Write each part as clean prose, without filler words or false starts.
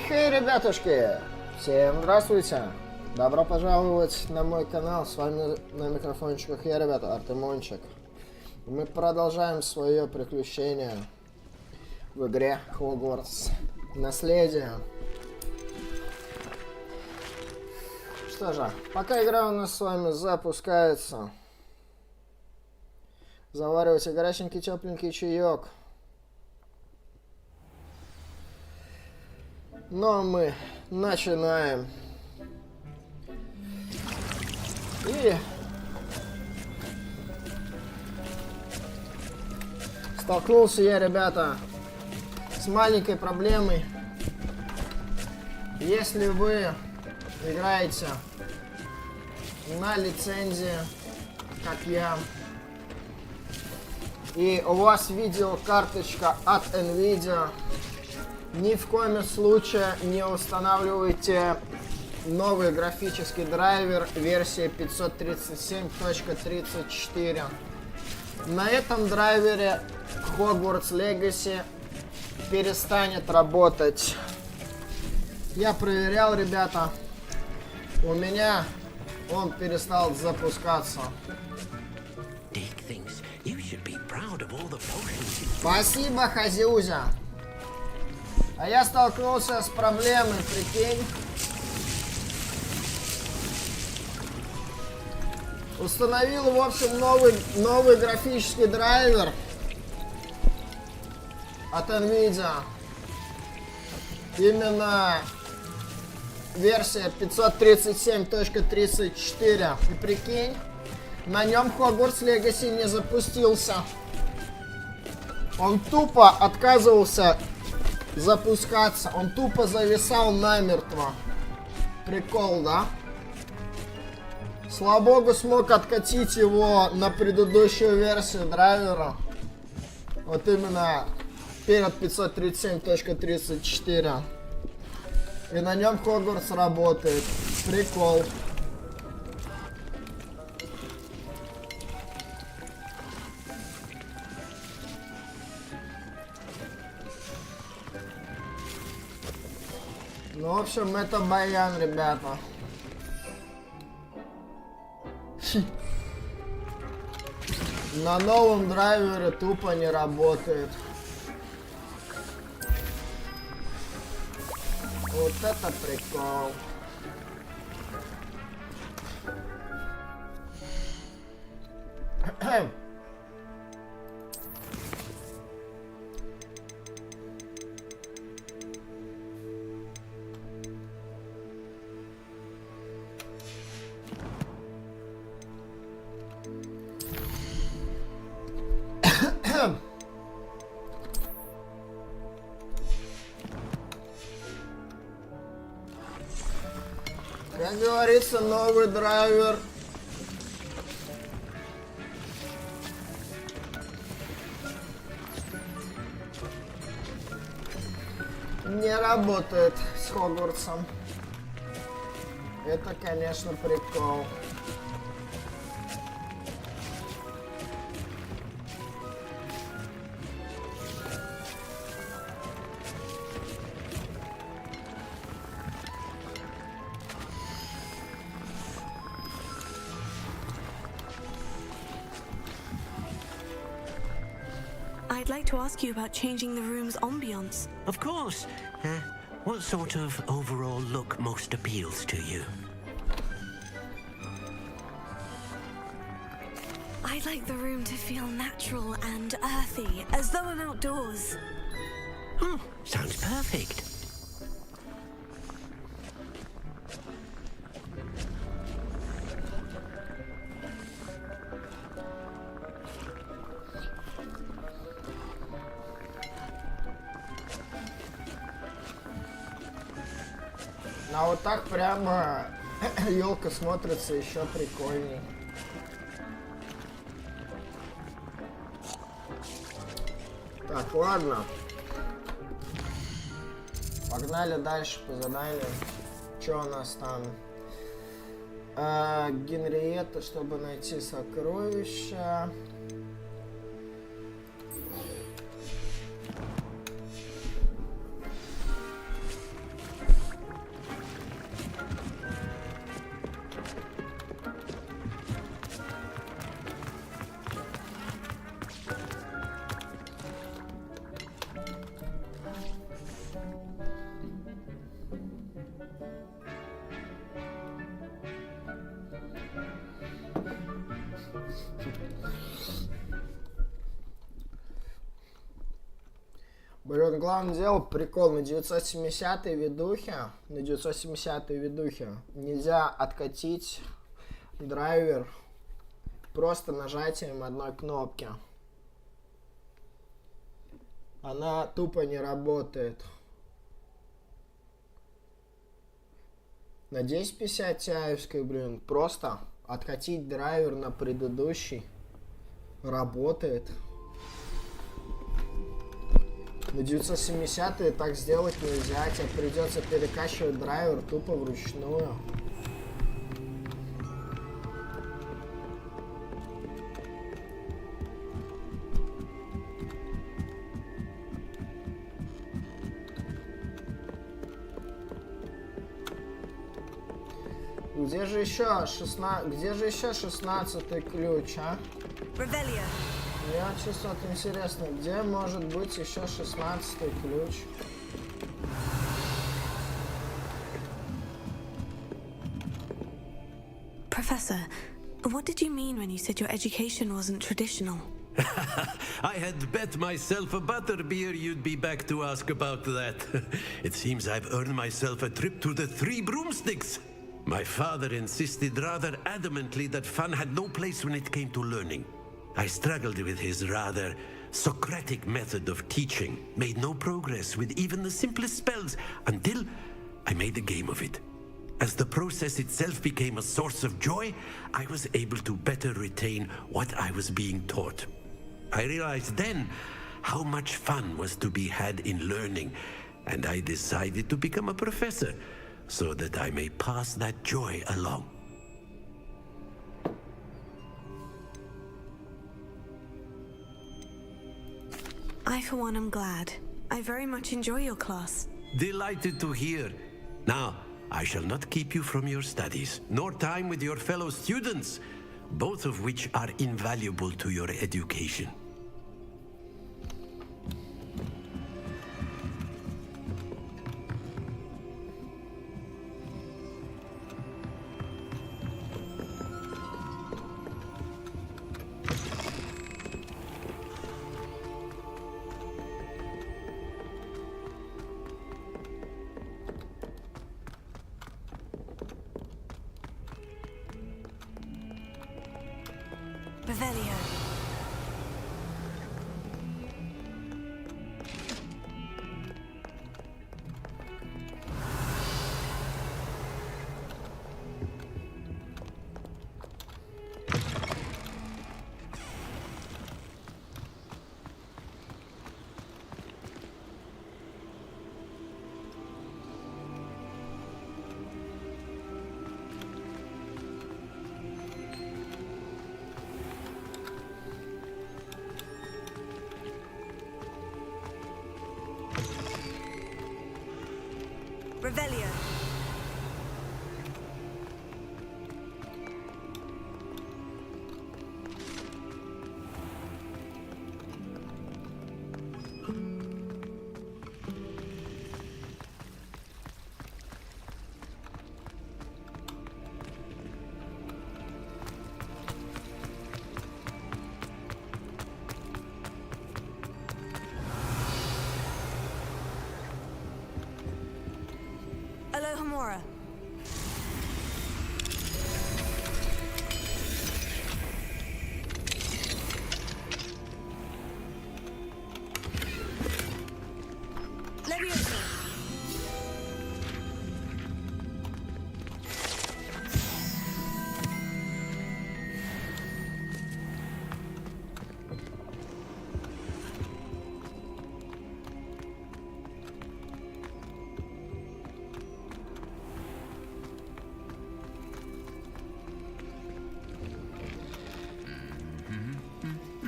Хей, ребятушки! Всем здравствуйте! Добро пожаловать на мой канал. С вами на микрофончиках я, ребята, Artemonchik. Мы продолжаем свое приключение в игре Хогвартс. Наследие. Что же, пока игра у нас с вами запускается, заваривайте горяченький тепленький чаек. Но мы начинаем. И столкнулся я, ребята, с маленькой проблемой. Если вы играете на лицензии, как я, и у вас видеокарточка от NVIDIA, ни в коем случае не устанавливайте новый графический драйвер версии 537.34. На этом драйвере Hogwarts Legacy перестанет работать. Я проверял, ребята, у меня он перестал запускаться. Спасибо, Хазиузя. А я столкнулся с проблемой, прикинь. Установил, в общем, новый графический драйвер от NVIDIA. Именно версия 537.34. И прикинь, на нем Hogwarts Legacy не запустился. Он тупо отказывался запускаться. Он тупо зависал намертво. Прикол, да? Слава богу, смог откатить его на предыдущую версию драйвера. Вот именно перед 537.34. И на нем Хогвартс работает. Прикол. Ну, в общем, это баян, ребята. На новом драйвере тупо не работает. Вот это прикол. Как говорится, новый драйвер не работает с Хогвартсом. Это, конечно, прикол. I'd like to ask you about changing the room's ambience. Of course. What sort of overall look most appeals to you? I'd like the room to feel natural and earthy, as though I'm outdoors. Sounds perfect. А вот так прямо елка смотрится еще прикольней. Так, ладно. Погнали дальше по заданию. Что у нас там? Генриетта, чтобы найти сокровища. Блин, главное дело, прикол, на 970-й ведухе, нельзя откатить драйвер просто нажатием одной кнопки. Она тупо не работает. На 1050 тиевской, блин, просто откатить драйвер на предыдущий работает. На 970 так сделать нельзя, тебе придется перекачивать драйвер тупо вручную. Где же еще 16-й ключ, а? Revelio. Мне чисто вот интересно, где может быть еще 16-й ключ? Professor, what did you mean when you said your education wasn't traditional? I had bet myself a butterbeer you'd be back to ask about that. It seems I've earned myself a trip to the Three Broomsticks. My father insisted rather adamantly that fun had no place when it came to learning. I struggled with his rather Socratic method of teaching, made no progress with even the simplest spells until I made a game of it. As the process itself became a source of joy, I was able to better retain what I was being taught. I realized then how much fun was to be had in learning, and I decided to become a professor so that I may pass that joy along. I, for one, am glad. I very much enjoy your class. Delighted to hear. Now, I shall not keep you from your studies, nor time with your fellow students, both of which are invaluable to your education. Revelio. Revelio. Alohomora. Leviosa.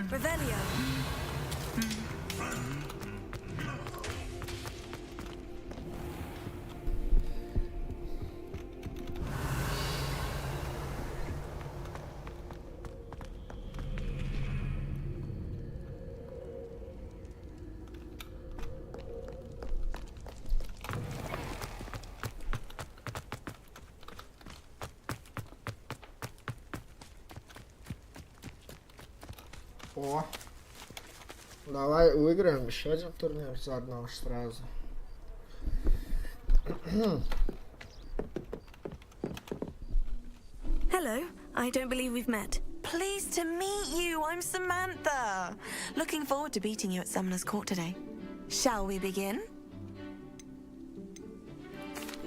Revelio. О, Давай выиграем еще один турнир заодно сразу. Hello, I don't believe we've met. Pleased to meet you. I'm Samantha. Looking forward to beating you at Summoner's Court today. Shall we begin?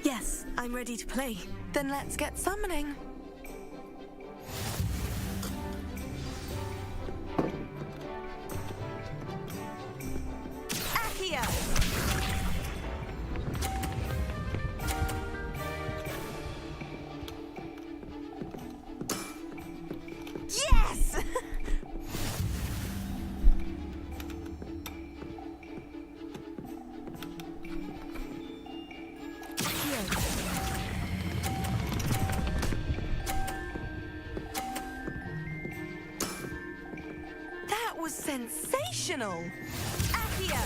Yes, I'm ready to play. Then let's get summoning. Accio! Yes! That was sensational! Accio!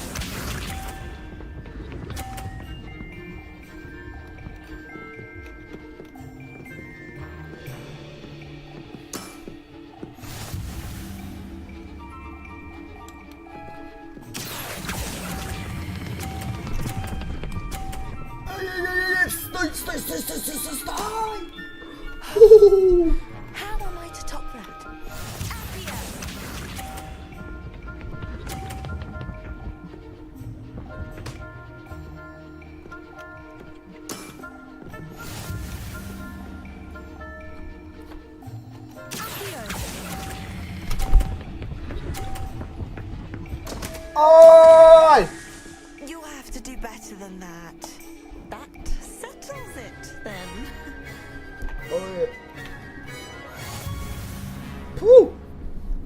Стой! How am I to top that? Accio! Ой! You have to do better than that. That settles it, then. Ой. Фу!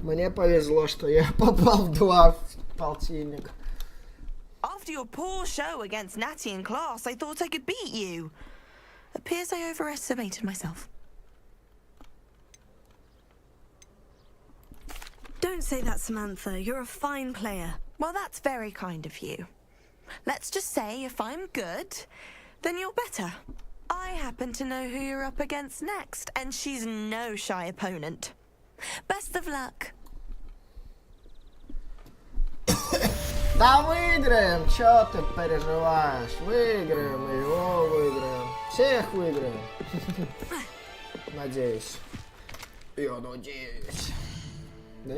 Мне повезло, что я попал в 2 полтинник. After your poor show against Natty in class, I thought I could beat you. Appears I overestimated myself. Don't say that, Samantha. You're a fine player. Well, that's very kind of you. Let's just say if I'm good, then you're better. I happen to know who you're up against next, and she's no shy opponent. Best of luck. Да выиграем, чё ты переживаешь? Выиграем, его выиграем. Всех выиграем. Надеюсь. Я надеюсь. Да?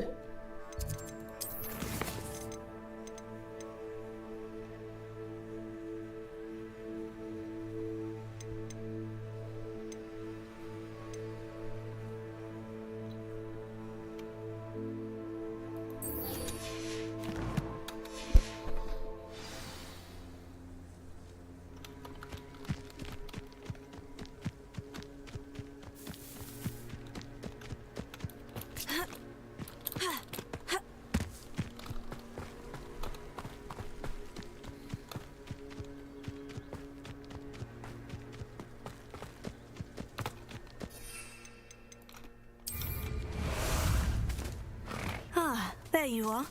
Ah, there you are.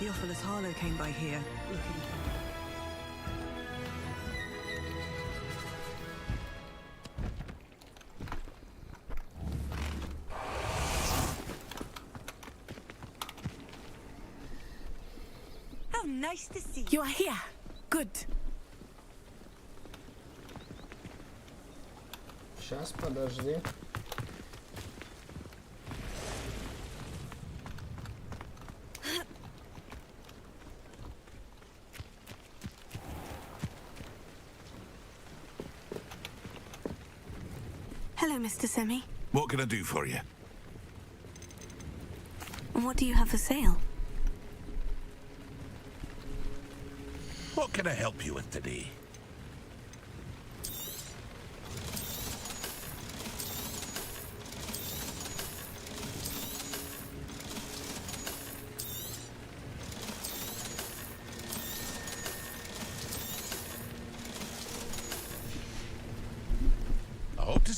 Theophilus Harlow came by here, looking for... How nice to see you. You are here. Good. Сейчас, подожди. Hello, Mr. Semi. What can I do for you? And what do you have for sale? What can I help you with today?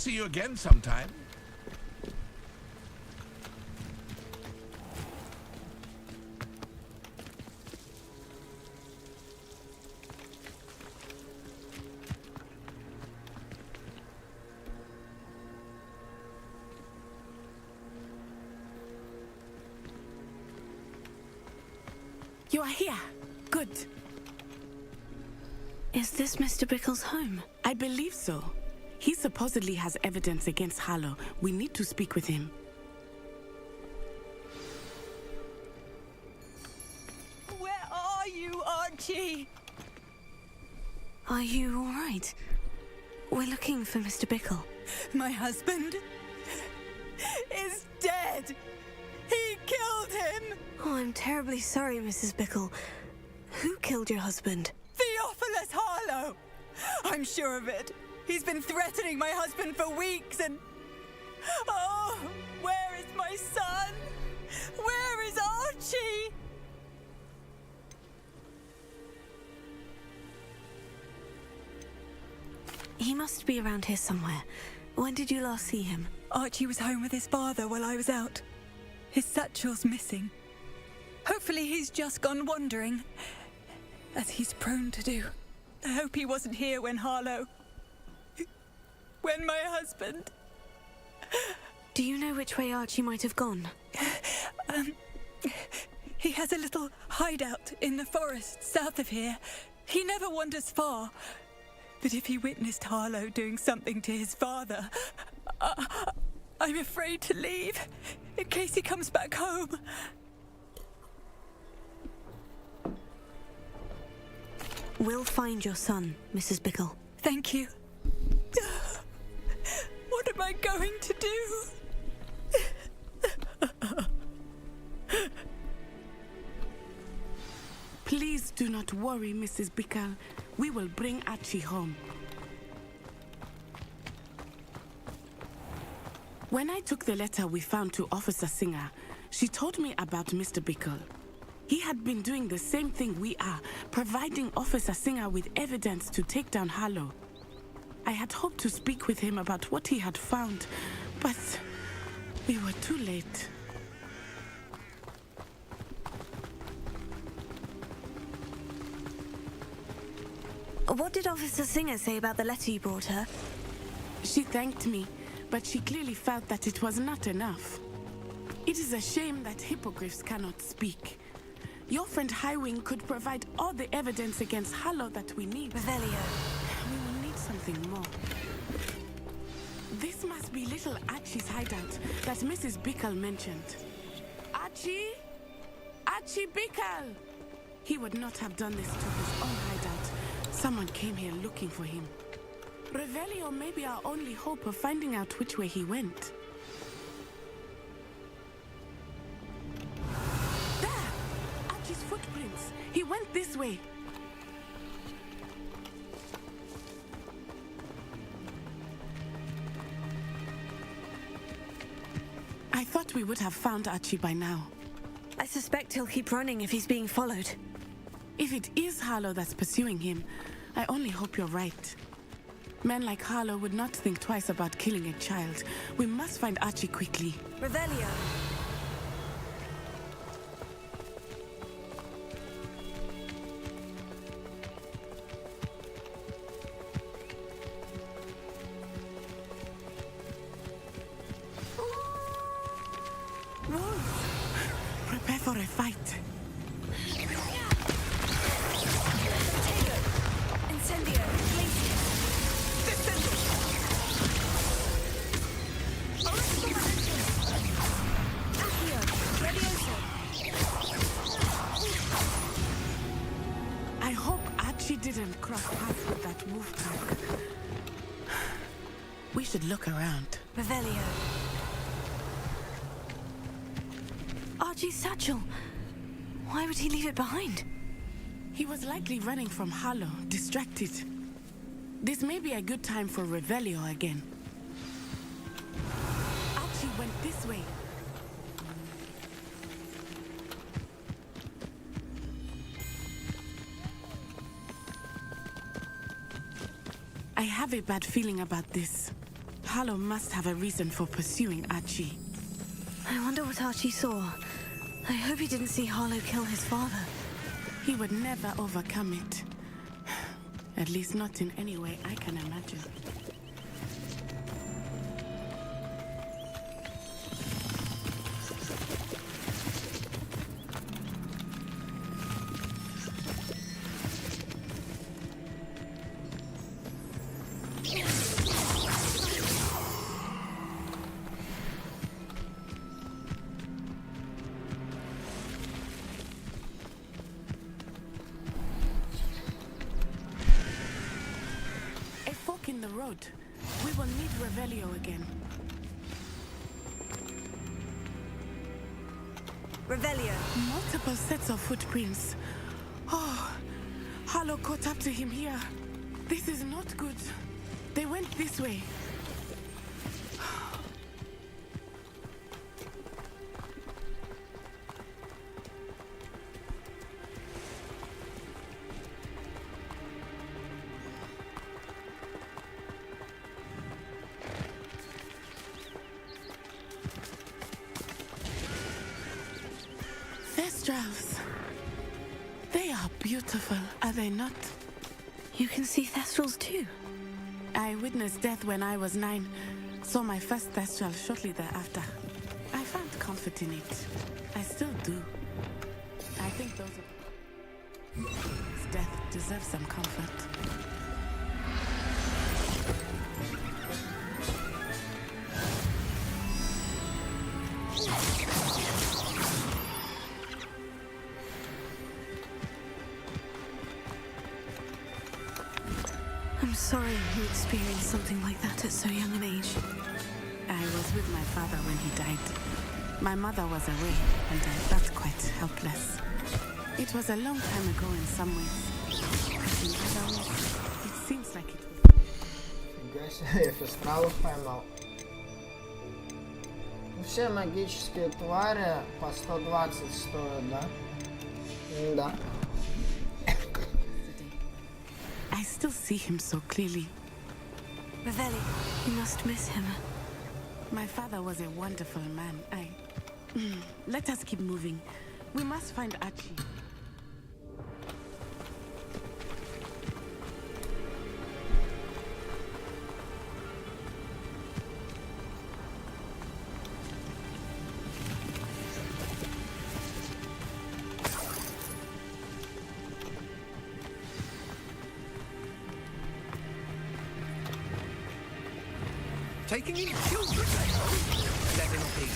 see you again sometime. You are here. Good. Is this Mr. Bickle's home? I believe so. He supposedly has evidence against Harlow. We need to speak with him. Where are you, Archie? Are you all right? We're looking for Mr. Bickle. My husband is dead. He killed him. Oh, I'm terribly sorry, Mrs. Bickle. Who killed your husband? Theophilus Harlow. I'm sure of it. He's been threatening my husband for weeks and... Oh, where is my son? Where is Archie? He must be around here somewhere. When did you last see him? Archie was home with his father while I was out. His satchel's missing. Hopefully he's just gone wandering, as he's prone to do. I hope he wasn't here when Harlow... when my husband... Do you know which way Archie might have gone? He has a little hideout in the forest south of here. He never wanders far. But if he witnessed Harlow doing something to his father, I'm afraid to leave, in case he comes back home. We'll find your son, Mrs. Bickle. Thank you. What am I going to do? Please do not worry, Mrs. Bickle. We will bring Archie home. When I took the letter we found to Officer Singer, she told me about Mr. Bickle. He had been doing the same thing we are, providing Officer Singer with evidence to take down Harlow. I had hoped to speak with him about what he had found, but we were too late. What did Officer Singer say about the letter you brought her? She thanked me, but she clearly felt that it was not enough. It is a shame that hippogriffs cannot speak. Your friend Highwing could provide all the evidence against Harlow that we need. Revelio. We will need something more. This must be little Archie's hideout that Mrs. Bickle mentioned. Archie? Archie Bickle! He would not have done this to his own hideout. Someone came here looking for him. Revelio may be our only hope of finding out which way he went. There! Archie's footprints. He went this way. I thought we would have found Archie by now. I suspect he'll keep running if he's being followed. If it is Harlow that's pursuing him, I only hope you're right. Men like Harlow would not think twice about killing a child. We must find Archie quickly. Revelio. Prepare for a fight. Incendio. I hope Archie didn't cross paths with that wolf pack. We should look around. Revelio. Archie's satchel. Why would he leave it behind? He was likely running from Harlow, distracted. This may be a good time for Revelio again. Archie went this way. I have a bad feeling about this. Harlow must have a reason for pursuing Archie. I wonder what Archie saw. I hope he didn't see Harlow kill his father. He would never overcome it. At least not in any way I can imagine. In the road. We will need Revelio again. Revelio. Multiple sets of footprints. Oh, Harlow caught up to him here. This is not good. They went this way. Thestrals. They are beautiful, are they not? You can see Thestrals too. I witnessed death when I was 9. Saw my first Thestral shortly thereafter. I found comfort in it. I still do. I think those of death deserve some comfort. I'm sorry you experienced something like that at so young an age. I was with my father when he died. My mother was away, and I felt quite helpless. It was a long time ago in some ways. But in other ways, it seems like it was... Я фестралов поймал. Все магические твари по 120 стоят, да? Да. I still see him so clearly. Revelio, you must miss him. My father was a wonderful man. Let us keep moving. We must find Archie. Taking in children, let him be.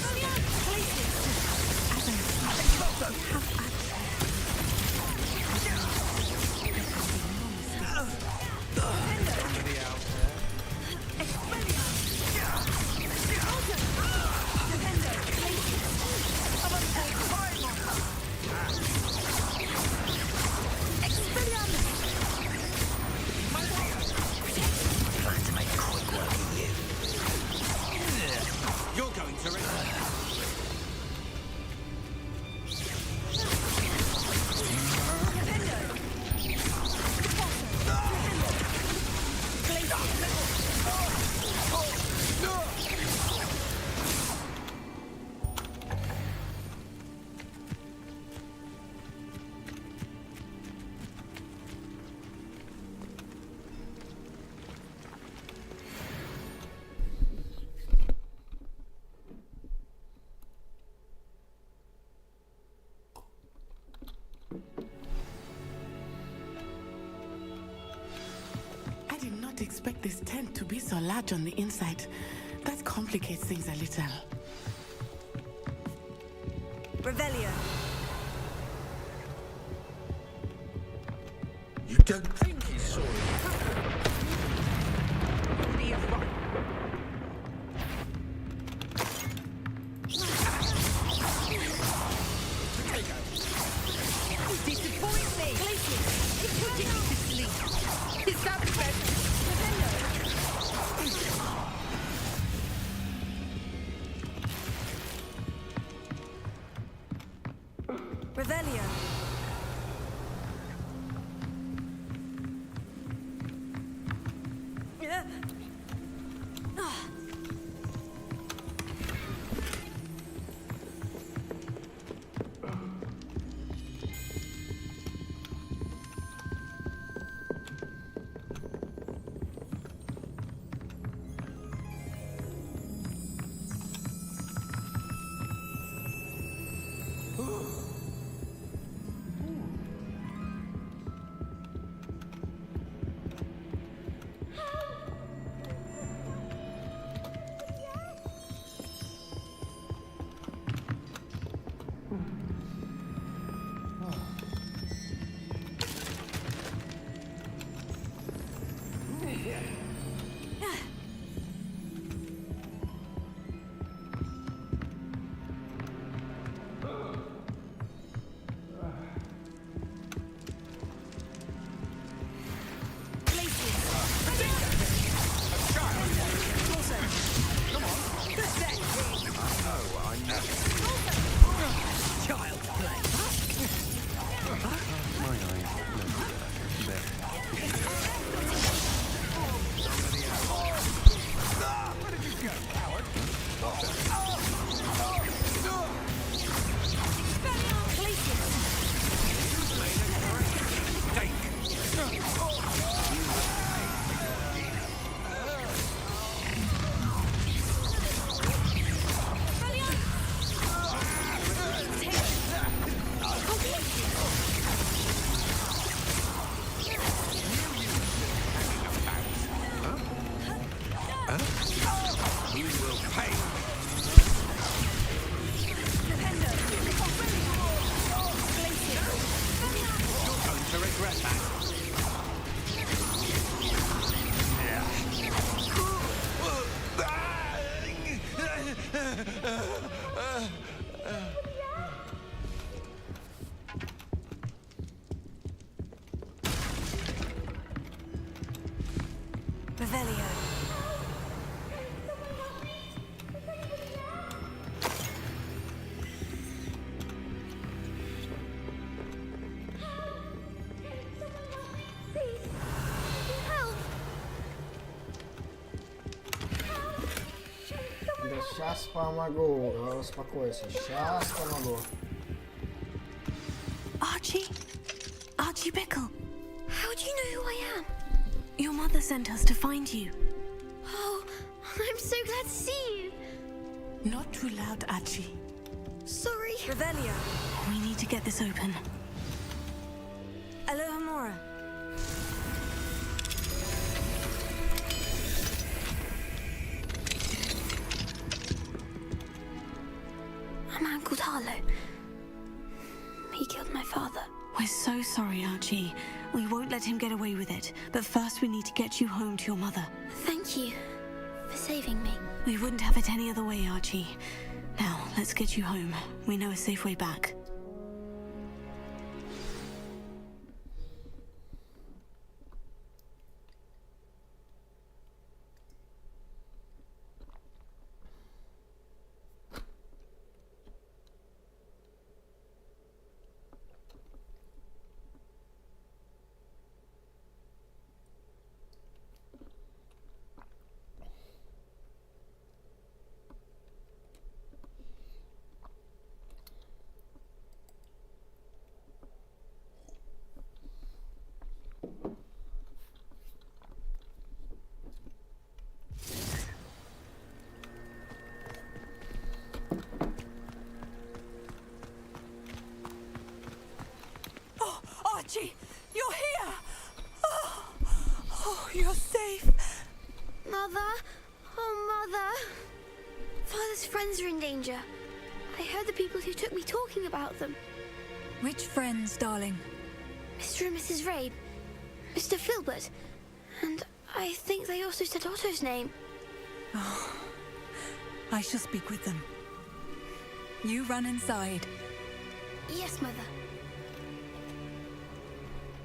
Expect this tent to be so large on the inside. That complicates things a little. Revelio. You don't think he saw it happen? Be right. Disappoint me! It's putting me to sleep. Is that better? Revelio. Revelio. Да сейчас помогу. Успокойся. Сейчас помогу. Archie? Archie Bickle. How do you know who I am? Your mother sent us to find you. Oh, I'm so glad to see you. Not too loud, Archie. Sorry. Revelio. We need to get this open. Alohomora. A man called Harlow. He killed my father. We're so sorry, Archie. We won't let him get away with it. But first we need to get you home to your mother. Thank you for saving me. We wouldn't have it any other way, Archie. Now, let's get you home. We know a safe way back. Archie, you're here! Oh, you're safe. Mother? Oh, Mother. Father's friends are in danger. I heard the people who took me talking about them. Which friends, darling? Mr. and Mrs. Rabe, Mr. Filbert, and I think they also said Otto's name. Oh, I shall speak with them. You run inside. Yes, Mother.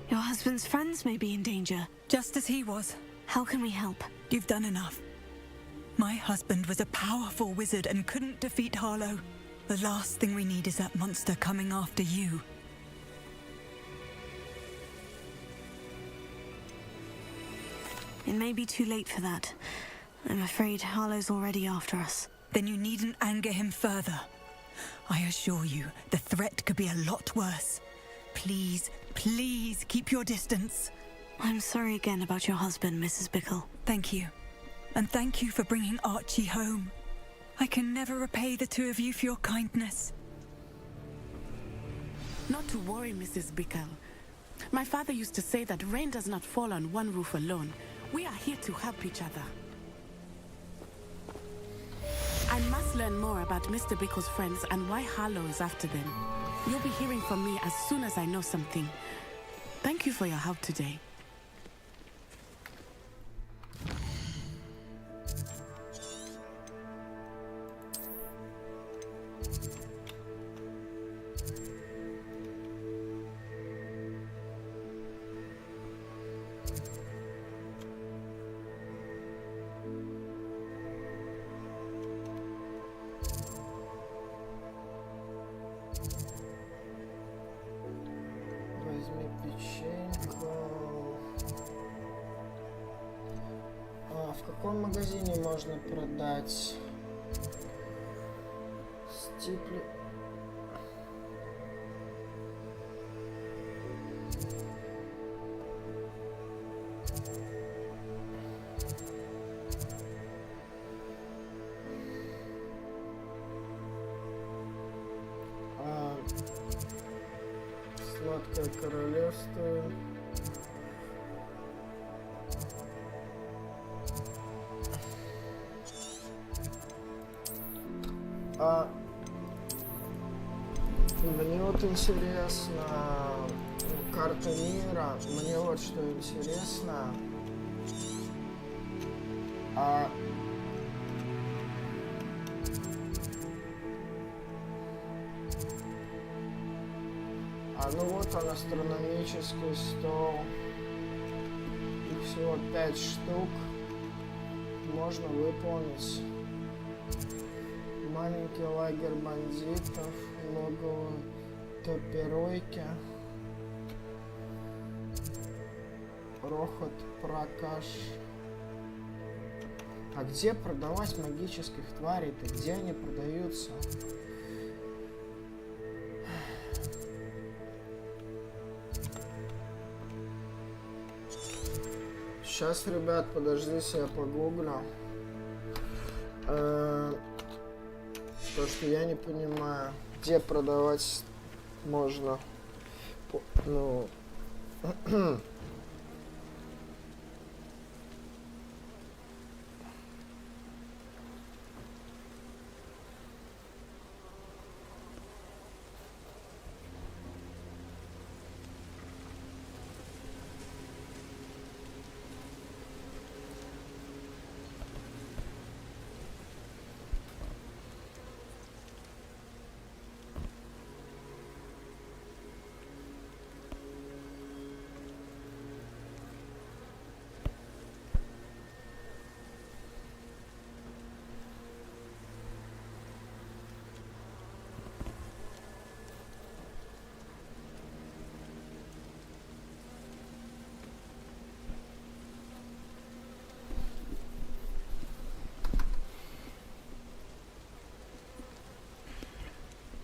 Your husband's friends may be in danger. Just as he was. How can we help? You've done enough. My husband was a powerful wizard and couldn't defeat Harlow. The last thing we need is that monster coming after you. It may be too late for that. I'm afraid Harlow's already after us. Then you needn't anger him further. I assure you, the threat could be a lot worse. Please, please keep your distance. I'm sorry again about your husband, Mrs. Bickle. Thank you. And thank you for bringing Archie home. I can never repay the two of you for your kindness. Not to worry, Mrs. Bickle. My father used to say that rain does not fall on one roof alone. We are here to help each other. I must learn more about Mr. Bickle's friends and why Harlow is after them. You'll be hearing from me as soon as I know something. Thank you for your help today. В каком магазине можно продать стипли? Сладкое королевство. Мне вот интересно, карта мира, мне вот что интересно. Ну вот он, астрономический стол. Их всего 5 штук. Можно выполнить. Маленький лагерь бандитов, логово топиройки, рохот прокаш. А где продавать магических тварей-то? Где они продаются? Сейчас, ребят, подождите, я погуглю. То, что я не понимаю, где продавать можно. Ну...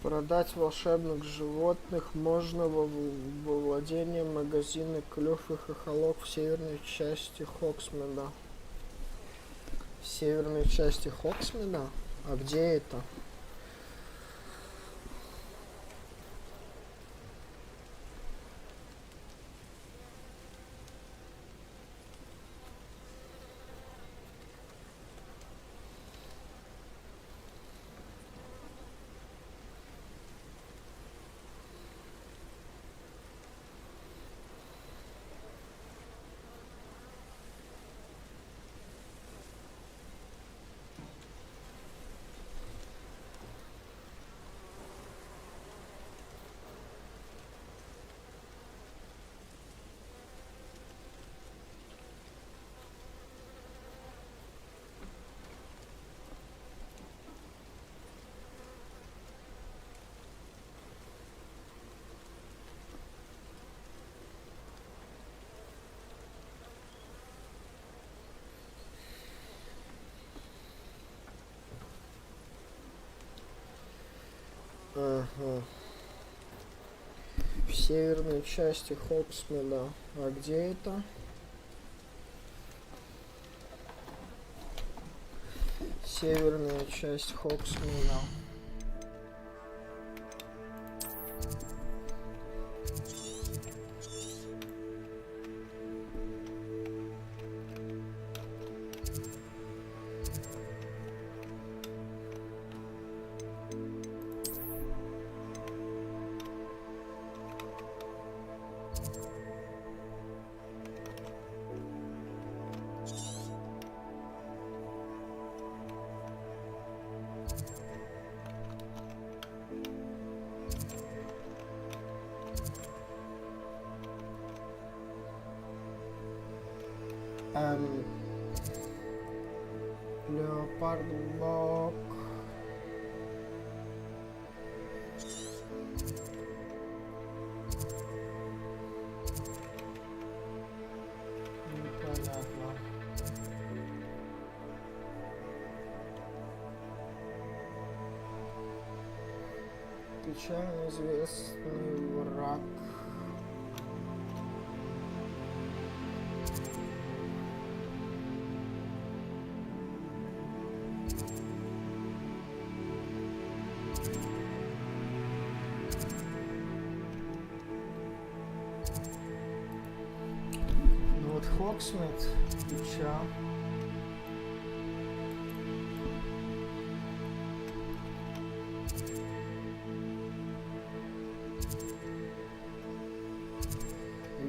Продать волшебных животных можно во владении магазина Клёв и Хохолок в северной части Хоксмида. В северной части Хоксмида? А где это? Ага. В северной части Хоксмида. А где это? Северная часть Хоксмида. Леопард Бок. Непонятно. Случайно известный враг. Ну вот Хогсмит и чё?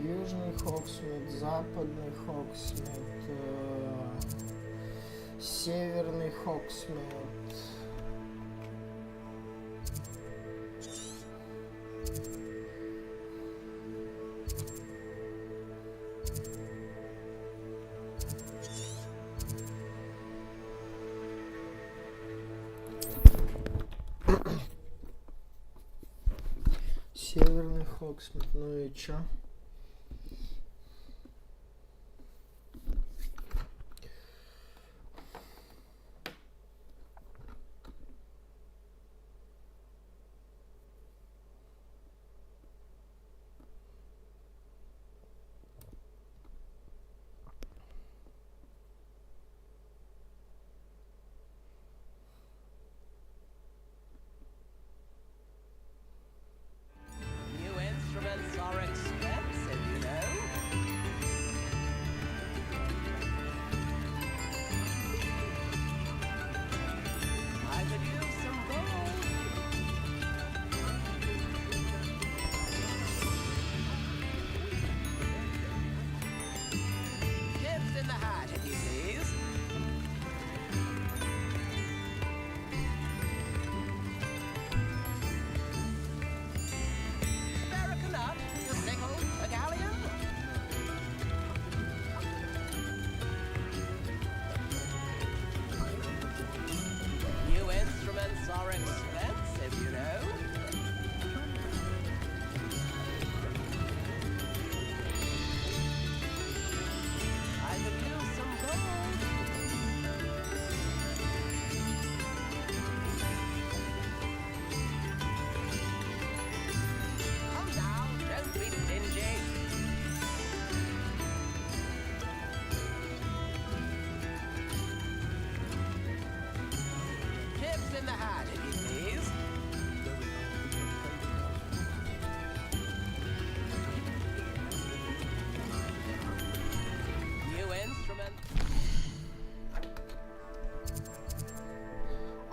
Южный Хогсмит, западный Хогсмит, северный Хогсмит. Северный Хогсмит, ну и чё?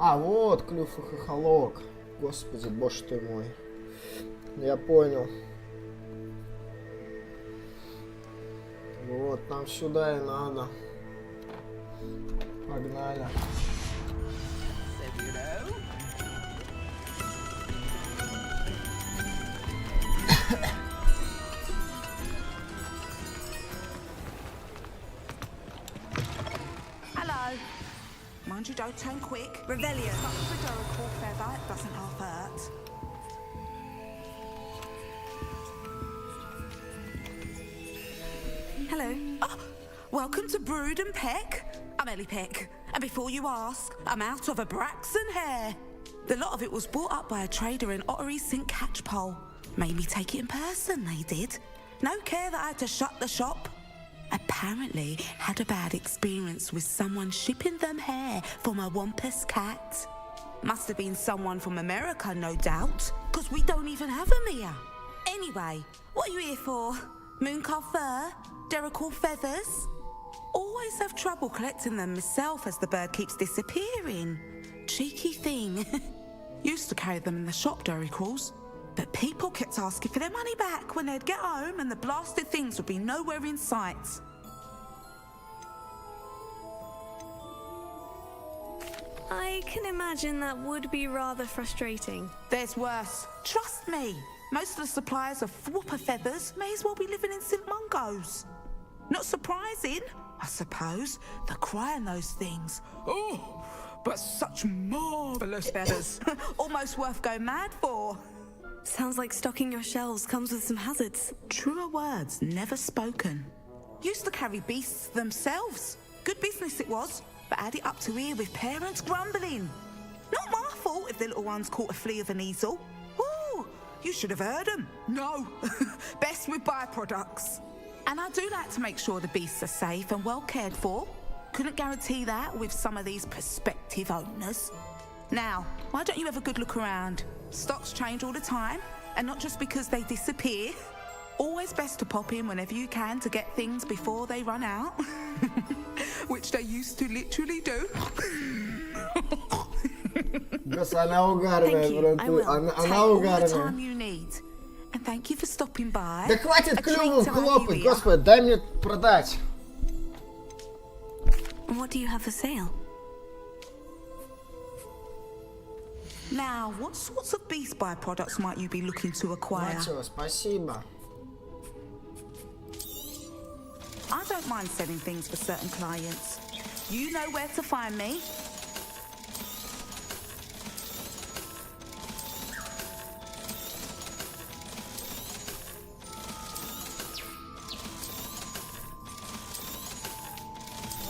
А, вот клюв и хохолок. Господи, боже ты мой. Я понял. Вот, нам сюда и надо. Погнали. Mind you don't turn quick. Revelio. Stop with a cool feather, it doesn't half hurt. Hello. Oh, welcome to Brood and Peck. I'm Ellie Peck. And before you ask, I'm out of a Braxton hair. The lot of it was bought up by a trader in Ottery St. Catchpole. Made me take it in person, they did. No care that I had to shut the shop. Apparently had a bad experience with someone shipping them hair for my Wampus cat. Must have been someone from America, no doubt, because we don't even have them here. Anyway, what are you here for? Mooncar fur? Derrickle feathers? Always have trouble collecting them myself as the bird keeps disappearing. Cheeky thing. Used to carry them in the shop, Derricles. But people kept asking for their money back when they'd get home and the blasted things would be nowhere in sight. I can imagine that would be rather frustrating. There's worse. Trust me. Most of the suppliers of whooper feathers may as well be living in St. Mungo's. Not surprising, I suppose, the cry on those things. Oh, but such marvellous feathers. Almost worth going mad for. Sounds like stocking your shelves comes with some hazards. Truer words never spoken. Used to carry beasts themselves. Good business it was, but had it up to here with parents grumbling. Not my fault if the little ones caught a flea of an easel. Ooh, You should have heard them. No. Best with byproducts. And I do like to make sure the beasts are safe and well cared for. Couldn't guarantee that with some of these prospective owners. Now, why don't you have a good look around? Stocks change all the time, and not just because they disappear. Always best to pop in whenever you can to get things before they run out. Which they used to literally do. Она угарная, она угарная. And thank you for stopping by. Да хватит клювом хлопать, господи, дай мне продать. What do you have for sale? Now, what sorts of beast byproducts might you be looking to acquire? Матё, спасибо. I don't mind selling things for certain clients. You know where to find me.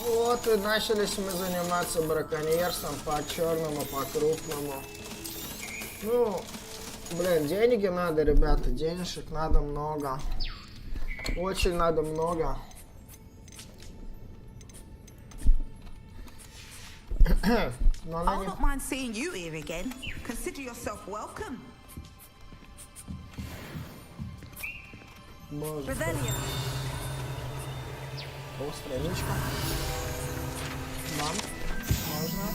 Вот и начались мы заниматься браконьерством по черному, по крупному. Ну, блин, деньги надо, ребята, денежек надо много. Очень надо много. I'll not mind seeing you here again. Consider yourself welcome. Revelio. О, страничка. Мам, можно?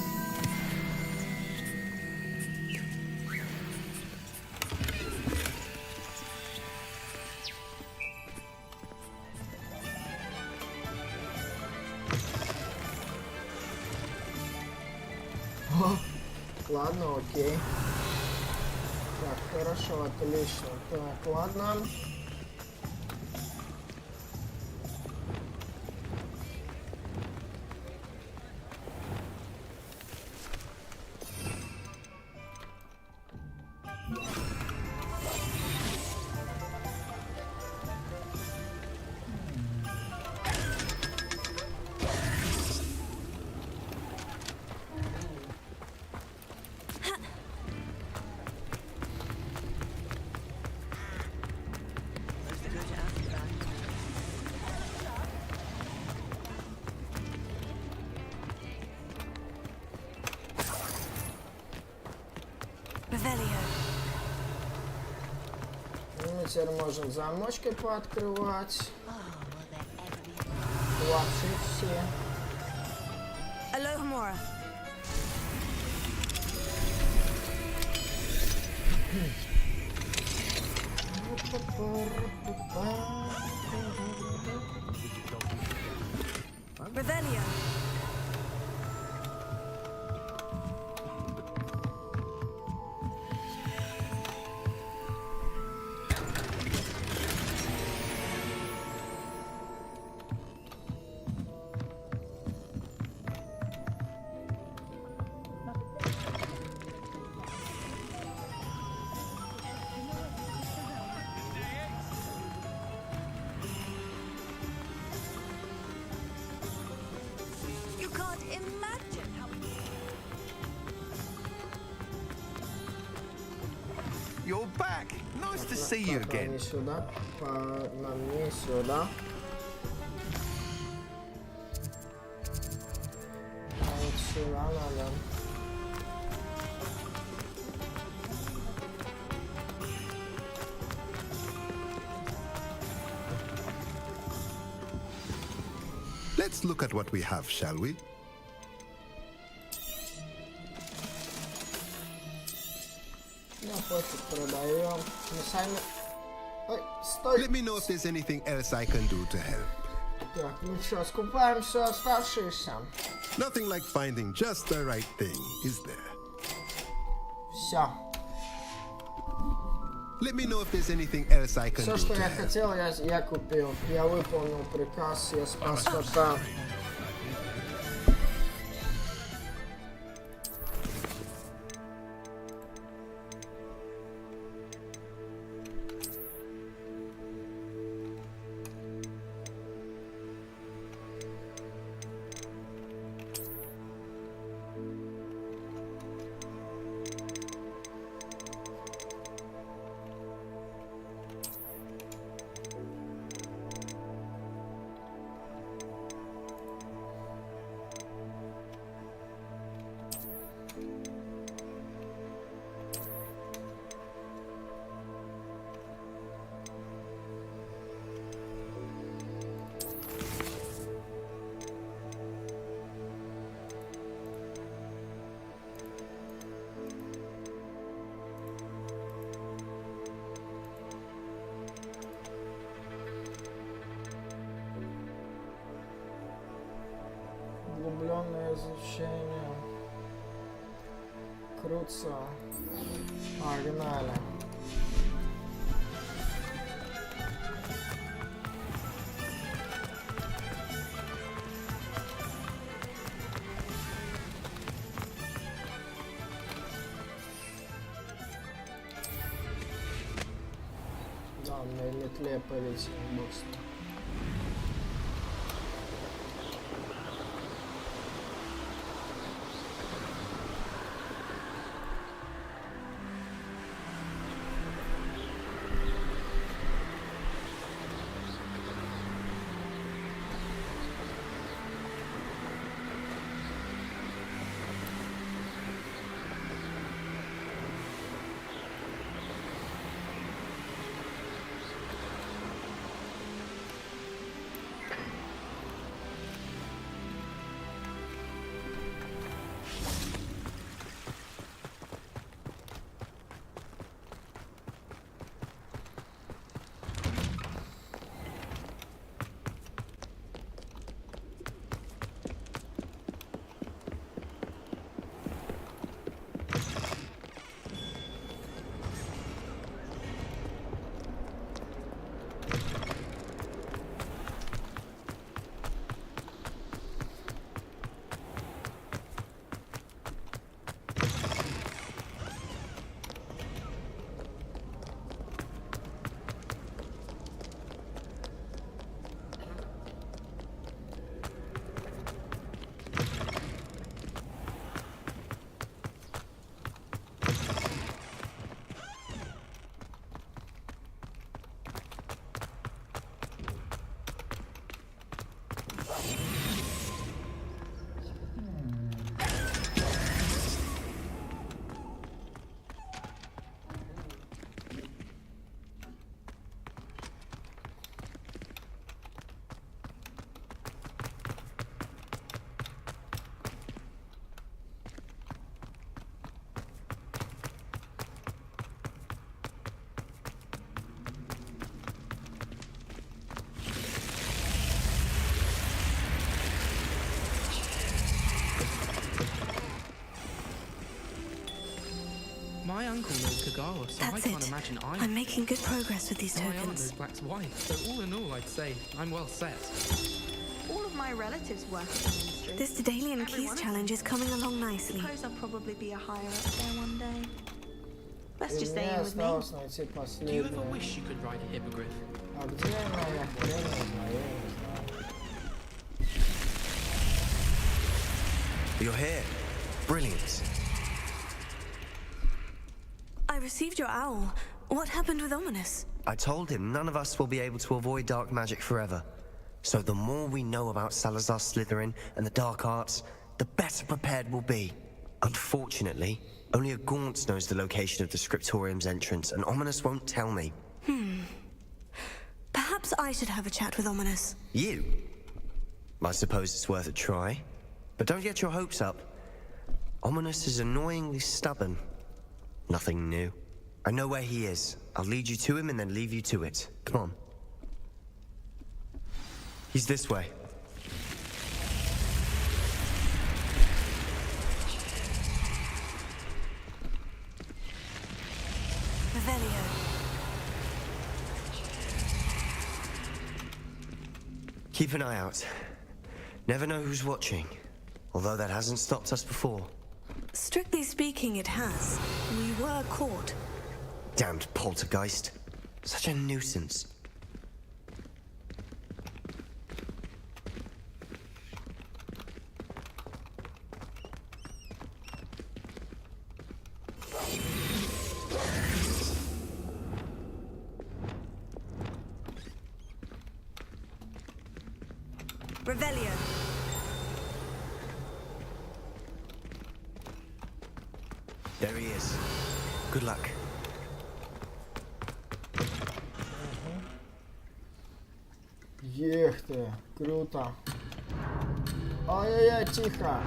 Ладно, окей. Так, хорошо, отлично. Так, ладно. Мы теперь можем замочки пооткрывать. Лапши все. Alohomora. Revelio. You're back. Nice to see you again. Не сюда, нам не сюда. Вот сюда надо. Let's look at what we have, shall we? Продаем. Мы сами... Ой, стой! Let me know if there's anything else I can do to help. Так, ну что, скупаем все оставшееся. Nothing like finding just the right thing, is there? Все. Let me know if there's anything else I can do. Все, что to я help. хотел, я купил. Я выполнил приказ, я спас кота. Углубленное изучение. Круто. Погнали. Да, на метле полетел бокс. My uncle knows Kagawa, so I can't imagine I'm making good progress with these my aunt tokens. knows Black's wife, so all in all, I'd say I'm well set. All of my relatives work in the ministry. This Daedalian Keys challenge is coming along I nicely. suppose I'll probably be a higher up there one day. Let's just stay Мне in with me. осталось найти Do you ever последнее. wish you could ride a hippogriff? А где моя хрень? Не знаю, я не знаю. You're here. Brilliant. I received your owl. What happened with Ominous? I told him none of us will be able to avoid dark magic forever. So the more we know about Salazar Slytherin and the dark arts, the better prepared we'll be. Unfortunately, only a Gaunt knows the location of the Scriptorium's entrance, and Ominous won't tell me. Perhaps I should have a chat with Ominous. You? I suppose it's worth a try. But don't get your hopes up. Ominous is annoyingly stubborn. Nothing new. I know where he is. I'll lead you to him and then leave you to it. Come on. He's this way. Revelio. Keep an eye out. Never know who's watching. Although that hasn't stopped us before. Strictly speaking, it has. We were caught. Damned poltergeist. Such a nuisance. Revelio. There he is. Good luck. Ех ты, круто. Ай-яй-яй, тихо.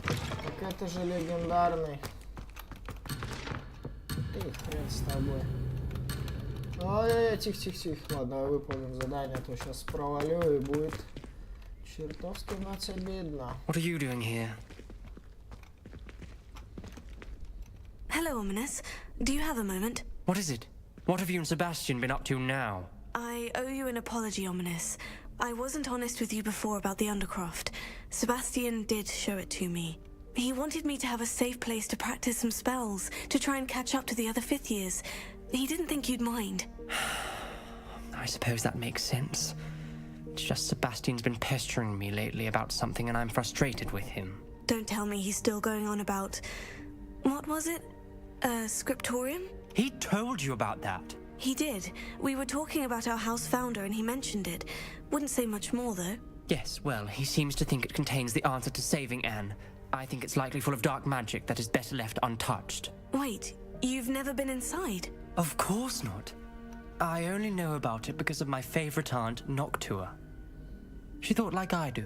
Так это же легендарный. И хрен с тобой. Ой, тихо. Ладно, выполним задание, а то сейчас провалю и будет чертовски нать обидно. What are you doing here? Hello, Ominous. Do you have a moment? What is it? What have you and Sebastian been up to now? I owe you an apology, Ominous. I wasn't honest with you before about the Undercroft. Sebastian did show it to me. He wanted me to have a safe place to practice some spells, to try and catch up to the other 5th years. He didn't think you'd mind. I suppose that makes sense. It's just Sebastian's been pestering me lately about something and I'm frustrated with him. Don't tell me he's still going on about... What was it? Scriptorium? He told you about that? He did. We were talking about our house founder and he mentioned it. Wouldn't say much more, though. Yes, well, he seems to think it contains the answer to saving Anne. I think it's likely full of dark magic that is better left untouched. Wait, you've never been inside? Of course not. I only know about it because of my favorite aunt, Noctua. She thought like I do.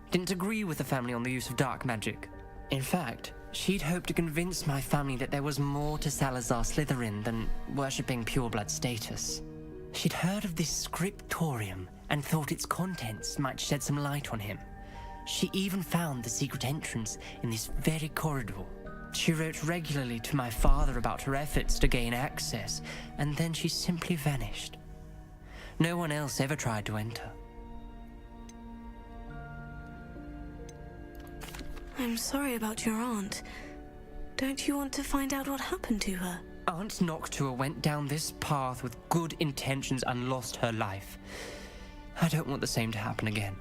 Didn't agree with the family on the use of dark magic. In fact, she'd hoped to convince my family that there was more to Salazar Slytherin than worshipping pureblood status. She'd heard of this scriptorium and thought its contents might shed some light on him. She even found the secret entrance in this very corridor. She wrote regularly to my father about her efforts to gain access, and then she simply vanished. No one else ever tried to enter. I'm sorry about your aunt. Don't you want to find out what happened to her? Aunt Noctua went down this path with good intentions and lost her life. I don't want the same to happen again.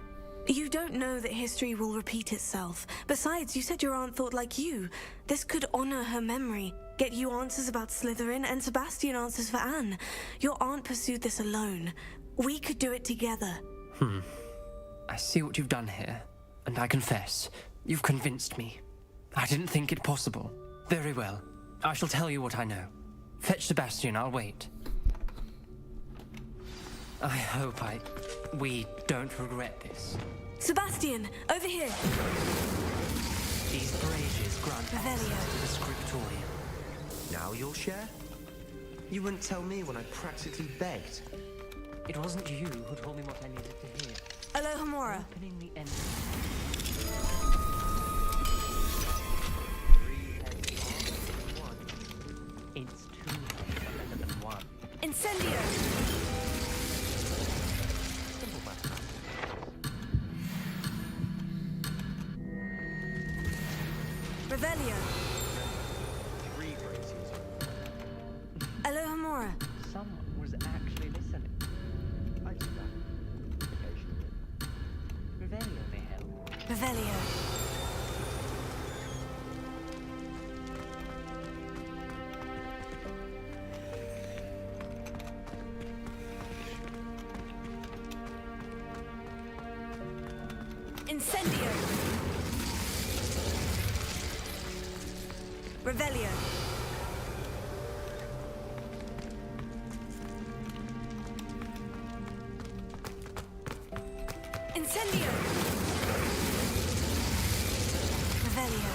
You don't know that history will repeat itself. Besides, you said your aunt thought like you. This could honor her memory, get you answers about Slytherin, and Sebastian answers for Anne. Your aunt pursued this alone. We could do it together. I see what you've done here, and I confess, you've convinced me. I didn't think it possible. Very well. I shall tell you what I know. Fetch Sebastian, I'll wait. I hope we don't regret this. Sebastian, over here! These braziers grant access Revelio. to the scriptorium. Now you'll share? You wouldn't tell me when I practically begged. It wasn't you who told me what I needed to hear. Alohomora. Opening the end. It's 2 heads better than 1. Incendio! Simple mathematics. Revelio. 3 braziers. Alohomora. Someone was actually listening. I do that. Occasionally. Revelio may help. Revelio. Incendio. Revelio. Incendio. Revelio.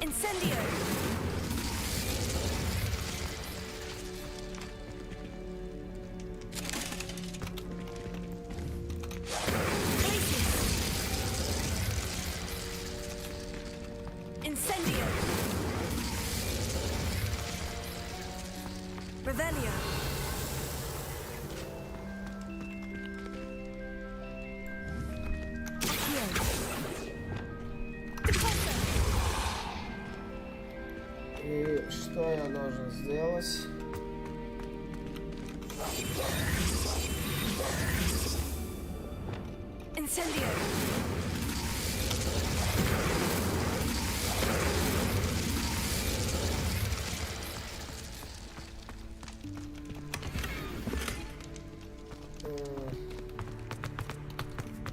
Incendio. Incendio. Revelio. И что я должен сделать? Incendio.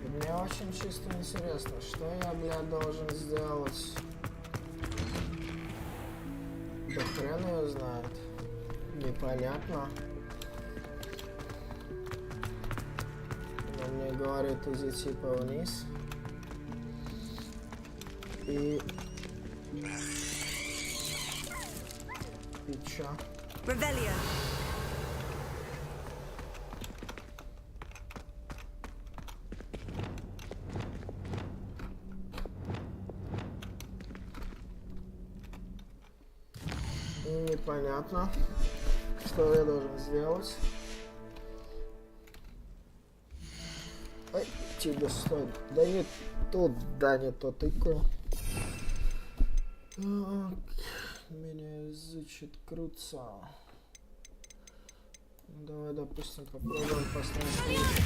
Мне очень чисто интересно, что я, блядь, должен сделать? Да хрен ее знает. Непонятно. Но мне говорят идти типа вниз. И чё? Revelio. Непонятно, что я должен сделать. Ой, тебе стой. Да не тут, да не то тыкаю. Так, меня язычит крутится. Давай, допустим, попробуем поставить.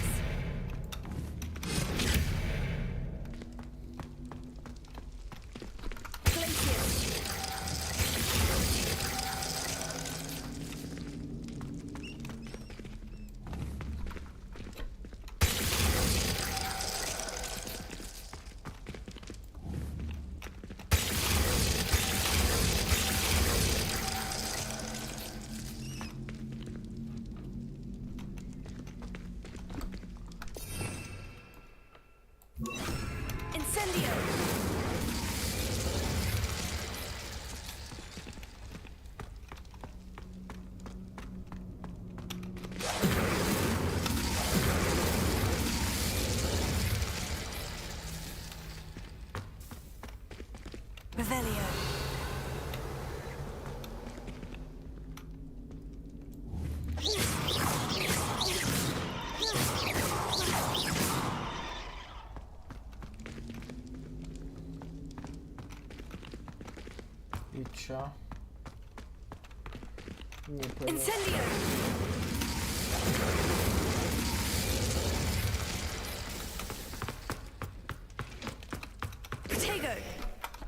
И чё? Не понял.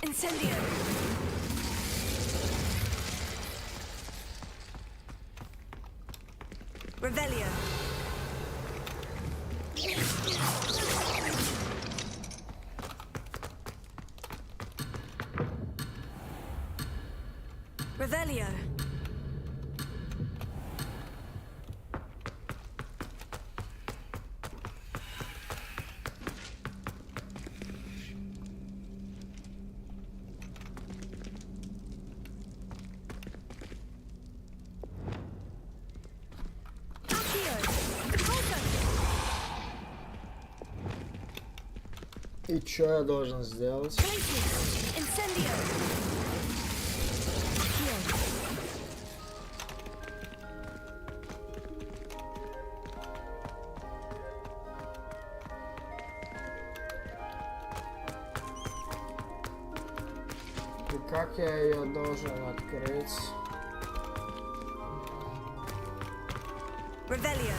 Incendio! Revelio! Revelio! И что я должен сделать? И как я ее должен открыть? Revelio!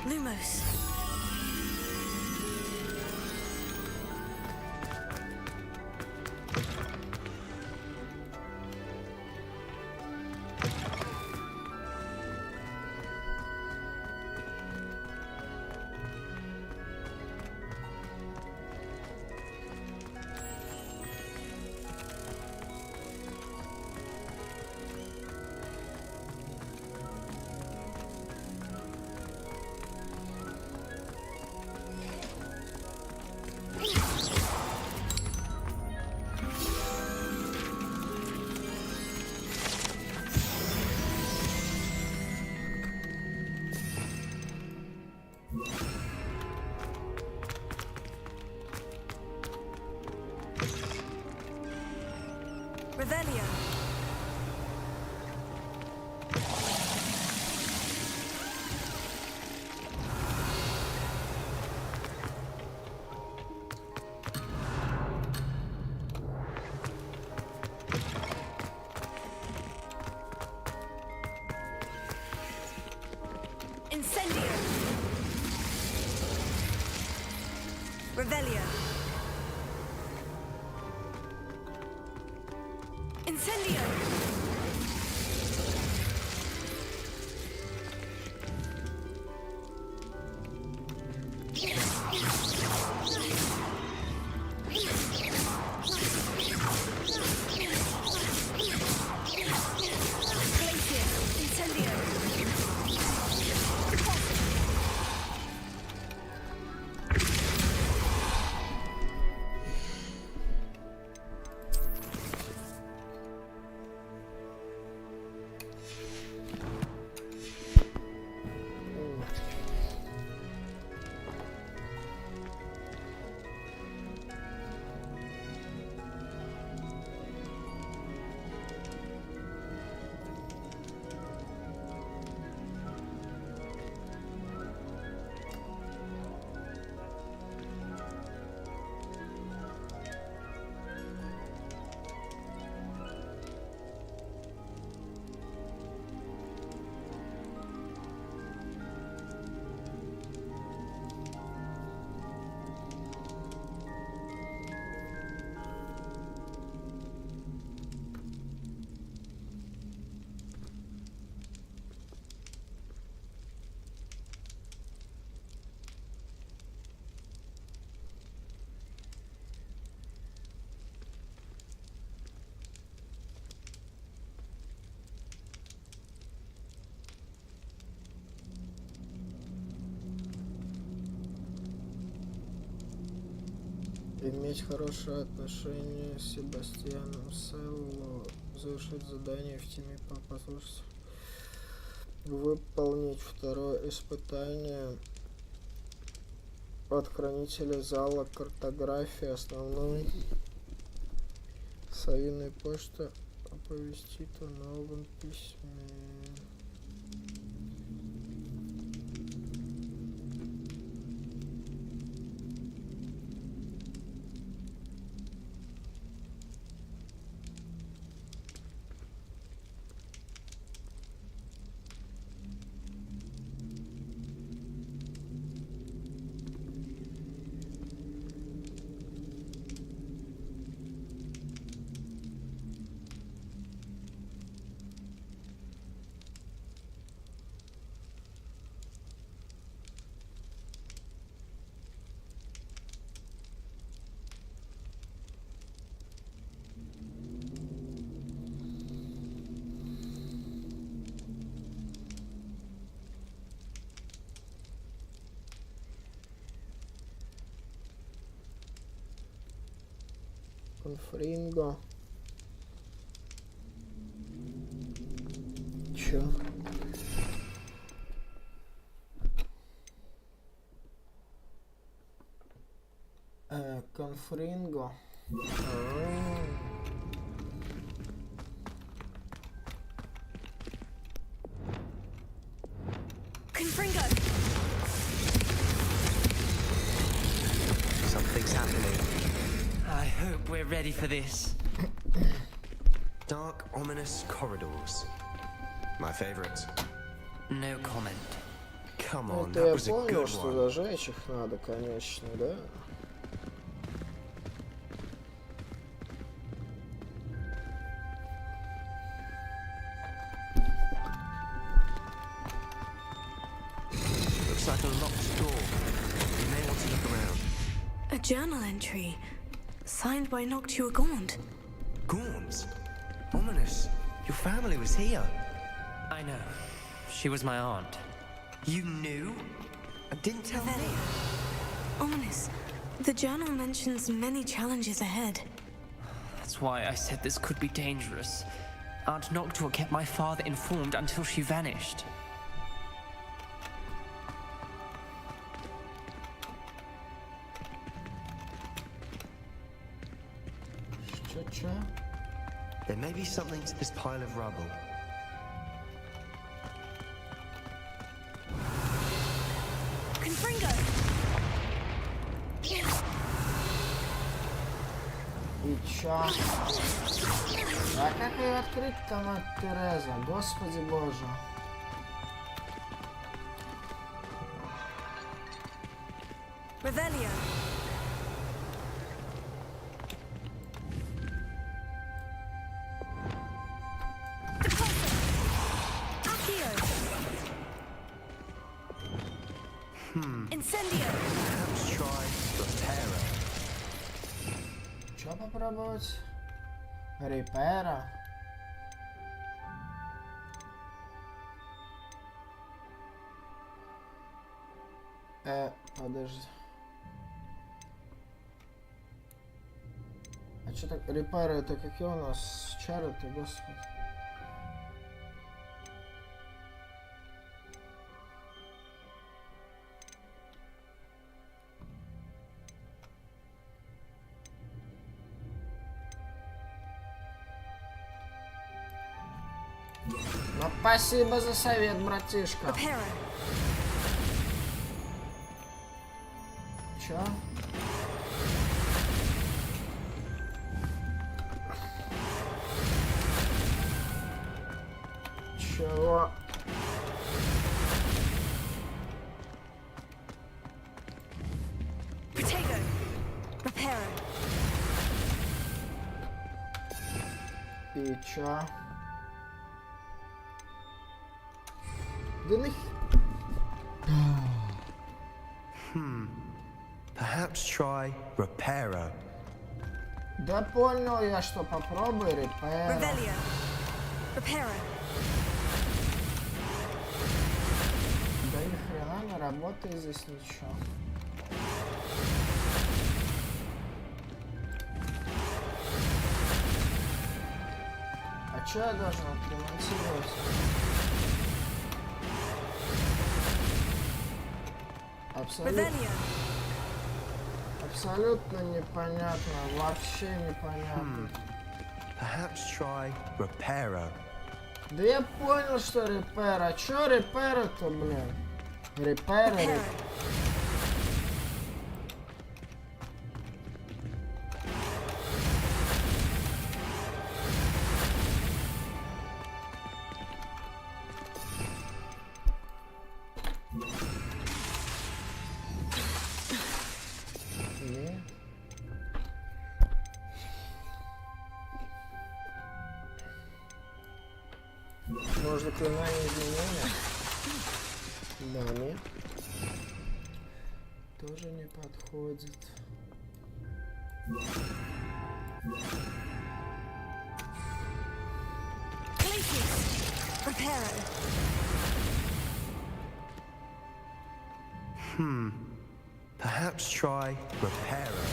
Lumos. Revelio. Incendio. Revelio. Incendio! Иметь хорошие отношения с Себастьяном Селло. Завершить задание в теме по послушать. Выполнить второе испытание от хранителя зала картографии основной. Совиной почта оповестит о новом письме. Конфринго. Чё? Конфринго. Confringo! Something's happening. I hope we're ready for this. Dark, ominous corridors. My favorite. No comment. Come on, Это that я was a понял, good что one. зажечь их надо, конечно, да? Looks like a locked door. You may want to look around. A journal entry, signed by Noctua Gaunt. Gaunt? Ominous. Your family was here. I know. She was my aunt. You knew? And didn't tell me? Ominous. The journal mentions many challenges ahead. That's why I said this could be dangerous. Aunt Noctua kept my father informed until she vanished. There may be something to this pile of rubble. Confringo! И чё? А как ее открыть-то, мать Тереза? Господи боже. Revelio! Incendio! Perhaps try Reparo. Чё попробовать? Репера? Подожди. А чё так? Репера это какие у нас чары-то, господи? Ну, спасибо за совет, братишка. Чё? Чего? Protego! Reparo! И чё? Да нах... Perhaps try Reparo. Да понял я, что попробуй Репера. Revelio! Reparo! Да ни хрена не работает здесь ничего. что я должен отремонтировать? Абсолютно непонятно, вообще непонятно. Perhaps try repairer. Да я понял, что репер. А чё репер-то, блин? Репер. Может, заклинание изменения? Да, нет. Тоже не подходит. Perhaps try repairer.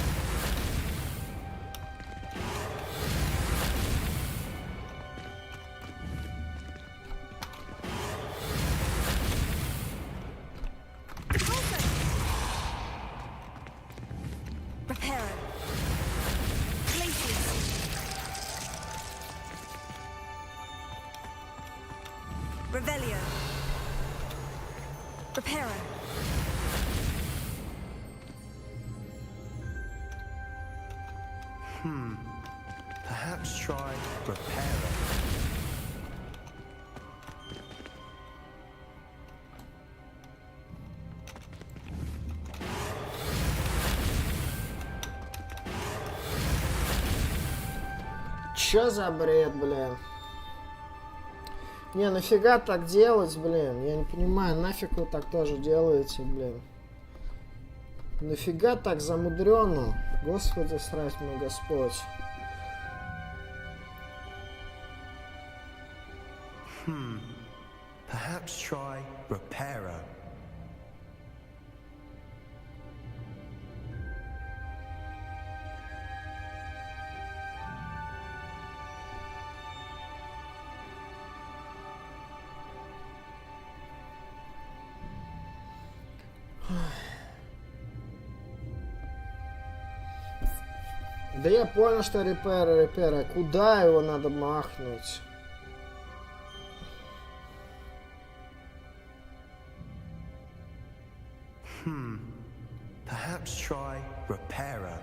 Revelio. Reparo. Perhaps try repairer. Чё за бред, блин? Не, нафига так делать, блин? Я не понимаю, нафиг вы так тоже делаете, блин? Нафига так замудренно? Господи, срать мой Господь. Perhaps try repairer. Да я понял, что репера. Куда его надо махнуть? Perhaps try repairer.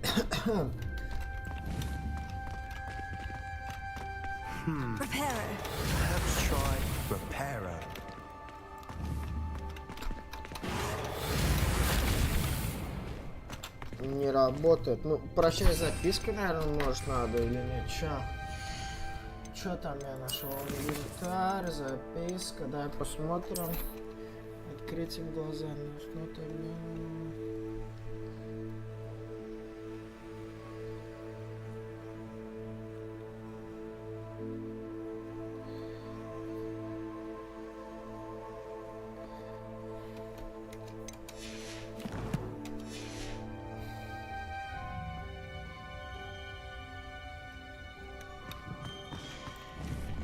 Reparo. Perhaps try repairer. Не работает. Ну, прочесть записки, наверное, может надо или нет. Чё там я нашел? Инвентарь, записка. Давай посмотрим. Открытием глаза. Что-то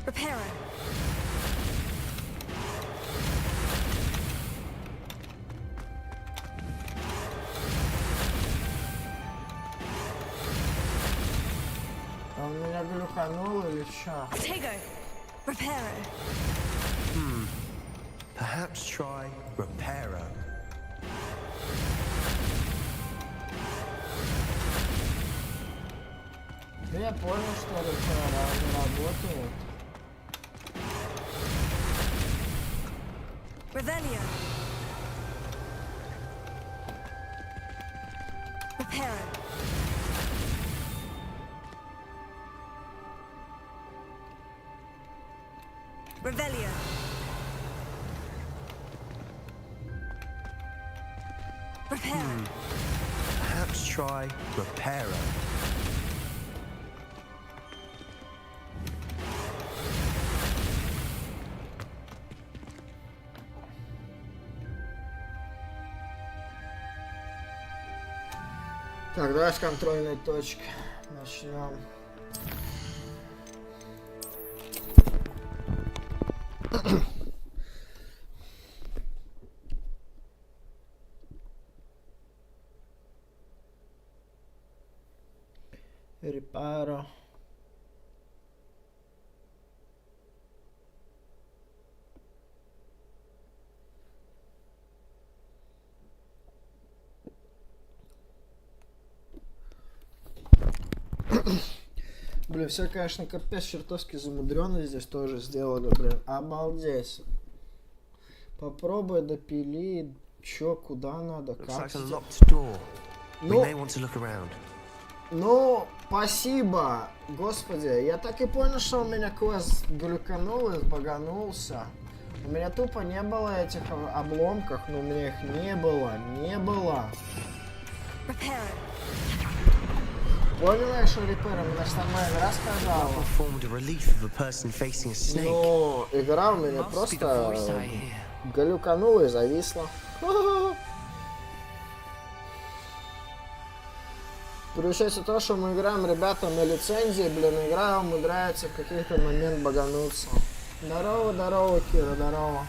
Reparo. А он меня глюханул или чё? Tego. Reparo. Perhaps try repairer. Да я понял, что репера не работает. Revelio. Reparo. Revelio. Perhaps try Repairer. Так, давай с контрольной точки начнем. Репаро. Блин, все, конечно, капец чертовски замудренно здесь тоже сделали, блин. Обалдеть. Попробуй допили, чё, куда надо, как. Ну, спасибо, господи. Я так и понял, что у меня квест глюканул и баганулся. У меня тупо не было этих обломков, но у меня их не было. Поняла, что Repair, у меня сама игра сказала. Но игра у меня просто глюканула и зависла. Получается то, что мы играем, ребята, на лицензии, блин, игра умудряется в каких-то момент багануться. Здорово, Кира, здорово.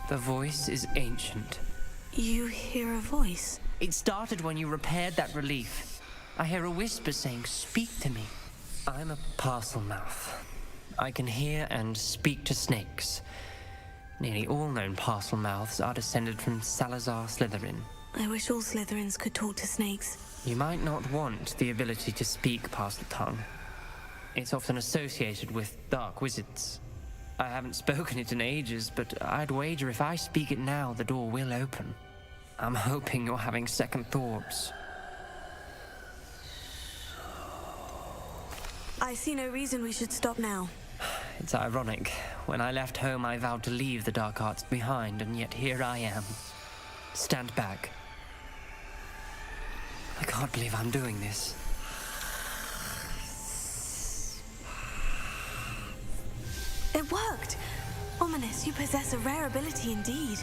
The voice is ancient. You hear a voice? It started when you repaired that relief. I hear a whisper saying, "Speak to me." I'm a parcel mouth. I can hear and speak to snakes. Nearly all known parcel mouths are descended from Salazar Slytherin. I wish all Slytherins could talk to snakes. You might not want the ability to speak past the tongue. It's often associated with dark wizards. I haven't spoken it in ages, but I'd wager if I speak it now, the door will open. I'm hoping you're having second thoughts. I see no reason we should stop now. It's ironic. When I left home, I vowed to leave the dark arts behind, and yet here I am. Stand back. I can't believe I'm doing this. It worked! Ominous, you possess a rare ability indeed.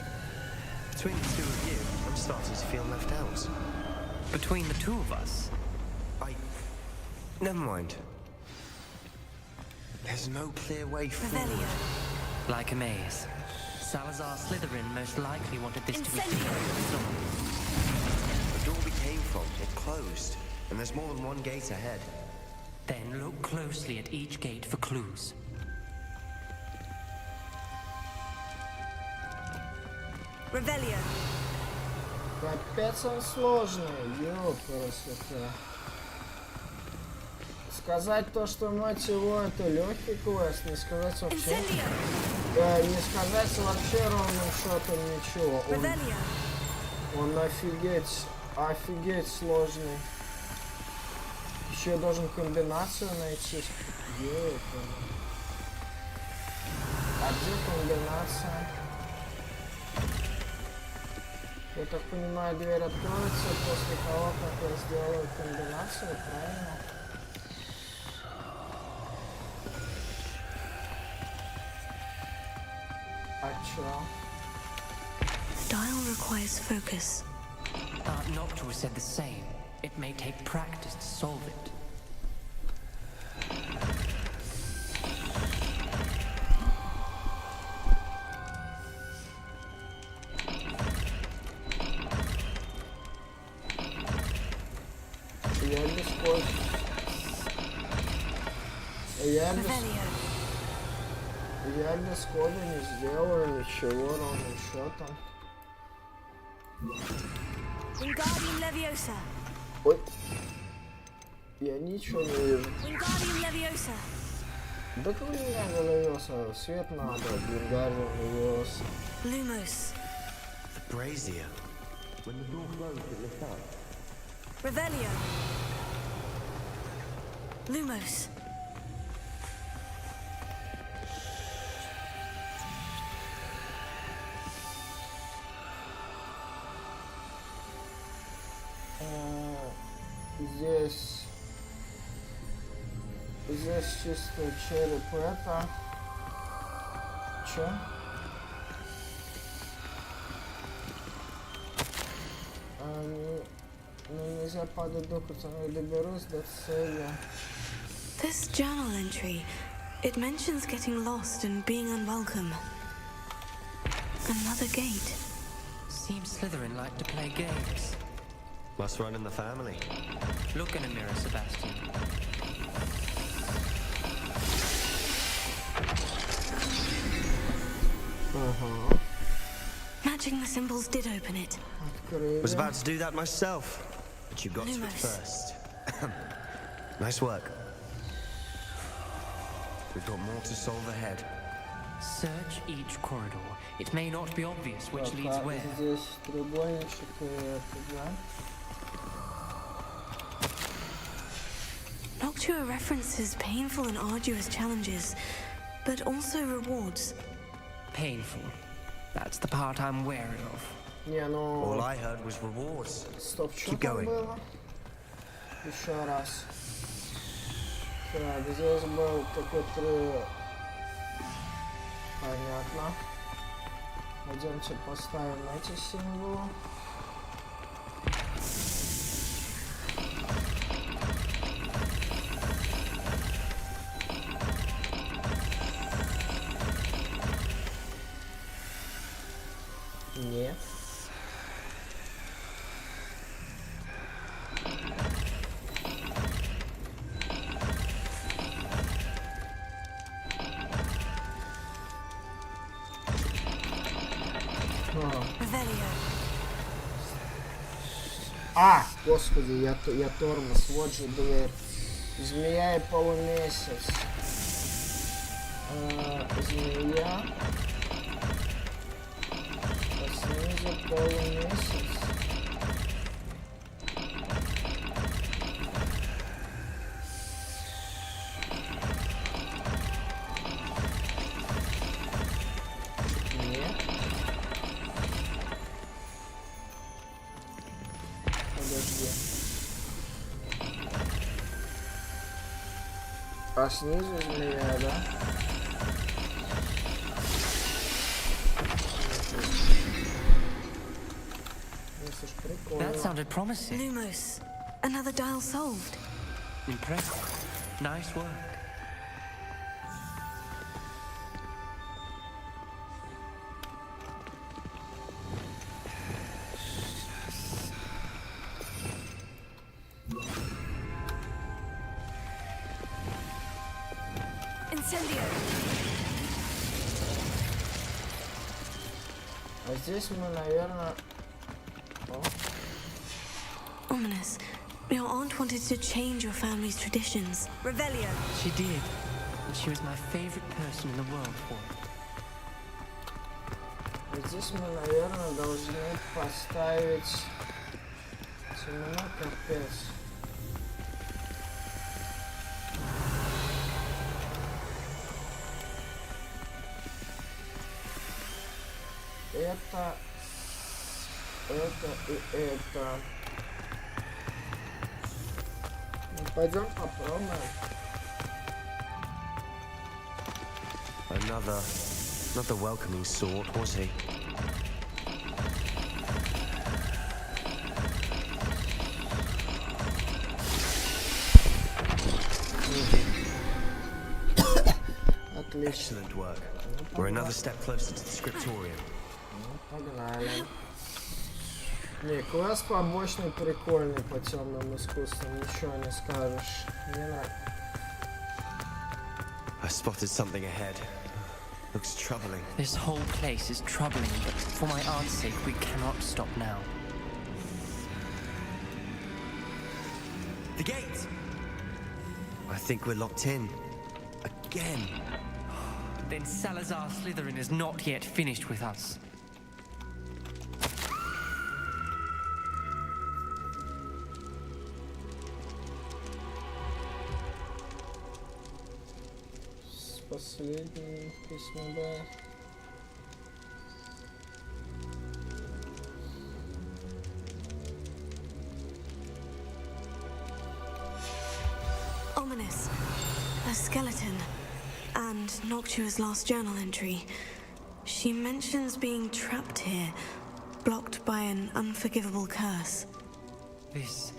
Between the two of you, I'm starting to feel left out. Between the two of us? Never mind. There's no clear way forward. Like a maze. Salazar Slytherin most likely wanted this to be clear. The door we came from, it closed. And there's more than one gate ahead. Then look closely at each gate for clues. Revelio. Капец он сложный, ёпрст. Сказать то, что мать его, это легкий квест, не сказать вообще. Не сказать вообще ровным счетом ничего. Он офигеть сложный. Еще я должен комбинацию найти. А где комбинация? Я так понимаю, дверь откроется после того, как я сделаю комбинацию, правильно? А чё? Dial requires focus. Noctua said the same. It may take practice to solve it. Я без кода не сделаю ничего ровным счетом. Wingardium Leviosa. Ой. Я ничего не вижу. Wingardium Leviosa. Да какой Wingardium Leviosa? Свет надо. Wingardium Leviosa. Lumos. The brazier. When the door closed, it lit up. Revelio. Lumos. здесь чисто череп это. Чё? Нельзя падать доку, не доберусь до цели. This journal entry, it mentions getting lost and being unwelcome. Another gate. Seems Slytherin like to play games. Must run in the family. Look in a mirror, Sebastian. Matching the symbols did open it. Was about to do that myself, but you got to it first. Nice work. We've got more to solve ahead. Search each corridor. It may not be obvious which leads where. Здесь треугольничек и это, да? Noctua references painful and arduous challenges, but also rewards. Painful. That's the part I'm wary of. Не, ну... All I heard was rewards. Стоп, что Keep там going. было? Еще раз. Так, здесь был такой Понятно. Пойдемте поставим эти символы. Нет. Господи, я тормоз, вот же дверь. Змея и полумесяц. Змея. Снизу полумесяц. Нет. Подожди. А снизу змея, да? That sounded promising. Lumos. Another dial solved. Impressive. Nice work. Incendio. А здесь мы, наверное... Ominous. Your aunt wanted to change your family's traditions. Revelio. She did. And she was my favorite person in the world for it. Здесь мы, наверное, должны поставить... Темно, капец. Это и это. Ну, пойдем попробуем. Not the welcoming sort, was he? Excellent work. We're another step closer to the scriptorium. Погнали. Не, класс побочный прикольный по темным искусствам, ничего не скажешь. Мне нравится. I spotted something ahead. Looks troubling. This whole place is troubling, but for my aunt's sake, we cannot stop now. The gate! I think we're locked in. Again. Then Salazar Slytherin is not yet finished with us. Последний письмо, да. ominous. A skeleton. And Noctua's last journal entry. She mentions being trapped here, blocked by an unforgivable curse. This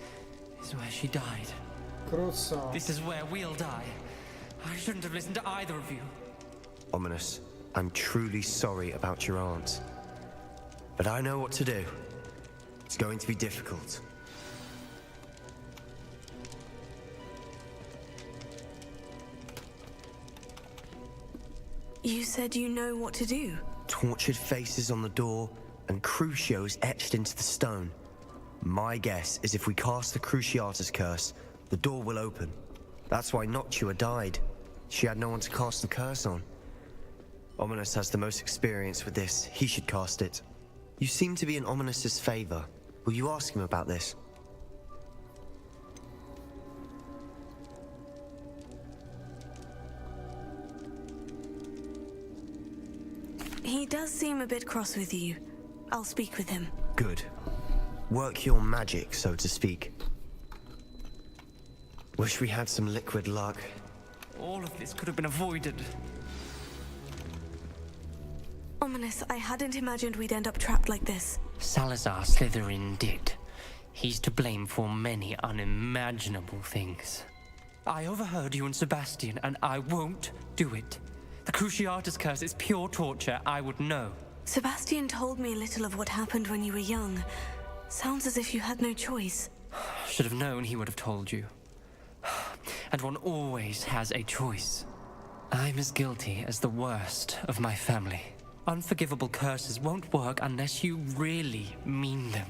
is where she died. Круто. This is where we'll die. I shouldn't have listened to either of you. Ominous, I'm truly sorry about your aunt. But I know what to do. It's going to be difficult. You said you know what to do. Tortured faces on the door and Crucios etched into the stone. My guess is if we cast the Cruciatus curse, the door will open. That's why Noctua died. She had no one to cast the curse on. Ominous has the most experience with this. He should cast it. You seem to be in Ominous's favor. Will you ask him about this? He does seem a bit cross with you. I'll speak with him. Good. Work your magic, so to speak. Wish we had some liquid luck. All of this could have been avoided. Ominous, I hadn't imagined we'd end up trapped like this. Salazar Slytherin did. He's to blame for many unimaginable things. I overheard you and Sebastian, and I won't do it. The Cruciatus curse is pure torture. I would know. Sebastian told me a little of what happened when you were young. Sounds as if you had no choice. Should have known he would have told you. And one always has a choice. I'm as guilty as the worst of my family. Unforgivable curses won't work unless you really mean them.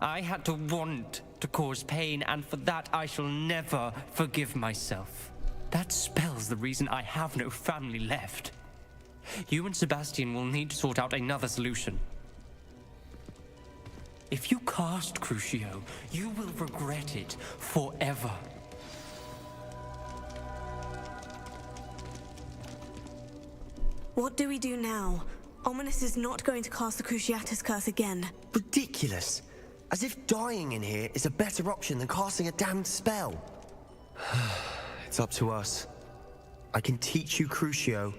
I had to want to cause pain, and for that I shall never forgive myself. That spells the reason I have no family left. You and Sebastian will need to sort out another solution. If you cast Crucio, you will regret it forever. What do we do now? Ominous is not going to cast the Cruciatus curse again. Ridiculous. As if dying in here is a better option than casting a damned spell. It's up to us. I can teach you Crucio,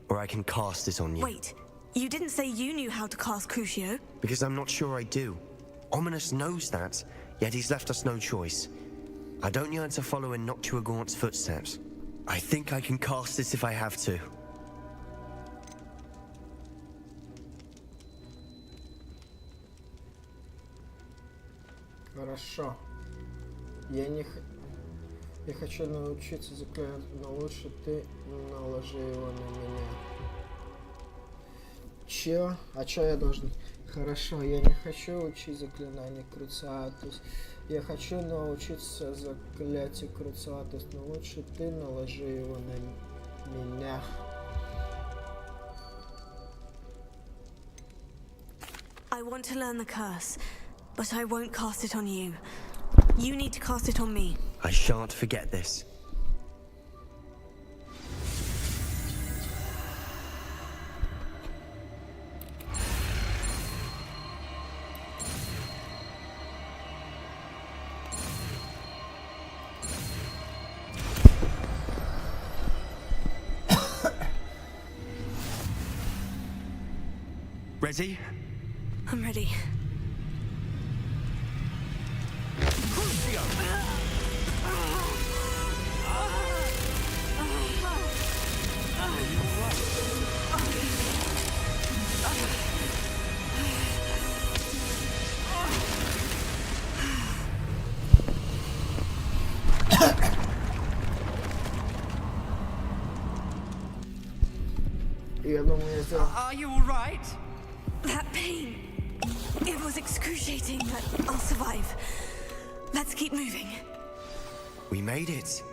or I can cast it on you. Wait, you didn't say you knew how to cast Crucio? Because I'm not sure I do. Ominous knows that, yet he's left us no choice. I don't yearn to follow in Noctua Gaunt's footsteps. I think I can cast it if I have to. Хорошо. Я хочу научиться заклинать, но лучше ты наложи его на меня. Чё? А чё я должен? Хорошо, я не хочу учить заклинание Круциатус. Я хочу научиться заклятию Круциатус, но лучше ты наложи его на меня. I want to learn the curse, but I won't cast it on you. You need to cast it on me. I shan't forget this. Ready? I'm ready. Are you all right? That pain. It was excruciating, but I'll survive. Let's keep moving. We made it.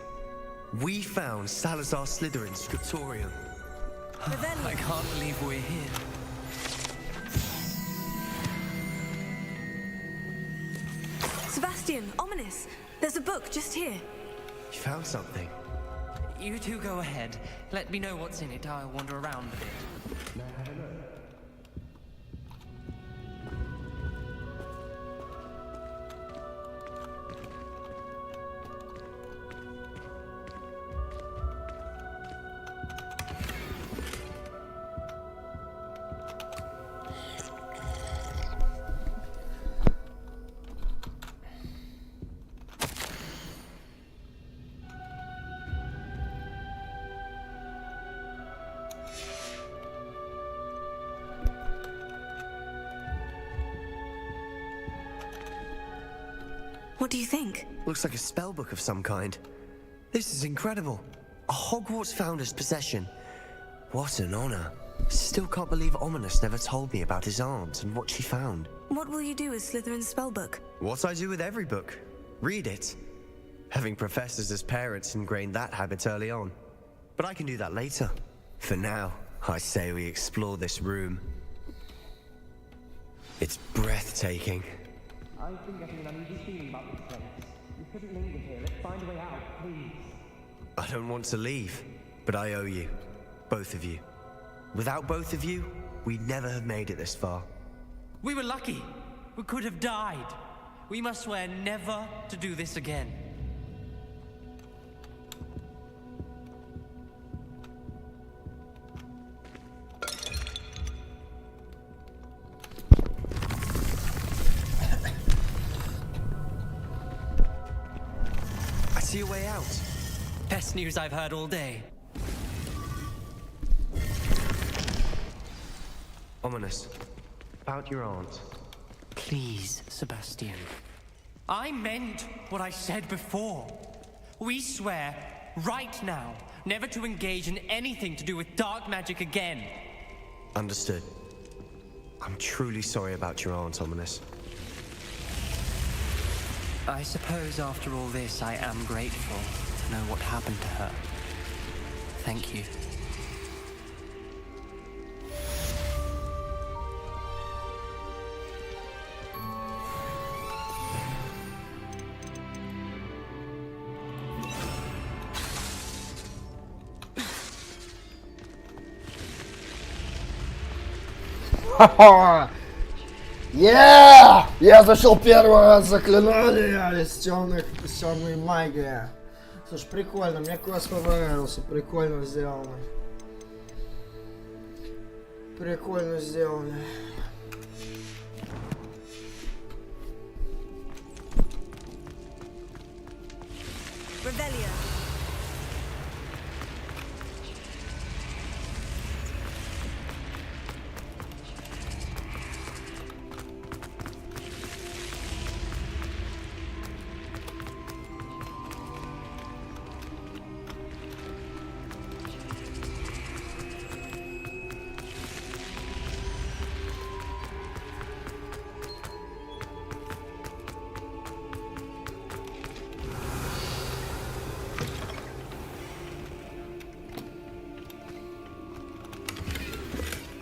We found Salazar Slytherin's scriptorium. I can't believe we're here. Sebastian, Ominous, there's a book just here. You found something. You two go ahead. Let me know what's in it. I'll wander around a bit. What do you think? Looks like a spell book of some kind. This is incredible. A Hogwarts founder's possession. What an honor. Still can't believe Ominous never told me about his aunt and what she found. What will you do with Slytherin's spellbook? What I do with every book. Read it. Having professors as parents ingrained that habit early on. But I can do that later. For now, I say we explore this room. It's breathtaking. I've been getting an uneasy feeling about this place. We couldn't linger here. Let's find a way out, please. I don't want to leave, but I owe you. Both of you. Without both of you, we'd never have made it this far. We were lucky. We could have died. We must swear never to do this again. I see a way out. Best news I've heard all day. Ominous. About your aunt. Please, Sebastian. I meant what I said before. We swear, right now, never to engage in anything to do with dark magic again. Understood. I'm truly sorry about your aunt, Ominous. I suppose after all this, I am grateful to know what happened to her. Thank you. Yeah! Я зашел первый раз заклинание из темной магии. Слушай, прикольно, мне квест понравился, прикольно сделано. Прикольно сделано. Revelio.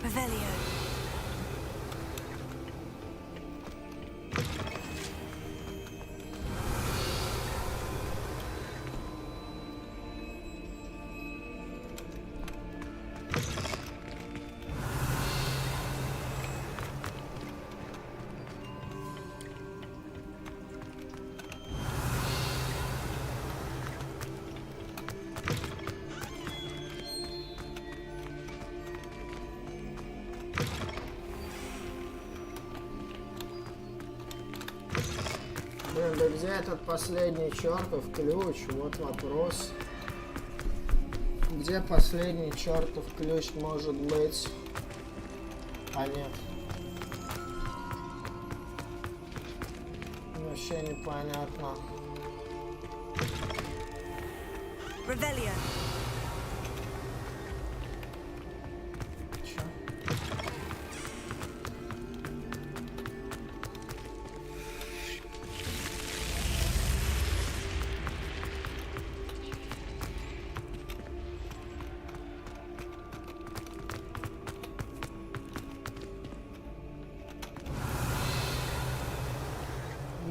Revelio. Блин, да где этот последний чертов ключ? Вот вопрос. Где последний чертов ключ может быть? А нет. Вообще непонятно. Revelio.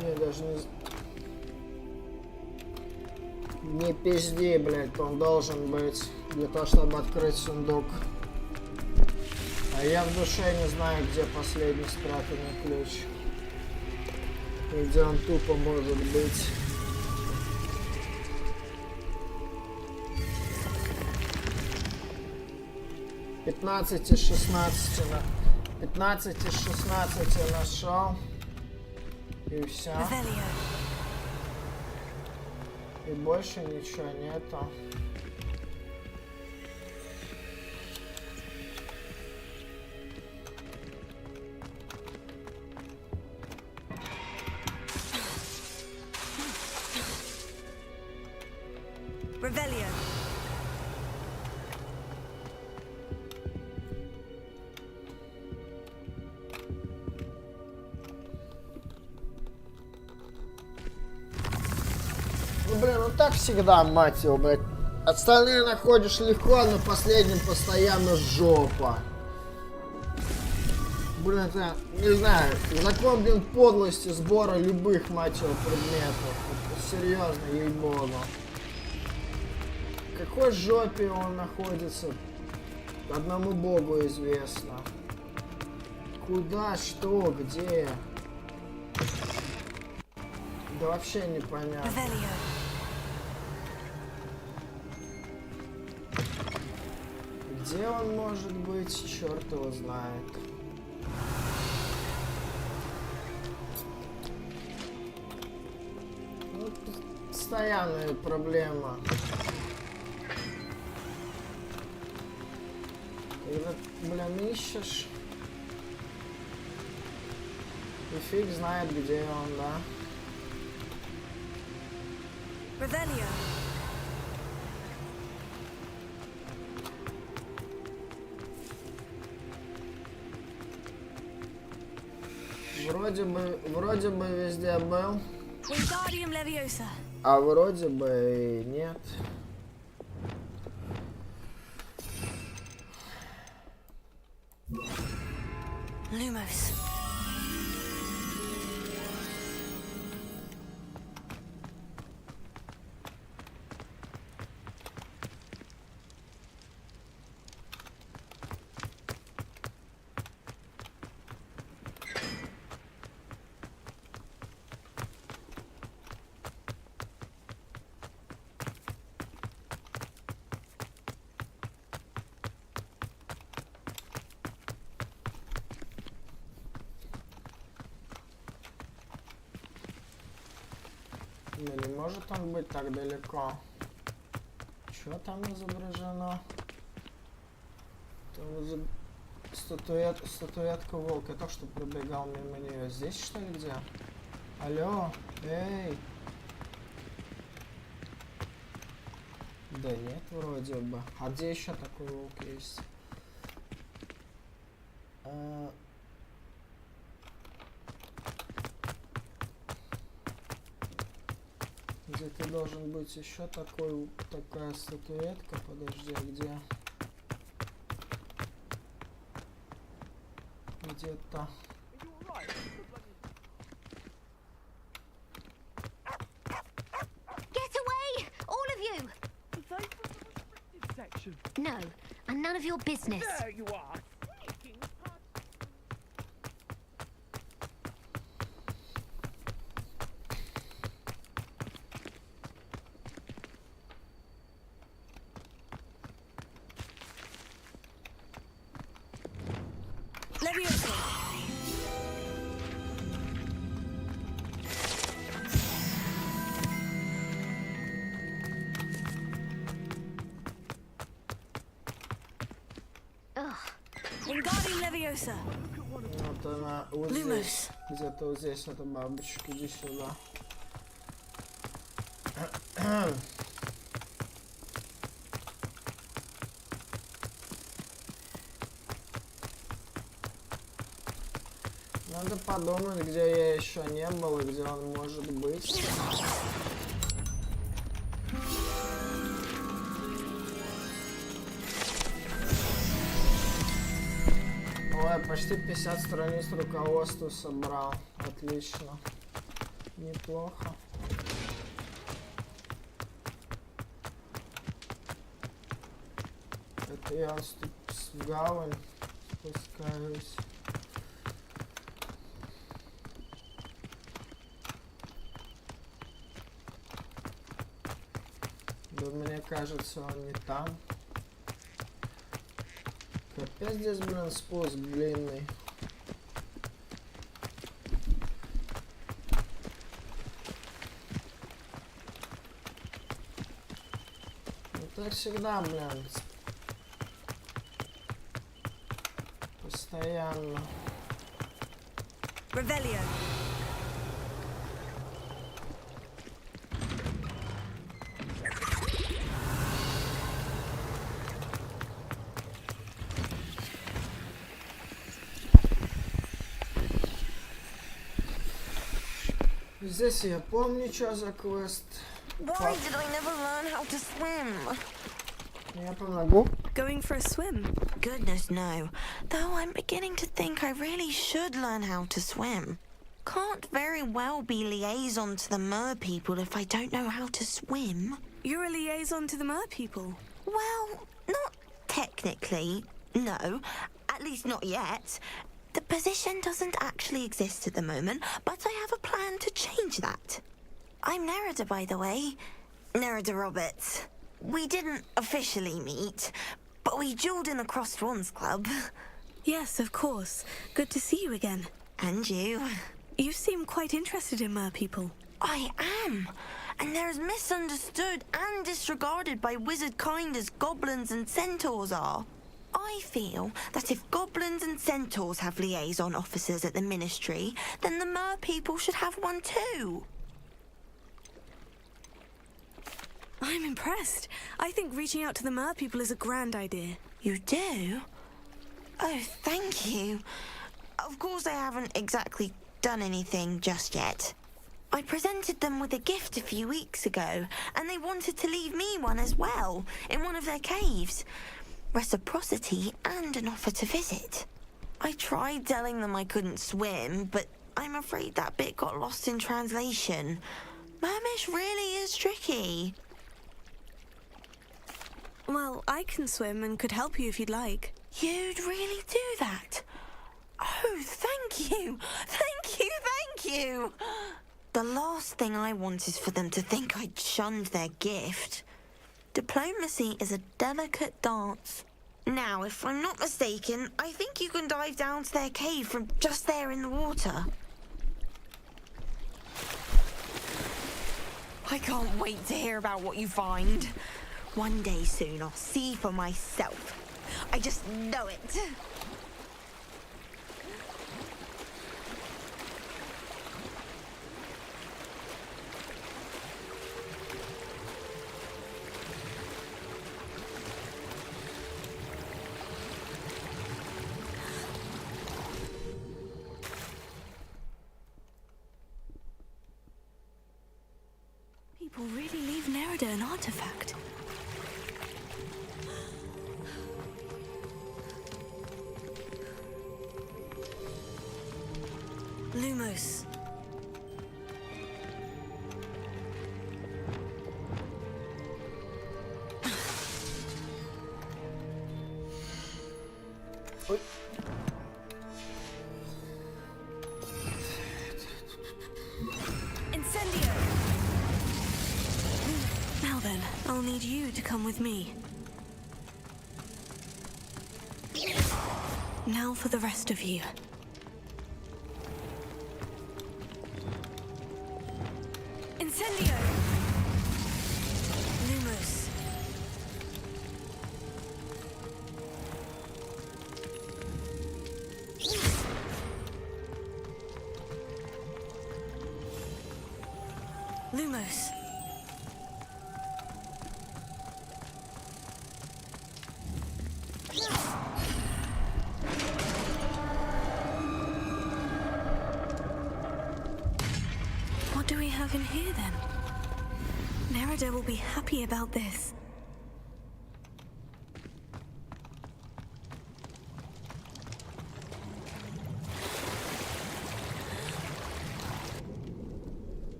Не, даже не пизди, блядь, он должен быть для того, чтобы открыть сундук. А я в душе не знаю, где последний спрятанный ключ. И где он тупо может быть. Пятнадцать из 16 нашел. И все. И больше ничего нету. Revelio. Ну блин, ну так всегда, мать его, блядь. Остальные находишь легко, а на последнем постоянно жопа. Блин, это, не знаю, закон, блин, подлости сбора любых, мать его, предметов. Это серьезно, ей-богу. В какой жопе он находится, одному богу известно. Куда, что, где? Да вообще непонятно. Где он может быть, черт его знает. Ну, постоянная проблема. Когда, блин, ищешь, и фиг знает, где он, да? Revelio. Вроде бы везде был. Wingardium Leviosa. А вроде бы и нет. Lumos. Не может он быть так далеко. Что там изображено? Там статуэтка волка. Я только что пробегал мимо нее. Здесь что ли где? Алло, эй. Да нет, вроде бы. А где еще такой волк есть? Где-то должен быть еще такая статуэтка. Подожди, а где? Где-то. Get away, all of you! No, and none of your business. There you are. Wingardium Leviosa. Вот она, вот здесь. Где-то вот здесь эта бабочка. Иди сюда. Надо подумать, где я еще не был и где он может быть. Ой, почти 50 страниц руководства собрал. Отлично. Неплохо. Это я в гавань спускаюсь. Да мне кажется, он не там. Капец здесь, блин, спуск длинный. Это всегда, блин. Постоянно. Revelio. Здесь я помню, что за квест. Why did I never learn how to swim? Я помогу. Going for a swim? Goodness, no. Though I'm beginning to think I really should learn how to swim. Can't very well be liaison to the mer people if I don't know how to swim. You're a liaison to the mer people? Well, not technically, no. At least not yet. The position doesn't actually exist at the moment, but I have a plan to change that. I'm Nerida, by the way. Nerida Roberts. We didn't officially meet, but we duelled in the Crossed Wands Club. Yes, of course. Good to see you again. And you. You seem quite interested in mer people. I am. And they're as misunderstood and disregarded by wizard kind as goblins and centaurs are. I feel that if goblins and centaurs have liaison officers at the ministry, then the mer people should have one too. I'm impressed. I think reaching out to the mer people is a grand idea. You do? Oh, thank you. Of course I haven't exactly done anything just yet. I presented them with a gift a few weeks ago, and they wanted to leave me one as well, in one of their caves. Reciprocity and an offer to visit. I tried telling them I couldn't swim, but I'm afraid that bit got lost in translation. Mermish really is tricky. Well, I can swim and could help you if you'd like. You'd really do that? Oh, thank you! Thank you, thank you! The last thing I want is for them to think I'd shunned their gift. Diplomacy is a delicate dance. Now, if I'm not mistaken, I think you can dive down to their cave from just there in the water. I can't wait to hear about what you find. One day soon, I'll see for myself. I just know it. People really leave Nerida an artifact. Lumos. Incendio! Now then, I'll need you to come with me. Now for the rest of you. Incendio! Lumos. Lumos. What do we have in here then? Nerida will be happy about this.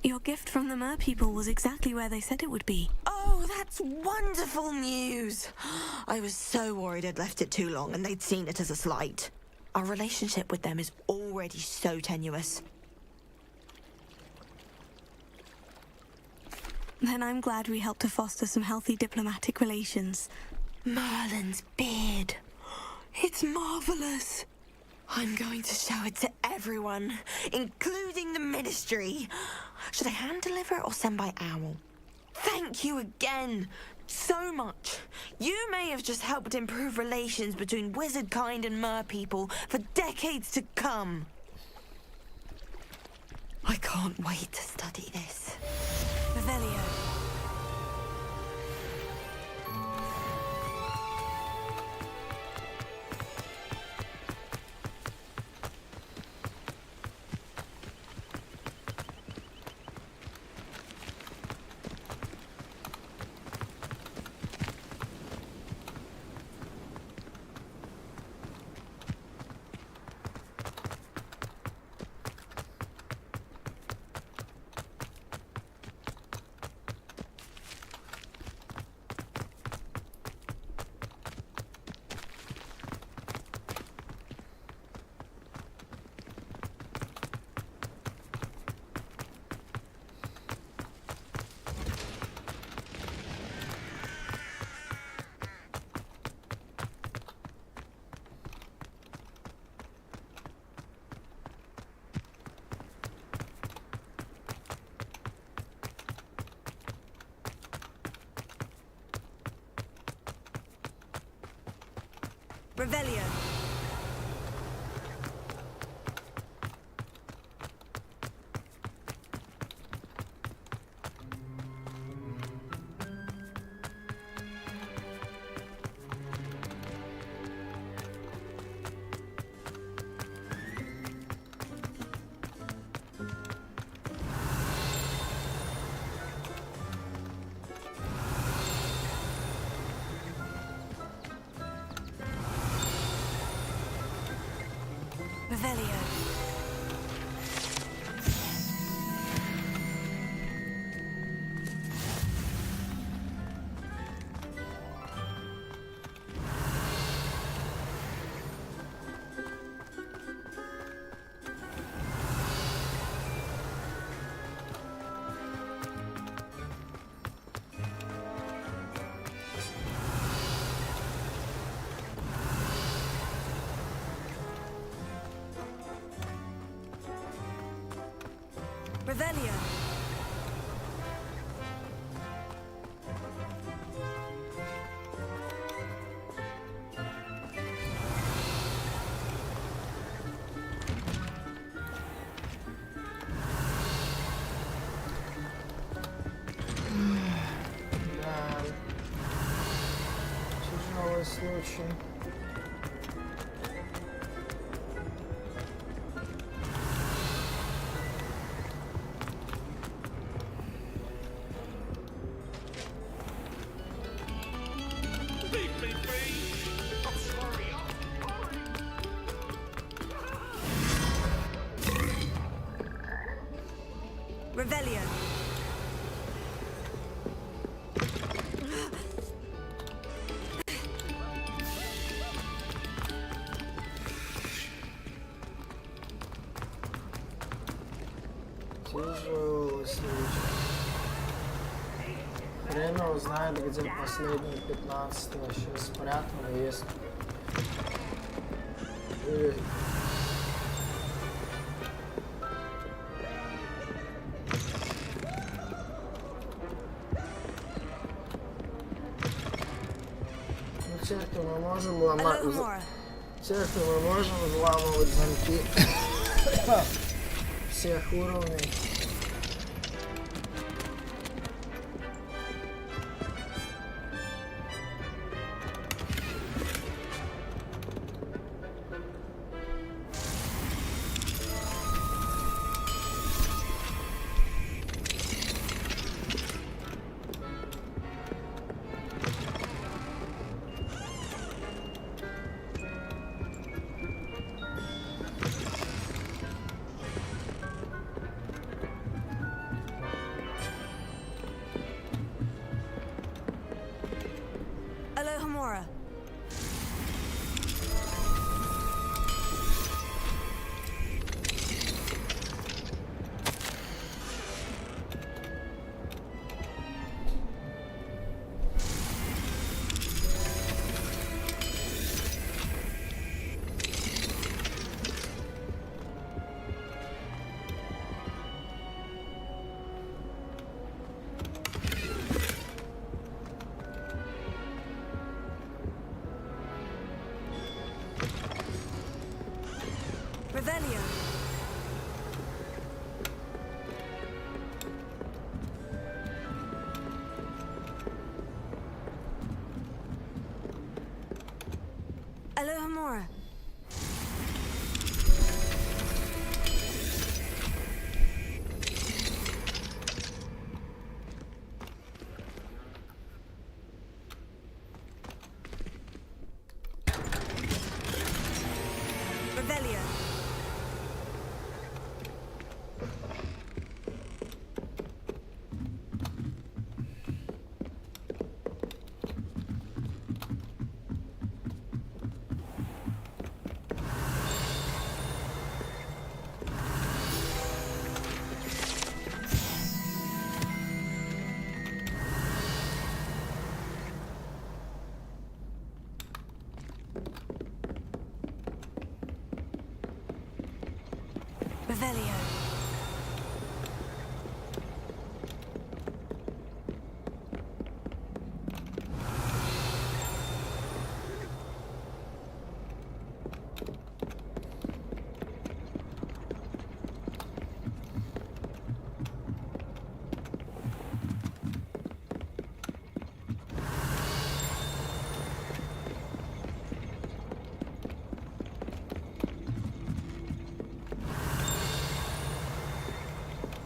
Your gift from the mer people was exactly where they said it would be. Oh, that's wonderful news! I was so worried I'd left it too long and they'd seen it as a slight. Our relationship with them is already so tenuous. Then I'm glad we helped to foster some healthy diplomatic relations. Merlin's beard. It's marvelous. I'm going to show it to everyone, including the Ministry. Should I hand deliver it or send by owl? Thank you again so much. You may have just helped improve relations between wizard kind and mer people for decades to come. I can't wait to study this. Revelio. Revelio. Revelio. Revelio. Тяжелый случай. Revelio. Тяжелый случай. Хрен его знает, где последний 15 вообще спрятан, есть. Тех, кто мы можем ломать, тех, кто мы можем взламывать замки всех уровней. Revelio. Alohomora. Revelio. Revelio.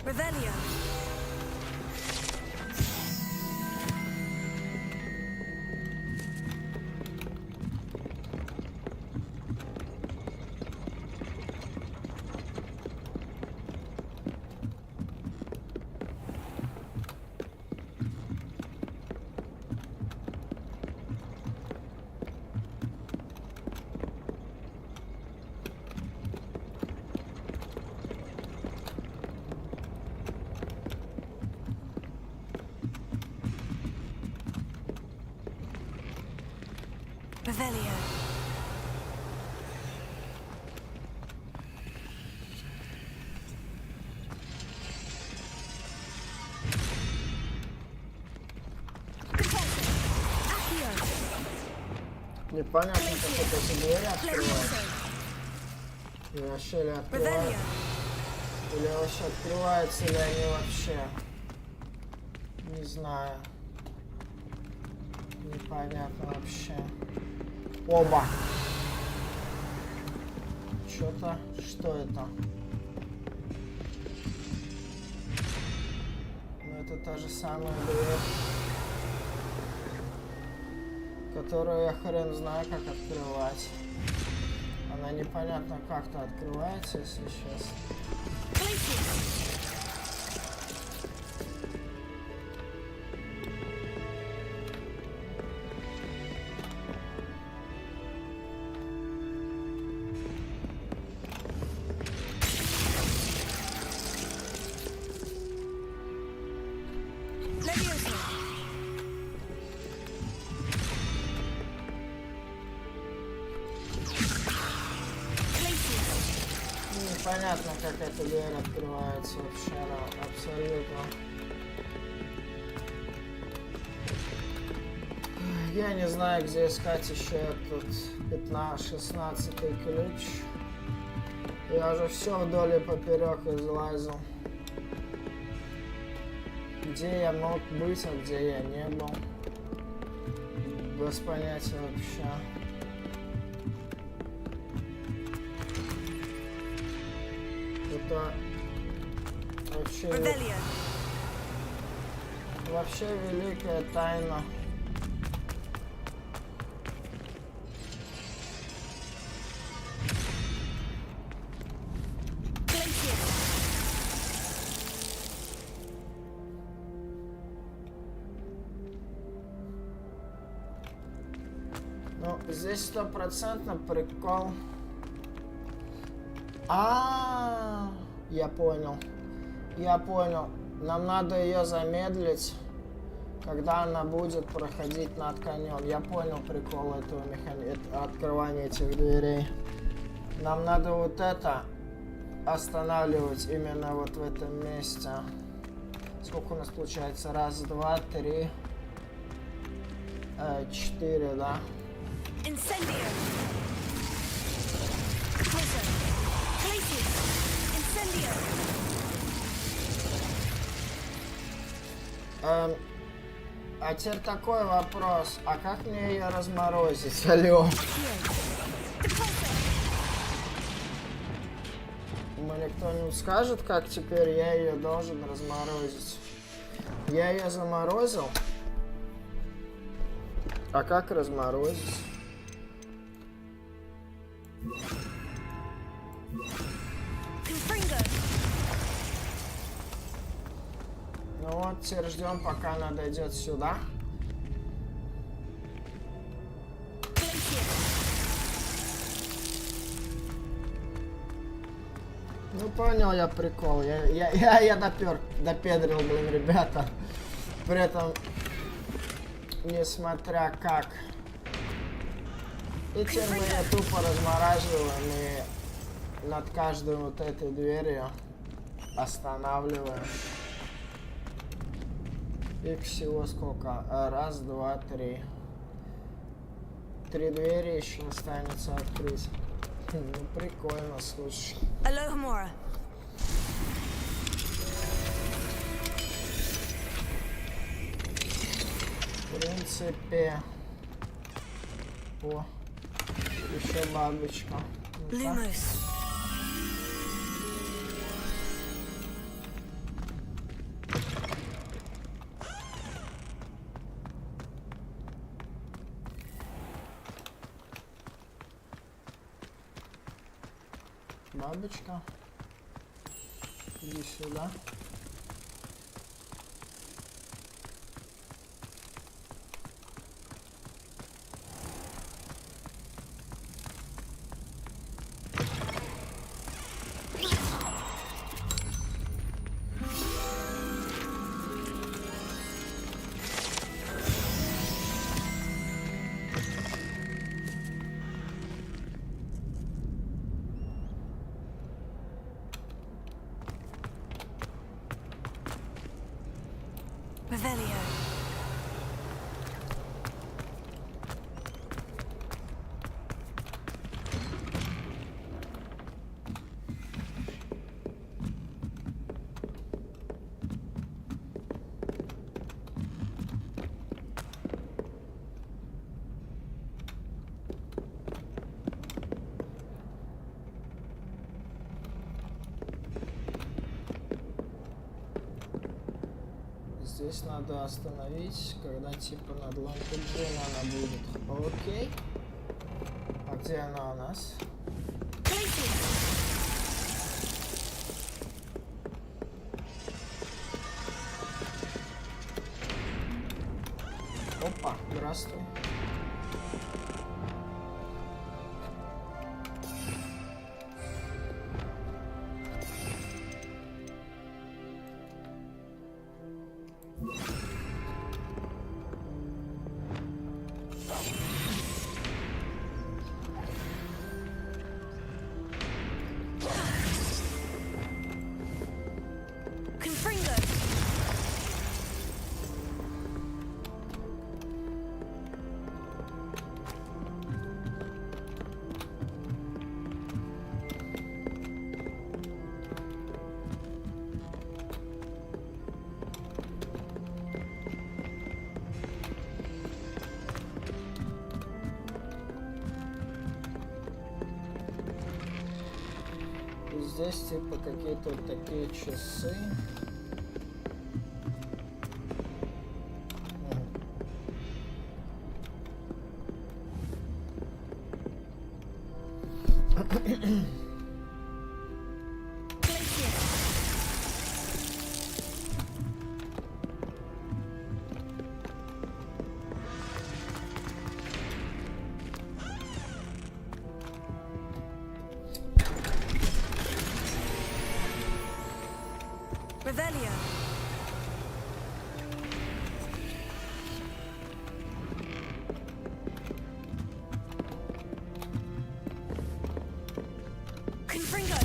Revelio. Revelio. Непонятно, как это эти двери открывают. Или вообще ли открывают. Или вообще открываются, или они вообще. Не знаю. Непонятно вообще. Оба. Что-то. Что это? Ну это та же самая дверь, которую я хрен знаю, как открывать. Она непонятно как-то открывается, если честно. Непонятно, как эта дверь открывается вообще, абсолютно. Я не знаю, где искать еще этот 15-16 ключ. Я уже все вдоль и поперек излазил. Где я мог быть, а где я не был. Без понятия вообще. Это вообще великая тайна. Ну, здесь 100% прикол. Я понял. Я понял. Нам надо ее замедлить, когда она будет проходить над конем. Я понял прикол этого открывания этих дверей. Нам надо вот это останавливать именно вот в этом месте. Сколько у нас получается? Раз, два, три, 4, да? Incendio. А теперь такой вопрос. А как мне ее разморозить? Алло. Мне кто-нибудь скажет, как теперь я ее должен разморозить? Я ее заморозил. А как разморозить? Ну вот, теперь ждем, пока она дойдет сюда. Ну понял я прикол. Я допедрил, блин, ребята. При этом, несмотря как. И теперь мы ее тупо размораживаем и над каждой вот этой дверью останавливаем. Их всего сколько? Раз, два, три. 3 двери еще останется открыть. Ну прикольно, слушай. Aloha Mora. В принципе. О, еще бабочка. Lumos. Бабочка. Иди сюда. Revelio. Здесь надо остановить, когда типа над лампой Джина она будет. Окей. А где она у нас? Опа, здравствуй. Здесь типа какие-то вот такие часы. Revelio. Confringo.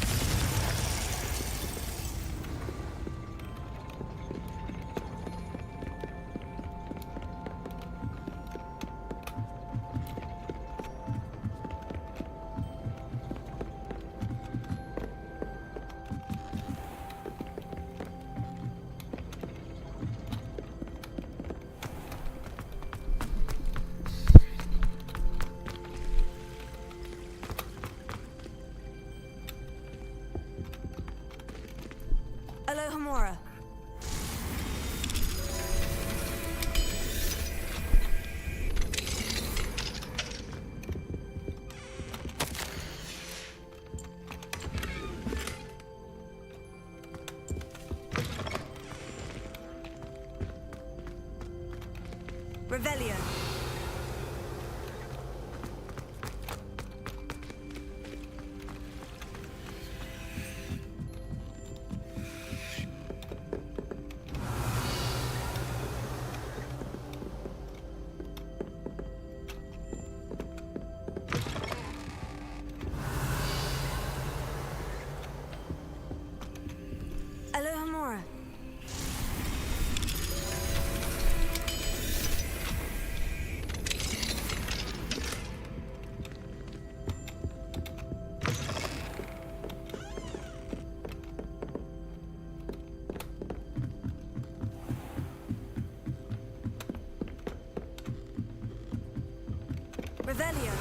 Revelio. Alohomora. Revelio.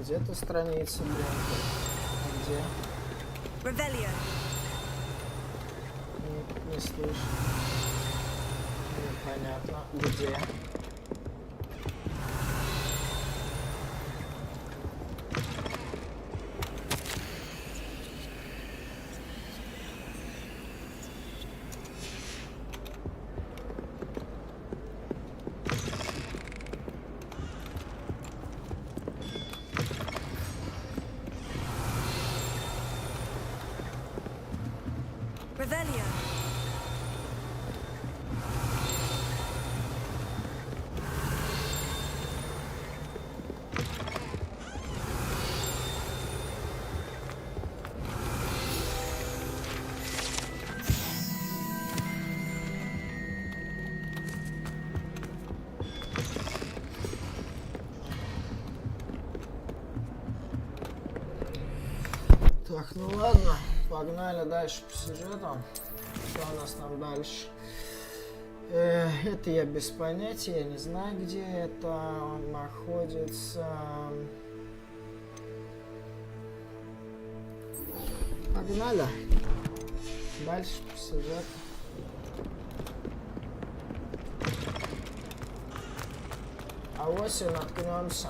Где-то страница, блин. А где? Revelio. Не слышу. Непонятно. Где? Revelio. Так, ну ладно, погнали дальше по сюжету. Что у нас там дальше? Это я без понятия, я не знаю, где это. Он находится. Погнали. Дальше по сюжету. А осень наткнемся.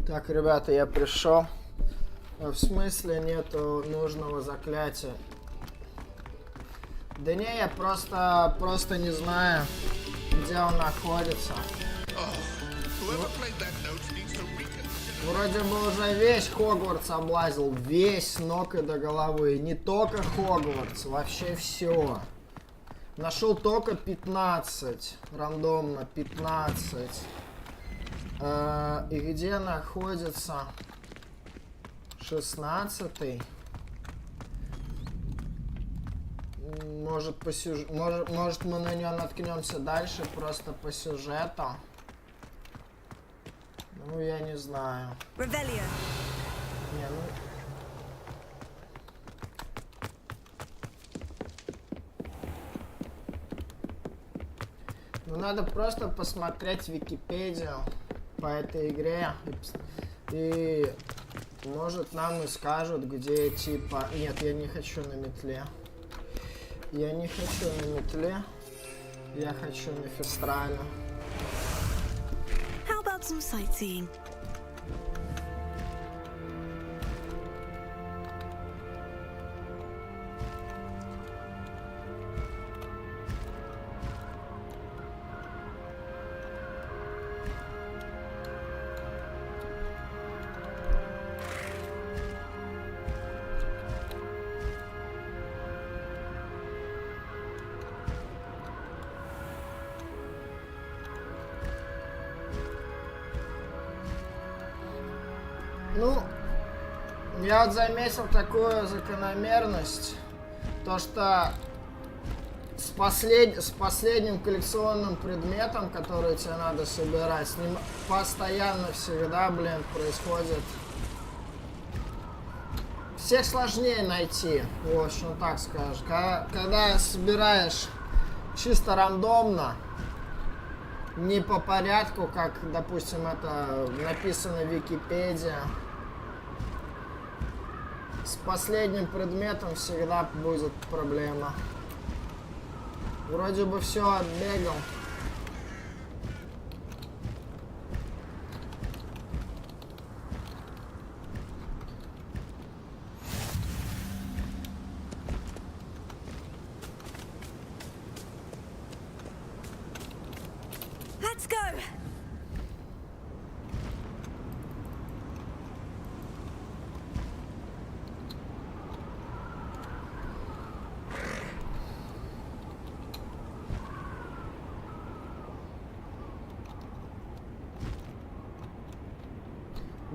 Так, ребята, я пришел. В смысле нету нужного заклятия? Да не, я просто не знаю, где он находится. Вроде бы уже весь Хогвартс облазил, весь с ног и до головы. Не только Хогвартс, вообще все. Нашел только 15, рандомно 15. И где находится 16-й? Может, может мы на нее наткнемся дальше, просто по сюжету? Ну, я не знаю. Revelio. Не, ну, надо просто посмотреть Википедию по этой игре. И может нам и скажут, где типа... Нет, я не хочу на метле. Я не хочу на метле. Я хочу на фестрале. How about some sightseeing? Ну, я вот заметил такую закономерность, то что с последним коллекционным предметом, который тебе надо собирать, с ним постоянно всегда, блин, происходит. Всех сложнее найти, в общем, так скажешь. Когда собираешь чисто рандомно, не по порядку, как, допустим, это написано в Википедии, с последним предметом всегда будет проблема. Вроде бы все отбегал. Let's go.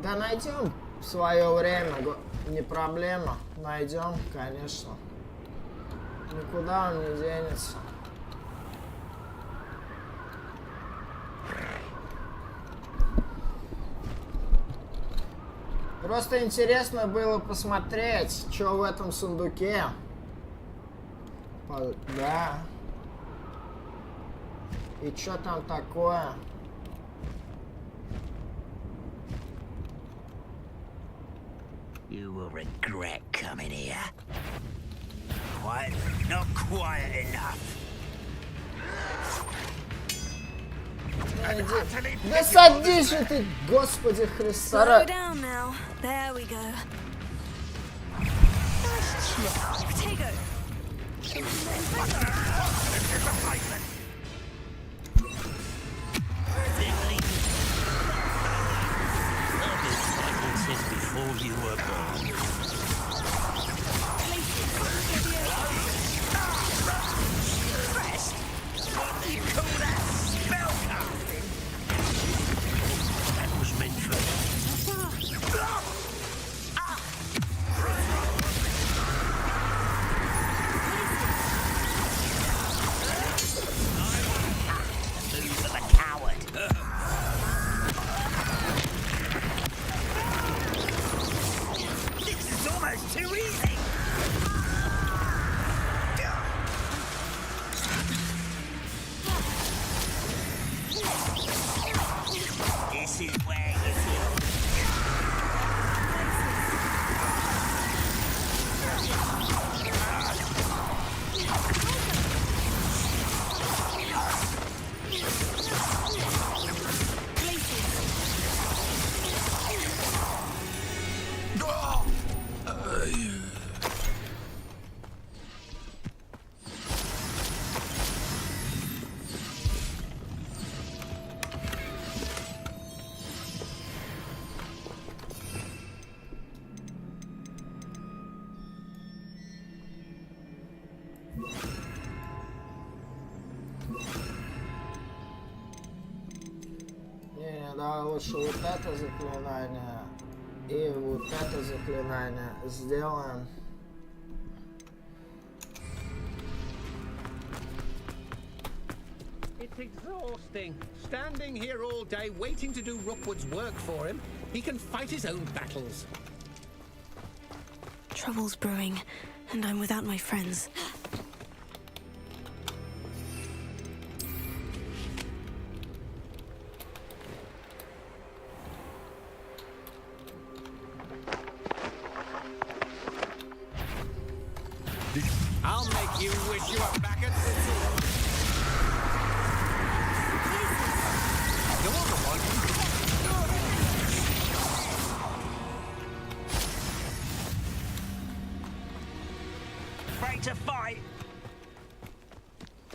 Да найдем в свое время, не проблема, найдем, конечно. Никуда он не денется. Просто интересно было посмотреть, что в этом сундуке. Да. И что там такое? You will regret coming here. Quiet, not quiet enough. Да садись же ты, Господи Христа. Slow down now. There we go. Potato. Since before you were born. What do you call that? Spellcasting? That was meant for давай лучше вот это заклинание и вот это заклинание сделаем. It's exhausting. Standing here all day waiting to do Rookwood's work for him. He can fight his own battles. Trouble's brewing, and I'm without my friends. I'll make you wish you were back at school. You're the one who... Afraid to fight?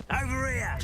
Over here!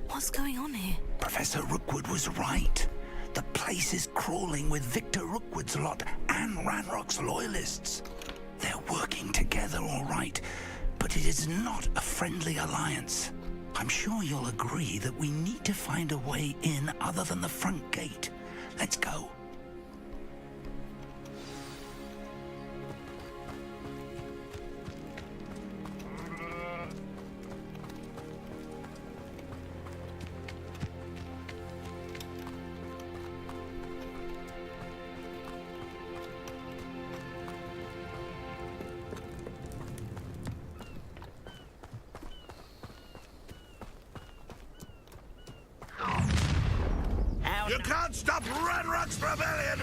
What's going on here? Professor Rookwood was right. The place is crawling with Victor Rookwood's lot and Ranrock's loyalists. They're working together all right, but it is not a friendly alliance. I'm sure you'll agree that we need to find a way in other than the front gate. Let's go. You can't stop Ranrock's rebellion!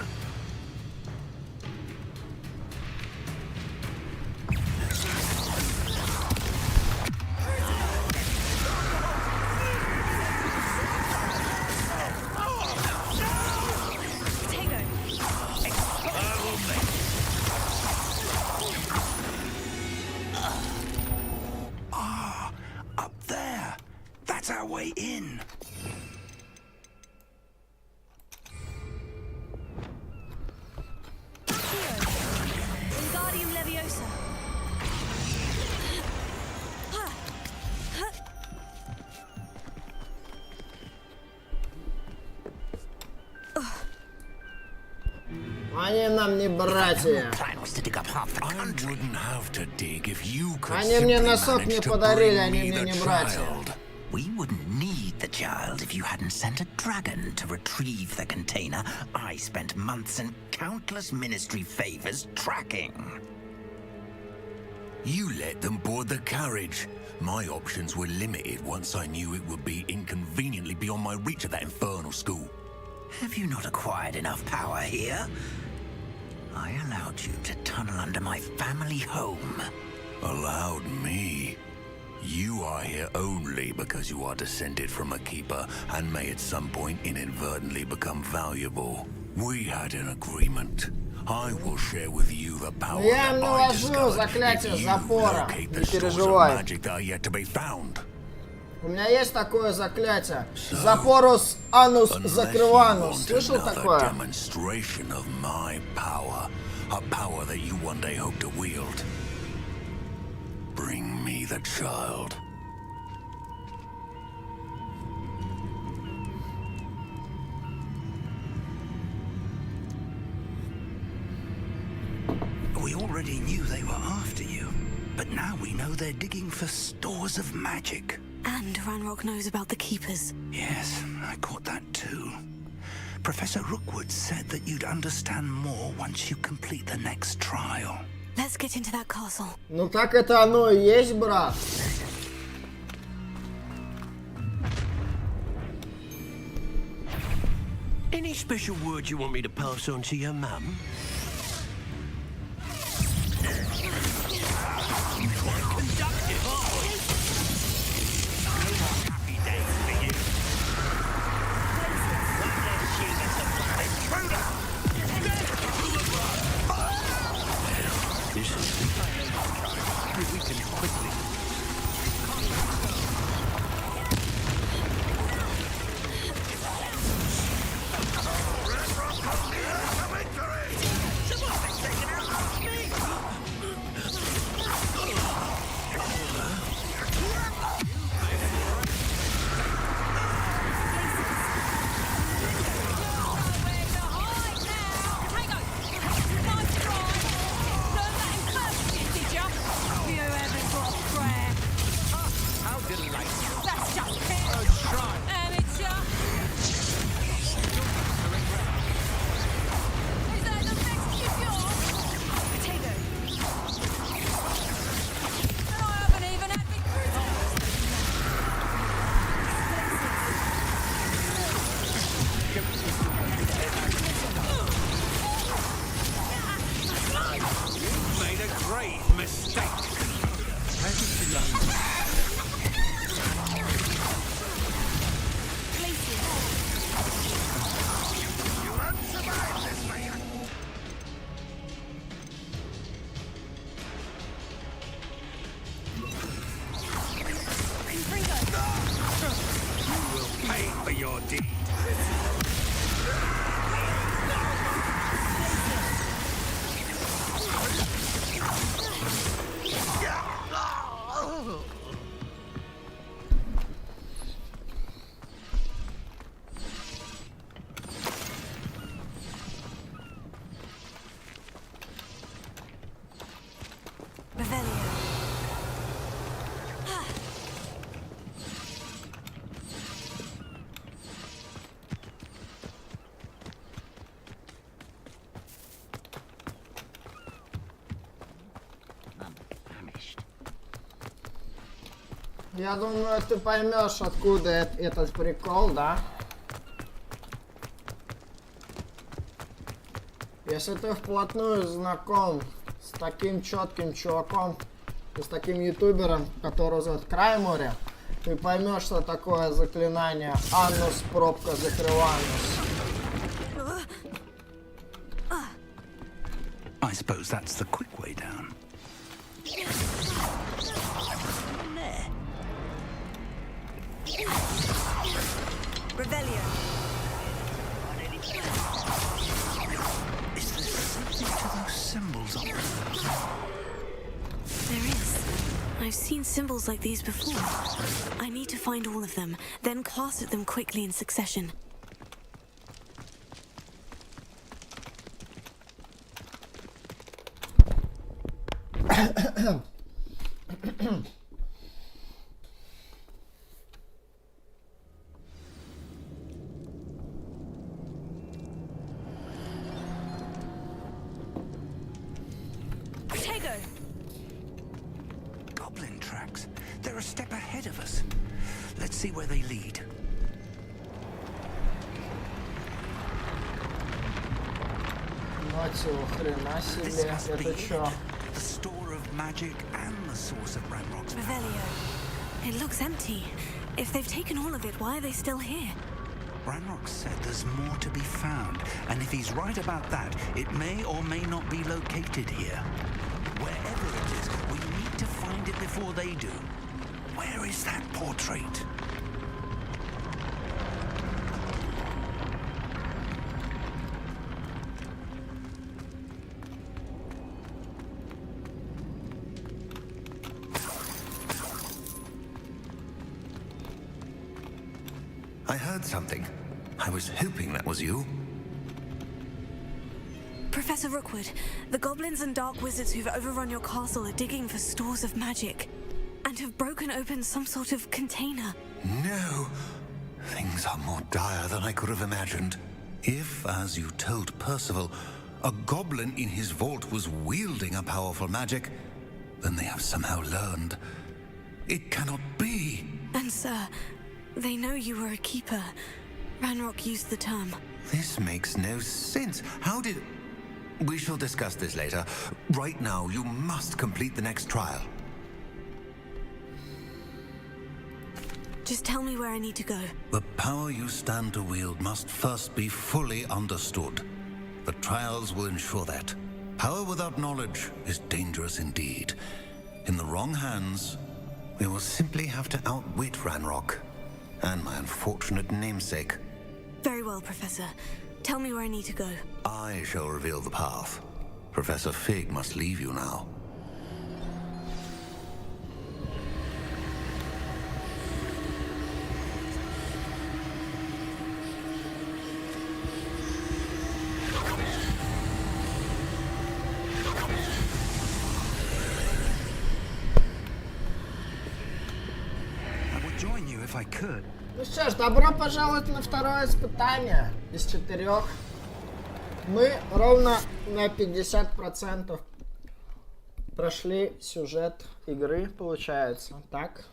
Up there. That's our way in. Они нам не братья. Они мне носок не подарили, они мне не братья. We wouldn't need the child if you hadn't sent a dragon to retrieve the container I spent months and countless ministry favors tracking. You let them board the carriage. My options were limited once I knew it would be inconveniently beyond my reach at that infernal school. Have you not acquired enough power here? I allowed you to tunnel under my family home. Allowed me? You are here only because you are descended from a keeper and may at some point inadvertently become valuable. We had an agreement. I will share with you the power that I discovered if you locate the source of magic that are yet to be found. У меня есть такое заклятие. Запорус анус закрыванус. Слышал такое? Demonstration of my power, a power that you one day hope to wield. Bring me the child. We already knew they were after you, but now we know they're digging for stores of magic. And Ranrock knows about the Keepers. Yes, I caught that too. Professor Rookwood said that you'd understand more once you complete the next trial. Let's get into that castle. Ну так это оно и есть, брат. Any special word you want me to pass on to your mum? Я думаю, ты поймешь, откуда этот прикол, да? Если ты вплотную знаком с таким четким чуваком и с таким ютубером, который зовут Краймори, ты поймешь, что такое заклинание Анус пробка закрыванус. I suppose that's the quick way down. Revelio. Is there something to those symbols on them? There is. I've seen symbols like these before. I need to find all of them, then cast at them quickly in succession. Goblin tracks. They're a step ahead of us. Let's see where they lead. This must be it. The store of magic and the source of Ranrock's power. Revelio. It looks empty. If they've taken all of it, why are they still here? Ranrock said there's more to be found, and if he's right about that, it may or may not be located here. Wherever it is, we need to find it before they do. Where is that portrait? I heard something. I was hoping that was you. Professor Rookwood, the goblins and dark wizards who've overrun your castle are digging for stores of magic and have broken open some sort of container. No. Things are more dire than I could have imagined. If, as you told Percival, a goblin in his vault was wielding a powerful magic, then they have somehow learned. It cannot be. And sir, they know you were a keeper. Ranrock used the term. This makes no sense. How did... We shall discuss this later. Right now, you must complete the next trial. Just tell me where I need to go. The power you stand to wield must first be fully understood. The trials will ensure that. Power without knowledge is dangerous indeed. In the wrong hands, we will simply have to outwit Ranrock and my unfortunate namesake. Very well, Professor. Tell me where I need to go. I shall reveal the path. Professor Fig must leave you now. I would join you if I could. Ну что ж, добро пожаловать на второе испытание из 4. Мы ровно на 50% прошли сюжет игры, получается, так?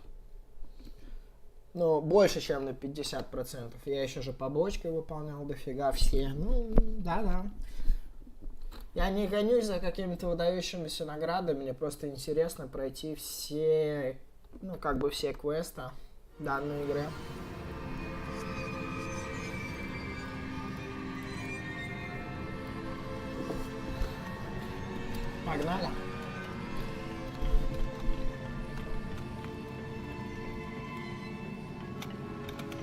Ну, больше, чем на 50%. Я еще же побочки выполнял дофига все. Ну, да-да. Я не гонюсь за какими-то выдающимися наградами, мне просто интересно пройти все, ну, как бы все квесты данной игры. Погнали.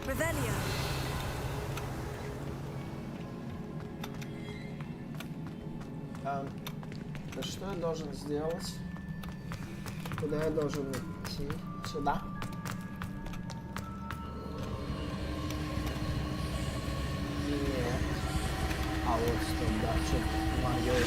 Revelio. Да что я должен сделать? Куда я должен идти? Сюда? Нет. А вот что, да, что магия уже.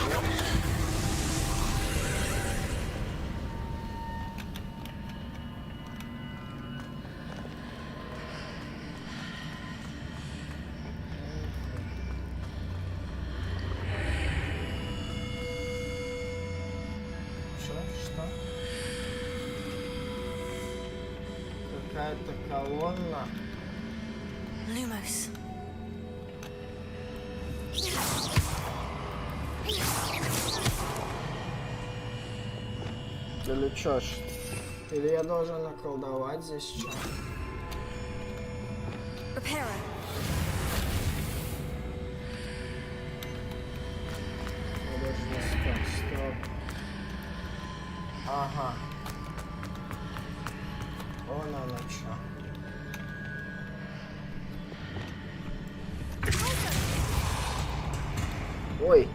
Какая-то колонна. Lumos. Или чё ж? Или я должен наколдовать здесь что? Reparo. Подожди, стоп. Ага. Вон оно чё. Ой.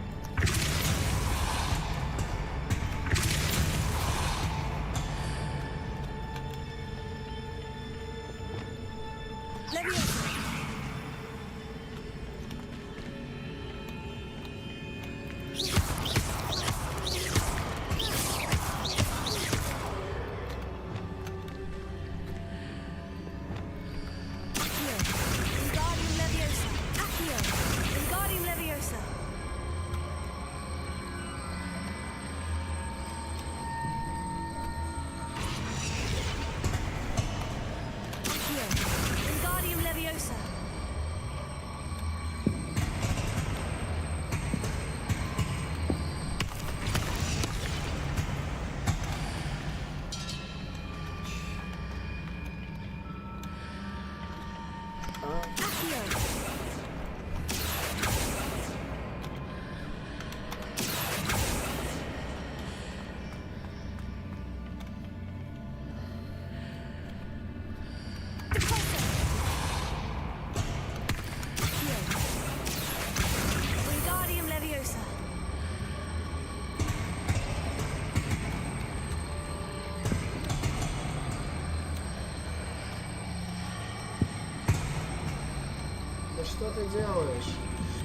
что ты делаешь?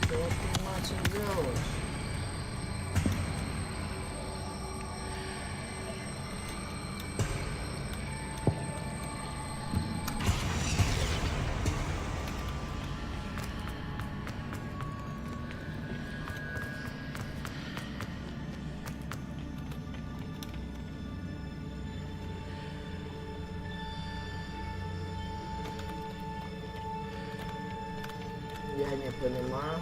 Что ты, мать, делаешь? Я не понимаю.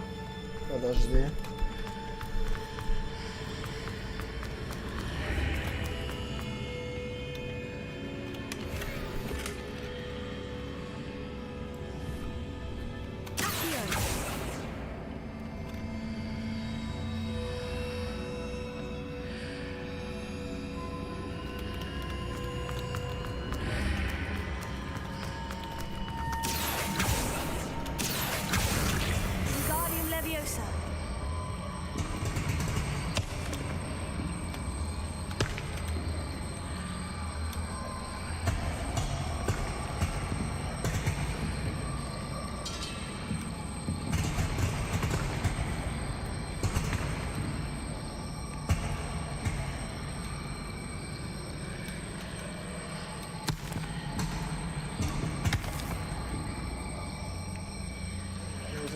Подожди.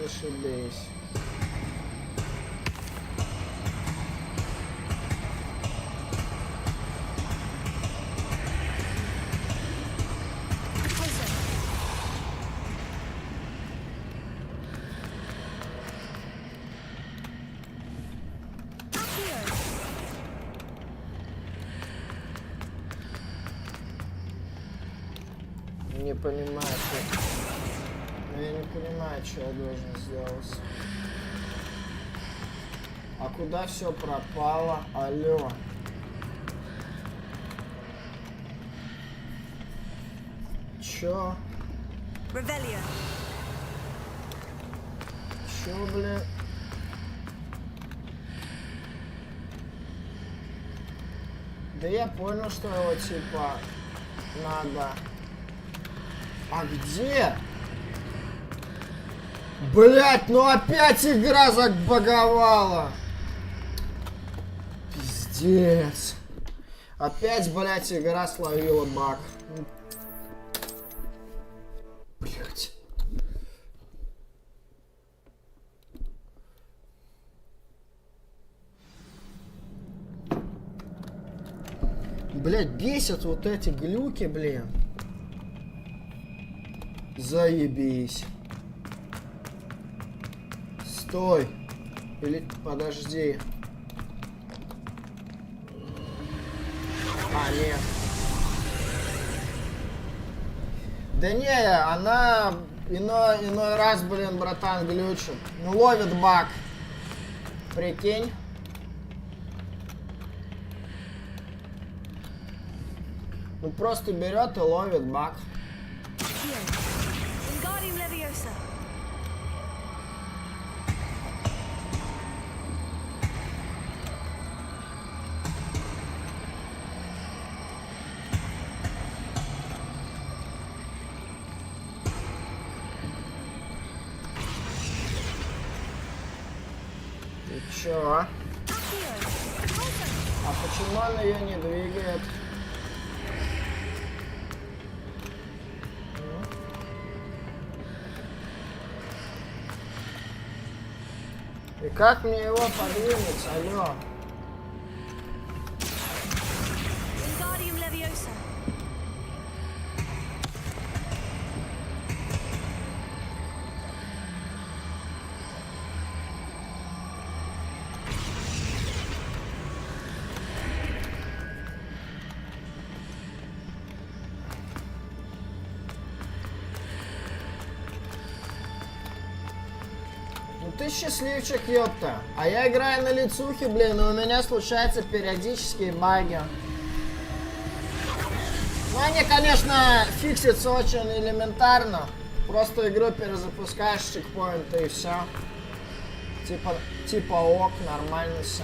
Зашибись. Не понимаю, что... Я не понимаю, что я должен сделать. А куда все пропало? Алло. Чё? Чё, блин? Да я понял, что его типа надо. А где? Блять, ну опять игра забаговала. Пиздец. Опять, блять, игра словила баг. Блять. Блять, бесят вот эти глюки, блин. Заебись. Стой. Или подожди. А, нет. Да не, она иной раз, блин, братан, глючит. Ну, ловит баг. Прикинь. Ну, просто берет и ловит баг. И чё? А почему она ее не двигает? И как мне его подвинуть, алло? Ты счастливчик, ёпта. А я играю на лицухе, блин, и у меня случаются периодические баги. Ну, они, конечно, фиксятся очень элементарно. Просто игру перезапускаешь, чекпоинты и все. Типа ок, нормально все.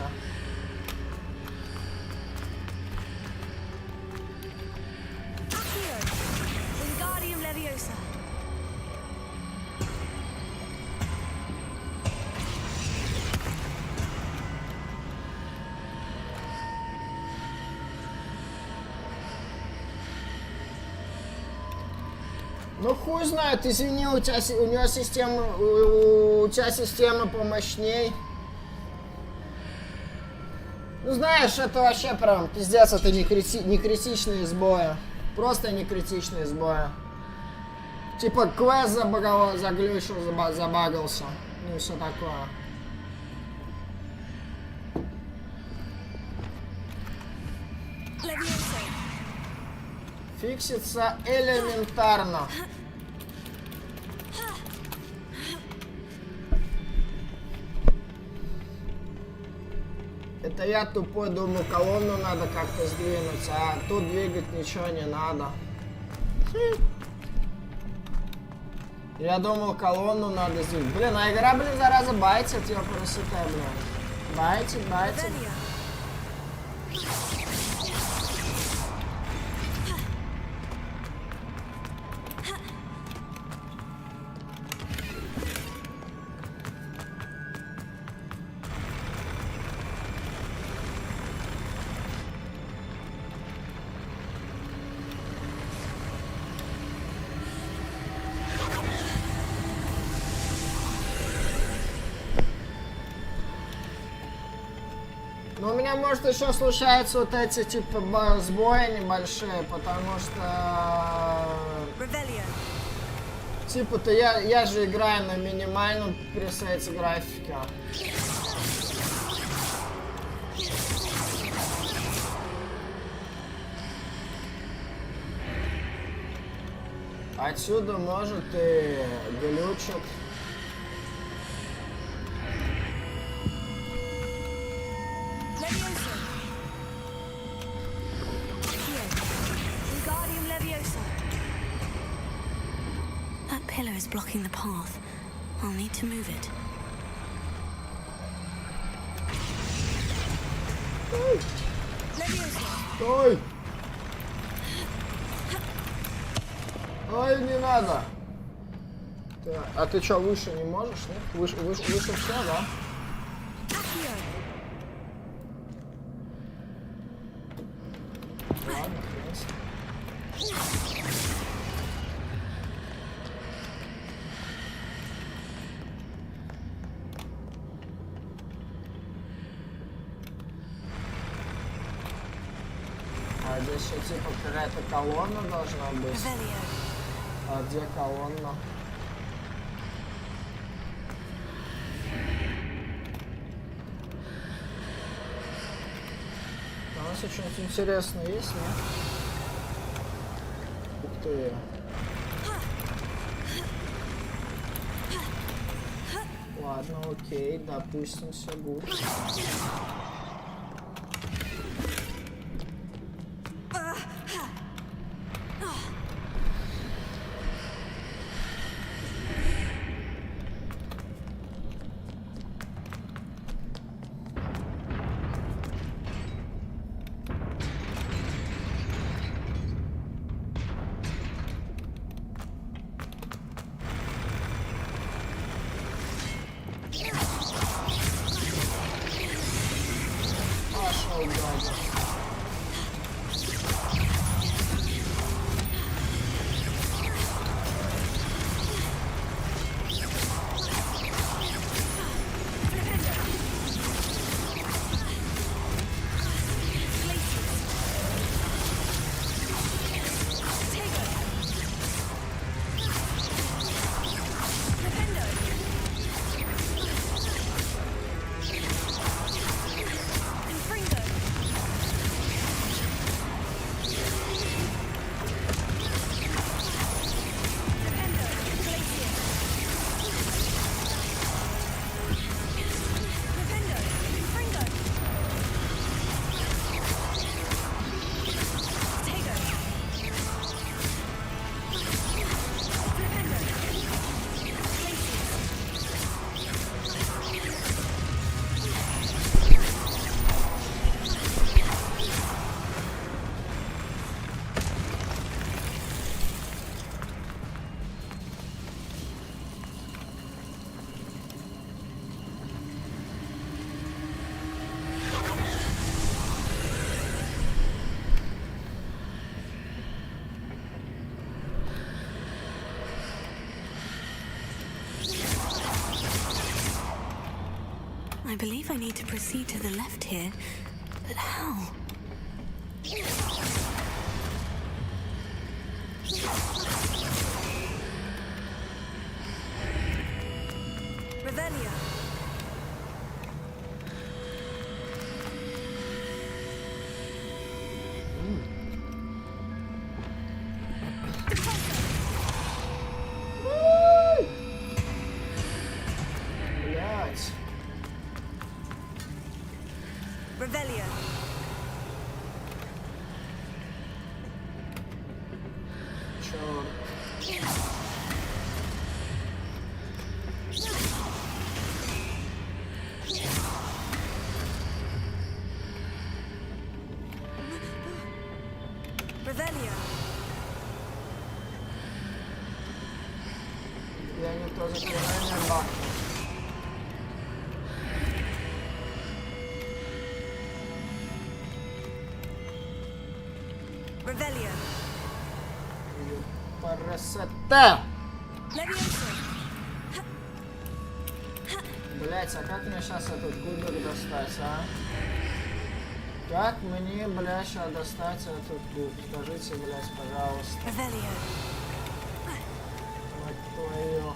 Ну хуй знает, извини, у тебя система помощней. Ну знаешь, это вообще прям пиздец, это не критичные сбои. Просто не критичные сбои. Типа квест заглючил, забагался. Ну и все такое. Фиксится элементарно. Это я тупой, думаю, колонну надо как-то сдвинуть, а тут двигать ничего не надо. Я думал, колонну надо сдвинуть. Блин, а игра, блин, зараза байтит, я просекаю, блин. Байтит. Но у меня, может, еще случаются вот эти, типа, сбои небольшие, потому что... Типа-то я же играю на минимальном пресете графики. Отсюда, может, и глючит. Pillar is blocking the path. I'll need to move it. Стой! Ой, не надо! А ты что, выше не можешь, нет? Выше все, да? Ладно, конечно. А здесь еще типа какая-то колонна должна быть. А где колонна? У нас что-нибудь интересное есть, нет? Ух ты. Ладно, окей, допустим, все гуд. I believe I need to proceed to the left here, but how? Revelio. Блять. Revelio. Черт. Revelio. Я не то заклинание бахнул. Revelio. Красота! Блять, а как мне сейчас этот кубик достать, а? Как мне, бля, сейчас достать этот куб? Скажите, блять, пожалуйста. Мать твою.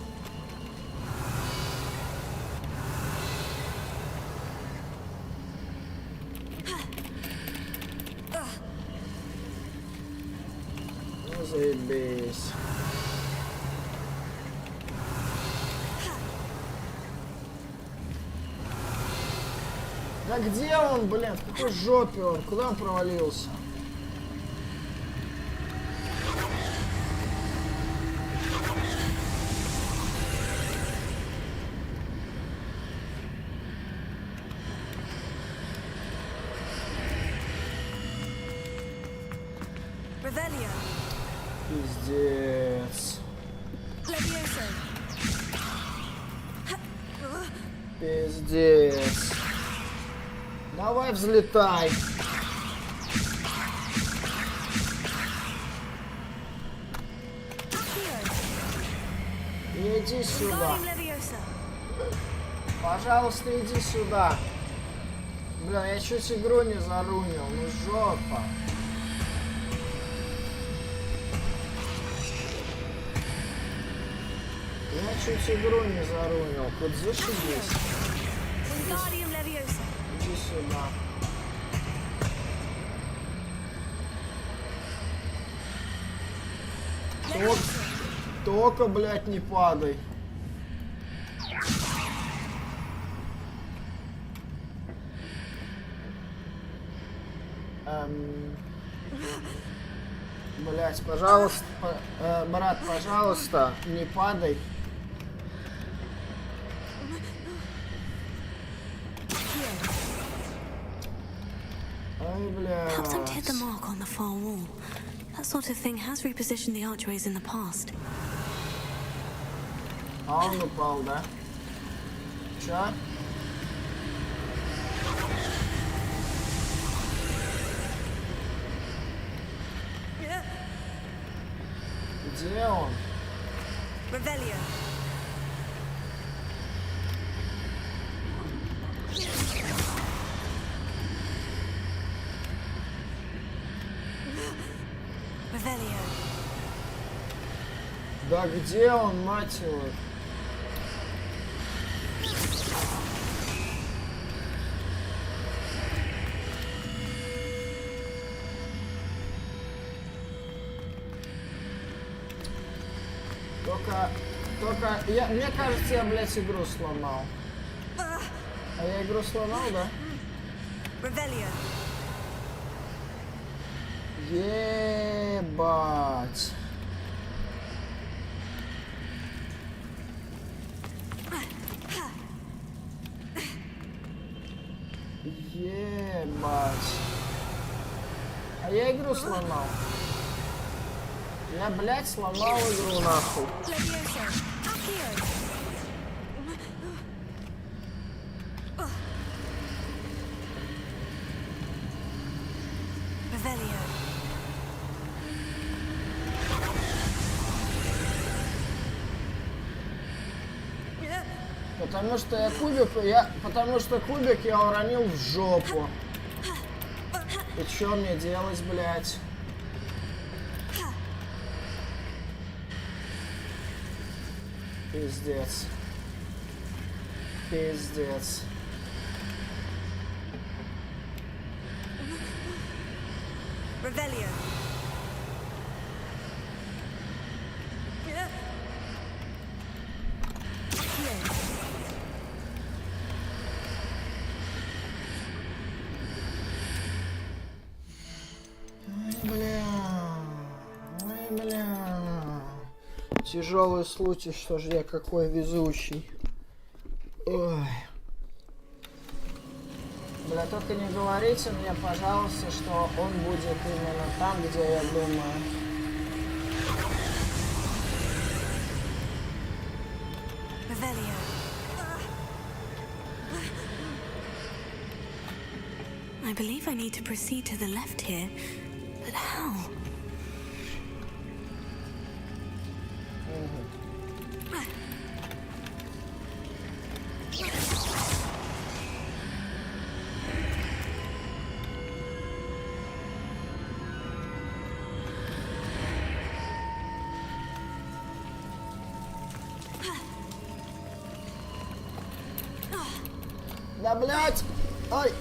Ну, заебись. Да где он, блин? В какой жопе он? Куда он провалился? Revelio. Пиздец. Levioso. Пиздец. Давай взлетай. Иди сюда. Пожалуйста, иди сюда. Блин, я чуть игру не зарунил. Ну жопа. Я чуть игру не зарунил. Хоть зашибись. Иди сюда. Только, блядь, не падай. Блядь, пожалуйста, брат, пожалуйста, не падай. Perhaps don't hit the mark on the far wall. That sort of thing has repositioned the archways in the past. А он упал, да? Чё? Где он? Revelio. Revelio. Да где он, мать его? Мне кажется, я, блядь, игру сломал. А я игру сломал, да? Revelio. Ебать. Ебать. А я игру сломал. Я, блядь, сломал игру нахуй. Потому что кубик я уронил в жопу. И что мне делать, блядь? Пиздец. Пиздец. Revelio. Тяжелый случай, что же я какой везучий. Ой. Бля, только не говорите мне, пожалуйста, что он будет именно там, где я думаю. I believe I need to proceed to the left here, but how? Да, блядь! Ой!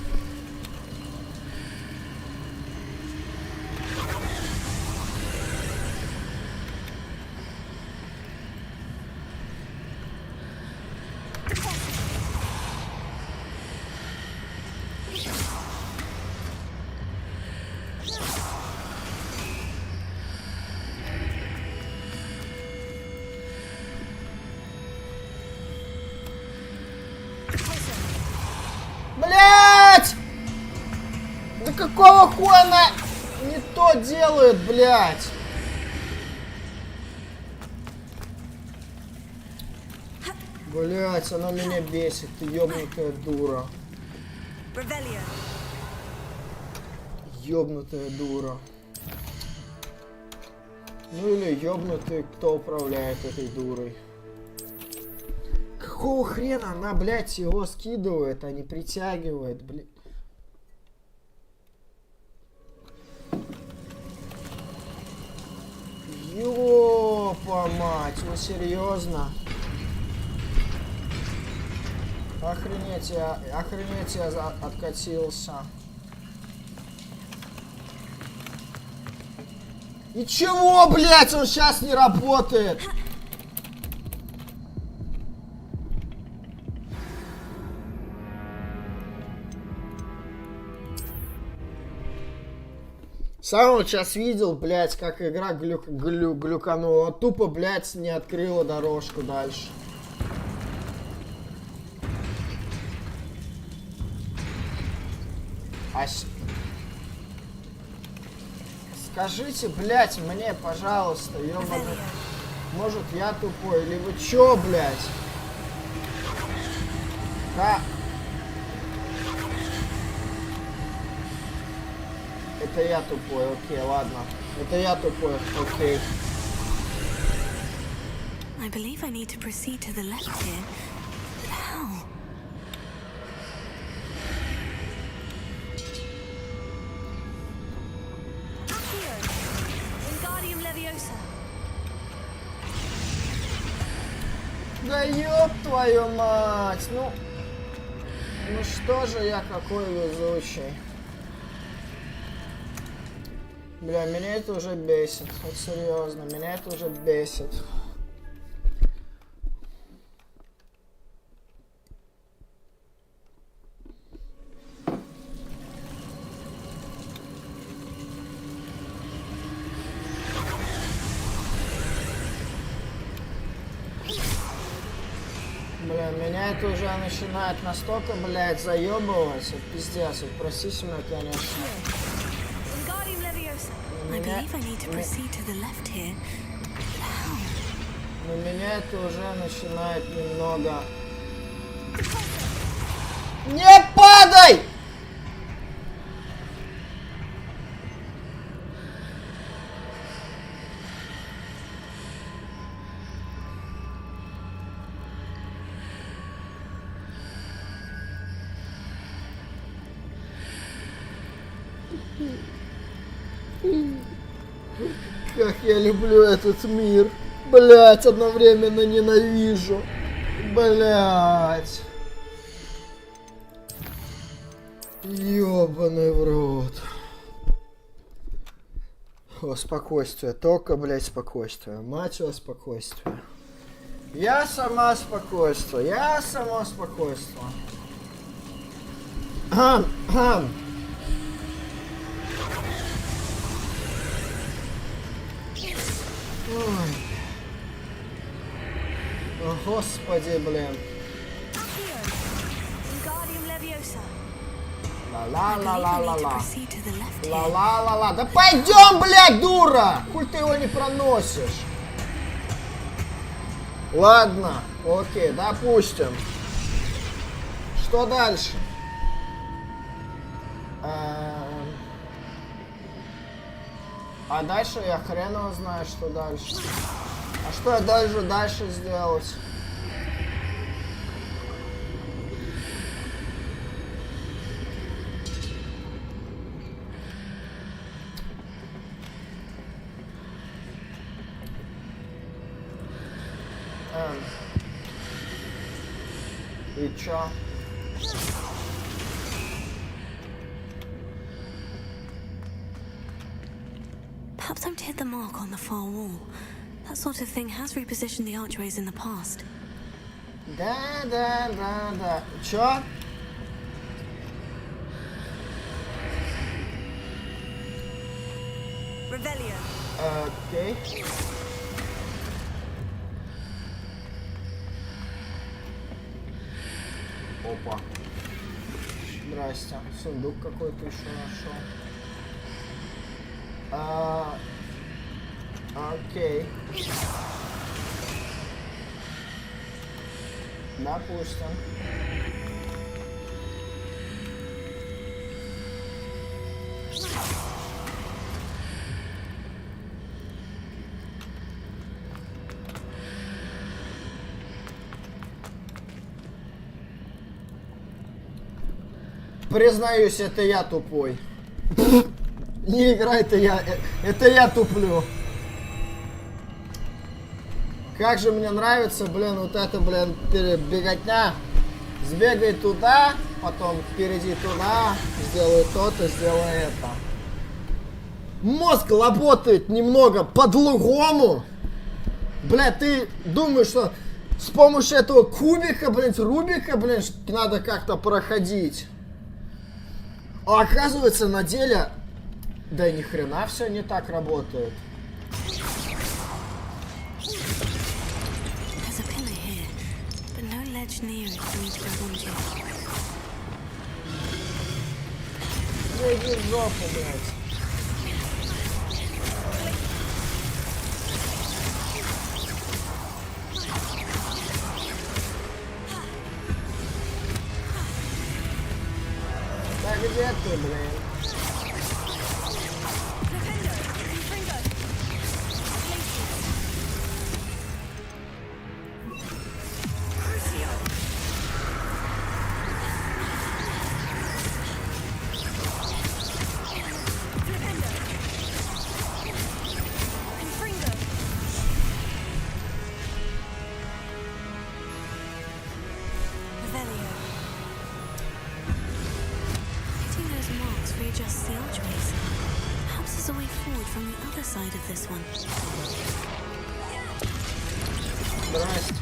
Блять! Да какого хуя она не то делает, блять? Блять, она меня бесит, ты ёбнутая дура. Ёбнутая дура. Ну или ёбнутый, кто управляет этой дурой. Какого хрена она, блядь, его скидывает, а не притягивает, блядь? Ёпа мать, вы серьезно? Охренеть, я откатился. И чего, блядь, он сейчас не работает? Сам вот сейчас видел, блядь, как игра глюканула. Тупо, блядь, не открыла дорожку дальше. Скажите, блядь, мне, пожалуйста, ёбаный. Может, я тупой, или вы чё, блядь? Да. Это я тупой, окей, ладно. Это я тупой, окей. I believe I need to proceed to the left here. But how? Да ёб твою мать, ну что же я какой везучий. Бля, меня это уже бесит, вот серьезно, меня это уже бесит. Бля, меня это уже начинает настолько, блядь, заебывать, вот пиздец, вот простите меня, конечно. Но меня это уже начинает немного... Не падай! Как я люблю этот мир. Блять, одновременно ненавижу. Блять. Ёбаный в рот. О, спокойствие. Только, блядь, спокойствие. Мать его, спокойствие. Я сама спокойствие. Я само спокойствие. Ой. О, господи, блин. Ла-ла-ла-ла-ла-ла. Ла-ла-ла-ла. Да пойдем, блядь, дура! Хуй ты его не проносишь. Ладно, окей, допустим. Что дальше? А дальше я хрен его знаю, что дальше. А что я дальше сделать? И чё? Perhaps I've hit the mark on the far wall. That sort of thing has repositioned the archways in the past. Да. Чё? Revelio. Окей. Опа. Здрасте. Сундук какой-то еще нашел. Окей. Допустим. Признаюсь, это я тупой. Не играй, это я туплю. Как же мне нравится, блин, вот это, блин, беготня. Сбегай туда, потом впереди туда, сделай то-то, сделай это. Мозг работает немного по-другому. Бля, ты думаешь, что с помощью этого кубика, блин, Рубика, блин, надо как-то проходить. А оказывается, на деле, да ни хрена все не так работает. Да иди в жопу, блядь. Да где ты, блин? Здрасте.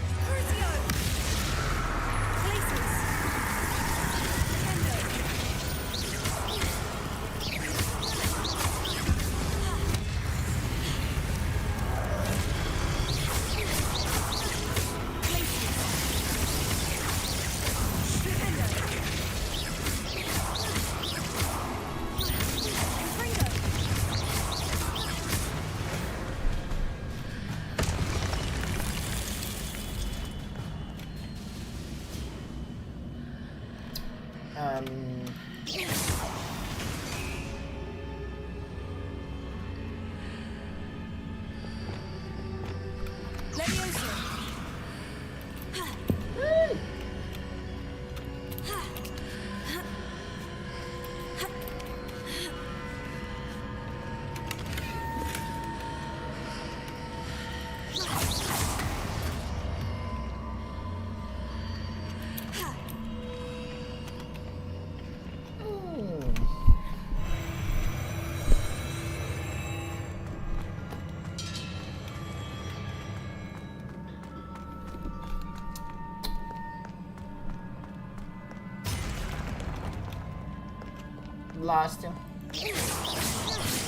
власти.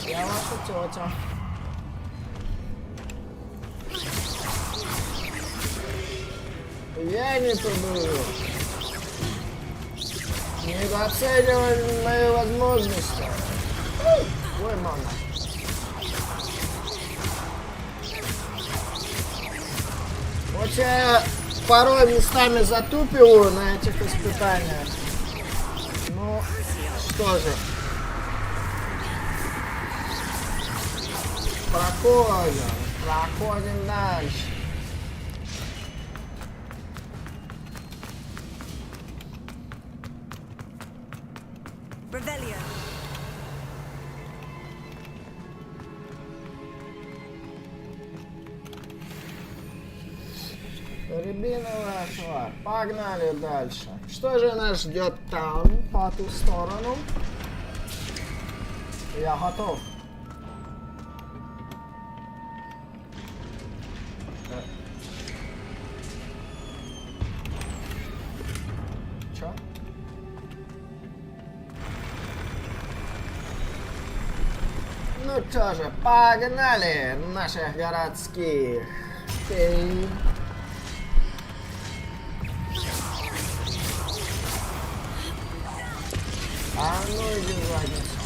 Я ваша тетя. Я не побыл. Недооценивай мои возможности. Ой, мама. Вот я порой местами затупил на этих испытаниях. Ну, что же. Проходим дальше. Revelio. Рябиновая тварь. Погнали дальше. Что же нас ждет там, по ту сторону? Я готов. Чё? Ну что же, погнали наших городских. Фей. А ну иди в задницу.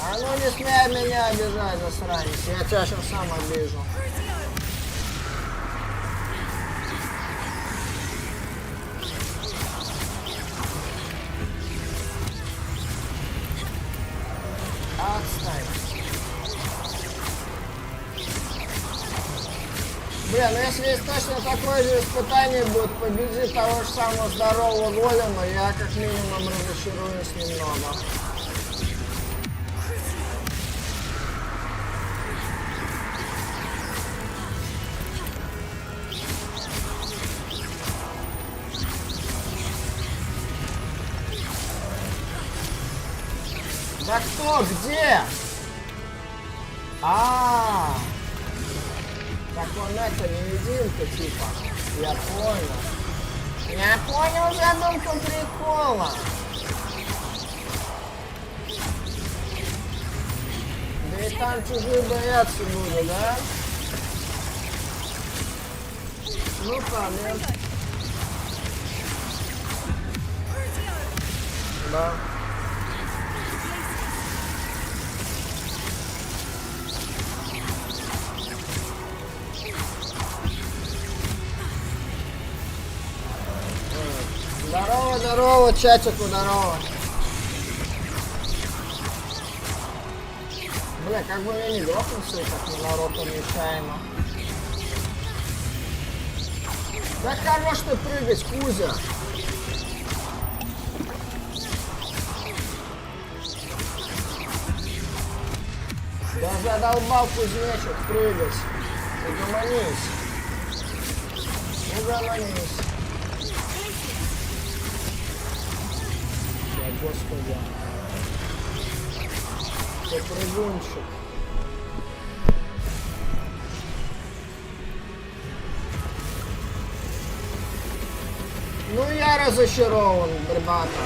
А ну не смей меня обижать, засранец. Я тебя сейчас сам обижу. Отстань. Блин, ну если есть точно такое же испытание будет, победить того же самого здорового голема, я как минимум разочаруюсь немного. Да кто? Где? Так он это невидимка типа. Я понял. Я понял задумку прикола. Да и там чужие бояться будут, да? Ну проблем. Да. Здорово, здорово, чатику, здорово. Бля, как бы я не грохнулся, как ненароком нечаянно. Да хорош ты прыгать, Кузя. Да задолбал кузнечик прыгать. Угомонись. Угомонись. Господи. Ты прыгунчик. Ну я разочарован, ребята.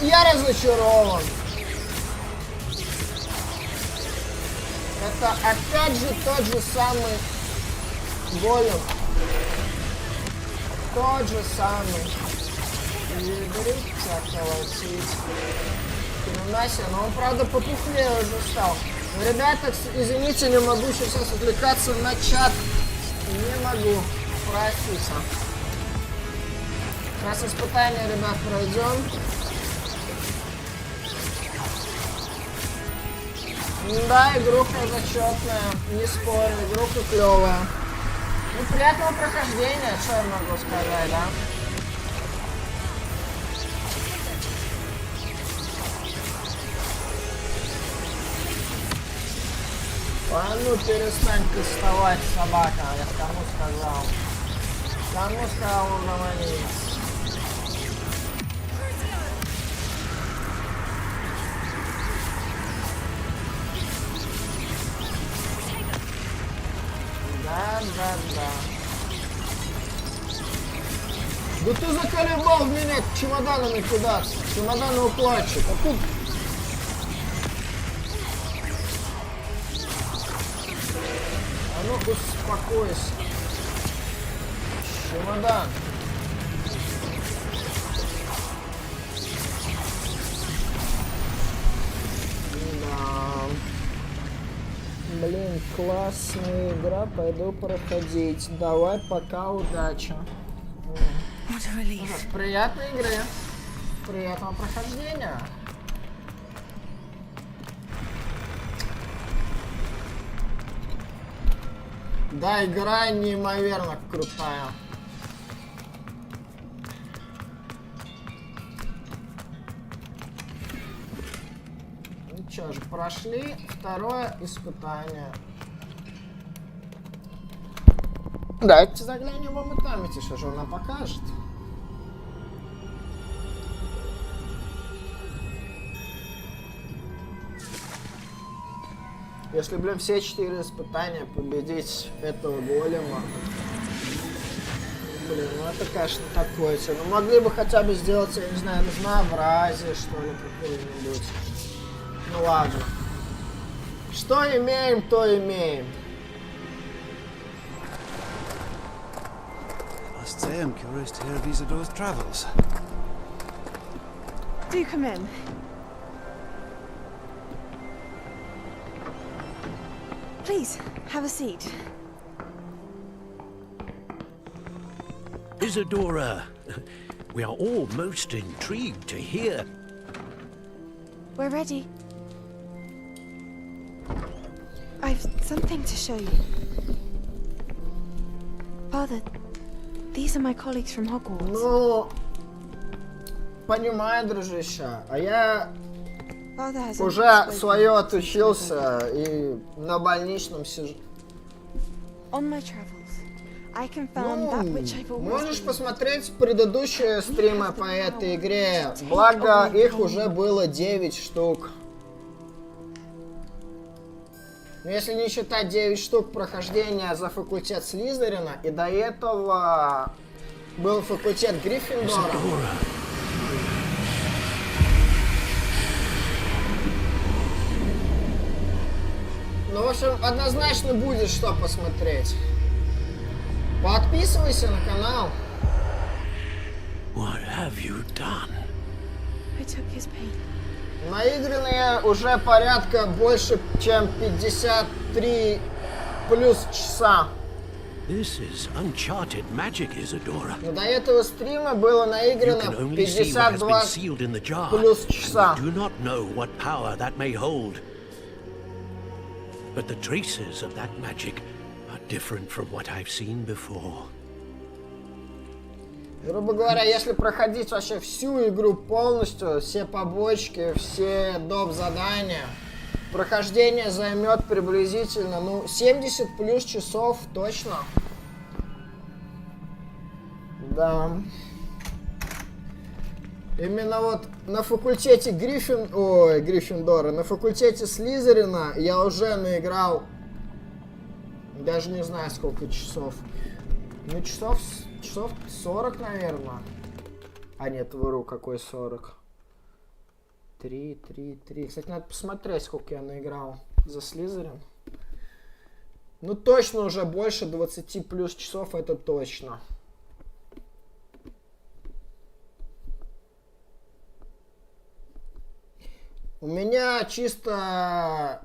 Я разочарован. Это опять же тот же самый голем. Тот же самый. Но он, правда, попухлее уже стал. Но, ребята, извините, не могу сейчас отвлекаться на чат. Не могу. Простите. Сейчас испытание, ребят, пройдем. Да, игруха зачетная. Не спорю, игруха клевая. Ну, приятного прохождения, что я могу сказать, да? А ну перестань приставать, собака, я кому сказал? Кому сказал угомониться? Да. Да ты заколебал меня чемоданами кидаться. Чемоданы укладчик. А тут... А ну успокойся. Чемодан. Блин, классная игра, пойду проходить. Давай, пока, удачи. Приятной игры. Приятного прохождения. Да, игра неимоверно крутая. Что ж, прошли второе испытание. Давайте заглянем в Омытамити, что же она покажет. Если, блин, все 4 испытания победить этого голема. Блин, ну это, конечно, такое себе. Ну могли бы хотя бы сделать, я не знаю, разнообразие, что ли, какое-нибудь. Ну ладно. Что имеем, то имеем. Must say I'm curious to hear of Isadora's travels. Do come in. Please, have a seat. Isadora, we are all most intrigued to hear. We're ready. I've something to show you. Father, these are my colleagues from Hogwarts. Ну, понимаю, дружище, а я уже свое отучился и на больничном сижу. On my travels, I confirmed that which I've always можешь посмотреть предыдущие стримы по этой игре, благо их уже было 9 штук. Но если не считать 9 штук прохождения за факультет Слизерина, и до этого был факультет Гриффиндора. Ну, в общем, однозначно будет что посмотреть. Подписывайся на канал. What have you done? I took his pain. Наигранные уже порядка больше, чем 53 плюс часа. This is uncharted magic, Isadora. Но до этого стрима было наиграно 52 плюс часа. Do not know what power that may hold. But the traces of that magic are different from what I've seen before. Грубо говоря, если проходить вообще всю игру полностью, все побочки, все доп. Задания, прохождение займет приблизительно, ну, 70 плюс часов точно. Да. Именно вот на факультете Гриффиндора, на факультете Слизерина я уже наиграл, даже не знаю сколько часов. Ну, часов 40, наверное. А нет, вру, какой 40? 3. Кстати, надо посмотреть, сколько я наиграл за Слизерин. Ну, точно уже больше 20 плюс часов, это точно. У меня чисто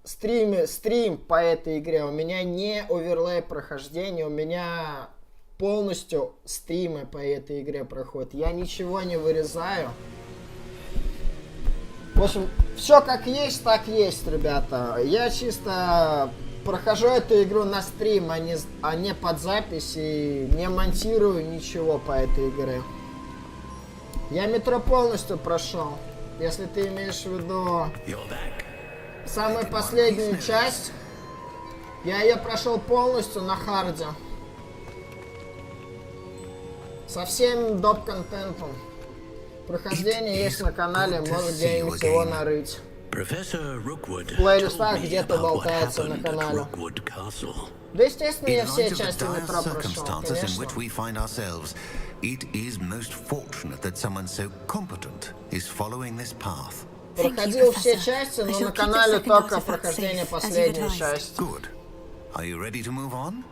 стрим по этой игре. У меня не оверлей прохождения, у меня полностью стримы по этой игре проходят. Я ничего не вырезаю. В общем, все как есть, так есть, ребята. Я чисто прохожу эту игру на стрим, а не под запись, и не монтирую ничего по этой игре. Я метро полностью прошел. Если ты имеешь в виду самую последнюю часть, я ее прошел полностью на харде. Со всем доп-контентом. Прохождение есть на канале, можно где-нибудь его нарыть. В плейлистах где-то болтается на канале. Да, естественно, я In все light of the части dire метро прошел, circumstances in конечно. which we find ourselves, it is most fortunate that someone so competent is following this path. Проходил все части, но на канале только прохождение последней части. Good. Are you ready to move on?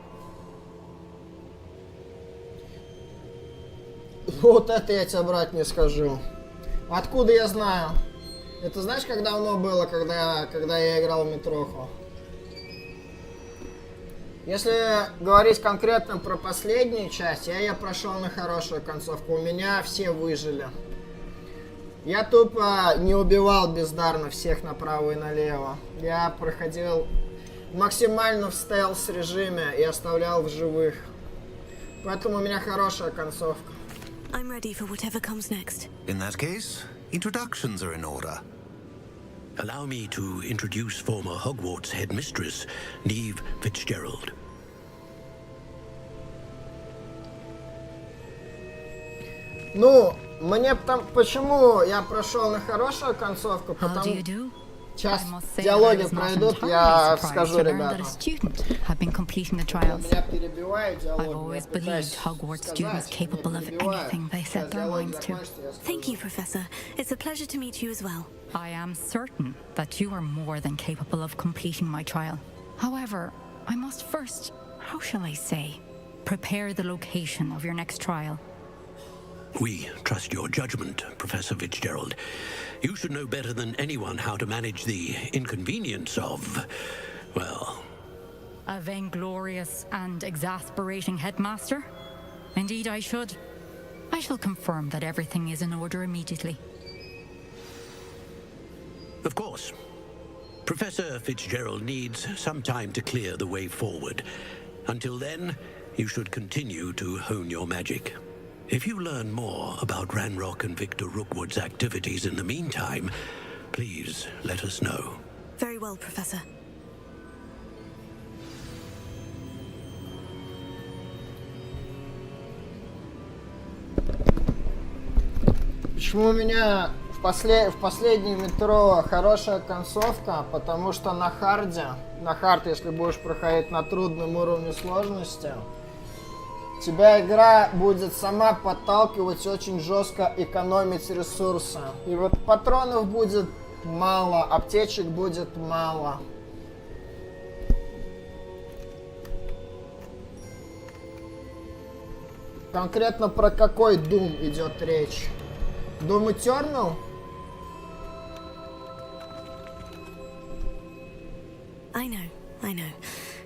Вот это я тебе, брат, не скажу. Откуда я знаю? Это знаешь, как давно было, когда я играл в метроху? Если говорить конкретно про последнюю часть, я прошел на хорошую концовку. У меня все выжили. Я тупо не убивал бездарно всех направо и налево. Я проходил максимально в стелс-режиме и оставлял в живых. Поэтому у меня хорошая концовка. I'm ready for whatever comes next. In that case, introductions are in order. Allow me to introduce former Hogwarts headmistress, Neve Fitzgerald. Ну, мне почему я прошел на хорошую концовку, потому сейчас диалоги пройдут, я скажу, ребята. Меня перебивают диалоги. I've always believed Hogwarts students capable of anything they set their minds to. Thank you, Professor. It's a pleasure to meet you as well. I am certain that you are more than capable of completing my trial. However, I must first, how shall I say, prepare the location of your next trial. We trust your judgment, Professor Fitzgerald. You should know better than anyone how to manage the inconvenience of, well... A vainglorious and exasperating headmaster? Indeed I should. I shall confirm that everything is in order immediately. Of course. Professor Fitzgerald needs some time to clear the way forward. Until then, you should continue to hone your magic. If you learn more about Ranrock and Victor Rookwood's activities in the meantime, please let us know. Very well, Professor. Почему у меня в последнем метро хорошая концовка? Потому что на харде, если будешь проходить на трудном уровне сложности, тебя игра будет сама подталкивать очень жестко экономить ресурсы. И вот патронов будет мало, аптечек будет мало. Конкретно про какой Doom идет речь? Doom Eternal? I know.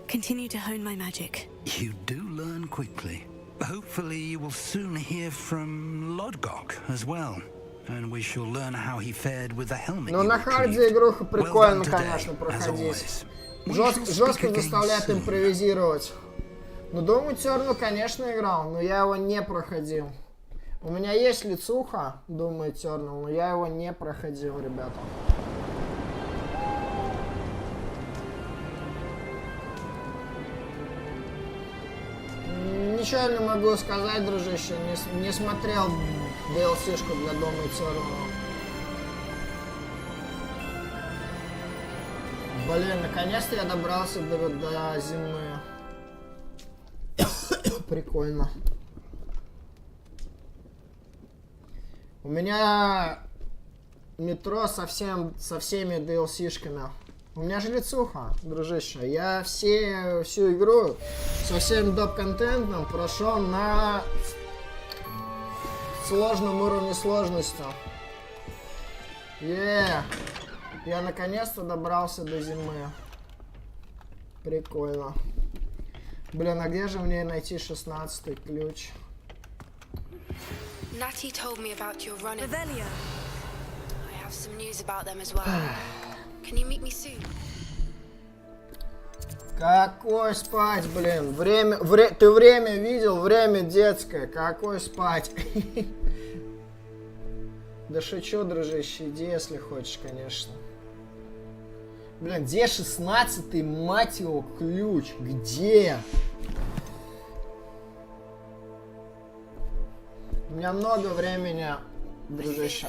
Continue to hone my magic. You do learn quickly. Hopefully you will soon hear from Lodgok as well. And we shall learn how he fared with the helmet. Ну, на харде игруха прикольно, конечно, проходить. Жестко заставляет импровизировать. Ну, Doom Eternal, конечно, играл, но я его не проходил. У меня есть лицуха Doom Eternal, но я его не проходил, ребята. Ничего не могу сказать, дружище, не смотрел DLC-шку для Doom Eternal. Блин, наконец-то я добрался до зимы. Прикольно. У меня метро со всеми DLC-шками. У меня же лицуха, дружище. Я всю игру со всем доп-контентом прошел на сложном уровне сложности. Я наконец-то добрался до зимы. Прикольно. Блин, а где же мне найти 16-й ключ? Natty told me about your running. Revelio. I have some news about them as well. Can you meet me soon? Какой спать, блин? Ты время видел? Время детское. Какой спать? Да шучу, дружище. Иди, если хочешь, конечно. Блин, где 16-й, мать его, ключ? Где? У меня много времени, дружище.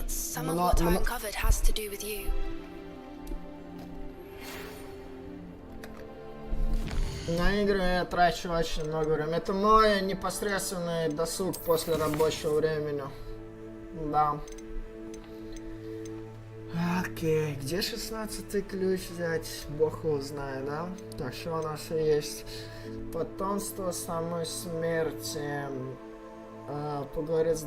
На игры я трачу очень много времени. Это мой непосредственный досуг после рабочего времени. Да. Окей, где 16-й ключ взять? Бог его знает, да? Так, что у нас есть? Потомство самой смерти. Поговорить с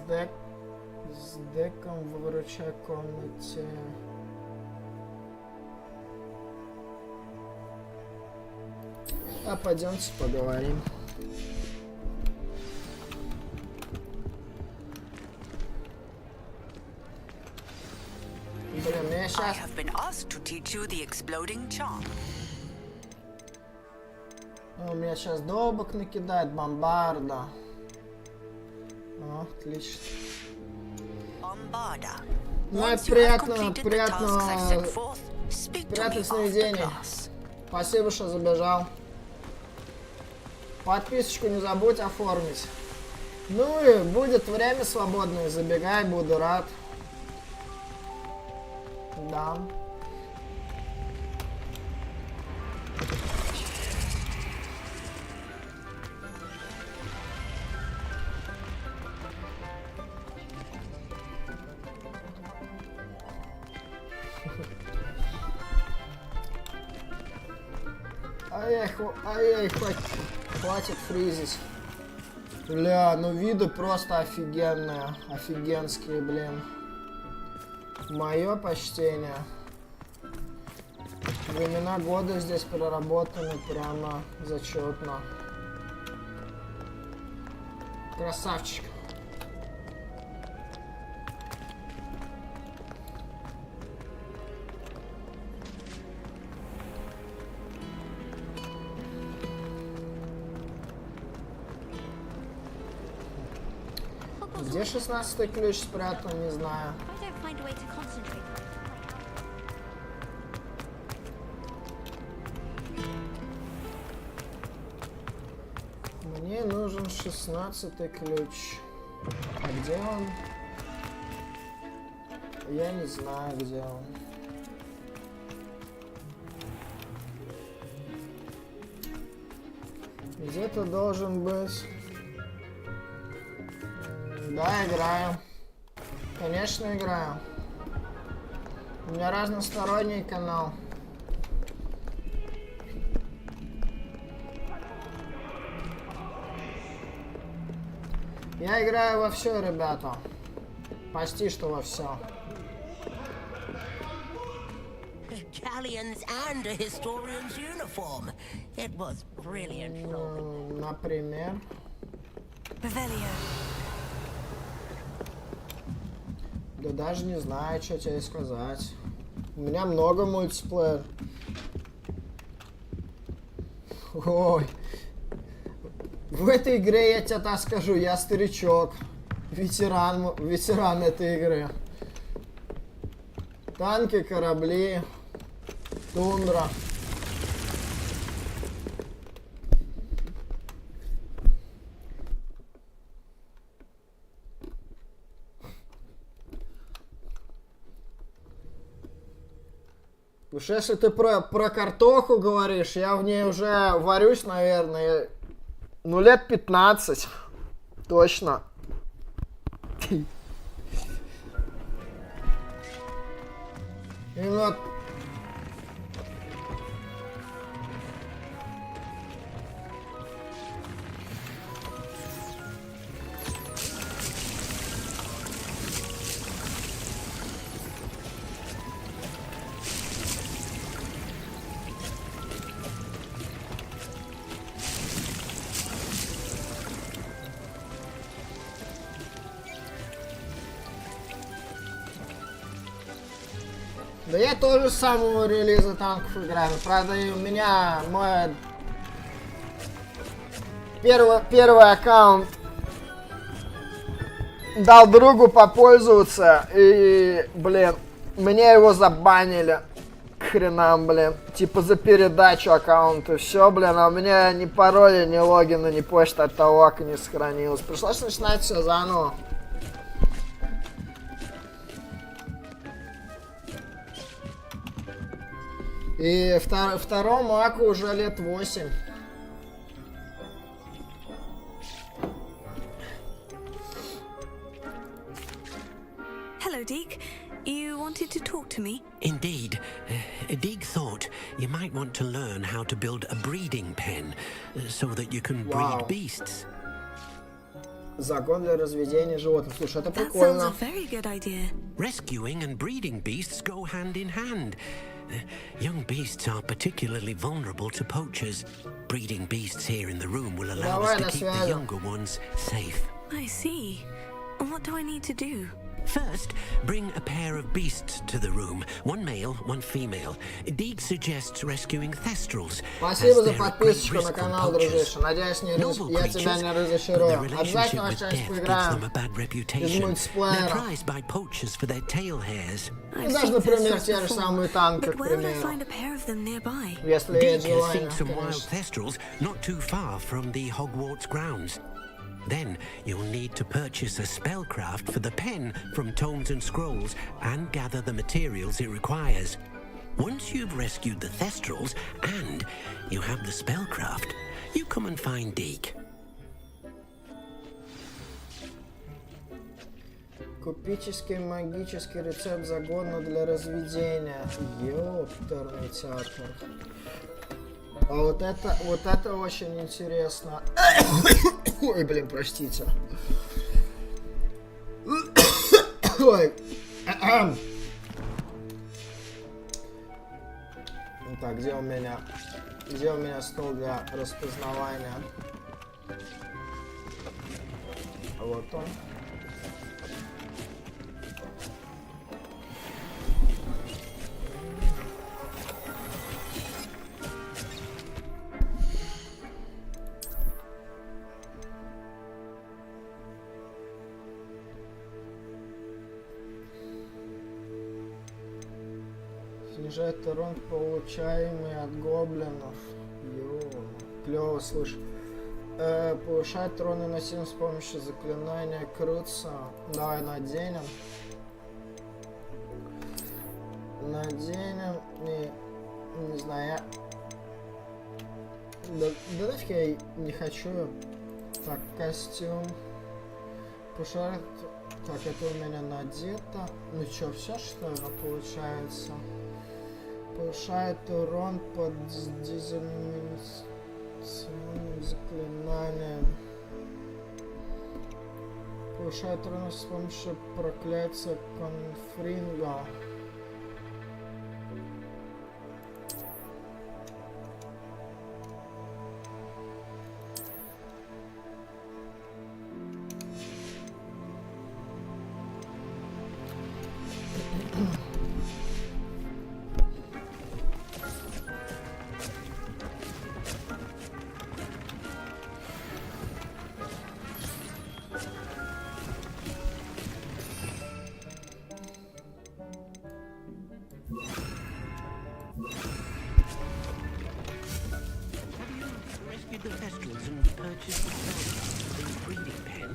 Деком в выручай комнате. А пойдемте поговорим. Блин, я сейчас... I have been asked to teach you the exploding charm. У меня сейчас долбок накидает бомбарда. О, отлично. Ну и приятных сновидений. Спасибо, что забежал. Подписочку не забудь оформить. Ну и будет время свободное, забегай, буду рад. Да. Ай-яй, хватит фризить. Бля, ну виды просто офигенные. Офигенские, блин. Мое почтение. Времена года здесь проработаны прямо зачетно. Красавчик. Где 16-й ключ спрятан, не знаю. Мне нужен 16-й ключ. А где он? Я не знаю, где он. Где-то должен быть. Да, играю. Конечно, играю. У меня разносторонний канал. Я играю во все, ребята. Почти что во все. Galleons and a historian's uniform. It was brilliant. Например. Да даже не знаю, что тебе сказать. У меня много мультиплеер. Ой. В этой игре я тебе так скажу, я старичок. Ветеран этой игры. Танки, корабли, тундра. Уж если ты про картоху говоришь, я в ней уже варюсь, наверное, ну лет 15. Точно. И вот... Да я тоже с самого релиза танков играю. Правда, и у меня мой первый аккаунт дал другу попользоваться. И, блин, мне его забанили. К хренам, блин. Типа за передачу аккаунта. Все, блин, а у меня ни пароля, ни логина, ни почта от того, как не сохранилось. Пришлось начинать все заново. И второму аку уже лет 8. Hello, Deke. You wanted to talk to me? Indeed. Deeg thought you might want to learn how to build a breeding pen so that you can breed beasts. Закон для разведения животных. Слушай, это That прикольно. sounds a very good idea. Rescuing and breeding beasts go hand in hand. Young beasts are particularly vulnerable to poachers. Breeding beasts here in the room will allow us to keep the younger ones safe. I see. What do I need to do? First, bring a pair of beasts to the room. One male, one female. Deeg suggests rescuing thestrals. Спасибо за подписочку на канал, дружище. Надеюсь, я тебя не разочарую. Обязательно что-нибудь поиграем из мультиплеера. И даже, например, те же самые танки, к примеру. Если есть желание, конечно. Then you'll need to purchase a spellcraft for the pen from tomes and scrolls and gather the materials it requires. Once you've rescued the thestrals and you have the spellcraft, you come and find Deeg. Купеческий магический рецепт загона для разведения. Ёптерный театр. А вот это очень интересно. Ой, блин, простите. Ой. Так, где у меня стол для распознавания? Вот он. Снижает урон, получаемый от гоблинов. Клево, слышь. Повышает урон и носим с помощью заклинания крутся. Давай наденем. Не знаю, да нафиг я не хочу. Так, костюм. Повышает. Так, это у меня надето. Ну чё, все что ли получается? Повышает урон под дезинфекционным заклинанием. Повышает урон с помощью проклятия конфринга. The thestrals and purchased the breeding pen.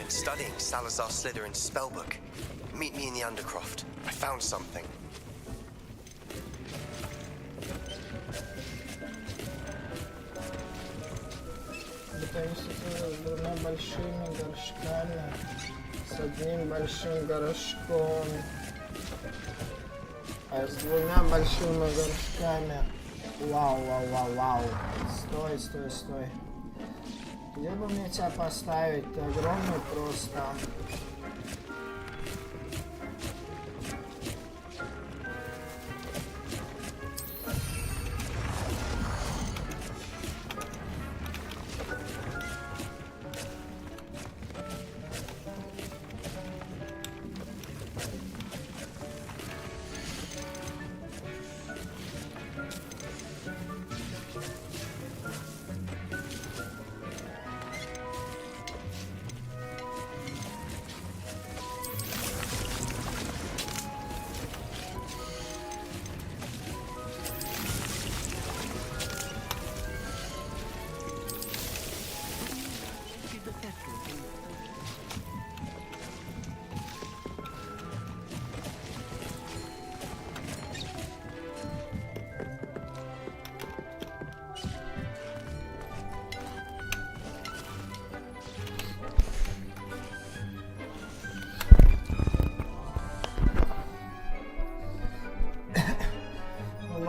Studying Salazar Slytherin's spellbook. Meet me in the Undercroft. I found something. С двумя большими горшками. С одним большим горшком. А с двумя большими горшками. Вау. Стой. Где бы мне тебя поставить? Ты огромный просто.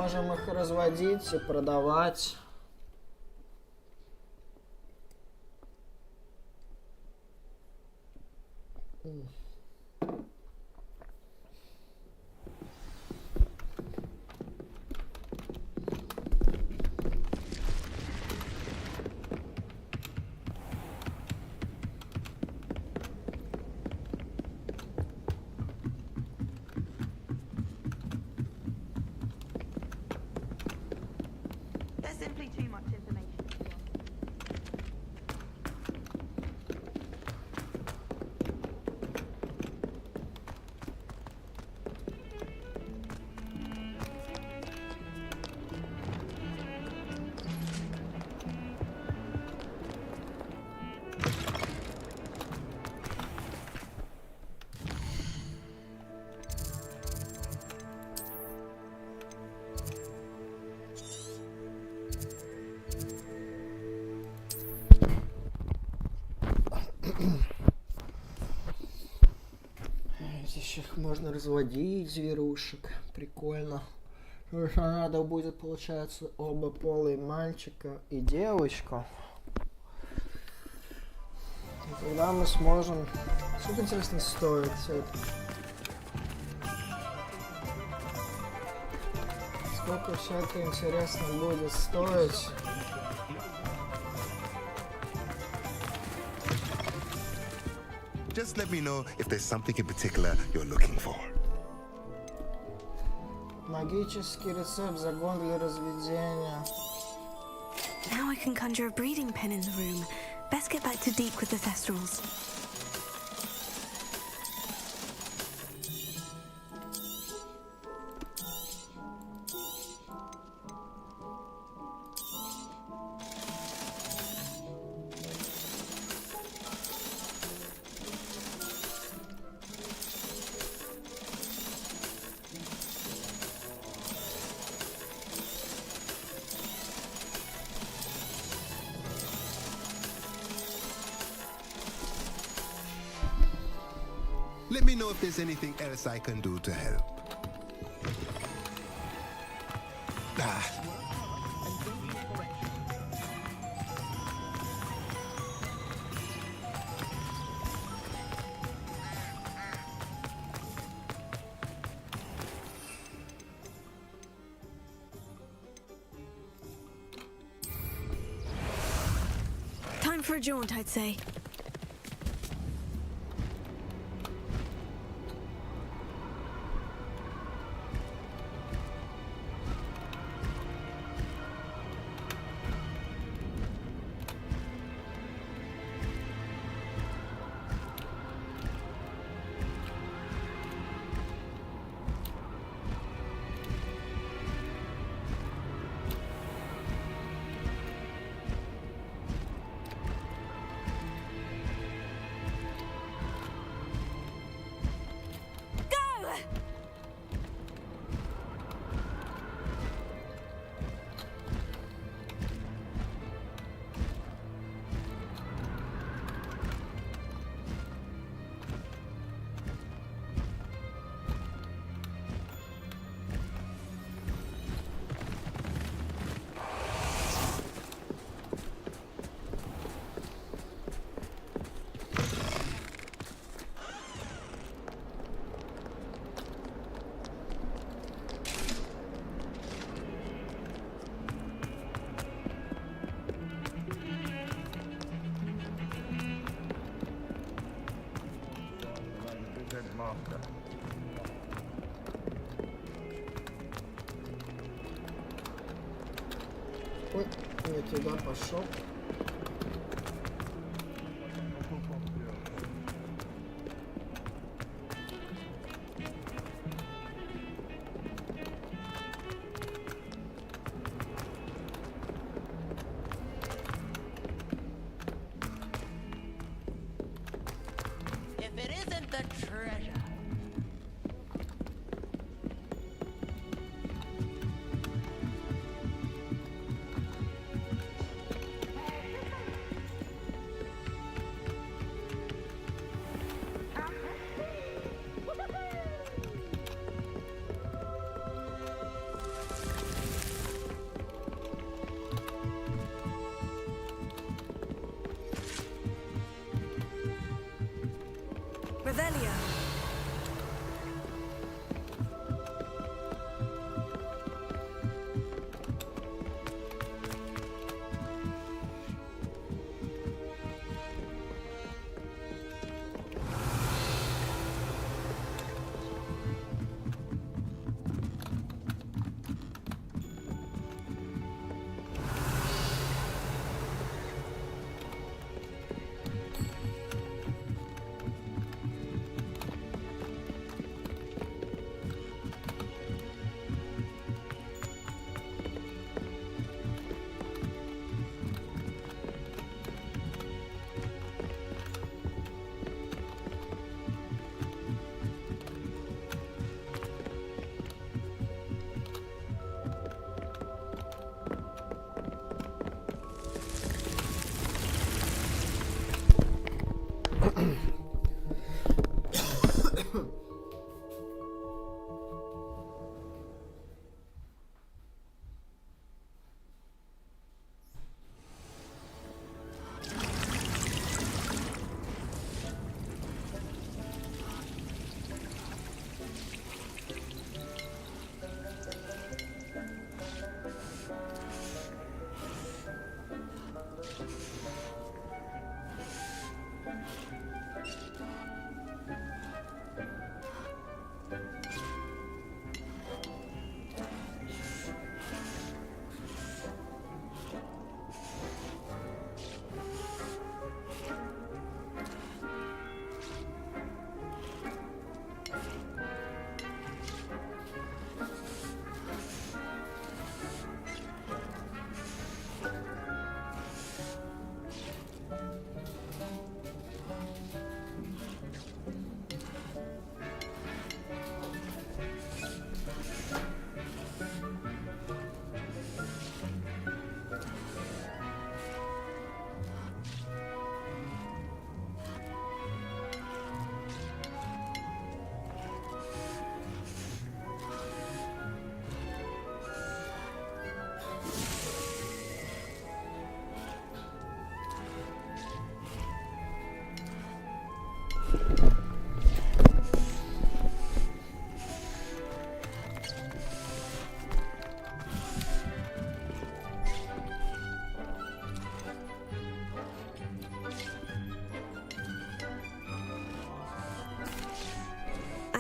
можем их разводить и продавать. There's simply too much information. Здесь их можно разводить, зверушек. Прикольно. Потому что надо будет, получается, оба пола, и мальчика, и девочку. И тогда мы сможем... Сколько, интересно, стоит все это? Сколько все это, интересно, будет стоить? Just let me know if there's something in particular you're looking for. Магический рецепт, загон для разведения. Now I can conjure a breeding pen in the room. Best get back to Deep with the Thestrals. Let me know if there's anything else I can do to help. Time for a jaunt, I'd say. Ой, не туда пошел. If it isn't the treasure.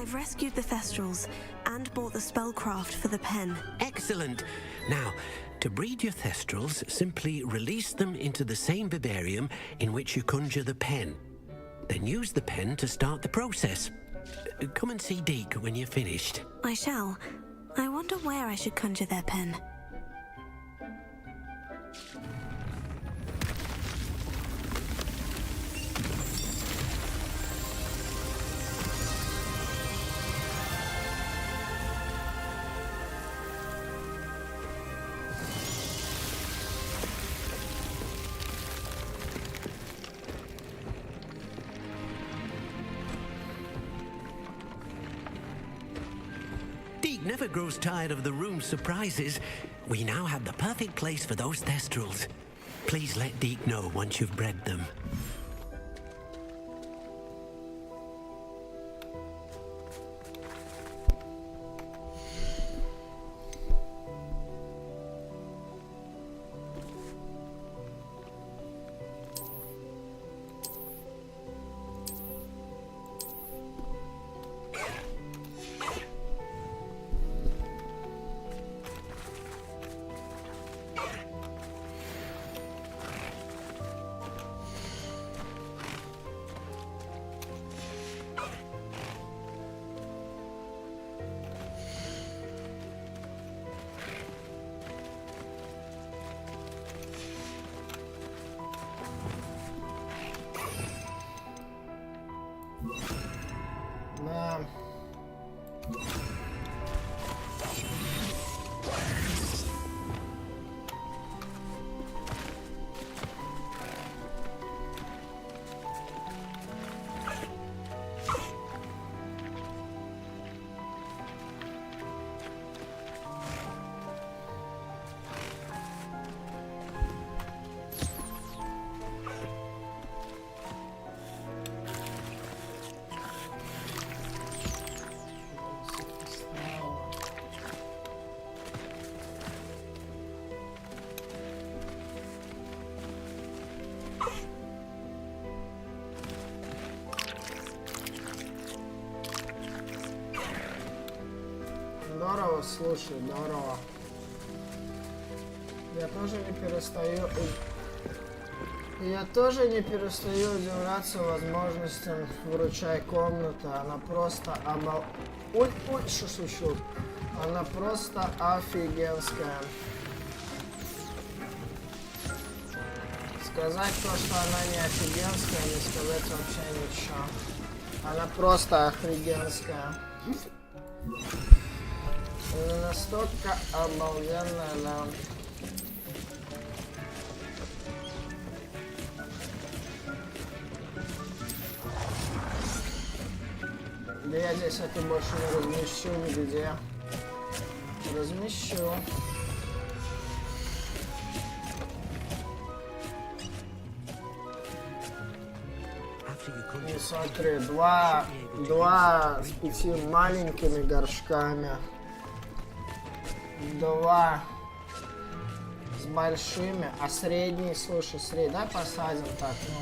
I've rescued the Thestrals and bought the spellcraft for the pen. Excellent. Now, to breed your Thestrals, simply release them into the same vivarium in which you conjure the pen. Then use the pen to start the process. Come and see Deke when you're finished. I shall. I wonder where I should conjure their pen. Deke never grows tired of the room's surprises. We now have the perfect place for those Thestrals. Please let Deke know once you've bred them. Здорово, слушай, здорово. Я тоже не перестаю удивляться возможностям вручай комнаты. Она просто Ой, что случилось? Она просто офигенская. Сказать то, что она не офигенская, не сказать вообще ничего. Она просто офигенская. Настолько обалденная, да. Да я здесь это больше не размещу нигде. Размещу. И смотри, два с 5 маленькими горшками. 2 с большими, а средний, слушай, давай посадим так, ну.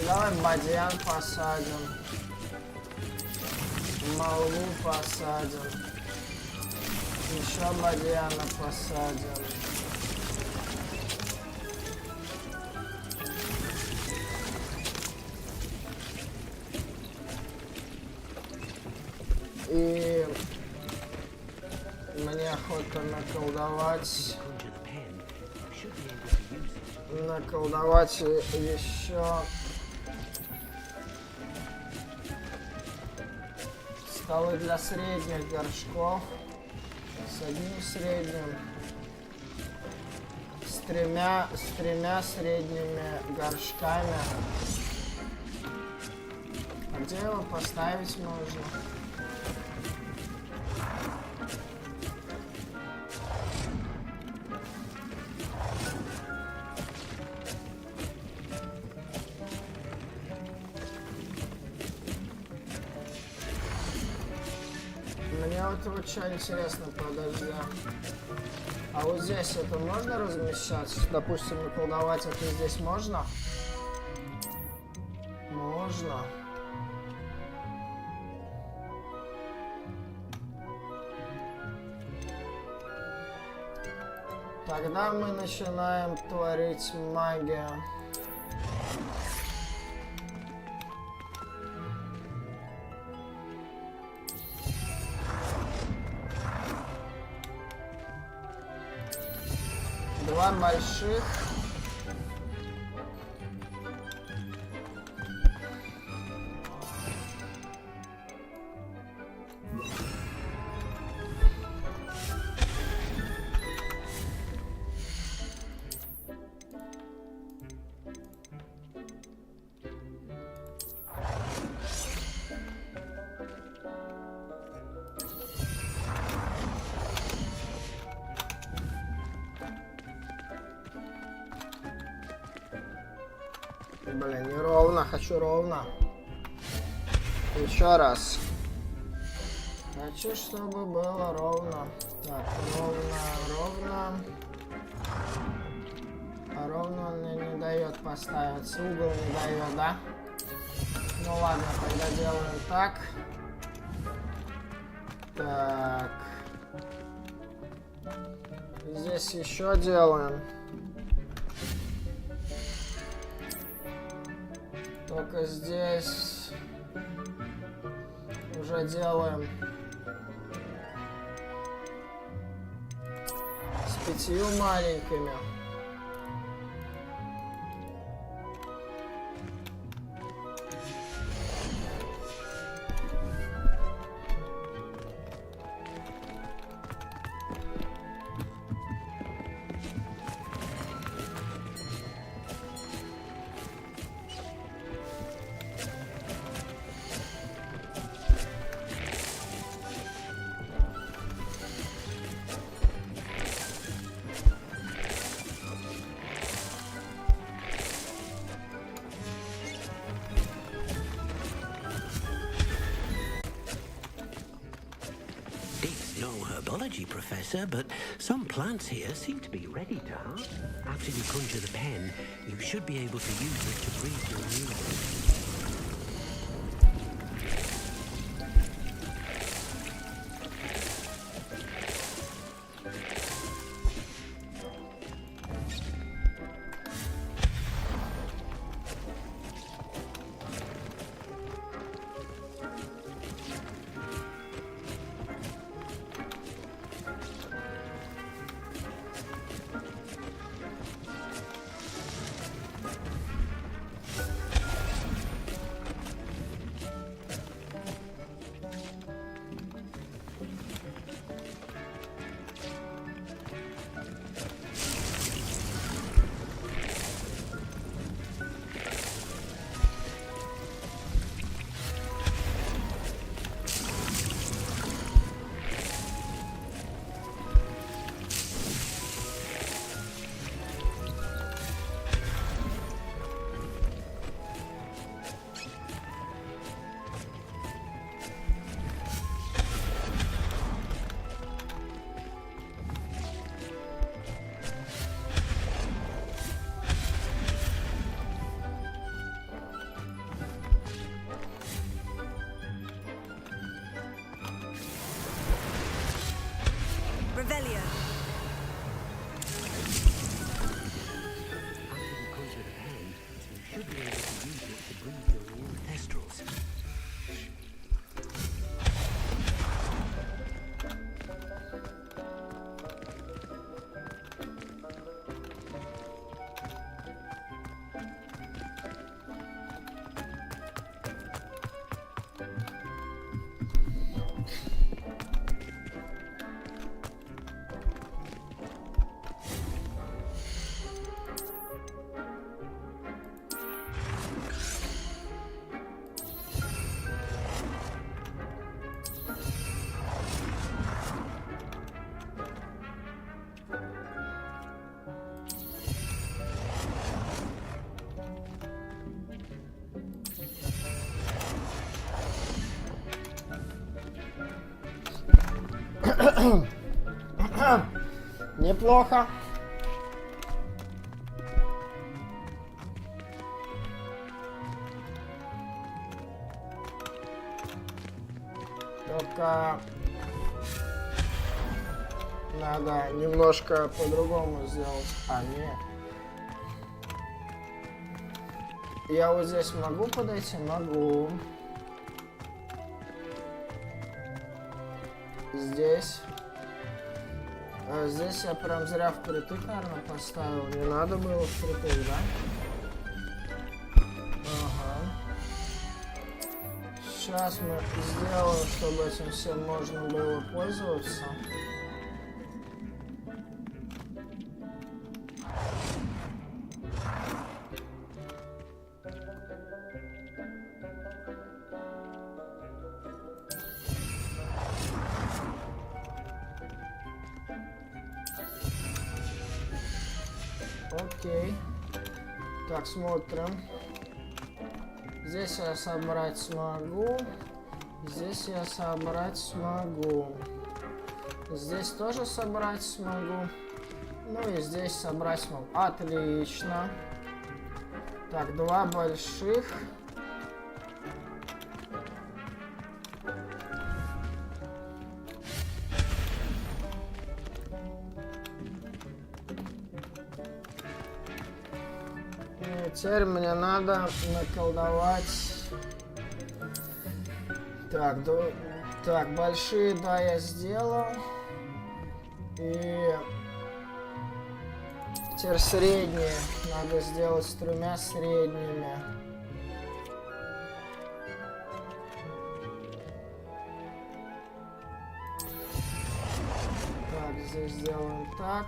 Давай бадьян посадим, молву посадим, еще бадьяна посадим. И мне охота наколдовать еще столы для средних горшков с одним средним, с тремя средними горшками. А где его поставить можно? Вот что интересно, подожди. А вот здесь это можно размещать? Допустим, наколдовать это здесь можно? Можно. Тогда мы начинаем творить магию. Два больших. Блин, неровно, хочу ровно. Еще раз. Хочу, чтобы было ровно. Так, ровно. А ровно он мне не дает поставить. Угол не дает, да? Ну ладно, тогда делаем так. Так. Здесь еще делаем. Только здесь уже делаем с 5 маленькими. Professor, but some plants here seem to be ready to harvest. After you conjure the pen, you should be able to use it to breathe your new one. Revelio. Неплохо. Только надо немножко по-другому сделать. А, нет. Я вот здесь могу подойти? Могу. Здесь. А здесь я прям зря впритык, наверное, поставил. Не надо было впритык, да? Ага. Сейчас мы сделаем, чтобы этим всем можно было пользоваться. Окей. Так, смотрим. Здесь я собрать смогу. Здесь я собрать смогу. Здесь тоже собрать смогу. Ну и здесь собрать смогу. Отлично. Так, 2 больших. Теперь мне надо наколдовать. Так, так, большие, да, я сделал. И теперь средние. Надо сделать с 3 средними. Так, здесь сделаем так.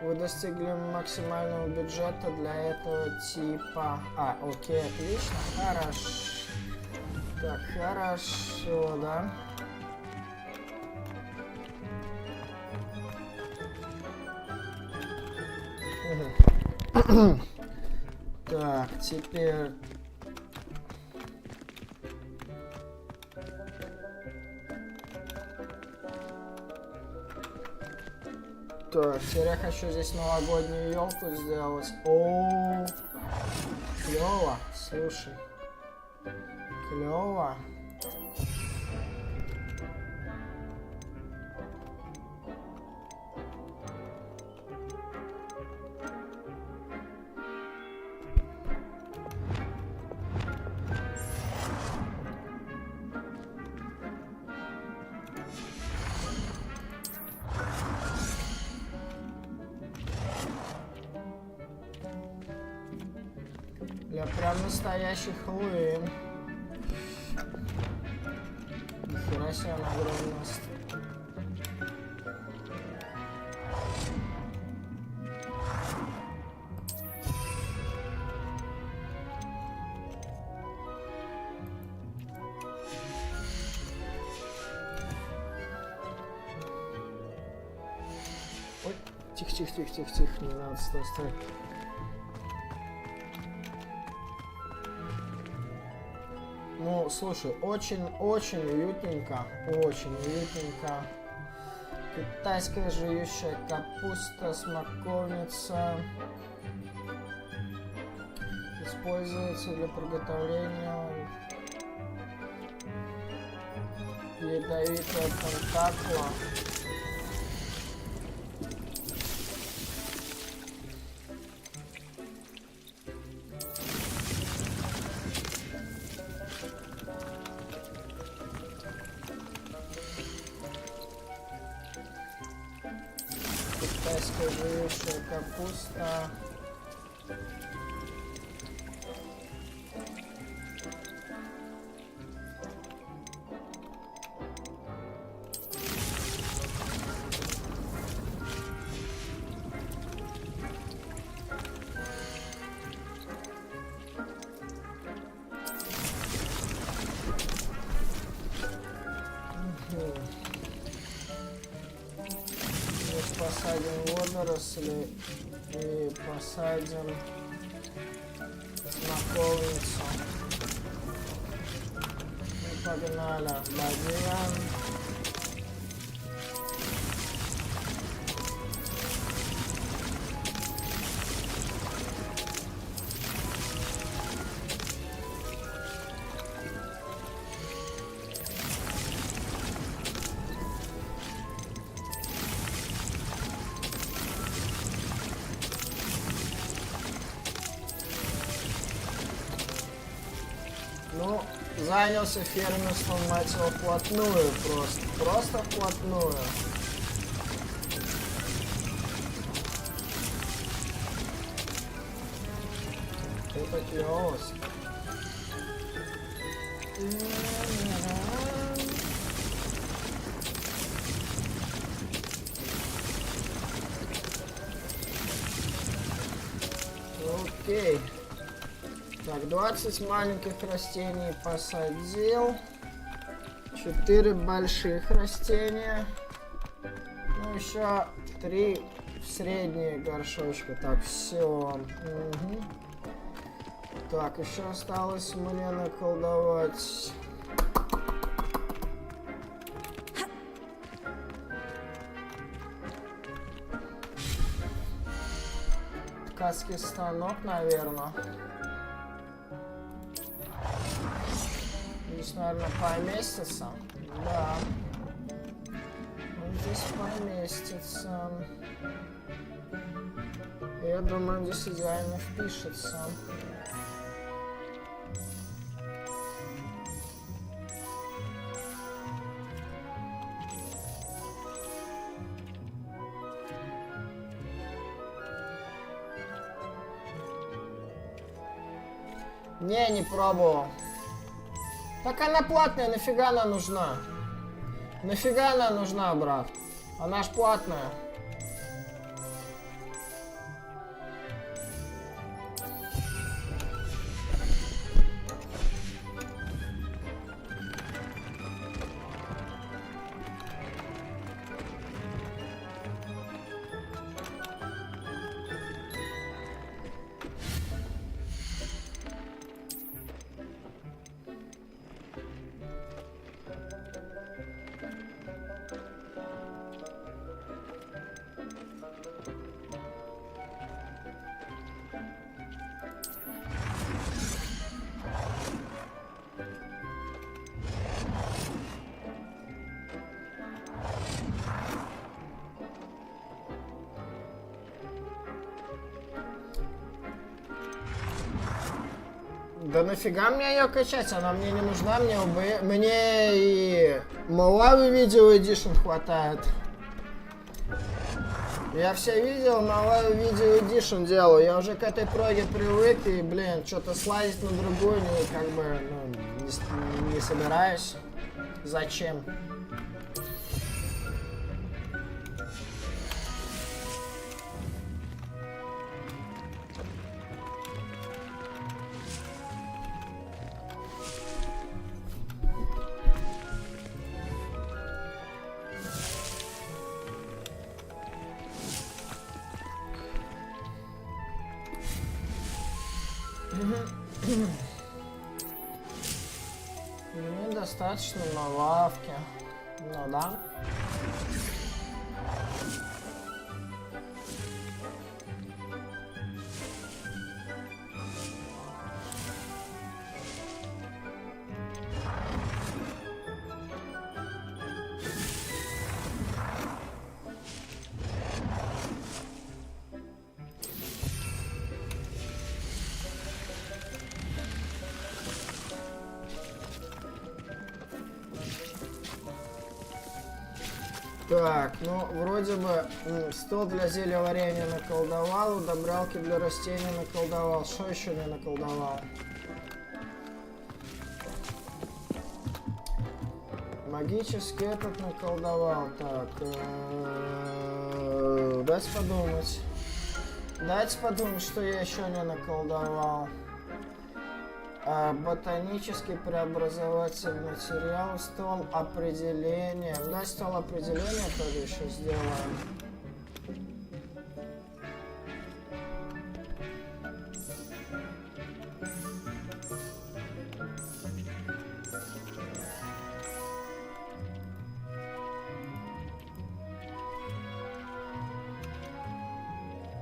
Вы достигли максимального бюджета для этого типа. А, окей, отлично. Хорошо. Так, хорошо, да. Так, теперь... Так, теперь я хочу здесь новогоднюю елку сделать. О, клево, слушай, клево. Я прям настоящий Хэллоуин. Нихера себе она огромность. Ой, тихо, не надо, стой. Ну, слушай, очень уютненько, очень уютненько. Китайская жующая капуста, смоковница. Используется для приготовления ядовитого тентакла. Китайская жующая капуста. Посадим водоросли и посадим смоковницу. И погнали. Бадьян. Ну, занялся фермерством, мать его, вплотную просто. Просто вплотную. Это клёвость. Окей. Так, 20 маленьких растений посадил. 4 больших растения. Ну, еще 3 средние горшочка. Так, все. Угу. Так, еще осталось мне наколдовать. Ткацкий станок, наверное. Здесь, наверное, поместится. Да. Он здесь поместится. Я думаю, здесь идеально впишется. Не пробовал. Так она платная, нафига она нужна? Нафига она нужна, брат? Она ж платная. Да нафига мне ее качать? Она мне не нужна, мне и Малавы видео Эдишн хватает. Я все видео Малавы видео Эдишн делаю. Я уже к этой проге привык и, блин, что-то слазить на другую как бы, ну, не собираюсь. Зачем? Недостаточно на лавке. Ну да. Так, ну, вроде бы стол для зелья варенья наколдовал, удобрялки для растений наколдовал. Что еще не наколдовал? Магический этот наколдовал. Так, дайте подумать. Дайте подумать, что я еще не наколдовал. Ботанический преобразователь материал, стол определения. Да, стол определения тоже еще сделаем.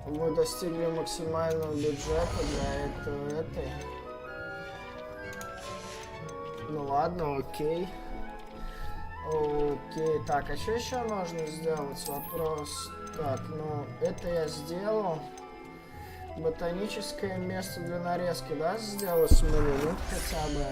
Мы достигли максимального бюджета для этой. Ну ладно, окей. Окей, так, а что еще нужно сделать? Вопрос. Так, ну, это я сделал. Ботаническое место для нарезки, да, сделать с минут хотя бы.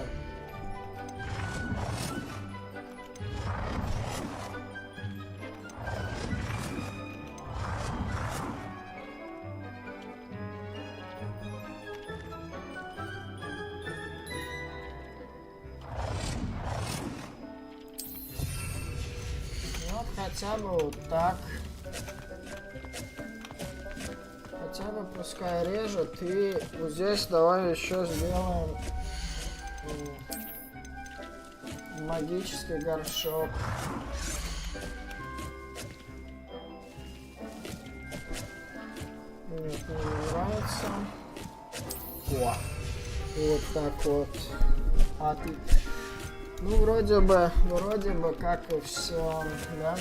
хотя бы вот так. Хотя бы пускай режет. И вот здесь давай еще сделаем магический горшок. Нет, мне не нравится. О, вот так вот. Ну, вроде бы, как и все, да?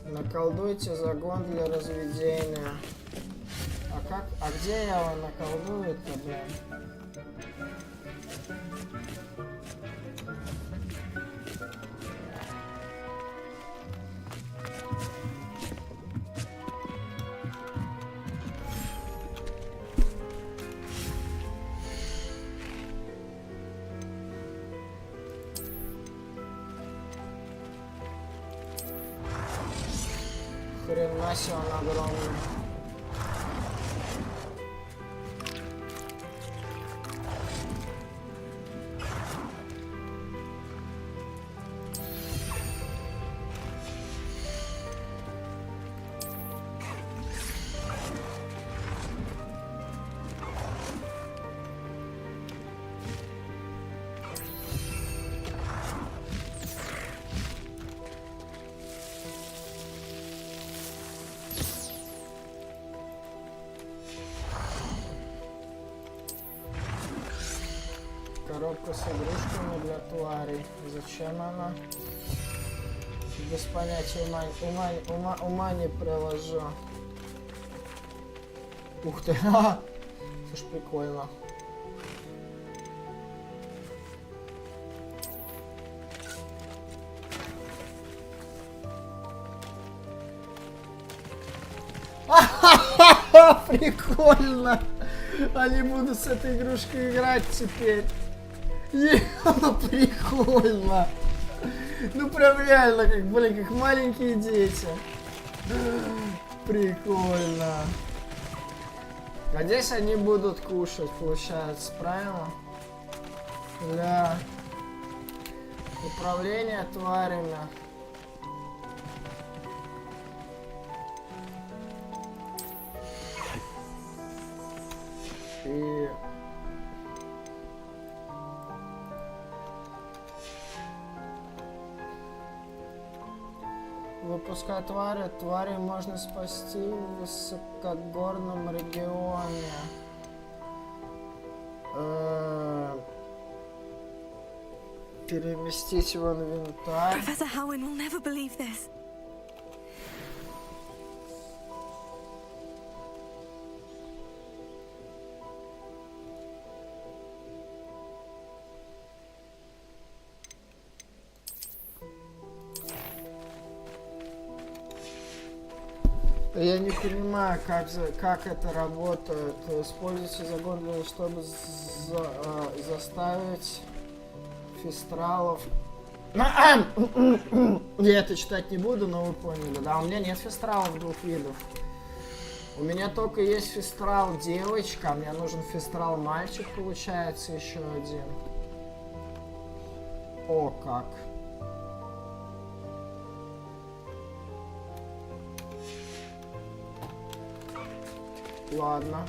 Наколдуйте загон для разведения. А где я его наколдую-то, блин? Хрена себе он огромный. Коробка с игрушками для тварей. Зачем она? Без понятия, ума не приложу. Ух ты! Слушай, прикольно. Прикольно! Они будут с этой игрушкой играть теперь. Прикольно. Ну прям реально, как, блин, как маленькие дети. Прикольно. А здесь они будут кушать, получается, правильно? Да. Управление тварями. И... Выпуская твари, твари можно спасти в высокогорном регионе. Переместить его в инвентарь. Professor Howin will never believe this. Я не понимаю, как это работает. Используйте загон, чтобы заставить фестралов... Я это читать не буду, но вы поняли. Да, у меня нет фестралов двух видов. У меня только есть фестрал девочка, а мне нужен фестрал мальчик, получается, еще один. О, как. Ладно.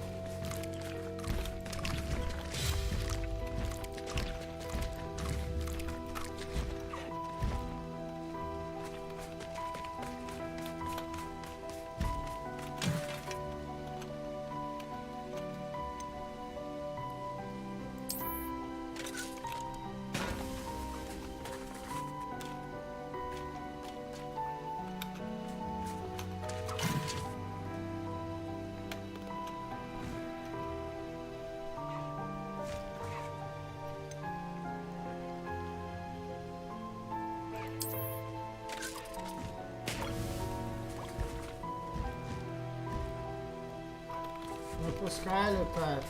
Ну пускай летает.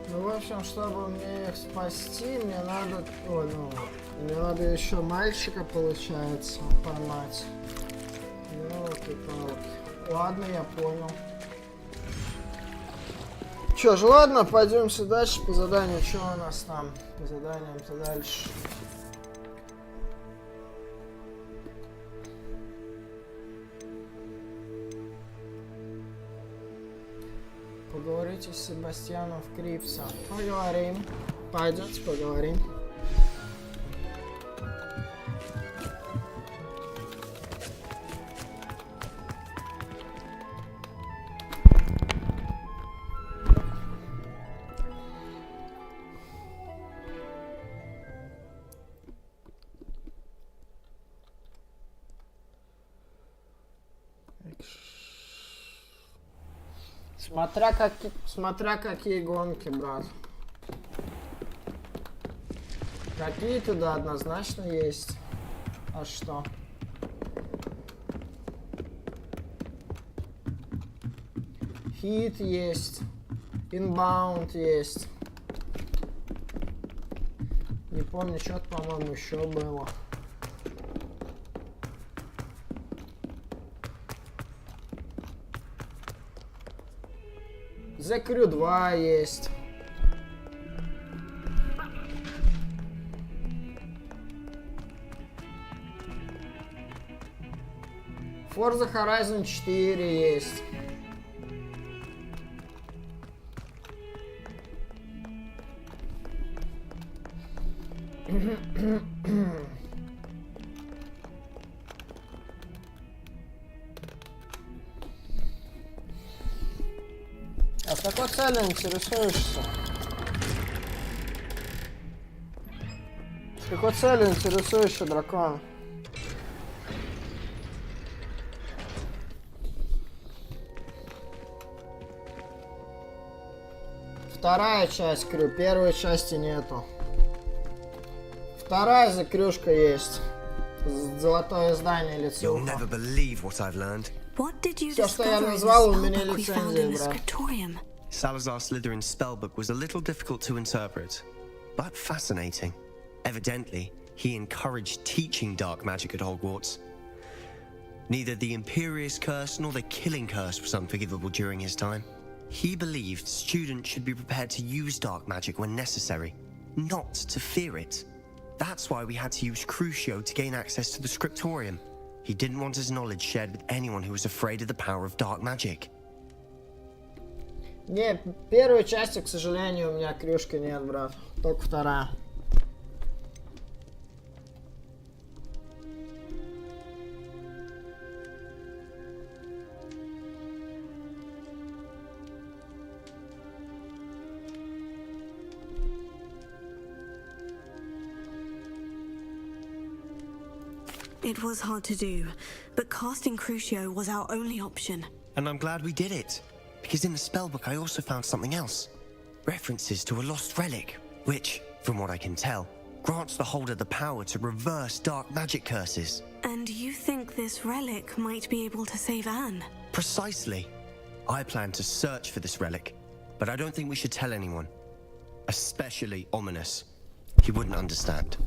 Ну, в общем, чтобы мне их спасти, мне надо... Ой, ну... Мне надо еще мальчика, получается, поймать. Ёлки-палки. Ладно, я понял. Чё ж, ладно, пойдемте дальше по заданию. Что у нас там по заданиям-то дальше? Поговорите с Себастьяном Крипсом. Поговорим. Пойдете, поговорим. Смотря какие гонки, брат. Какие-то, да, однозначно есть. А что? Хит есть. Inbound есть. Не помню, что-то, по-моему, еще было. The Crew 2 есть. Forza Horizon 4 есть. А с какой целью интересуешься? С какой целью интересуешься, дракон? Вторая часть крю, первой части нету. Вторая закрюшка есть. Золотое издание лицо. Все, что я назвал, у меня лицензия, брат. Salazar Slytherin's spellbook was a little difficult to interpret, but fascinating. Evidently, he encouraged teaching dark magic at Hogwarts. Neither the Imperious Curse nor the Killing Curse was unforgivable during his time. He believed students should be prepared to use dark magic when necessary, not to fear it. That's why we had to use Crucio to gain access to the Scriptorium. He didn't want his knowledge shared with anyone who was afraid of the power of dark magic. Не, первой части, к сожалению, у меня крюшки нет, брат. Только вторая. It was hard to do, but casting Crucio was our only option. And I'm glad we did it. Because in the spellbook I also found something else. References to a lost relic, which, from what I can tell, grants the holder the power to reverse dark magic curses. And you think this relic might be able to save Anne? Precisely. I plan to search for this relic, but I don't think we should tell anyone. Especially Ominous. He wouldn't understand.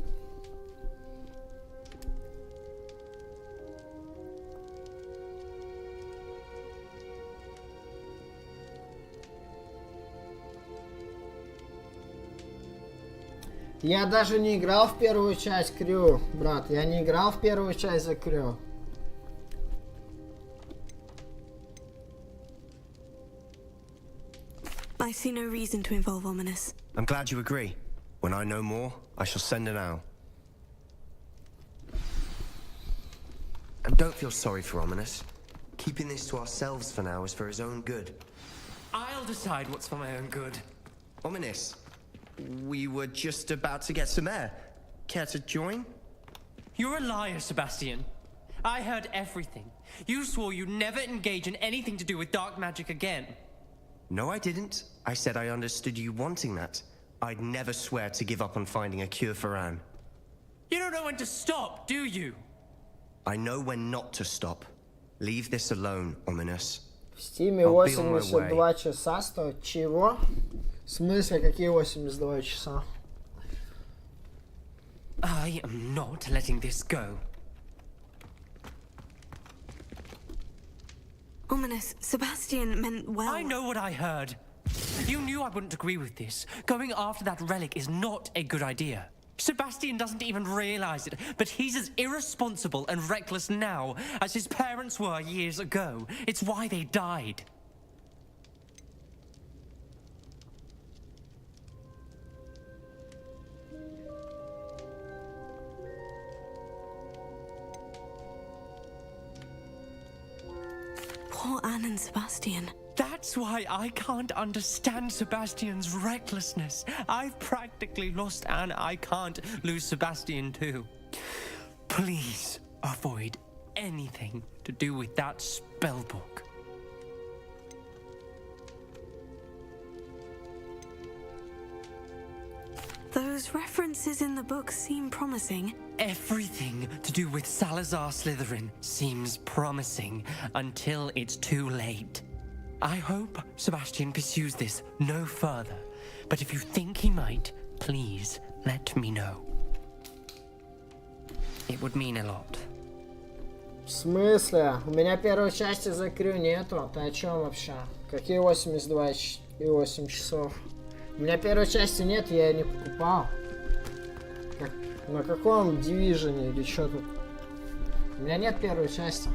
Я даже не играл в первую часть крю, брат. Я не играл в первую часть за крю. I see no reason to involve Ominous. I'm glad you agree. When I know more, I shall send an owl. And don't feel sorry for Ominous. Keeping this to ourselves for now is for his own good. I'll decide what's for my own good. Ominous. We were just about to get some air. Care to join? You're a liar, Sebastian. I heard everything. You swore you'd never engage in anything to do with dark magic again. No, I didn't. I said I understood you wanting that. I'd never swear to give up on finding a cure for Anne. You don't know when to stop, do you? I know when not to stop. Leave this alone, Ominous. В Стиме 82 часа стоит. Чего? В смысле, какие 82 часа? I am not letting this go. ominous. Sebastian meant well. I know what I heard. You knew I wouldn't agree with this. Going after that relic is not a good idea. Sebastian doesn't even realize it, but he's as irresponsible and reckless now as his parents were years ago. It's why they died. Poor Anne and Sebastian. That's why I can't understand Sebastian's recklessness. I've practically lost Anne. I can't lose Sebastian too. Please avoid anything to do with that spell book. Those references in the book seem promising. Everything to do with Salazar Slytherin seems promising until it's too late. I hope Sebastian pursues this no further, but if you think he might, please let me know. It would mean a lot. В смысле? У меня первой части за крю нету. Ты о чем вообще? Какие 82 и 8 часов? У меня первой части нет, я ее не покупал. На каком дивизионе или что тут? У меня нет первой части.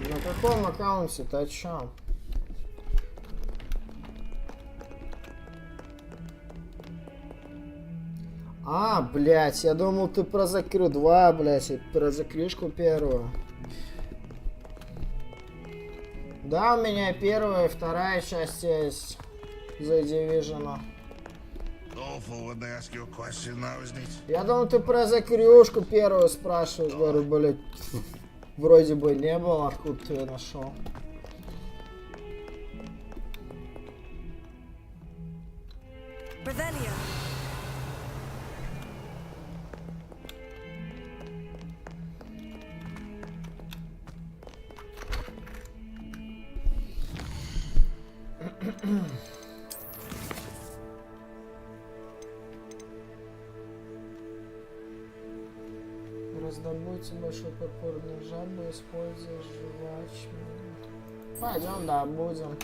На каком аккаунте? Ты о чем? А, блять, я думал, ты про закрю 2, блять, и про закрюшку первую. Да, у меня первая и вторая часть есть The Division. Я думал, ты про закрюшку первую спрашиваешь, говорю, блять. Вроде бы не было, откуда ты ее нашел. Раздобудьте большой пурпурный жабу, используя жвачную. Пойдем, да, будем.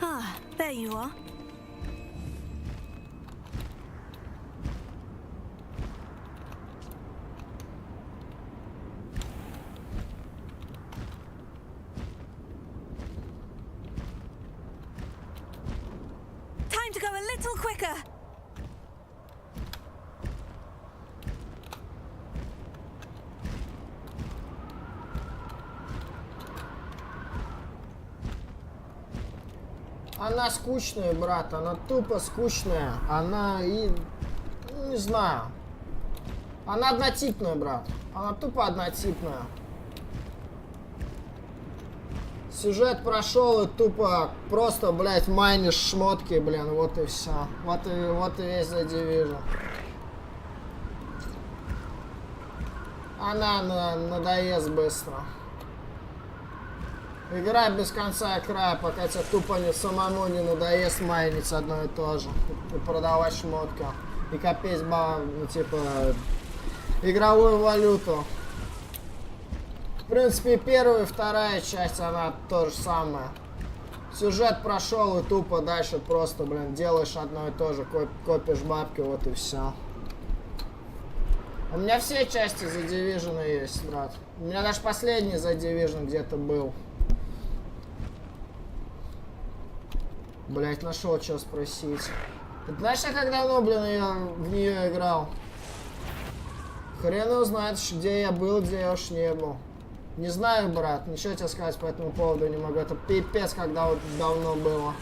Ah, there you are. Time to go a little quicker. Она скучная, брат, она тупо скучная. Она и... ну, не знаю. Она однотипная, брат. Она тупо однотипная. Сюжет прошел и тупо просто, блядь, майнишь шмотки, блин, вот и все. Вот и весь The Division. Она надоест быстро. Играй без конца и края, пока тебе тупо самому не надоест майнить одно и то же. И продавать шмотки. И копить, ну, типа, игровую валюту. В принципе, первая и вторая часть, она то же самое. Сюжет прошел и тупо дальше просто, блин, делаешь одно и то же. Копишь бабки, вот и все. У меня все части The Division есть, брат. У меня даже последний The Division где-то был. Блять, нашел что спросить. Ты знаешь, я как давно, блин, в нее играл? Хрен его знает, где я был, где я уж не был. Не знаю, брат, ничего тебе сказать по этому поводу не могу. Это пипец, когда вот давно было.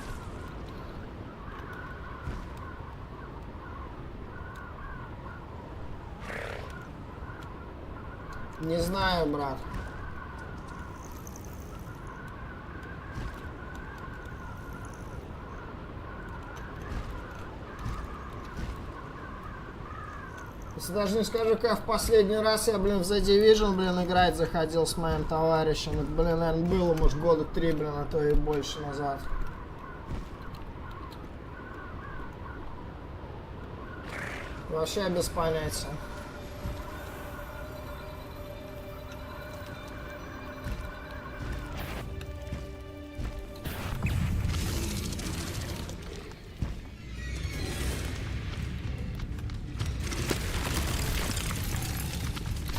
Не знаю, брат. Если даже не скажу, как в последний раз я, блин, в The Division, блин, играть заходил с моим товарищем. Это, блин, наверное, было, может, года 3, блин, а то и больше назад. Вообще без понятия.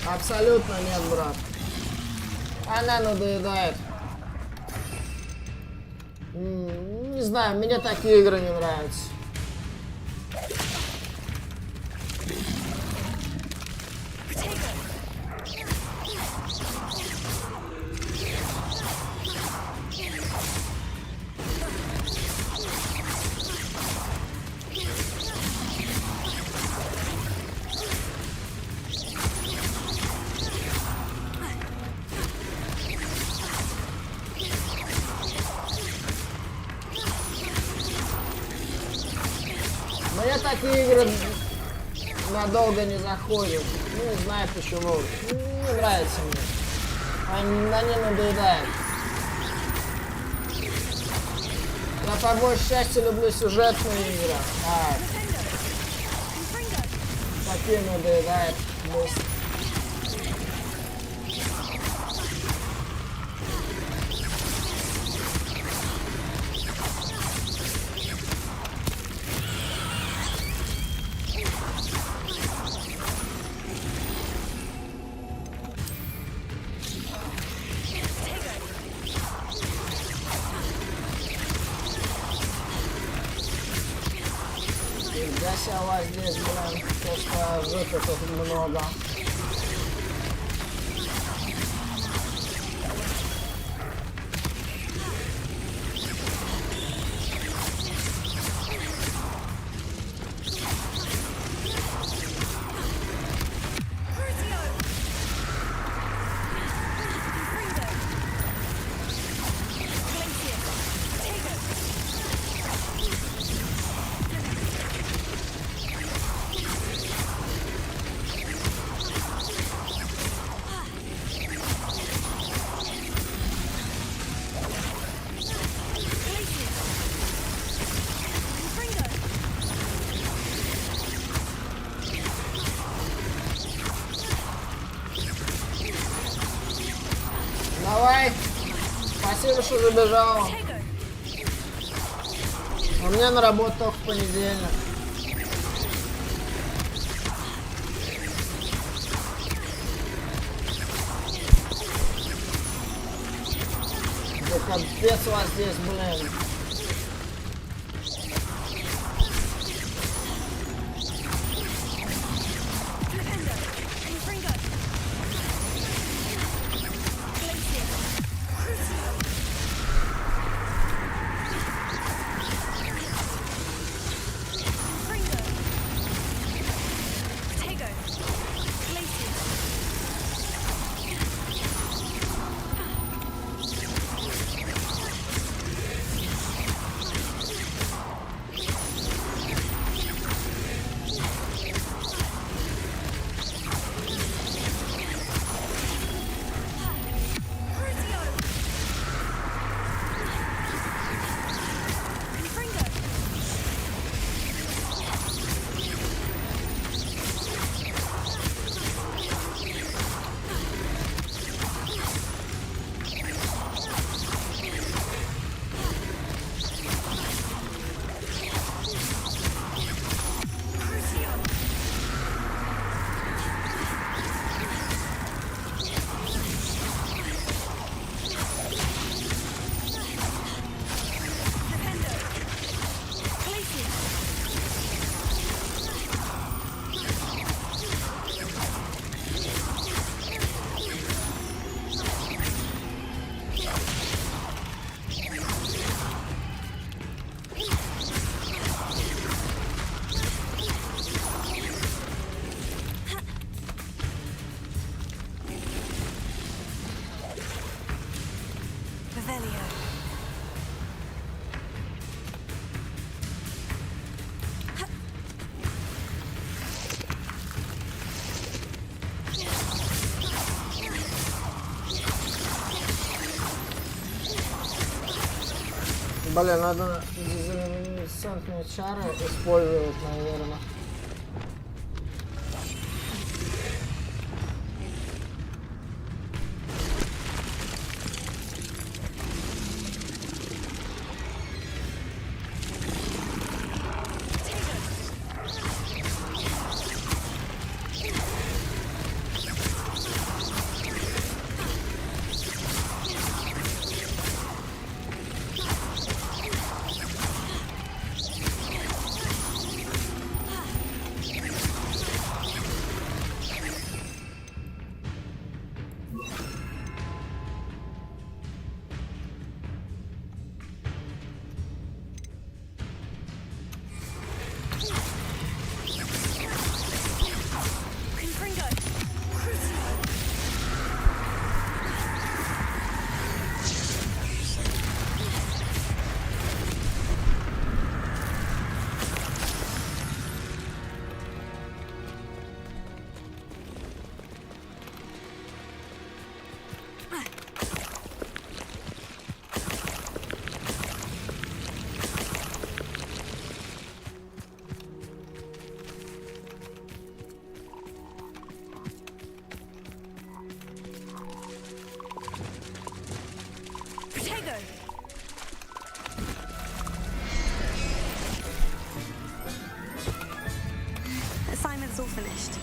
Абсолютно нет, брат. Она надоедает. Не знаю, мне такие игры не нравятся. Мне такие игры надолго не заходят. Не знаю почему. Не нравится мне. Они надоедают. Я по большей части люблю сюжетные игры. Такие надоедают быстро. Я у вас здесь, блин, то, что жутко тут много. Давай. Спасибо, что забежал. У меня на работу только в понедельник. Да капец у вас здесь, блин. Revelio. Блин, надо дезинфекционные чары использовать, наверное. Assignment's all finished.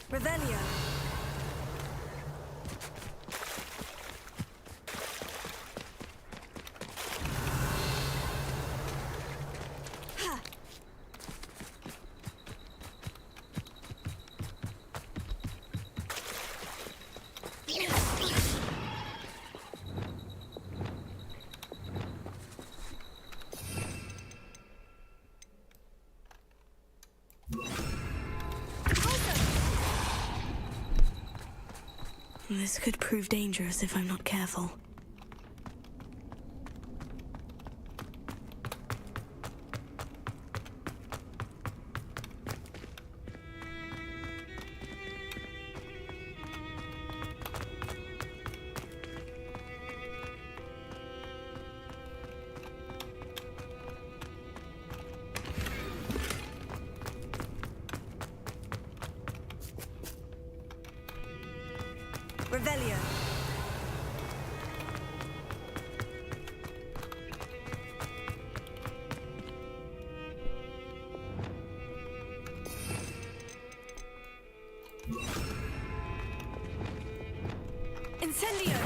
Revelio. This could prove dangerous if I'm not careful. Revelio. Incendio.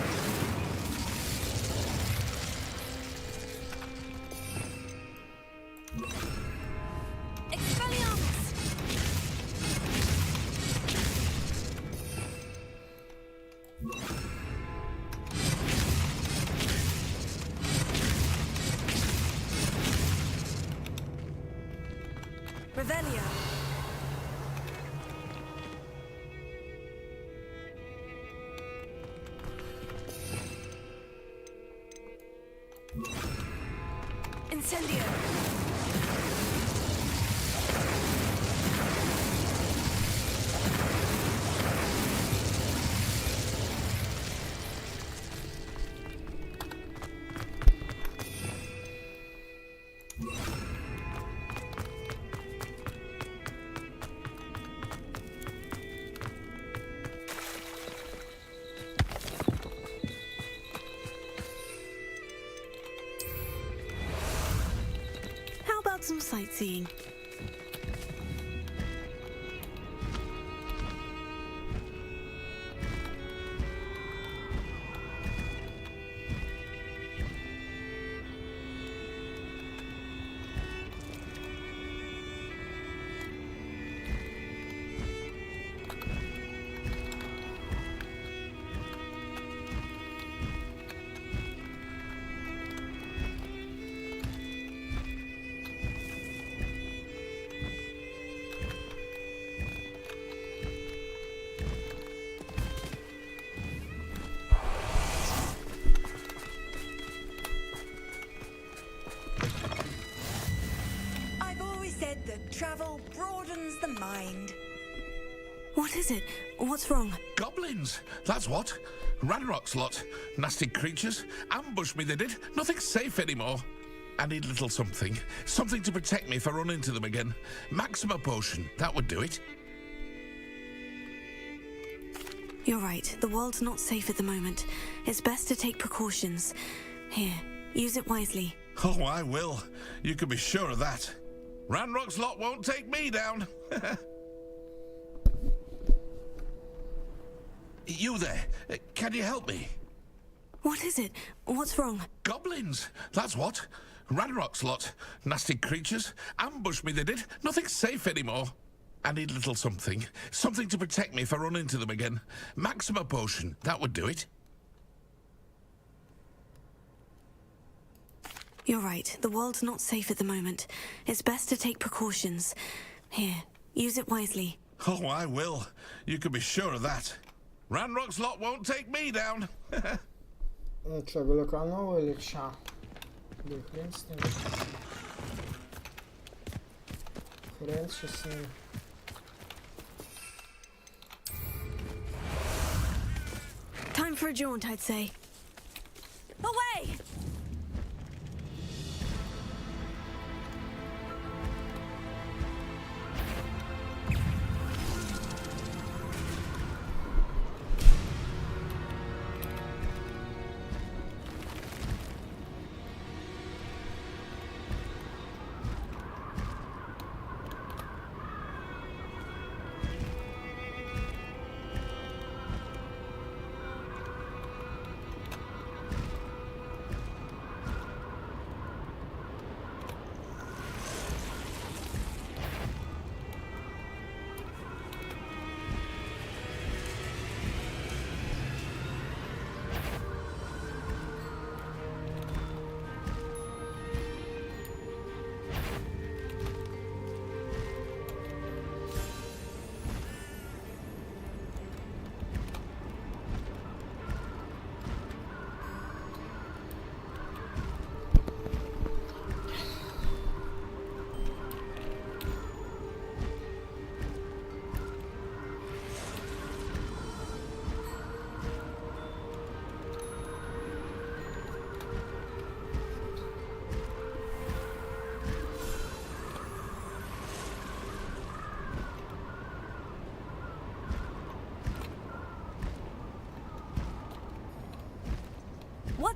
Expelliarmus. Revelio. Incendio. How about some sightseeing? I've always said that travel broadens the mind. What is it? What's wrong? Goblins, that's what. Ranrock's lot. Nasty creatures. Ambushed me, they did. Nothing's safe anymore. I need a little something. Something to protect me if I run into them again. Maxima potion, that would do it. You're right. The world's not safe at the moment. It's best to take precautions. Here, use it wisely. Oh, I will. You can be sure of that. Ranrock's lot won't take me down. You there, can you help me? What is it? What's wrong? Goblins, that's what. Ranrock's lot. Nasty creatures. Ambushed me, they did. Nothing's safe anymore. I need a little something. Something to protect me if I run into them again. Maxima potion, that would do it. You're right. The world's not safe at the moment. It's best to take precautions. Here, use it wisely. Oh, I will. You can be sure of that. Ranrock's lot won't take me down. Что, глюканул или ща? Блин, хрен с ним. Хрен с ним. Time for a jaunt, I'd say. Away!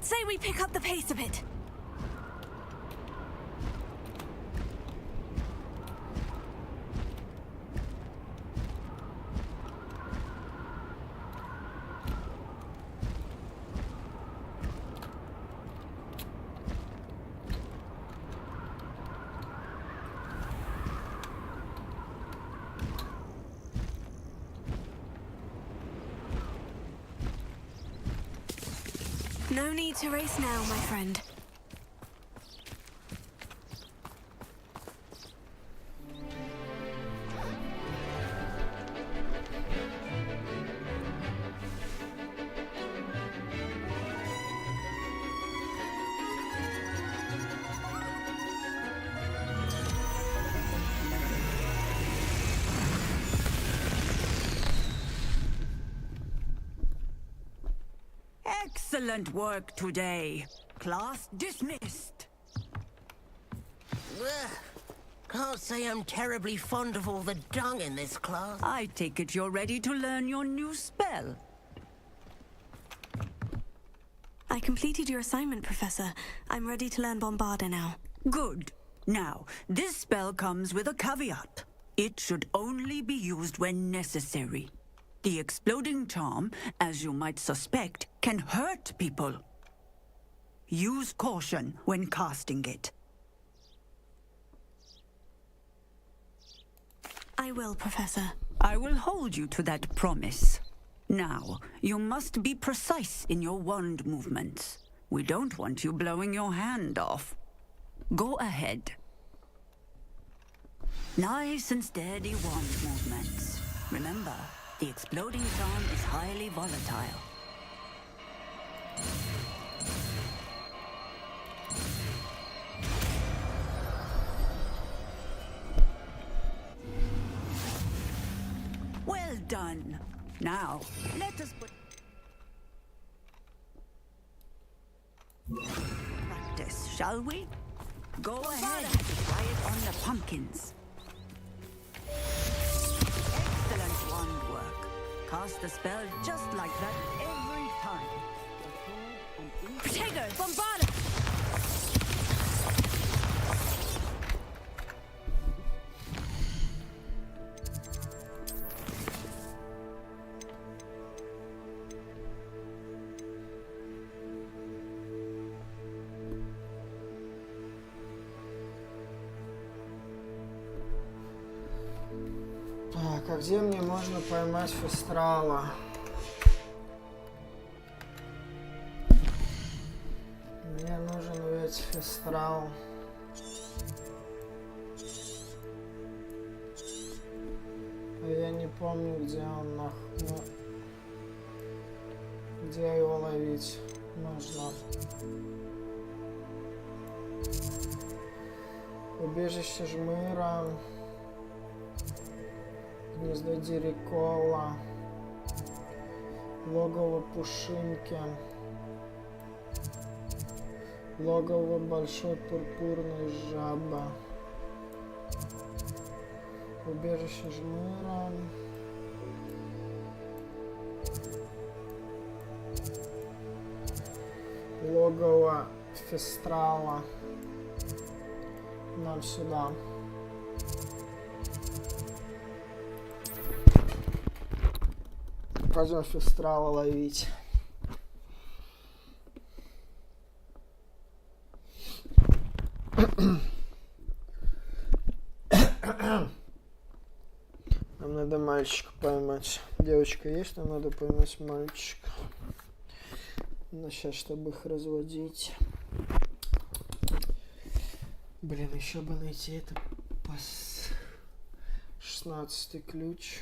Say we pick up the pace a bit. No need to race now, my friend. Excellent work today. Class dismissed. Ugh. Can't say I'm terribly fond of all the dung in this class. I take it you're ready to learn your new spell. I completed your assignment, Professor. I'm ready to learn Bombarda now. Good. Now, this spell comes with a caveat. It should only be used when necessary. The exploding charm, as you might suspect, can hurt people. Use caution when casting it. I will, Professor. I will hold you to that promise. Now, you must be precise in your wand movements. We don't want you blowing your hand off. Go ahead. Nice and steady wand movements. Remember, the exploding charm is highly volatile. Well done. Now, let us put... practice, shall we? Go ahead and try it on the pumpkins. Excellent wand work. Cast the spell just like that every time. Protego, Bombarda! Так, а где мне можно поймать фестрала? Мне нужен ведь фестрал. А я не помню, где он где его ловить нужно. Убежище Жмыра. Гнездо Дирикола. Логово Пушинки. Логово Большой Пурпурной Жабы. Убежище Жмыра. Логово Фестрала. Нам сюда. Пойдем фестрала ловить. Нам надо мальчика поймать. Девочка есть, нам надо поймать мальчика. Но сейчас, чтобы их разводить. Блин, еще бы найти это 16-й ключ.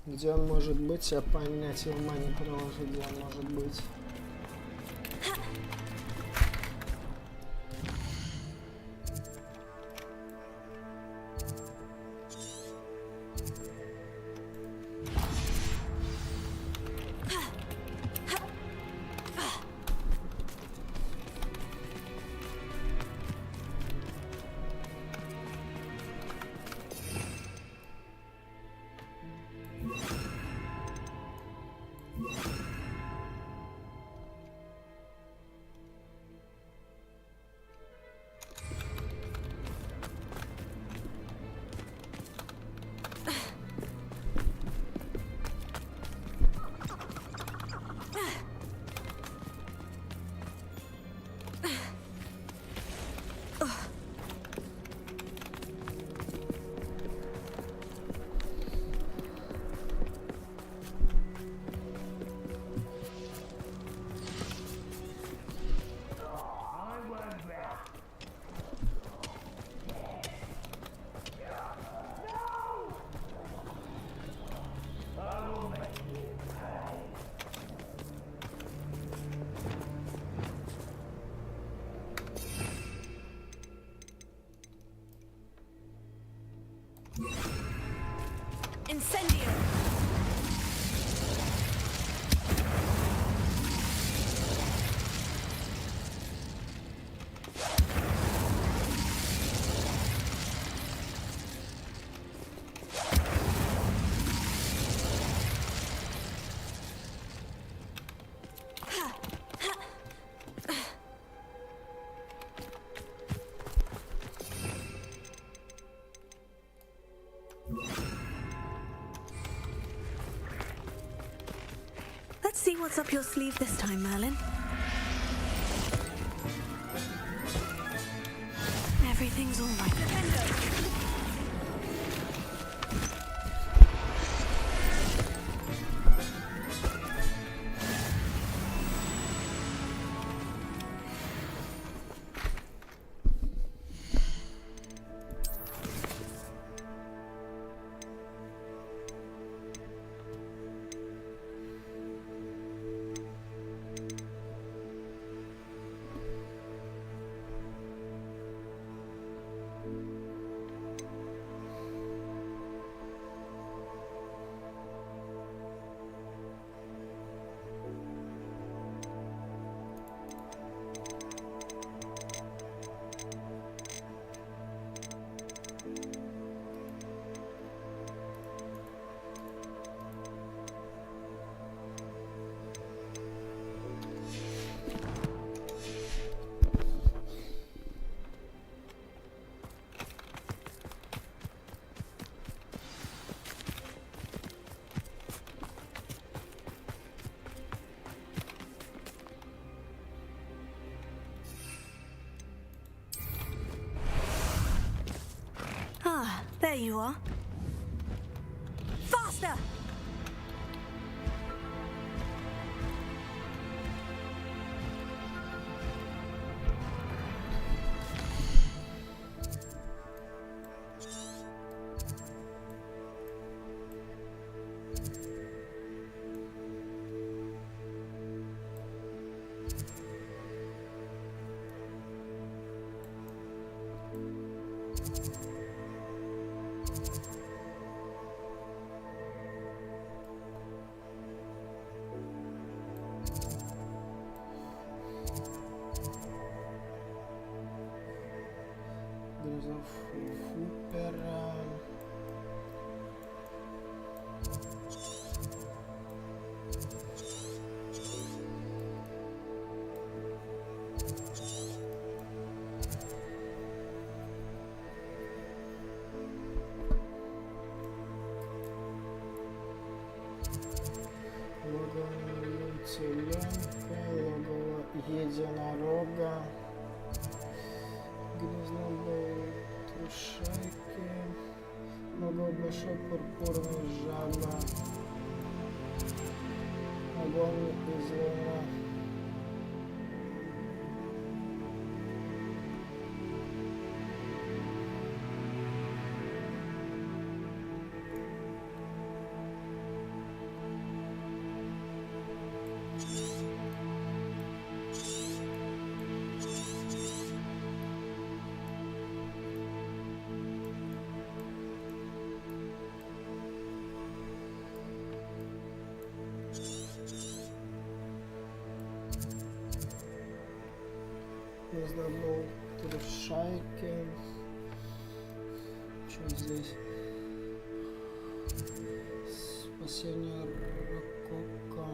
Где он может быть, я понятия ума не приложу, где он может быть. Incendio! Let's see what's up your sleeve this time, Merlin. Everything's all right. Ah, there you are. Faster! Супер. Логово Целенка, логово единорога. Грязнобой трушайки, многообмешок пурпурный жаба, огонь из луна. Раздобыл трушайки. Что здесь? Спасение Рококо.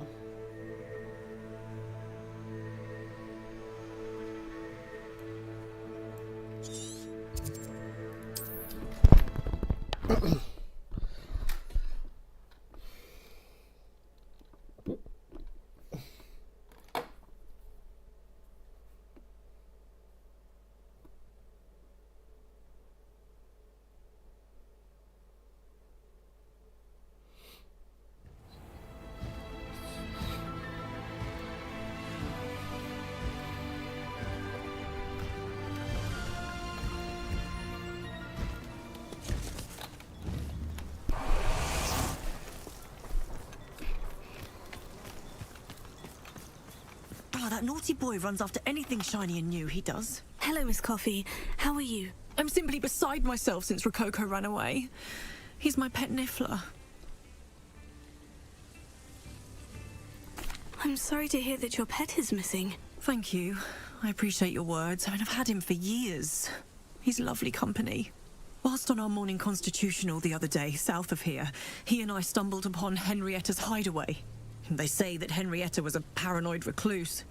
Oh, that naughty boy runs after anything shiny and new, he does. Hello, Miss Coffee. How are you? I'm simply beside myself since Rococo ran away. He's my pet niffler. I'm sorry to hear that your pet is missing. Thank you. I appreciate your words. I mean, I've had him for years. He's lovely company. Whilst on our morning constitutional the other day, south of here, he and I stumbled upon Henrietta's hideaway. They say that Henrietta was a paranoid recluse,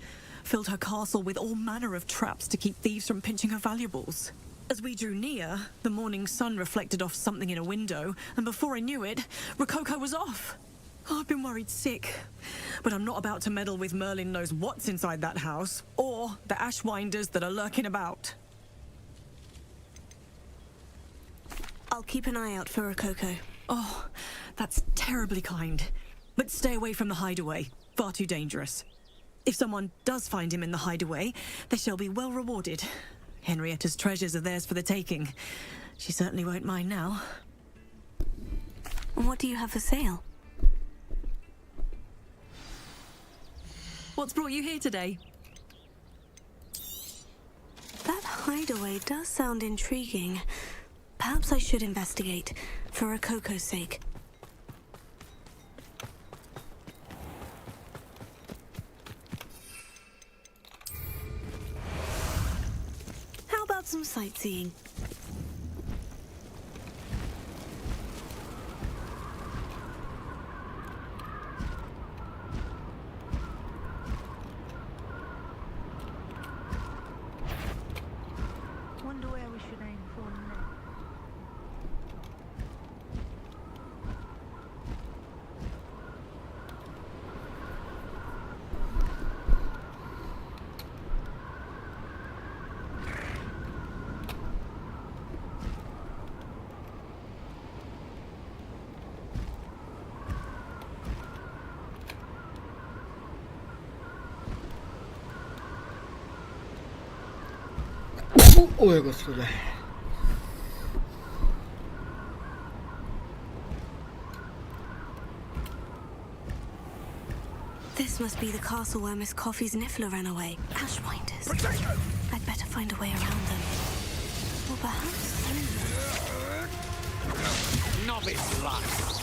filled her castle with all manner of traps to keep thieves from pinching her valuables. As we drew near, the morning sun reflected off something in a window, and before I knew it, Rococo was off. Oh, I've been worried sick, but I'm not about to meddle with Merlin knows what's inside that house, or the Ashwinders that are lurking about. I'll keep an eye out for Rococo. Oh, that's terribly kind. But stay away from the hideaway. Far too dangerous. If someone does find him in the hideaway, they shall be well rewarded. Henrietta's treasures are theirs for the taking. She certainly won't mind now. What do you have for sale? What's brought you here today? That hideaway does sound intriguing. Perhaps I should investigate, for Rococo's sake. How about some sightseeing? Wonder where we should aim for next. Ой, господи. This must be the castle where Miss Coffee's niffler ran away. Ashwinders. I'd better find a way around them. Or perhaps... Novice life.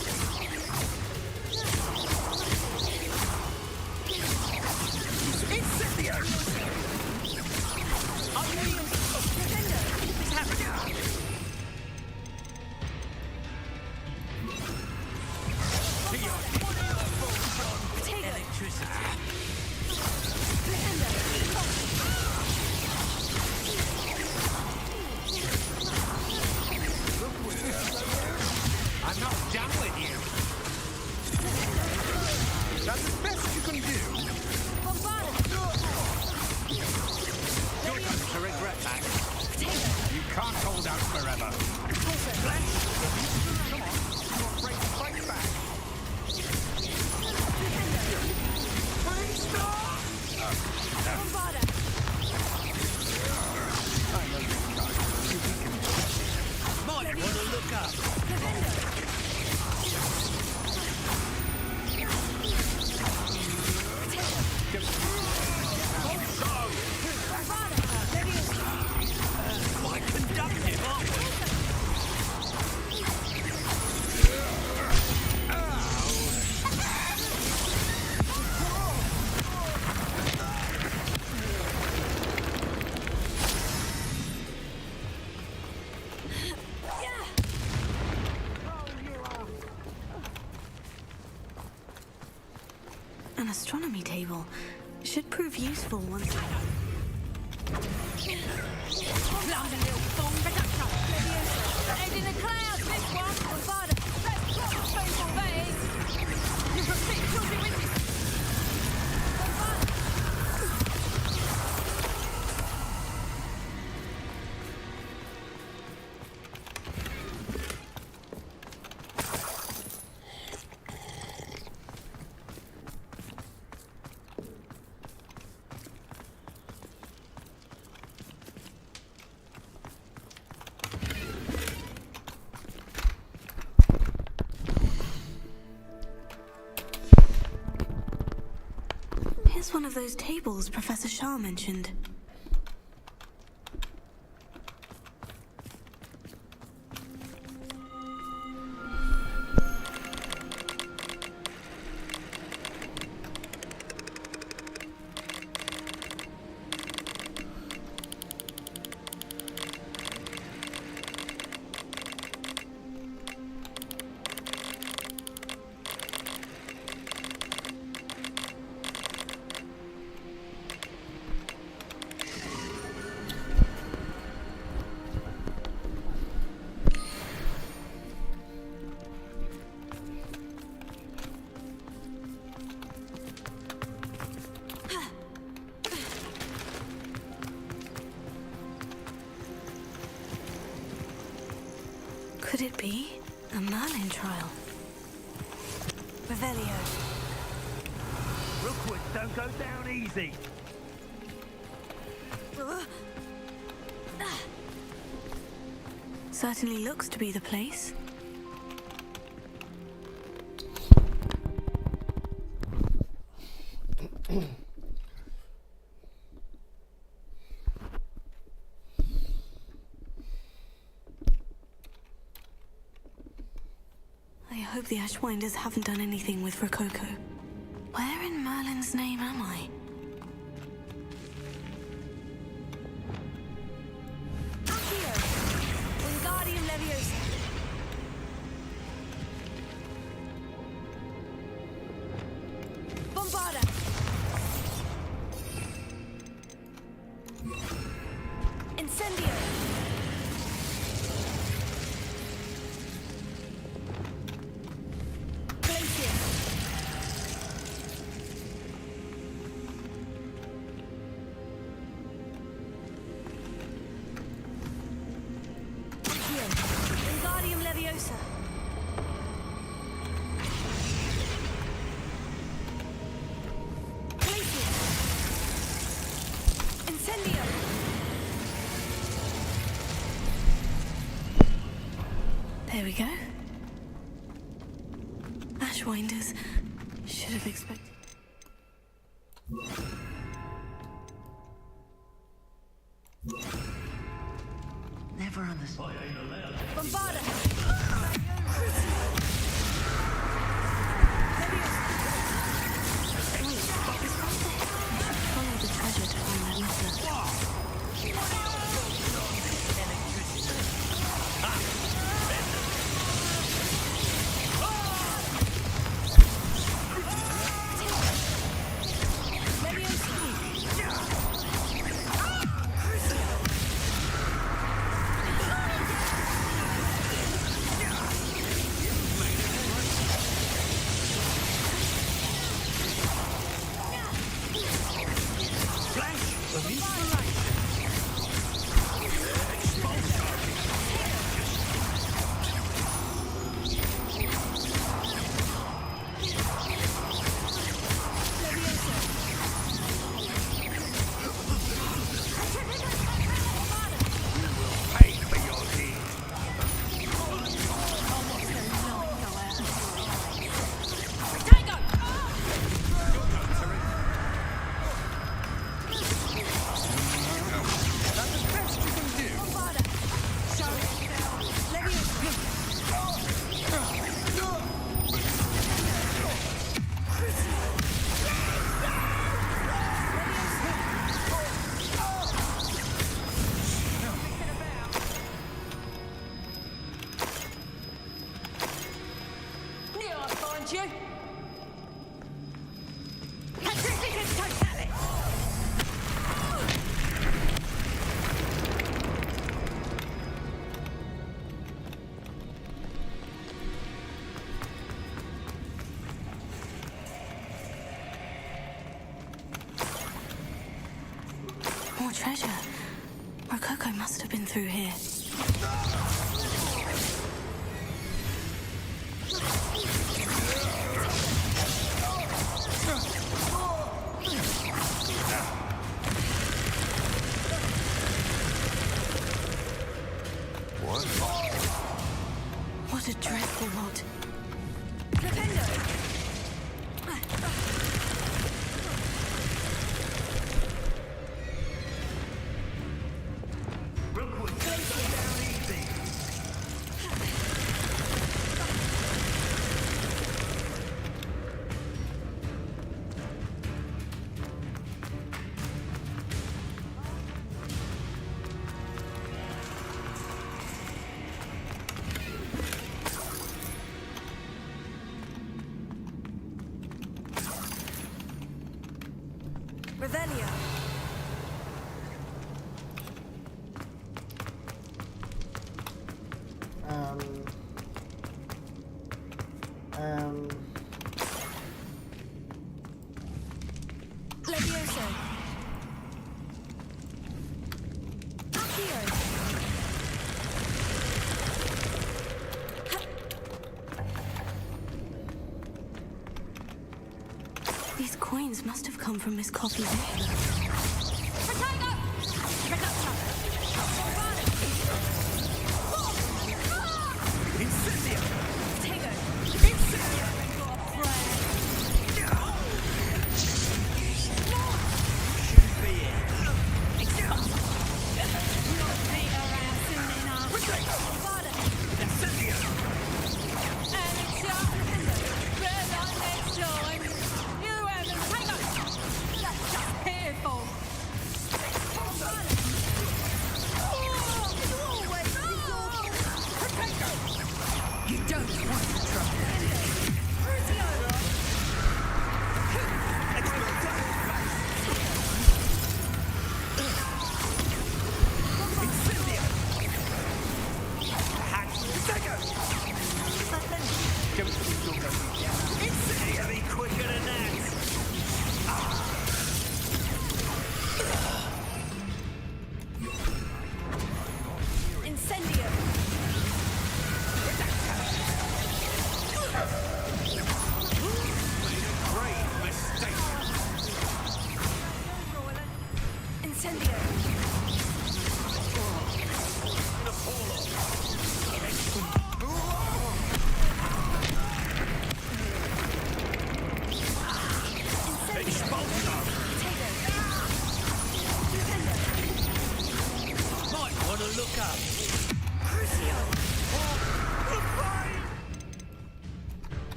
I'm not done with you. That's the best you can do. You're going to regret that. You can't hold out forever. Come on, you're afraid to fight back. Might want to look up. Quite conductive, aren't we? An astronomy table. Should prove useful once... Clumsy little fool, back up top. Head in the clouds, this one. Father, that's proper fool, that is. You've got six children with you. Here's one of those tables Professor Shah mentioned. Could it be a Merlin trial? Revelio. Rookwood, don't go down easy. Certainly looks to be the place. I hope the Ashwinders haven't done anything with Rococo. Where in Merlin's name am I? Accio! Wingardium Leviosa! Bombarda! Incendio! Wingardium Leviosa. Glacius. Incendio. There we go. Ashwinders. Should have expected. Never understood. Bombarda. Follow the treasure to find that letter. More treasure. Rococo must have been through here. What a dreadful lot. Revelio. Levioso. Accio. These coins must have come from Miss Coffee's.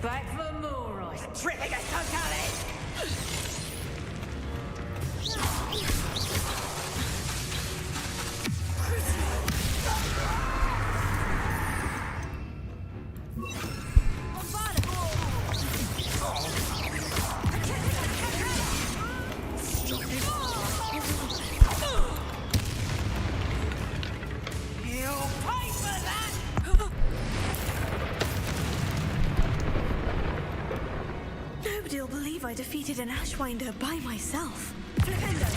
Back for more, right? Tripping us totally! Nobody'll believe I defeated an Ashwinder by myself. Flipendo!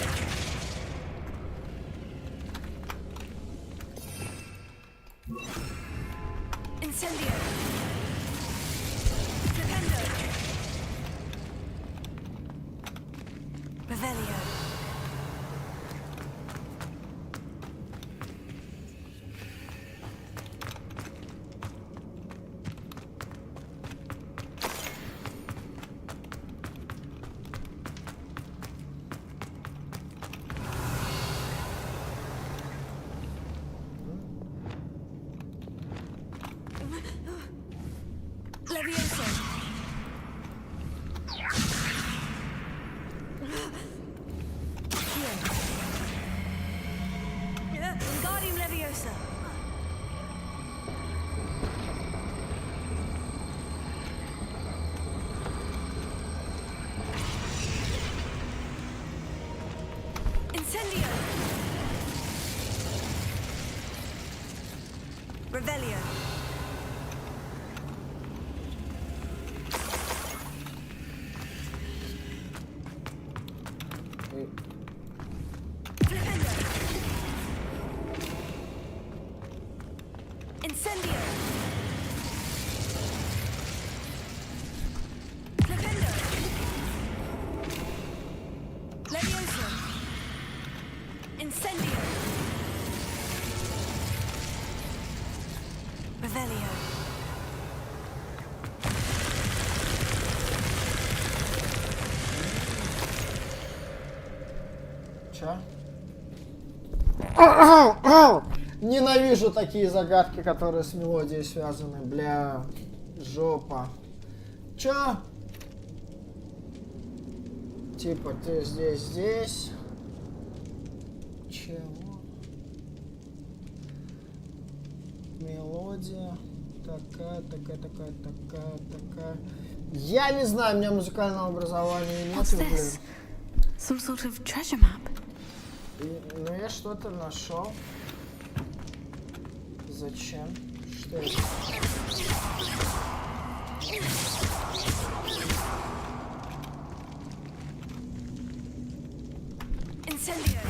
Incendio! Flipendo! Revelio! Revelio. Flipendo. Incendio. Flipendo. Levioso. Incendio. Revelio. Чё? Ненавижу такие загадки, которые с мелодией связаны. Бля, жопа. Чё? Типа ты здесь. Чего? Мелодия. Такая. Я не знаю, у меня музыкального образования нет. What's this? Some sort of treasure map. Ну я что-то нашел. Зачем? Что это? Incendio.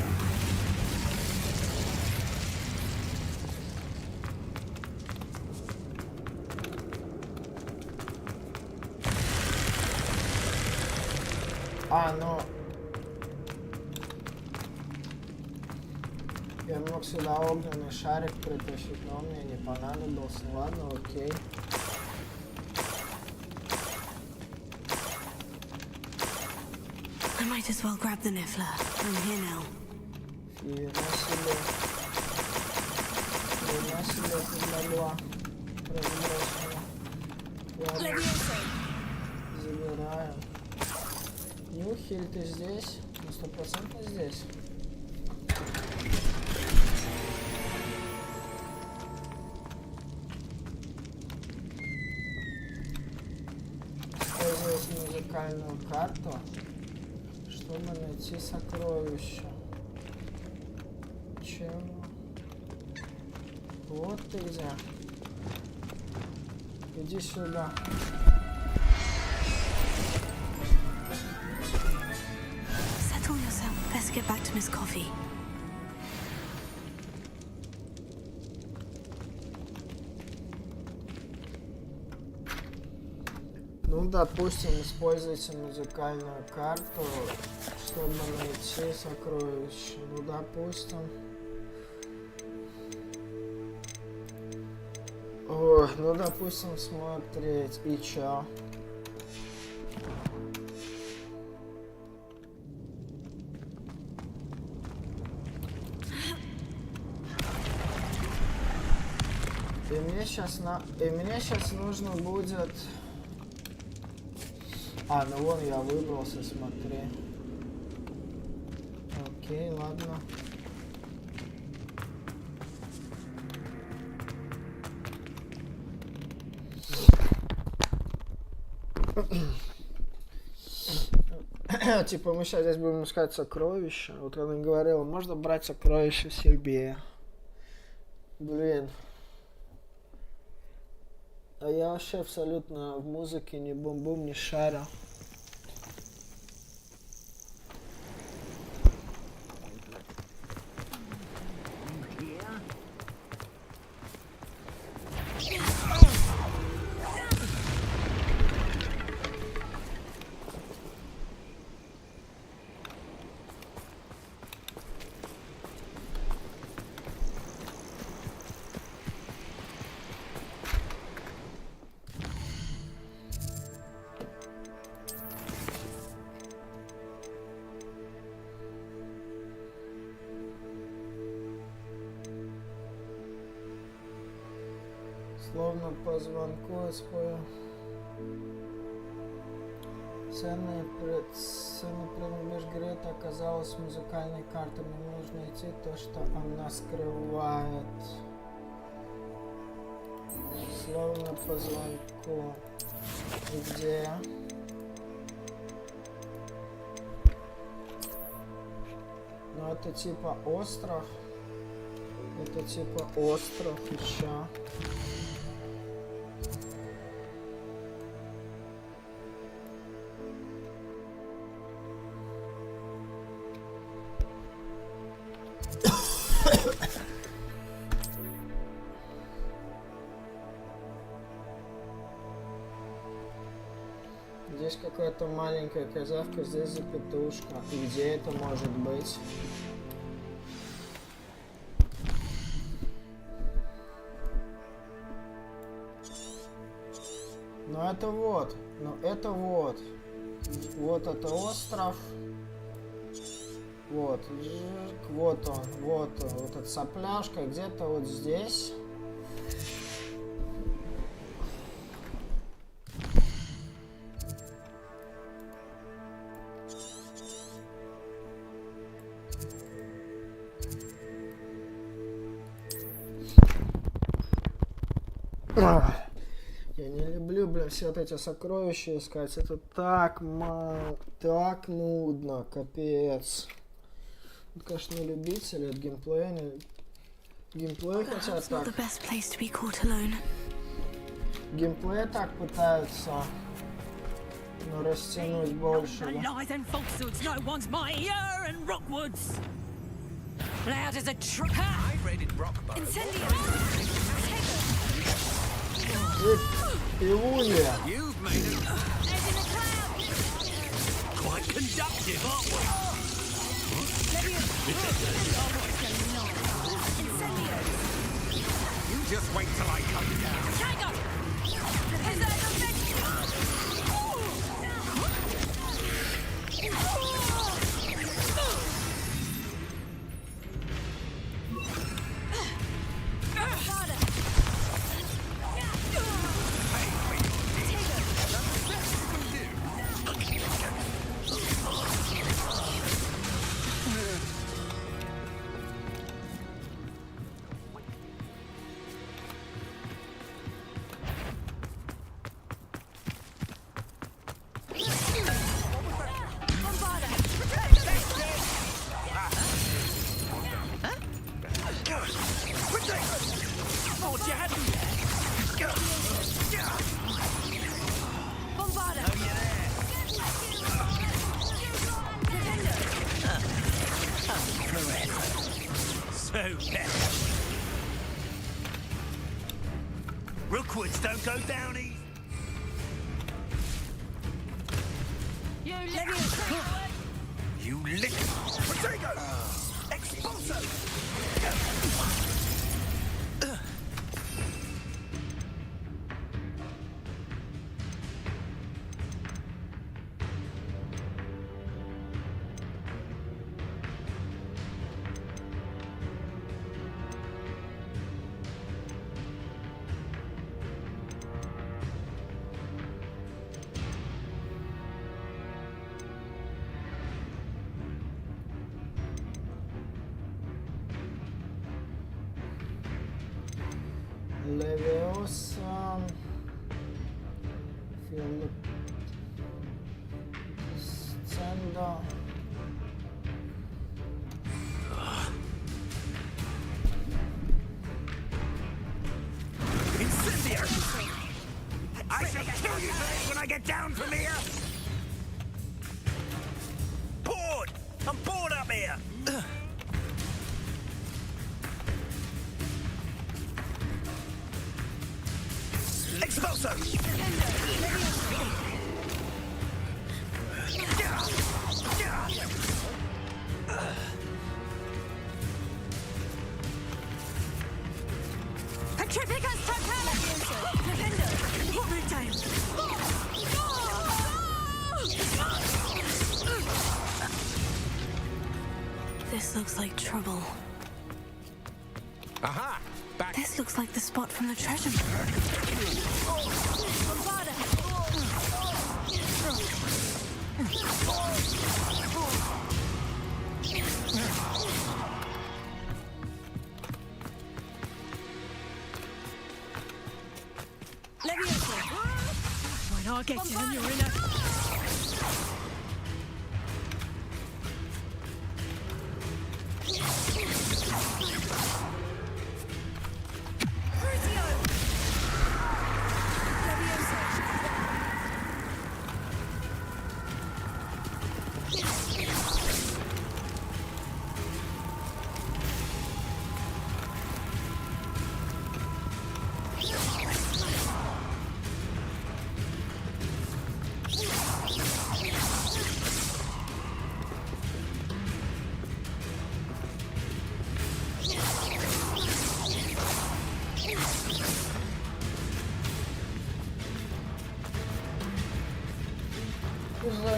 А, ну... Я мог сюда огненный шарик притащить, но он мне не понадобился. Ладно, окей. I might as well grab the Niffler. I'm here now. Хрена себе тут нагла. Забираем. Нюхель, ты здесь? Ну, 100% здесь. Использовать музыкальную карту, чтобы найти сокровища. Чего? Вот ты где. Иди сюда. Settle yourself. Let's get back to Miss Coffee. Ну, допустим, используйте музыкальную карту, чтобы найти сокровища. Ну, допустим. Ой, ну, допустим, смотреть. И чё? И мне сейчас нужно будет... А, ну вон я выбрался, смотри. Окей, ладно. Типа мы сейчас здесь будем искать сокровища. Вот она говорила, можно брать сокровища себе. Блин. А я вообще абсолютно в музыке не бум-бум, не шарю. Словно по звонку исполнил. Ценный предмет Грета оказалась музыкальной картой. Мне нужно найти то, что она скрывает. Словно по звонку. Где? Ну это типа остров. Это типа остров еще. Здесь какая-то маленькая козявка, здесь запятушка. И где это может быть? Ну это вот. Ну это вот. Вот это остров. Вот. Вот он. Вот он. Вот эта сопляшка. Где-то вот здесь. Я не люблю люблю, блин, все вот эти сокровища искать. Это так мало, так нудно, капец. Это, конечно, не любители, от геймплея не... Геймплей хотят так. Геймплей так пытаются, но растянуть больше, да? Lies and falsehoods, no one's mightier and Rockwoods. Loud as a truck. I raided Rockborough. Пивунья. You've made it. Quite conductive, aren't we? You just wait till I come down. Is that Rookwoods don't go down easy. You lick. Potato! Expulso! Leviosa. Scendo. Incendiary! I shall kill you for this when I get down from here! Bored! I'm bored up here! Expulso! Petrificus totalus! Horrid time! This looks like trouble. Aha! Back. This looks like the spot from the treasure map. When I get you, you're in a...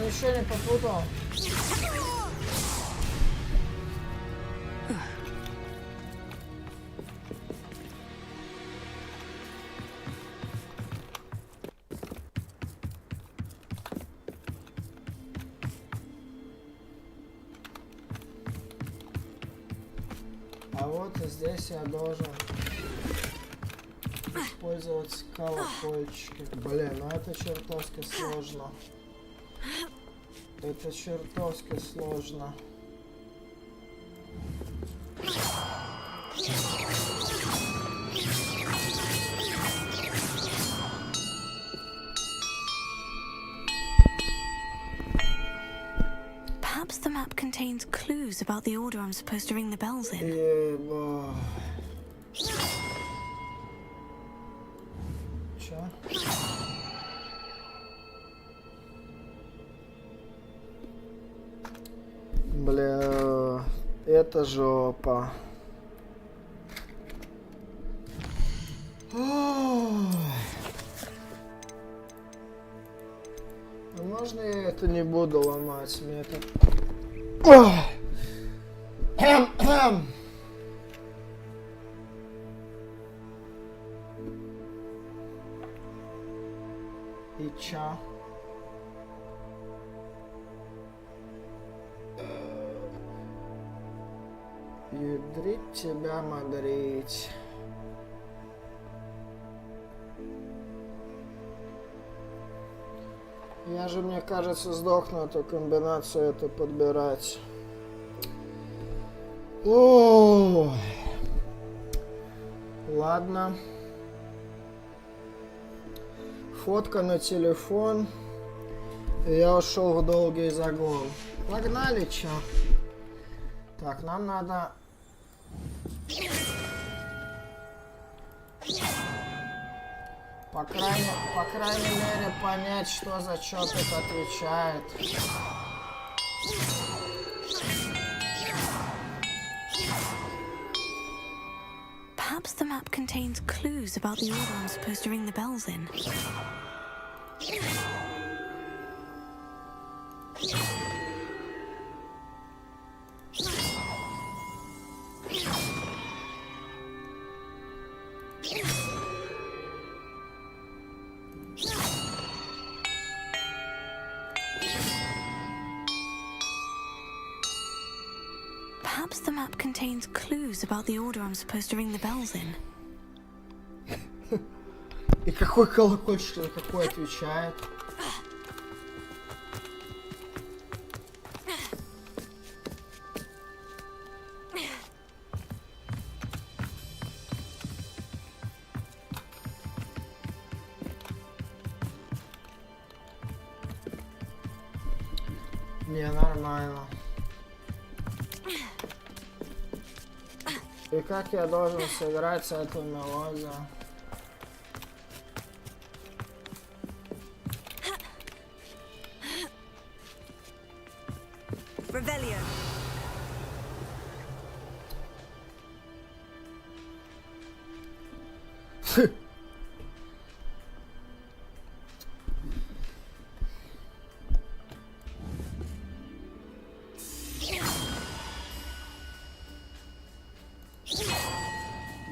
Ничего не попутал. А вот и здесь я должен Использовать колокольчики. Блин, ну это чертовски сложно. Это чертовски сложно. Perhaps the map contains clues about the order I'm supposed to ring the bells in. Чё? Бля, это жопа. Можно я это не буду ломать? Мне это... И чё? Ядрить тебя, мадрить. Я же, мне кажется, сдохну эту комбинацию эту подбирать. Ой. Ладно. Фотка на телефон. И я ушел в долгий загон. Погнали, чё? Так, нам надо... По крайней мере, понять, что за что тут отвечает. Perhaps the map contains clues about the order I'm supposed to ring the bells in. Perhaps the map contains clues about the order I'm supposed to ring the bells in. И какой колокольчик на какой отвечает? Не, нормально. И как я должен сыграть эту мелодию? Revelio.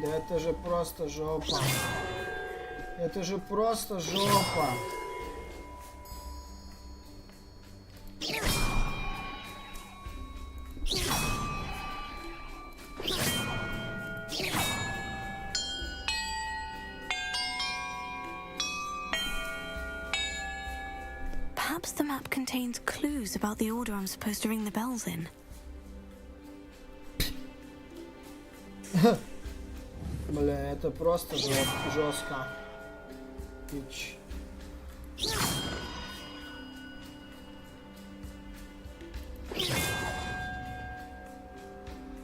Да это же просто жопа. Это же просто жопа. Perhaps the map contains clues about the order I'm supposed to ring the bells in. Бля, это просто жестко. Ич.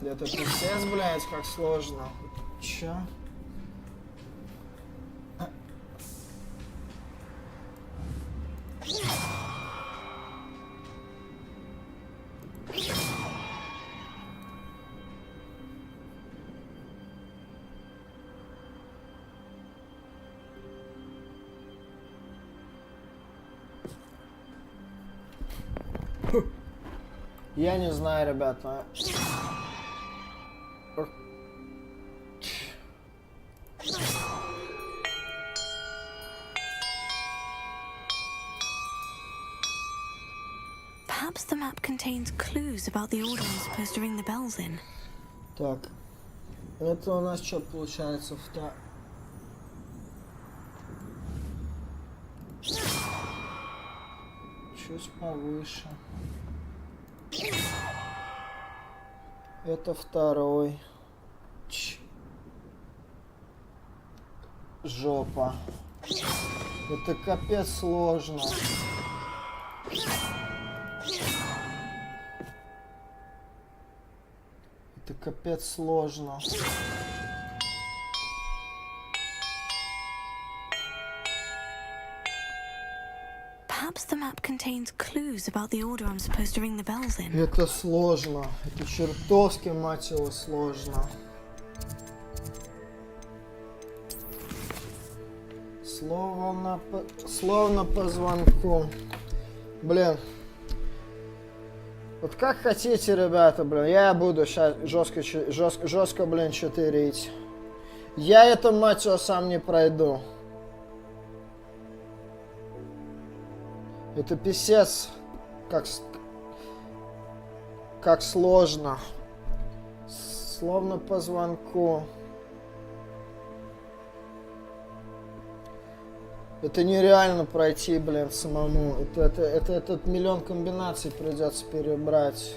Это пиздец, блядь, как сложно. Чё? Я не знаю, ребята. Perhaps the map contains clues about the order I'm supposed to ring the bells in. Так. Это у нас что получается? пусть повыше. Это второй. Жопа. Это капец сложно. Это капец сложно. Perhaps the map contains clues about the order I'm supposed to ring the bells in. Это сложно. Это чертовски, мать его, сложно. Словно по звонку. Блин. Вот как хотите, ребята, блин. Я буду сейчас жестко, блин, читерить. Я это, мать его, сам не пройду. Это писец. Как сложно. Словно по звонку. Это нереально пройти, блин, самому. Это этот миллион комбинаций придется перебрать.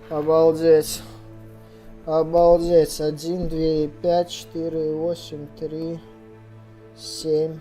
Обалдеть. Обалдеть. 1, 2, 5, 4, 8, 3, 7.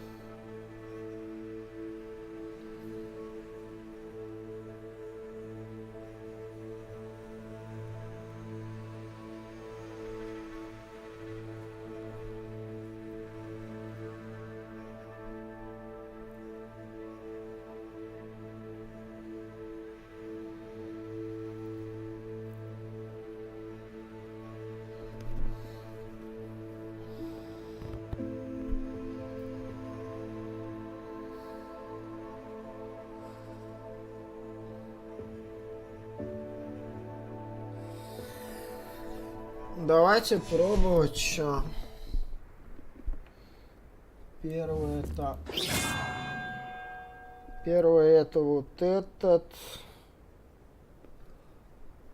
Давайте пробовать, что. Первое это вот этот.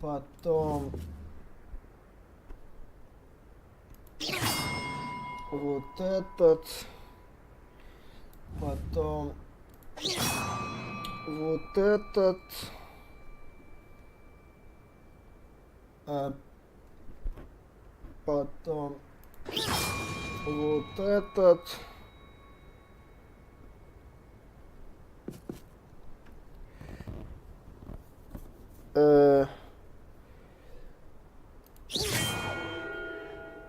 Потом вот этот. Потом вот этот. Потом вот этот.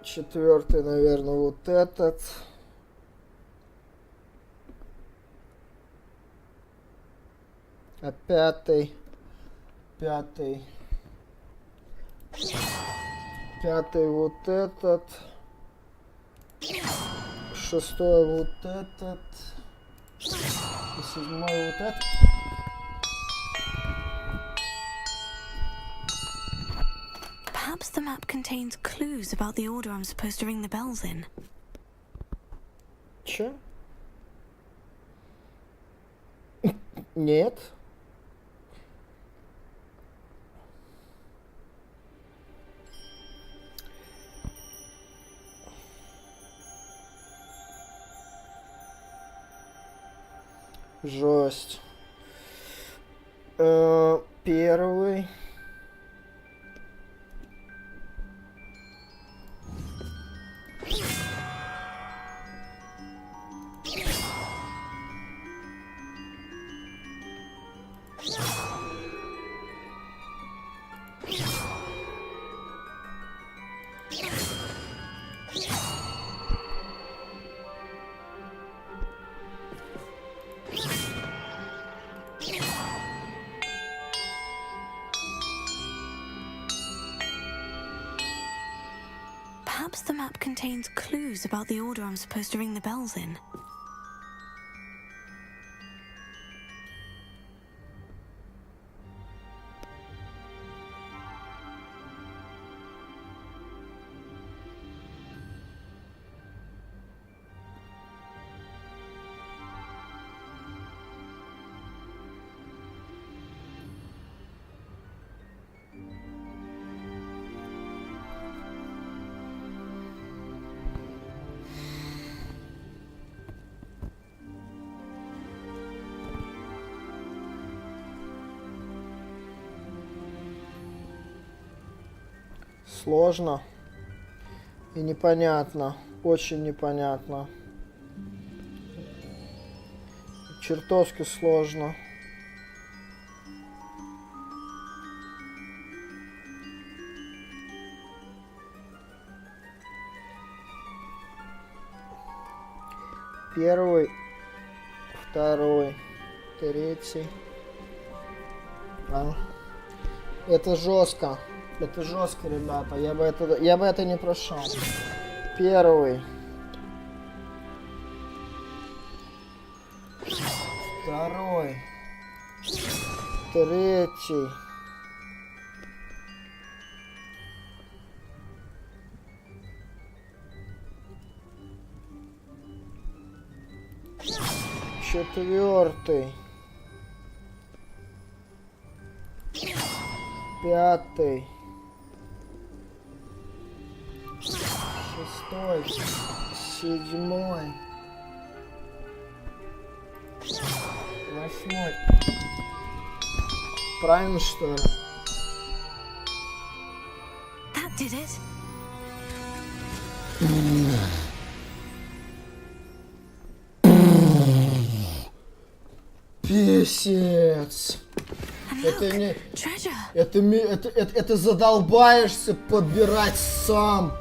Четвертый, наверное, вот этот. А пятый вот этот. Шестой вот этот. И седьмой вот этот. Perhaps the map contains clues about the order I'm supposed to ring the bells in. Чё? Нет. Жесть. Первый. Perhaps the map contains clues about the order I'm supposed to ring the bells in. Сложно и непонятно, очень непонятно, чертовски сложно. Первый, второй, третий. Это жестко. Это жестко, ребята. Я бы это не прошел. Первый. Второй. Третий. Четвертый. Пятый. Шестой. Седьмой. Восьмой. Правильно, что ли? That did it. Писец. Это не... Это задолбаешься подбирать сам.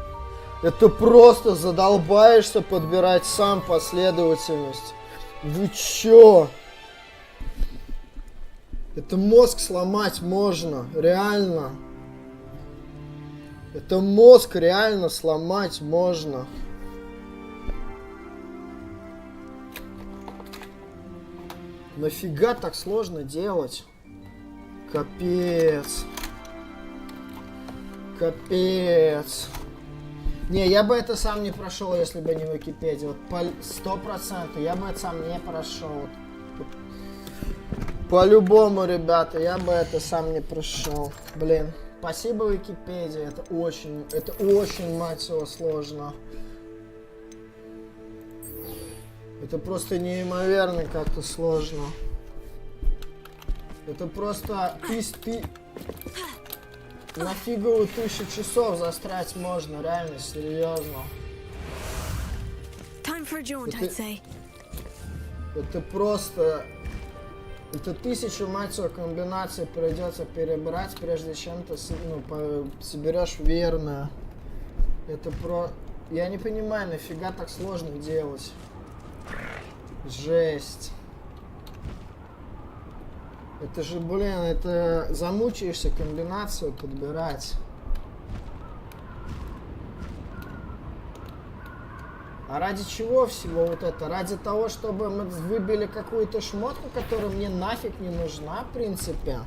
Это просто задолбаешься подбирать сам последовательность. Вы чё? Это мозг сломать можно. Реально. Это мозг реально сломать можно. Нафига так сложно делать? Капец. Капец. Не, я бы это сам не прошел, если бы не Википедия. Вот 100% я бы это сам не прошел. По-любому, ребята, я бы это сам не прошел. Блин, спасибо Википедия. Это очень, мать его, сложно. Это просто неимоверно как-то сложно. Это просто на фиговую 1000 часов застрять можно, реально, серьезно. Это просто... Это 1000, мать его, комбинаций придется перебрать, прежде чем ты соберешь верное. Это Я не понимаю, нафига так сложно делать. Жесть. Это же, блин, это замучаешься комбинацию подбирать. А ради чего всего вот это? Ради того, чтобы мы выбили какую-то шмотку, которая мне нафиг не нужна, в принципе.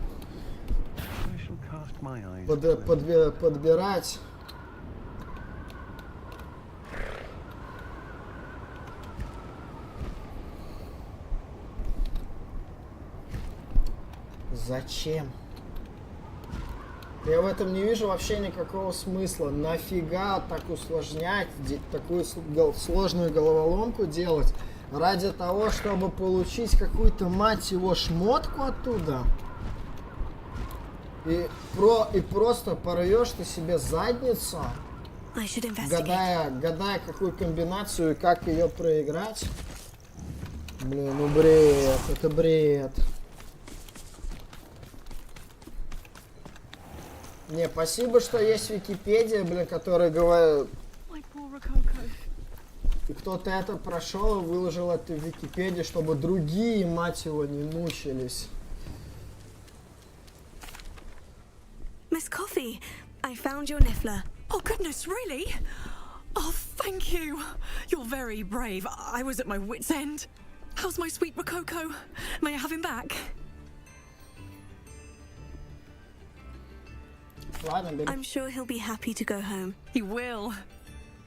Подбирать. Зачем? Я в этом не вижу вообще никакого смысла. Нафига так усложнять, такую сложную головоломку делать ради того, чтобы получить какую-то, мать его, шмотку оттуда? И просто порвешь ты себе задницу, гадая какую комбинацию и как ее проиграть? Блин, ну бред, это бред. Не, спасибо, что есть Википедия, блин, которая говорит... И кто-то это прошел и выложил это в Википедии, чтобы другие, мать его, не мучились. Miss Coffee, I found your niffler. Oh goodness, really? Oh, thank you. You're very brave. I was at my wit's end. How's my sweet Rococo? May I have him back? I'm sure he'll be happy to go home. He will.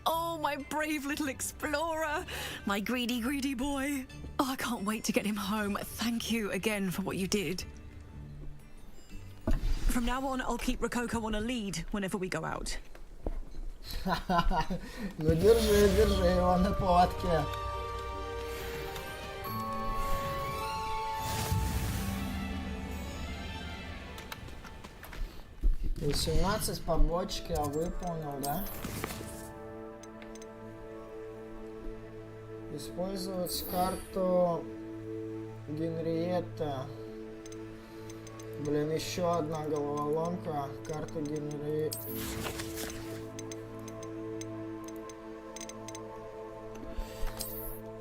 Oh, my brave little explorer. My greedy, greedy boy. Oh, I can't wait to get him home. Thank you again for what you did. From now on, I'll keep Rococo on a lead whenever we go out. Ну держи его на поводке. И 17 побочек я выполнил, да? Использовать карту Генриетта. Блин, еще одна головоломка. Карта Генриетта.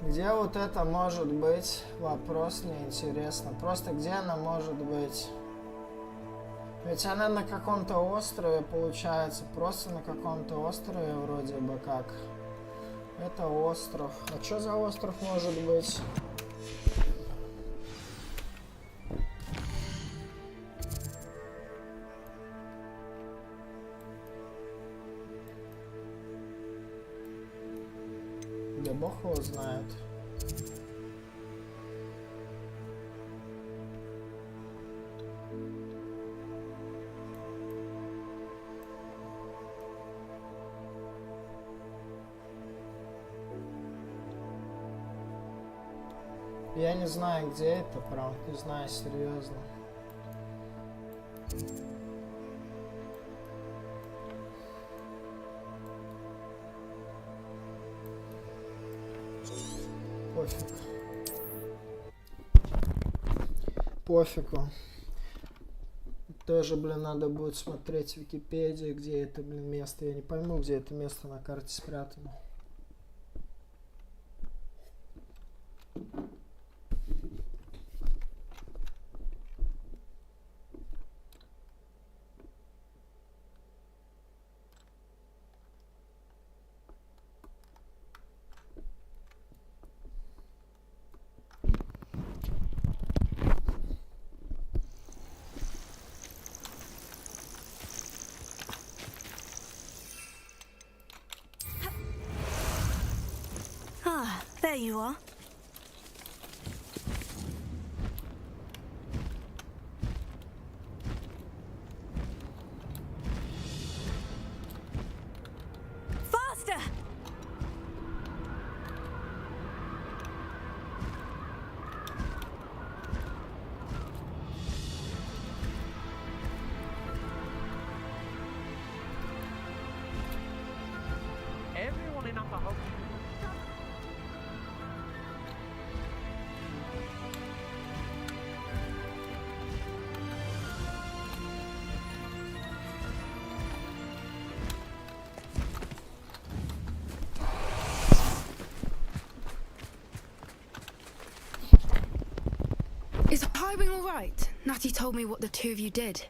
Где вот это может быть? Вопрос мне интересно. Просто где она может быть? Ведь она на каком-то острове получается. Просто на каком-то острове вроде бы как. Это остров. А что за остров может быть? Да бог его знает. Я не знаю, где это, правда, не знаю, серьезно. Пофиг. Пофигу. Тоже, блин, надо будет смотреть в Википедии, где это, блин, место. Я не пойму, где это место на карте спрятано. Ah, there you are. Faster! Everyone in Upper Hogwarts. Is Highwing all right? Natty told me what the two of you did.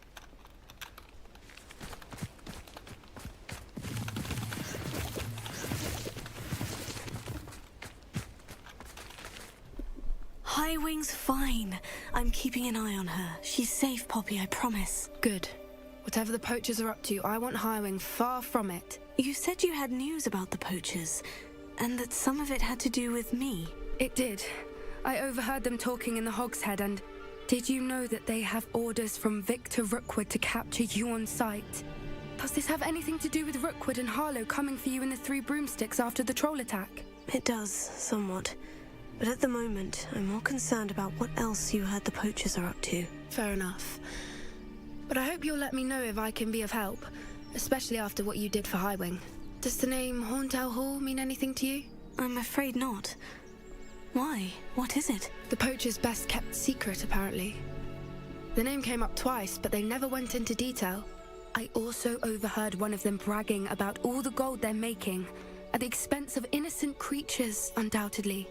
Highwing's fine. I'm keeping an eye on her. She's safe, Poppy, I promise. Good. Whatever the poachers are up to, I want Highwing far from it. You said you had news about the poachers, and that some of it had to do with me. It did. I overheard them talking in the Hogshead, and did you know that they have orders from Victor Rookwood to capture you on sight? Does this have anything to do with Rookwood and Harlow coming for you in the Three Broomsticks after the troll attack? It does, somewhat. But at the moment, I'm more concerned about what else you heard the poachers are up to. Fair enough. But I hope you'll let me know if I can be of help, especially after what you did for Highwing. Does the name Horntail Hall mean anything to you? I'm afraid not. Why? What is it? The poachers' best kept secret, apparently. The name came up twice, but they never went into detail. I also overheard one of them bragging about all the gold they're making, at the expense of innocent creatures, undoubtedly.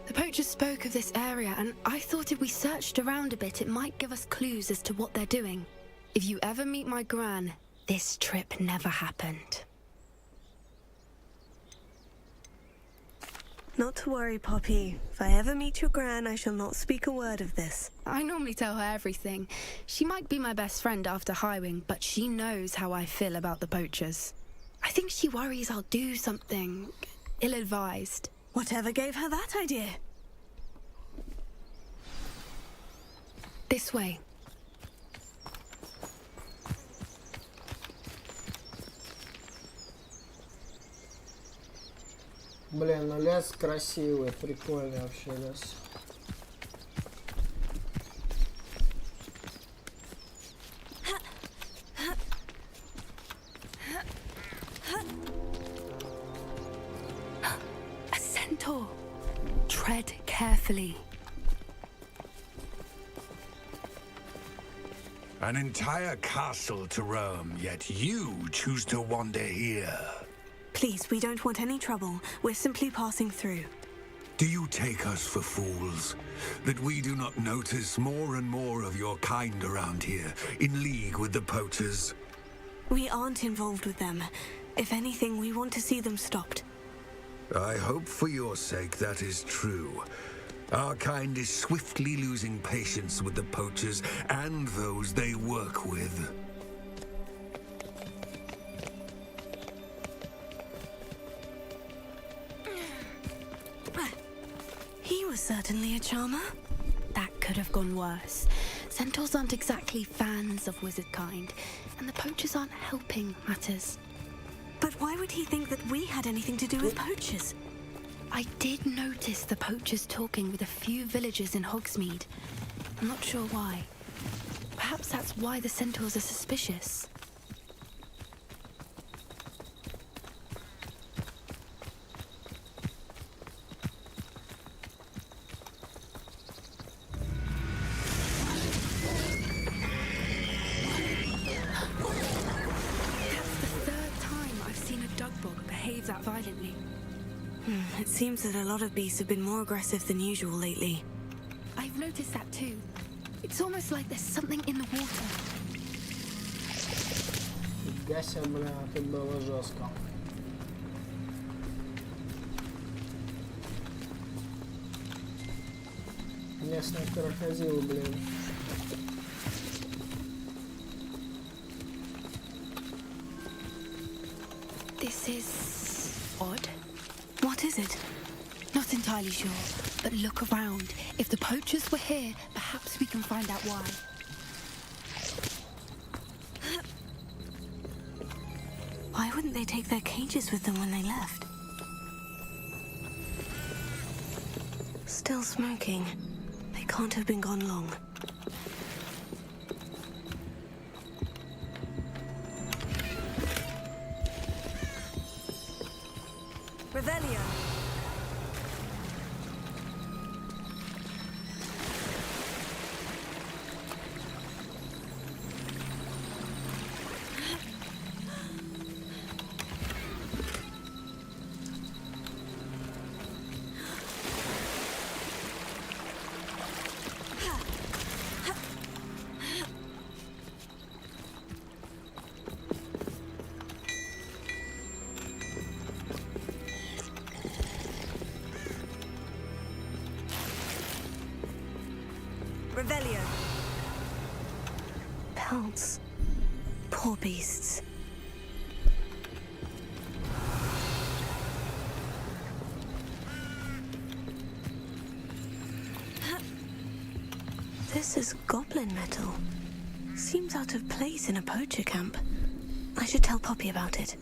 The poachers spoke of this area, and I thought if we searched around a bit, it might give us clues as to what they're doing. If you ever meet my Gran, this trip never happened. Not to worry, Poppy. If I ever meet your gran, I shall not speak a word of this. I normally tell her everything. She might be my best friend after Highwing, but she knows how I feel about the poachers. I think she worries I'll do something ill-advised. Whatever gave her that idea? This way. Блин, ну лес красивый, прикольный вообще лес. A centaur. Tread carefully. An entire castle to roam, yet you choose to wander here. Please, we don't want any trouble. We're simply passing through. Do you take us for fools? That we do not notice more and more of your kind around here, in league with the poachers? We aren't involved with them. If anything, we want to see them stopped. I hope for your sake that is true. Our kind is swiftly losing patience with the poachers and those they work with. He was certainly a charmer. That could have gone worse. Centaurs aren't exactly fans of wizard kind, and the poachers aren't helping matters. But why would he think that we had anything to do with poachers? I did notice the poachers talking with a few villagers in Hogsmeade. I'm not sure why. Perhaps that's why the centaurs are suspicious. That violently. It seems that a lot of beasts have been more aggressive than usual lately. I've noticed that too. It's almost like there's something in the water. Фига себе, блин, это было жестко. Местные крокодилы, блин. This is odd. What is it? Not entirely sure, but look around. If the poachers were here, perhaps we can find out why. Why wouldn't they take their cages with them when they left? Still smoking. They can't have been gone long. Revelio. Revelio. Pelts. Poor beasts. This is goblin metal. Seems out of place in a poacher camp. I should tell Poppy about it.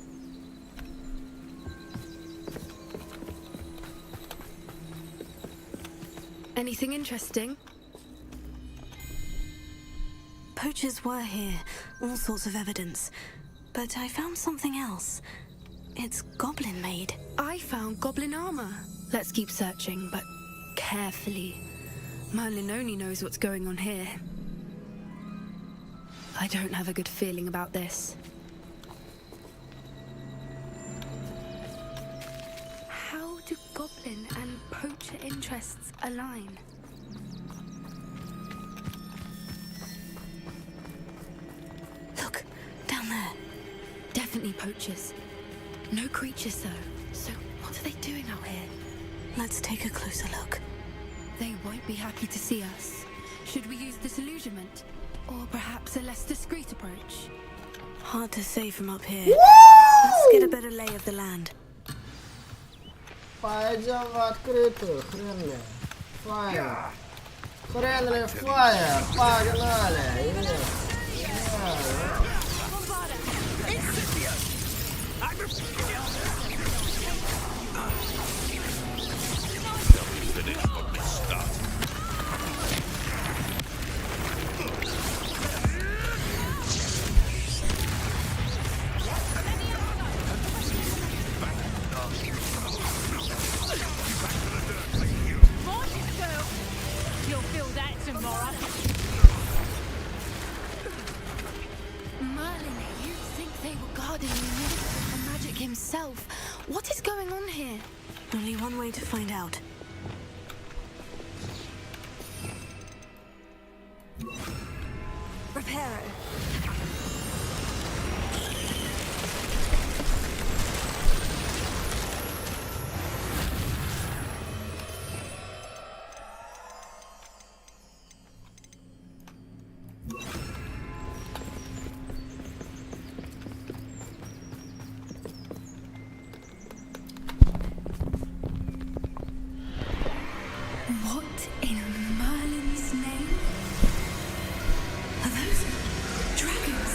Anything interesting? Poachers were here, all sorts of evidence. But I found something else. It's goblin-made. I found goblin armor. Let's keep searching, but carefully. Merlin only knows what's going on here. I don't have a good feeling about this. How do goblin and poacher interests align? Look, down there. Definitely poachers. No creatures though. So what are they doing out here? Let's take a closer look. They won't be happy to see us. Should we use disillusionment? Or perhaps a less discreet approach? Hard to say from up here. Let's get a better lay of the land. Пойдем в открытую, Хренли. Фаер. Хренли, фаер. Погнали. Himself. What is going on here? Only one way to find out. Reparo. What in Merlin's name? Are those dragons?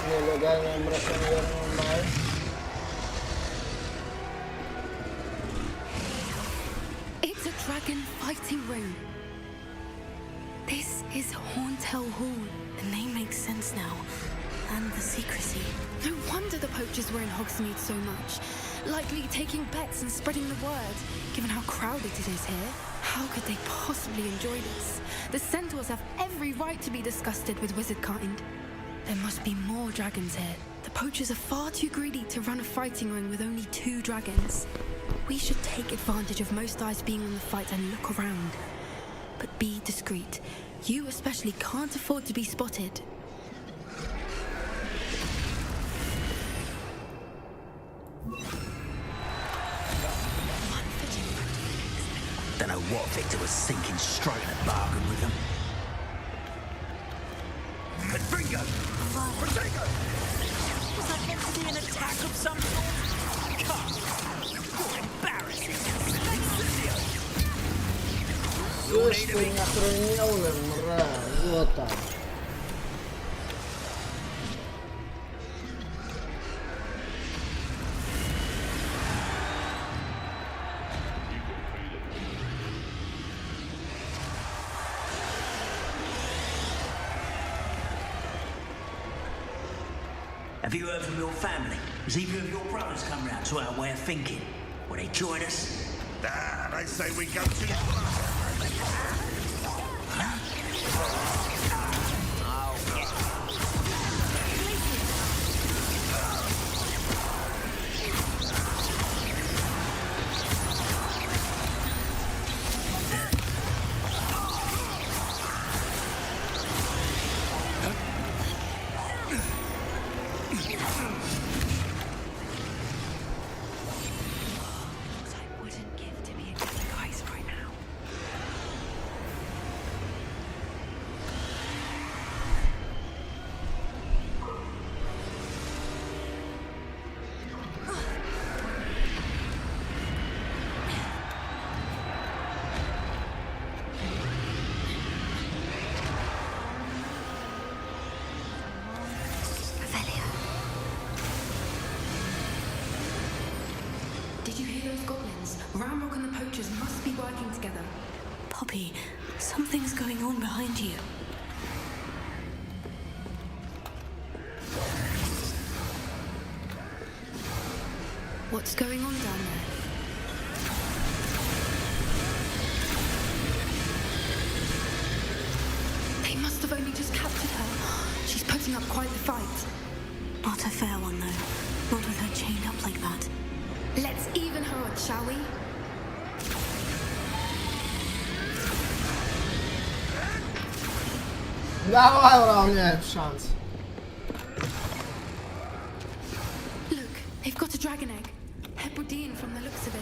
Нелегальное браконьерное май. It's a dragon fighting room. This is Hauntel Hall. The name makes sense now. And the secrecy. No wonder the poachers were in Hogsmeade so much. Likely taking bets and spreading the word. Given how crowded it is here, how could they possibly enjoy this? The centaurs have every right to be disgusted with wizard kind. There must be more dragons here. The poachers are far too greedy to run a fighting ring with only 2 dragons. We should take advantage of most eyes being on the fight and look around. But be discreet. You especially can't afford to be spotted. Don't know what Victor was thinking, striking a bargain with them. Bingo! Protego! Was that meant to be an attack of some sort? Come! You're embarrassing! Слышь, ты не охренел, мразь, вот так. Have you heard from your family? Has either of your brothers come round to our way of thinking? Will they join us? Ah, they say we go to... Ramrock and the poachers must be working together. Poppy, something's going on behind you. What's going on down there? They must have only just captured her. She's putting up quite the fight. Not a fair one, though. Not with her chained up like that. Let's even her odds, shall we? Давай уравняем шанс. Look, they've got a dragon egg. Hebridean from the looks of it.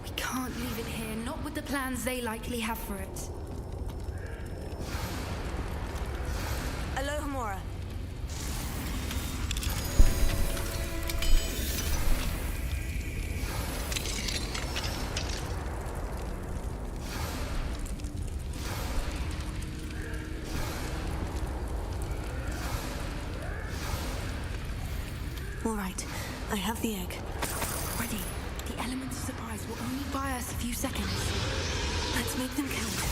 We can't leave it here, not with the plans they likely have for it. Alohomora. All right, I have the egg. Ready. The element of surprise will only buy us a few seconds. Let's make them count.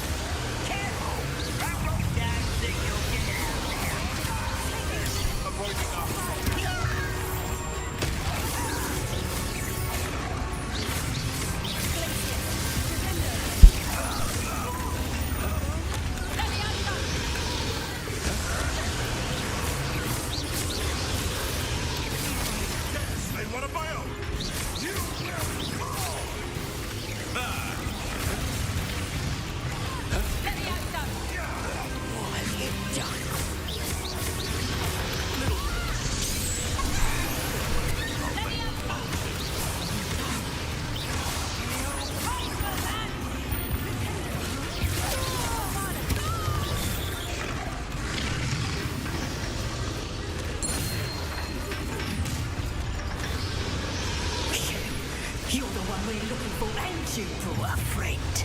You're the one we're looking for, and you, poor freight.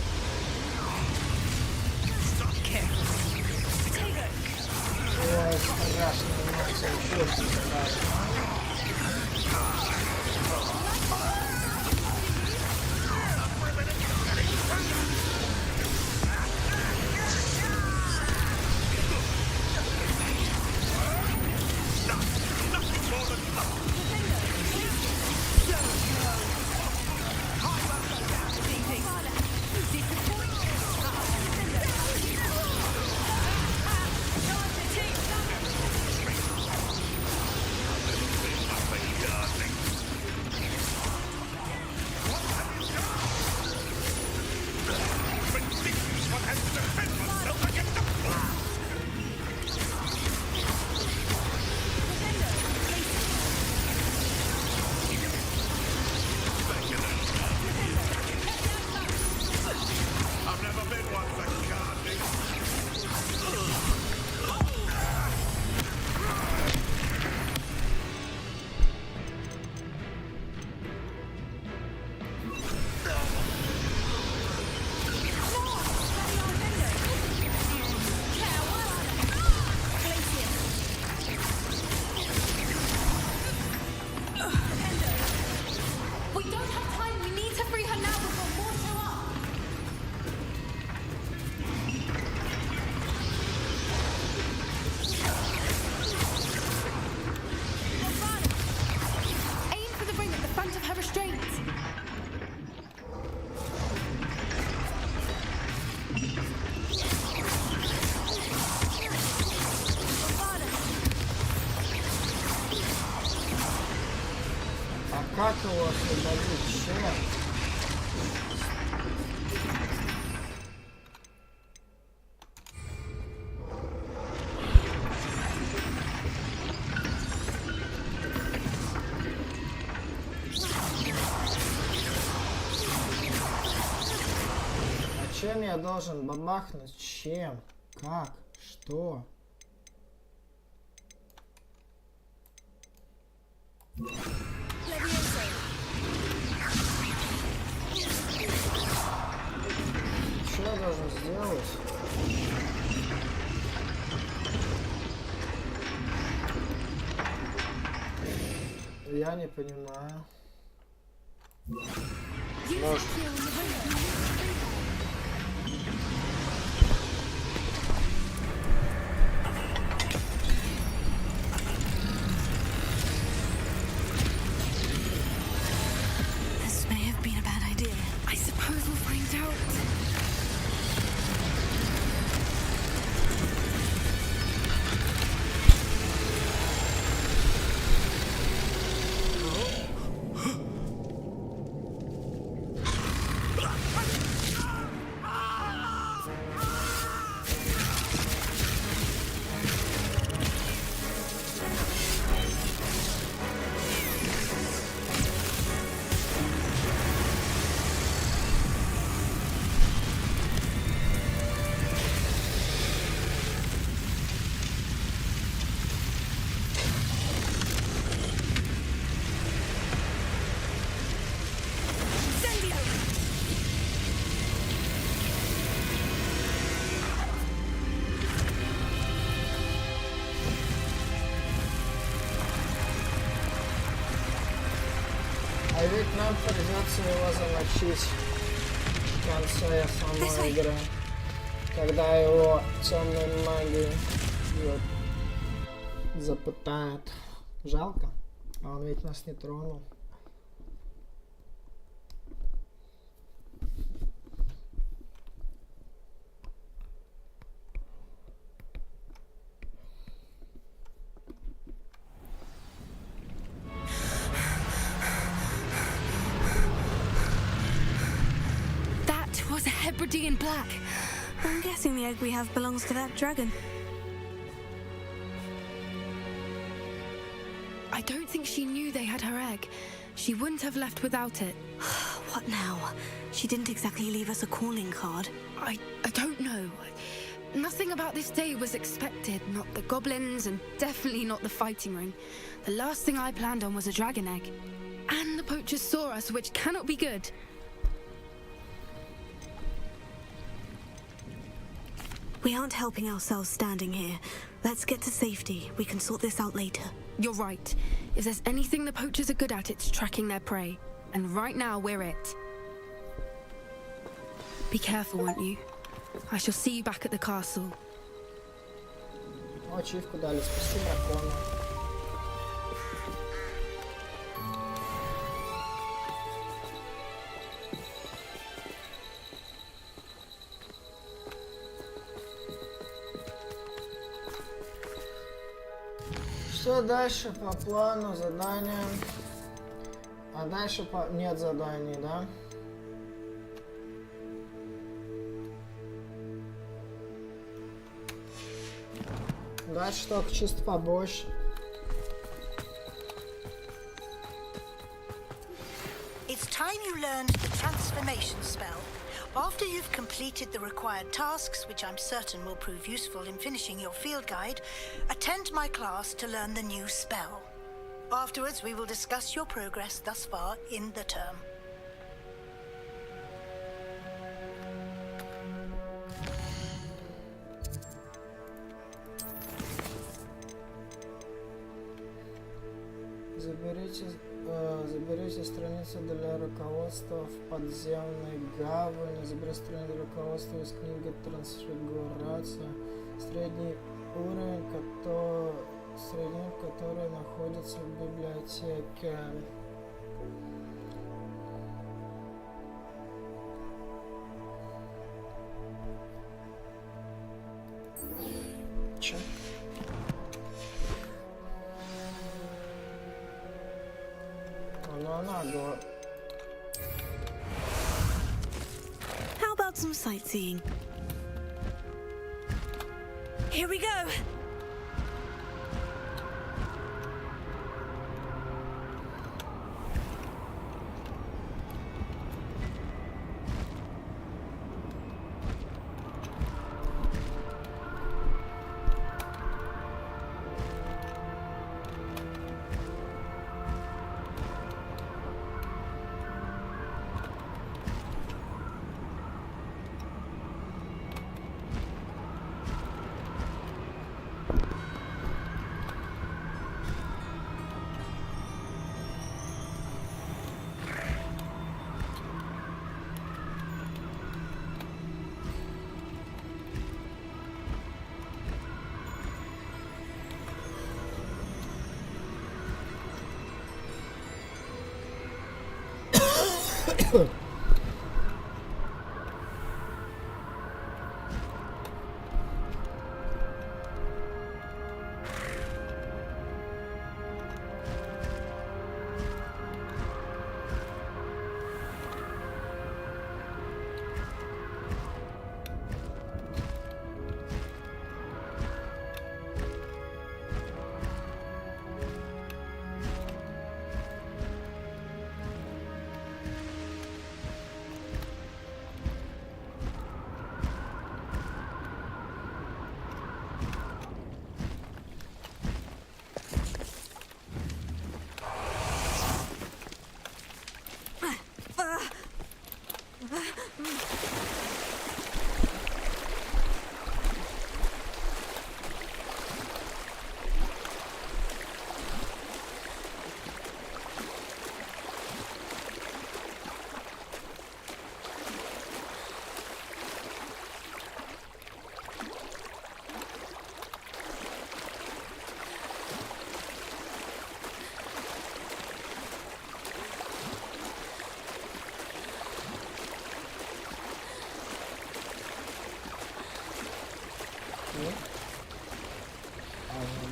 Stop careful. Take it. Ой, страшно, эмоции, очень страшно. Как его освободить? Черт! А чем я должен бабахнуть? Чем? Как? Что? Что я должен сделать? Я не понимаю. Может. This may have been a bad idea. I suppose we'll find out. ведь нам придется его замочить в конце самой игры, когда его темной магией запытают. Жалко, а он ведь нас не тронул. Was a Hebridean black. I'm guessing the egg we have belongs to that dragon. I don't think she knew they had her egg. She wouldn't have left without it. What now? She didn't exactly leave us a calling card. I don't know. Nothing about this day was expected. Not the goblins, and definitely not the fighting ring. The last thing I planned on was a dragon egg. And the poachers saw us, which cannot be good. We aren't helping ourselves standing here. Let's get to safety. We can sort this out later. You're right. If there's anything the poachers are good at, it's tracking their prey. And right now, we're it. Be careful, won't you? I shall see you back at the castle. Ачивку дали, спасти дракона. Что дальше по плану, задания? А дальше нет заданий, да? Дальше только чисто побольше. It's time you learned the transformation spell. After you've completed the required tasks, which I'm certain will prove useful in finishing your field guide, attend my class to learn the new spell. Afterwards, we will discuss your progress thus far in the term. Заберите страницу для руководства в подземной гавани. Заберите страницу для руководства из книги «Трансфигурация». Средний уровень, который находится в библиотеке. Че? How about some sightseeing? Here we go.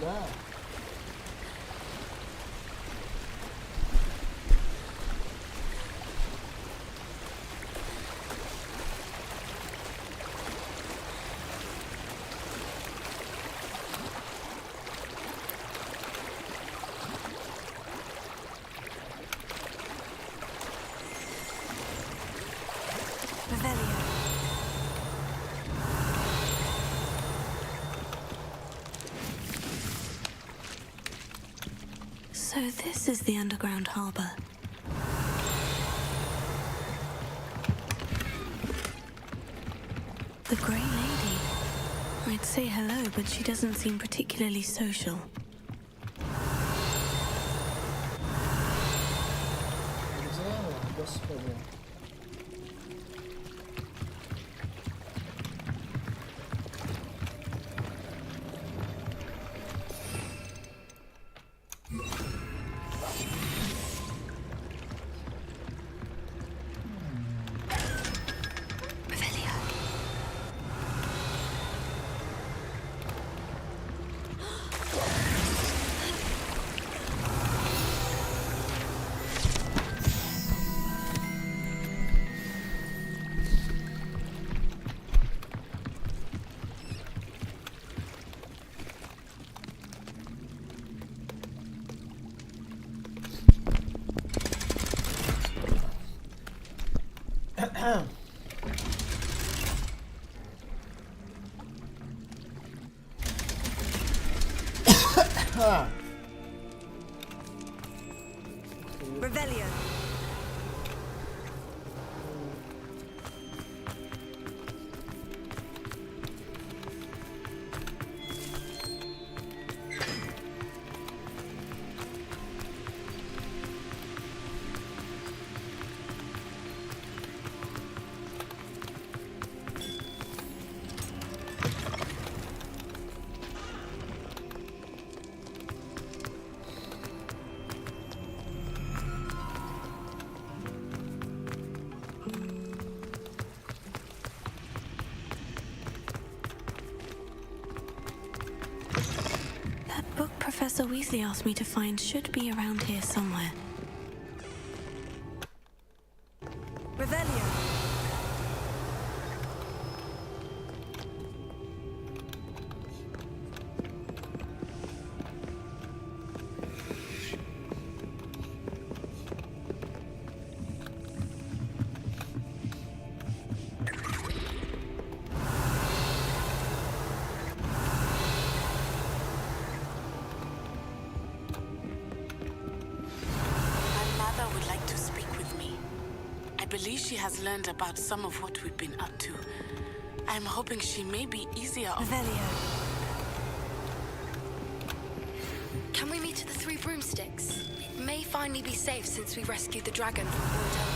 Да. So this is the underground harbor. The Grey Lady. I'd say hello, but she doesn't seem particularly social. Господи. Revelio. Professor Weasley asked me to find should be around here somewhere. Revelio. She has learned about some of what we've been up to. I'm hoping she may be easier on... Can we meet at the Three Broomsticks? It may finally be safe since we rescued the dragon from Hotel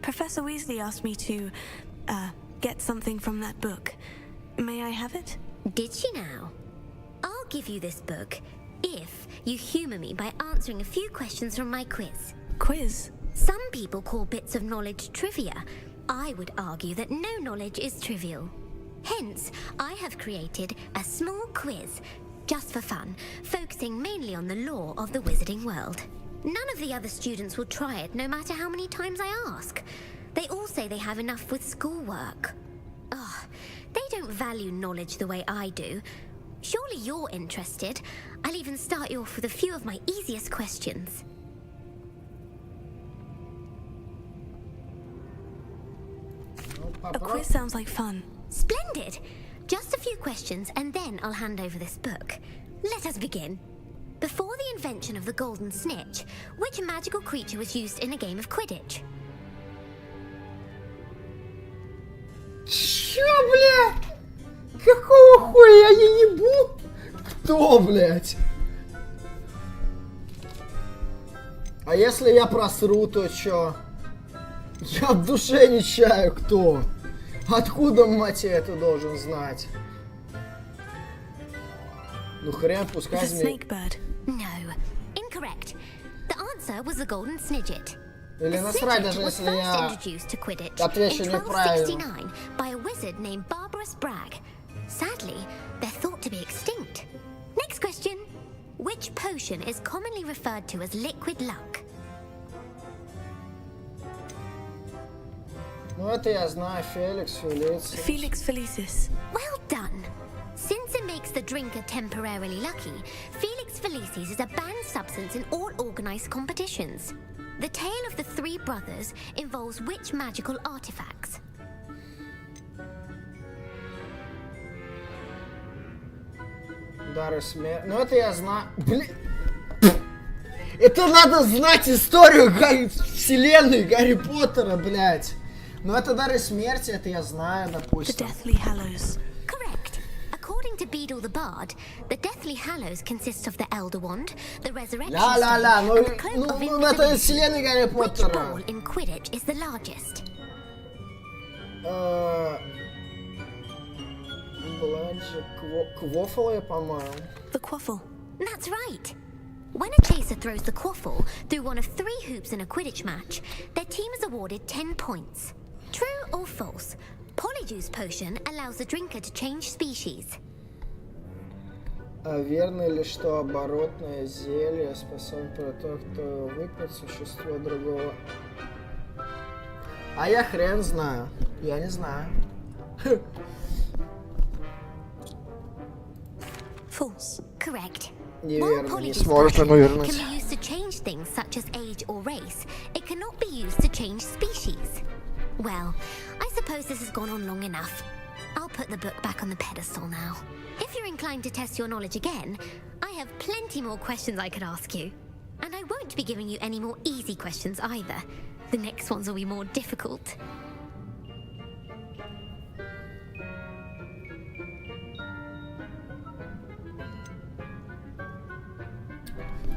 Professor Weasley asked me to, get something from that book. May I have it? Did she now? I'll give you this book if you humor me by answering a few questions from my quiz. Quiz? Some people call bits of knowledge trivia. I would argue that no knowledge is trivial. Hence, I have created a small quiz, just for fun, focusing mainly on the lore of the wizarding world. None of the other students will try it, no matter how many times I ask. They all say they have enough with schoolwork. Ugh, they don't value knowledge the way I do. Surely you're interested. I'll even start you off with a few of my easiest questions. A quiz sounds like fun. Splendid! Just a few questions and then I'll hand over this book. Let us begin. Before the invention of the golden snitch, which magical creature was used in a game of Quidditch? Чё, бля? Какого хуя я ебу? Кто, блядь? А если я просру, то чё? Я в душе не чаю, кто? Откуда, мать, я это должен знать? Ну хрен, пускай The snake bird. No, incorrect. The answer was the golden snidget. Или насрать, даже was если first я introduced to Quidditch отвечу in неправильно. 1269 by a wizard named Barbarous Bragg. Sadly, they're thought to be extinct. Next question. Which potion is commonly referred to as liquid luck? Ну это я знаю, Феликс, Фелицис. Felix Felicis. Well done. Since it makes the drinker temporarily lucky, Felix Felicis is a banned substance in all organized competitions. The tale of the three brothers involves which magical artifacts? Дары смерти. Ну это я знаю. Блин. Это надо знать историю вселенной Гарри Поттера, блядь. Ну это Дары смерти, это я знаю, допустим. The Deathly Hallows. Correct. According to Beedle the Bard, the Deathly Hallows consists of the Elder Wand, the Resurrection Ля-ля-ля, Stone, ну, and the Cloak of ну это из Invisibility. вселенной Гарри Which Поттера. ball in Quidditch is the largest? Бладжи, квофлы, по-моему. The Quaffle. That's right. When a chaser throws the quaffle through one of 3 hoops in a Quidditch match, their team is awarded 10 points. True or false? Polyjuice potion allows the drinker to change species. А верно ли, что оборотное зелье способно про то, кто выпьет существо другого? А я хрен знаю. Я не знаю. False. Correct. Неверно, не сможет он увернуть. Can be used to change things such as age or race. It cannot be used to change species. Well, I suppose this has gone on long enough. I'll put the book back on the pedestal now. If you're inclined to test your knowledge again, I have plenty more questions I could ask you. And I won't be giving you any more easy questions either. The next ones will be more difficult.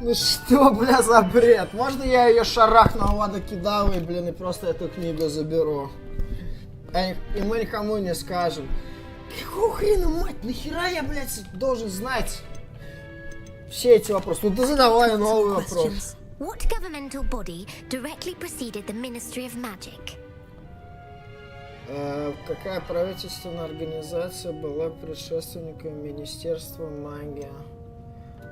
Ну что, бля, за бред? Можно я ее шарахну, воду кидаю, блин, и просто эту книгу заберу? И мы никому не скажем. Какого хрена, мать, нахера я, блядь, должен знать все эти вопросы? Ну ты задавай новый вопрос. What governmental body directly preceded the Ministry of Magic? Какая правительственная организация была предшественником Министерства магии?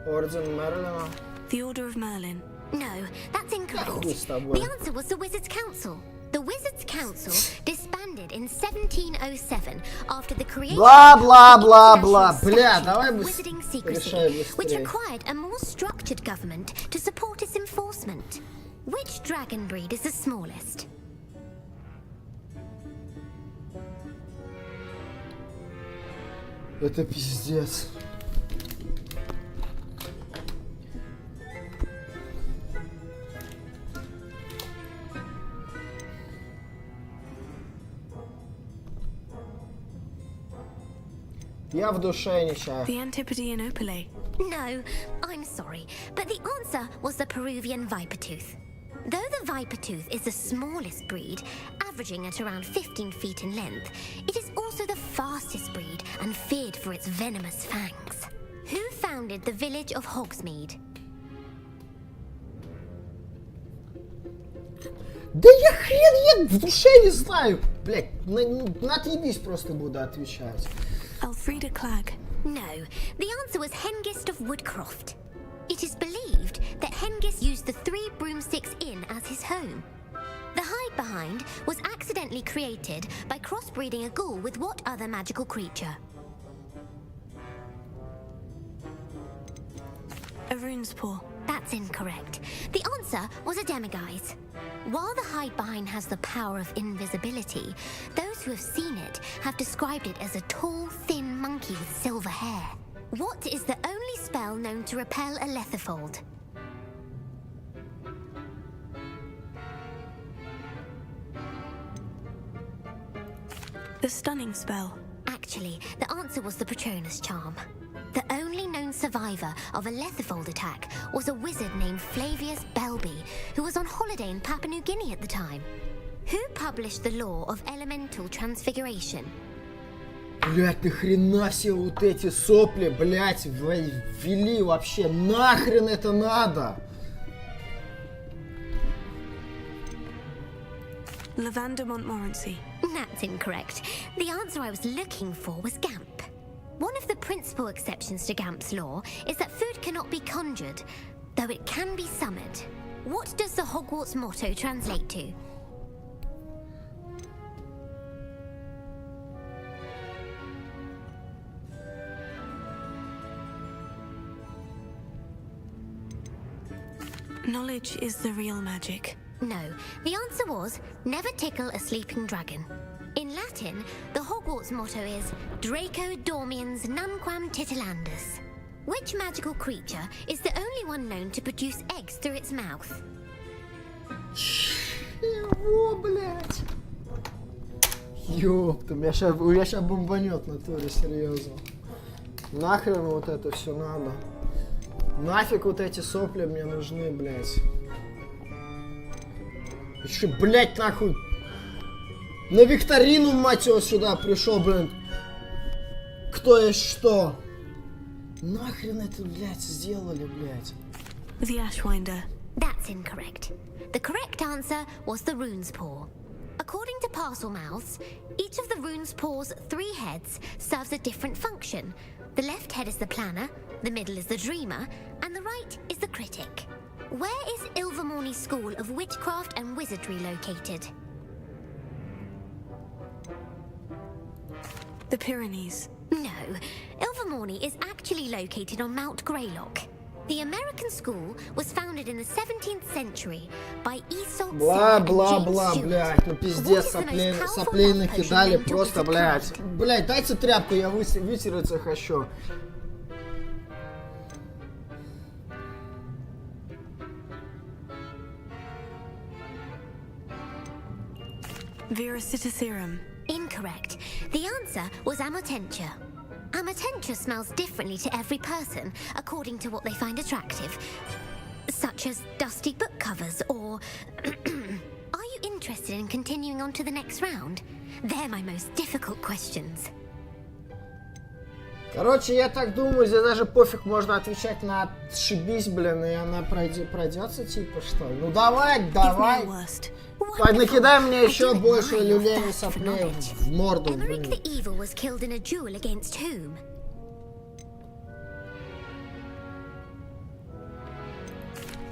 Орден Мерлина? The Order of Merlin. No, that's incorrect. The answer was the Wizards' Council. The Wizards' Council disbanded in 1707 after the creation Бла-бла-бла-бла. Бля, давай Wizarding secrecy, which required a more structured government to support its enforcement. Which dragon breed is the smallest? Это пиздец. Я в душе не чаю. The Antipodean Opale. No, I'm sorry, but the answer was the Peruvian viper tooth. Though the viper tooth is the smallest breed, averaging at around 15 feet in length, it is also the fastest breed and feared for its venomous fangs. Who founded the village of Hogsmeade? Да я хрен, я в душе не знаю. Блять, отъебись просто буду отвечать. Elfrida Clegg. No, the answer was Hengist of Woodcroft. It is believed that Hengist used the 3 Broomsticks Inn as his home. The hide behind was accidentally created by crossbreeding a ghoul with what other magical creature? A Runespaw. That's incorrect. The answer was a demiguise. While the hide behind has the power of invisibility, those who have seen it have described it as a tall, thin monkey with silver hair. What is the only spell known to repel a letherfold? The Stunning Spell. Actually, the answer was the Patronus Charm. The only known survivor of a letherfold attack was a wizard named Flavius Belby, who was on holiday in Papua New Guinea at the time. Who published the law of elemental transfiguration? Блять, ты хрена себе вот эти сопли, блять, ввели вообще. Нахрен это надо? Lavender Montmorency. That's incorrect. The answer I was looking for was Gamp. One of the principal exceptions to Gamp's law is that food cannot be conjured, though it can be summoned. What does the Hogwarts motto translate to? Knowledge is the real magic. No, the answer was never tickle a sleeping dragon. In Latin, the Hogwarts motto is Draco Dormiens Nunquam Titilandus. Which magical creature is the only one known to produce eggs through its mouth? Чего, блядь? Ёпта, меня ща бомбанет в натуре, серьезно. Нахрен вот это все надо? Нафиг вот эти сопли мне нужны, блядь. Еще, блядь, нахуй. На викторину, мать его, сюда пришел, блин. Кто есть что? Нахрен это, блядь, сделали, блядь? The Ashwinder. That's incorrect. The correct answer was the rune's paw. According to Parselmouths, each of the rune's paw's 3 heads serves a different function. The left head is the planner, the middle is the dreamer, and the right is the critic. Where is Ilvermorny School of Witchcraft and Wizardry located? The Pyrenees. No, Ilvermorny is actually located on Mount Greylock. The American school was founded in the 17th century by Isolde Бла-бла-бла, блядь, ну пиздец, соплей накидали, просто, блядь. Блядь, дайте тряпку, я вытереться хочу. Veracitiserum. Incorrect. The answer was Amotentia. Amotentia smells differently to every person, according to what they find attractive, such as dusty book covers or... Are you interested in continuing on to the next round? They're my most difficult questions. Короче, я так думаю, здесь даже пофиг, можно отвечать на «отшибись», блин, и она пройдется, типа, что ли? Ну давай. Накидай мне еще больше люлей и соплей в морду, блин. Emeric the Evil was killed in a duel against whom?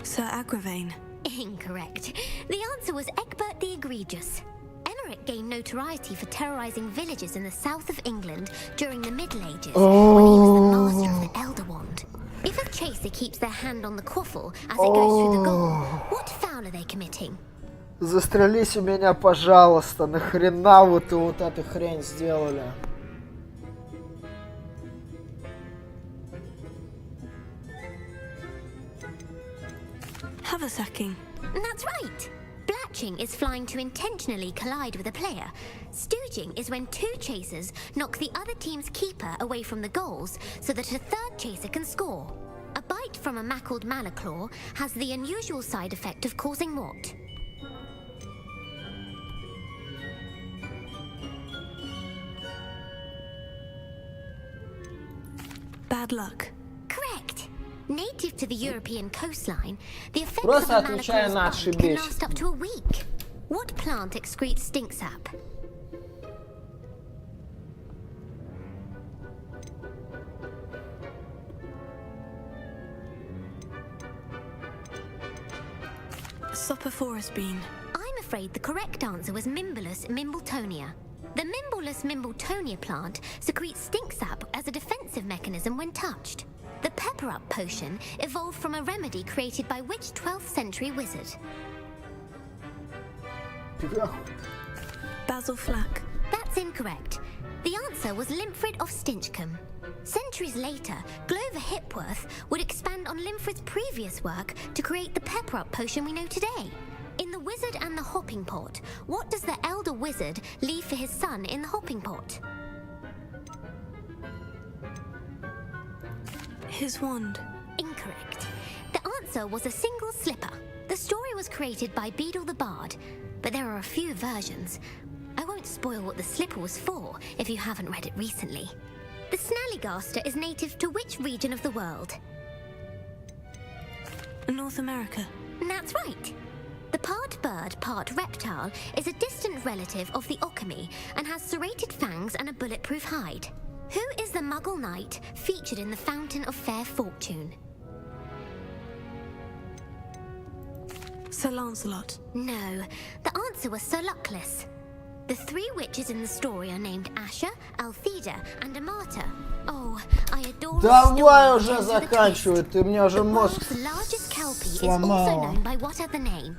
Sir Agravain. Incorrect. The answer was Egbert the Egregious. Emeric gained notoriety for terrorizing villages in the south of England during the Middle Ages, when he was the master of the Elder Wand. If a chaser keeps their hand on the quaffle as it goes through the goal, what foul are they committing? Застрелите меня, пожалуйста, нахрена вот эту хрень сделали? Haversacking. That's right. Blatching is flying to intentionally collide with a player. Stooging is when 2 chasers knock the other team's keeper away from the goals so that a 3rd chaser can score. A bite from a mackled malaclaw has the unusual side effect of causing what? Bad luck. Correct. Native to the European coastline, the effects Просто of a отвечаю на malaclaw's bite can «отшибись». last up to a week. What plant excretes stink sap? Sophophorus bean. I'm afraid the correct answer was Mimbulus mimbletonia. The Mimbulus mimbletonia plant secretes stink sap as a defensive mechanism when touched. The Pepper Up potion evolved from a remedy created by which 12th century wizard? Basil flack. That's incorrect. The answer was Limfrid of Stinchcombe. Centuries later, Glover Hipworth would expand on Limfrid's previous work to create the Pepper Up potion we know today. In The Wizard and the Hopping Pot, what does the elder wizard leave for his son in the hopping pot? His wand. Incorrect. The answer was a single slipper. The story was created by Beadle the Bard, but there are a few versions. I won't spoil what the slipper was for if you haven't read it recently. The Snallygaster is native to which region of the world? North America. That's right. The part bird, part reptile, is a distant relative of the Okami and has serrated fangs and a bulletproof hide. Who is the Muggle knight featured in the Fountain of Fair Fortune? Sir Lancelot. No, the answer was Sir Luckless. The three witches in the story are named Asher, Altheda, and Amata. Oh, I adore Давай уже заканчивай, ты мне уже мозг The largest kelpie is also сломала. known by what other name?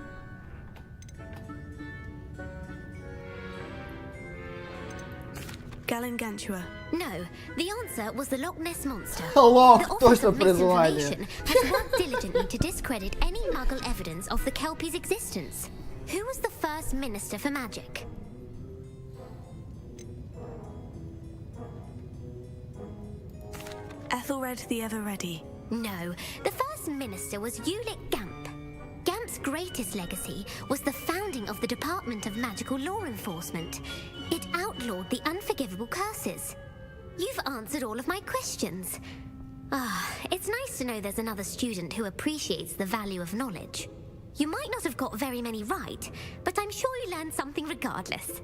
Galangantua. No, the answer was the Loch Ness Monster. Лох, The Office точно of призвание. Misinformation has worked diligently to discredit any Muggle evidence of the kelpie's existence. Who was the first Minister for Magic? Ethelred the Ever-Ready. No, the first minister was Ulick Gamp. Gamp's greatest legacy was the founding of the Department of Magical Law Enforcement. It outlawed the unforgivable curses. You've answered all of my questions. It's nice to know there's another student who appreciates the value of knowledge. You might not have got very many right, but I'm sure you learned something regardless.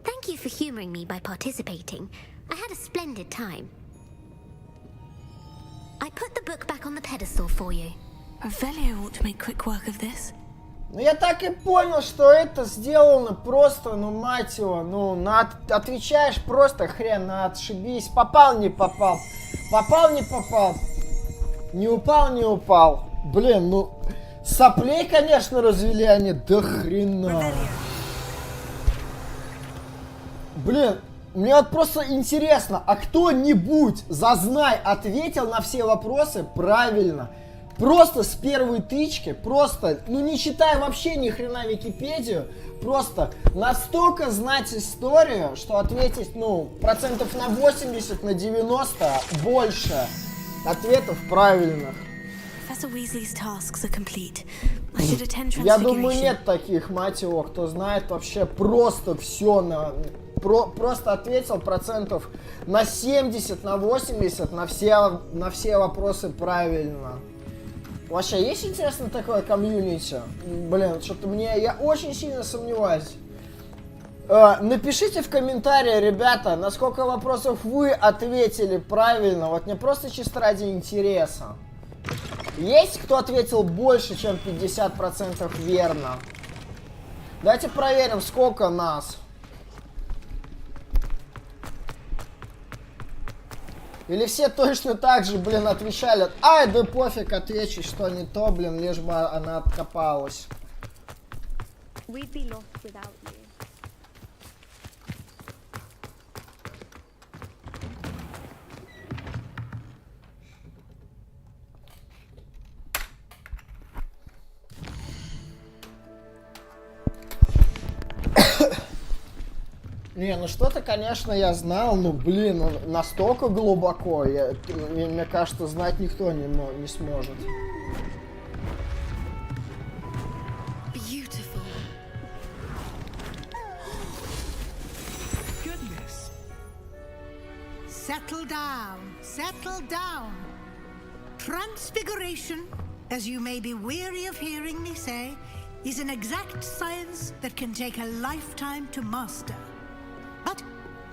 Thank you for humoring me by participating. I had a splendid time. I put the book back on the pedestal for you. Revelio ought to make quick work of this. Ну я так и понял, что это сделано просто, ну мать его, ну отвечаешь просто хрен, отшибись. Попал, не попал. Попал, не попал. Не упал, не упал. Блин, ну соплей, конечно, развели они до хрена. Блин, мне вот просто интересно, а кто-нибудь, зазнай, ответил на все вопросы правильно? Просто с первой тычки, просто, ну не читая вообще ни хрена Википедию, просто настолько знать историю, что ответить, ну, процентов на 80, на 90 больше ответов правильных. Professor Weasley's tasks are complete. I should attend Я думаю, Transfiguration. нет таких, мать его, кто знает вообще просто все на... Просто ответил процентов на 70, на 80, на все вопросы правильно. Вообще, есть, интересно, такое комьюнити? Блин, что-то я очень сильно сомневаюсь. Напишите в комментарии, ребята, на сколько вопросов вы ответили правильно. Вот мне просто чисто ради интереса. Есть кто ответил больше, чем 50% верно? Давайте проверим, сколько нас. Или все точно так же, блин, отвечали, ай, да пофиг, отвечу, что не то, блин, лишь бы она откопалась. We'd be lost without you. Не, ну что-то, конечно, я знал, но, блин, ну, настолько глубоко, мне кажется, знать никто не сможет. Beautiful. Goodness. Settle down, settle down. Transfiguration, as you may be weary of hearing me say, is an exact science that can take a lifetime to master. But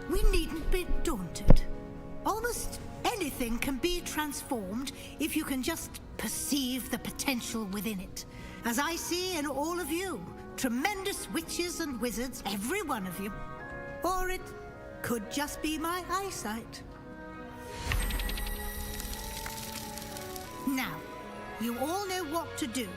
we needn't be daunted. Almost anything can be transformed if you can just perceive the potential within it. As I see in all of you, tremendous witches and wizards, every one of you. Or it could just be my eyesight. Now, you all know what to do.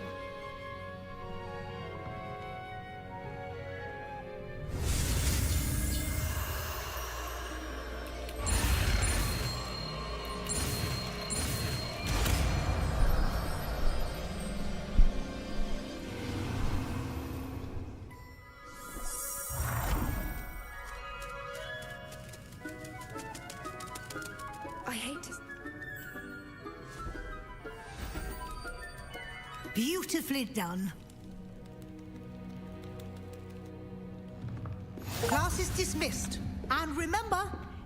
I hate to... Beautifully done. Class is dismissed. And remember,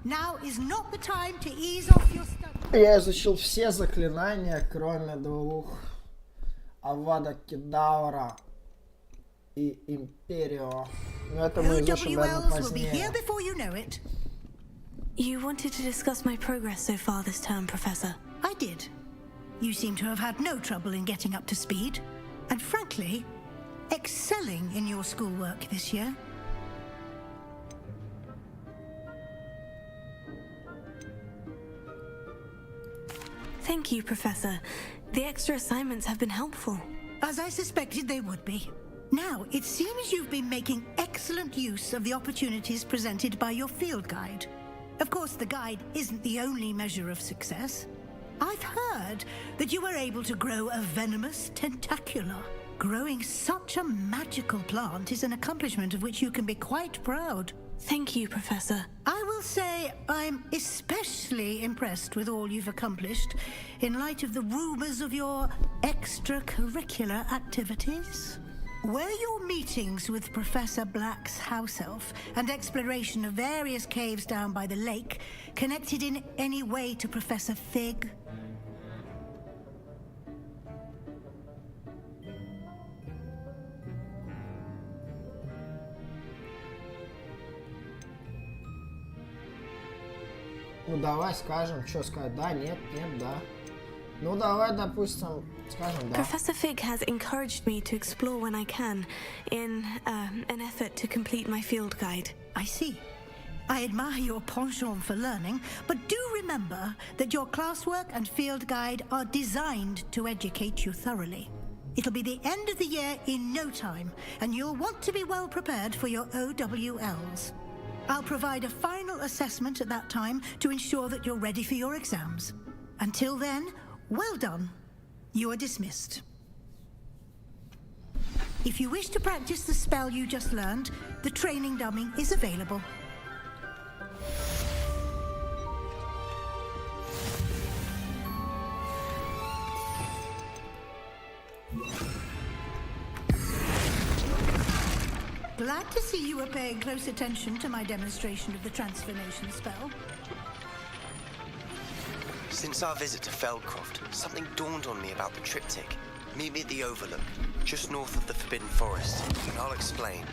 now is not the time to ease off your study. Я изучил все заклинания, кроме двух. Авада Кедавра и Империо. Но это мы изучим, наверное, позднее. You wanted to discuss my progress so far this term, Professor. I did. You seem to have had no trouble in getting up to speed, and frankly, excelling in your schoolwork this year. Thank you, Professor. The extra assignments have been helpful. As I suspected they would be. Now, it seems you've been making excellent use of the opportunities presented by your field guide. Of course, the guide isn't the only measure of success. I've heard that you were able to grow a venomous tentacula. Growing such a magical plant is an accomplishment of which you can be quite proud. Thank you, Professor. I will say I'm especially impressed with all you've accomplished in light of the rumors of your extracurricular activities. Were your meetings with Professor Black's house elf and exploration of various caves down by the lake connected in any way to Professor Fig? Ну давай скажем, что сказать, да, нет, нет, да. Ну давай, допустим, скажем, да. Professor Fig has encouraged me to explore when I can, in an effort to complete my field guide. I see. I admire your penchant for learning, but do remember that your classwork and field guide are designed to educate you thoroughly. It'll be the end of the year in no time, and you'll want to be well prepared for your OWLs. I'll provide a final assessment at that time to ensure that you're ready for your exams. Until then, well done. You are dismissed. If you wish to practice the spell you just learned, the training dummy is available. Glad to see you are paying close attention to my demonstration of the transformation spell. Since our visit to Feldcroft, something dawned on me about the triptych. Meet me at the Overlook, just north of the Forbidden Forest, and I'll explain.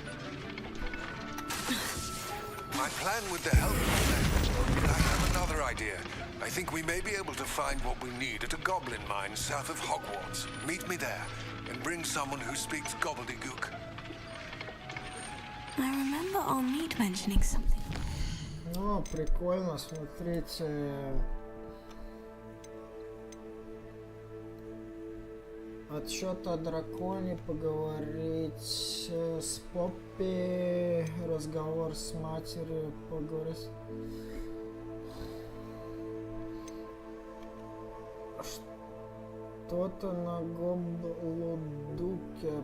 My plan with the help of I have another idea. I think we may be able to find what we need at a goblin mine south of Hogwarts. Meet me there, and bring someone who speaks gobbledygook. I remember our meet mentioning something. Ну, прикольно, смотрите. Отчет о драконе, поговорить с Поппи, разговор с матерью, поговорить. Что-то на Гоблудуке,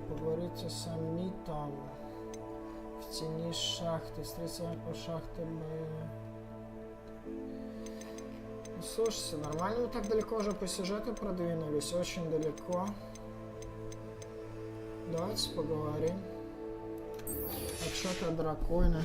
поговорите с Амитом. В тени шахты, встретиться по шахте Ну, слушайте, нормально мы так далеко уже по сюжету продвинулись, очень далеко. Давайте поговорим. Отчет о драконе.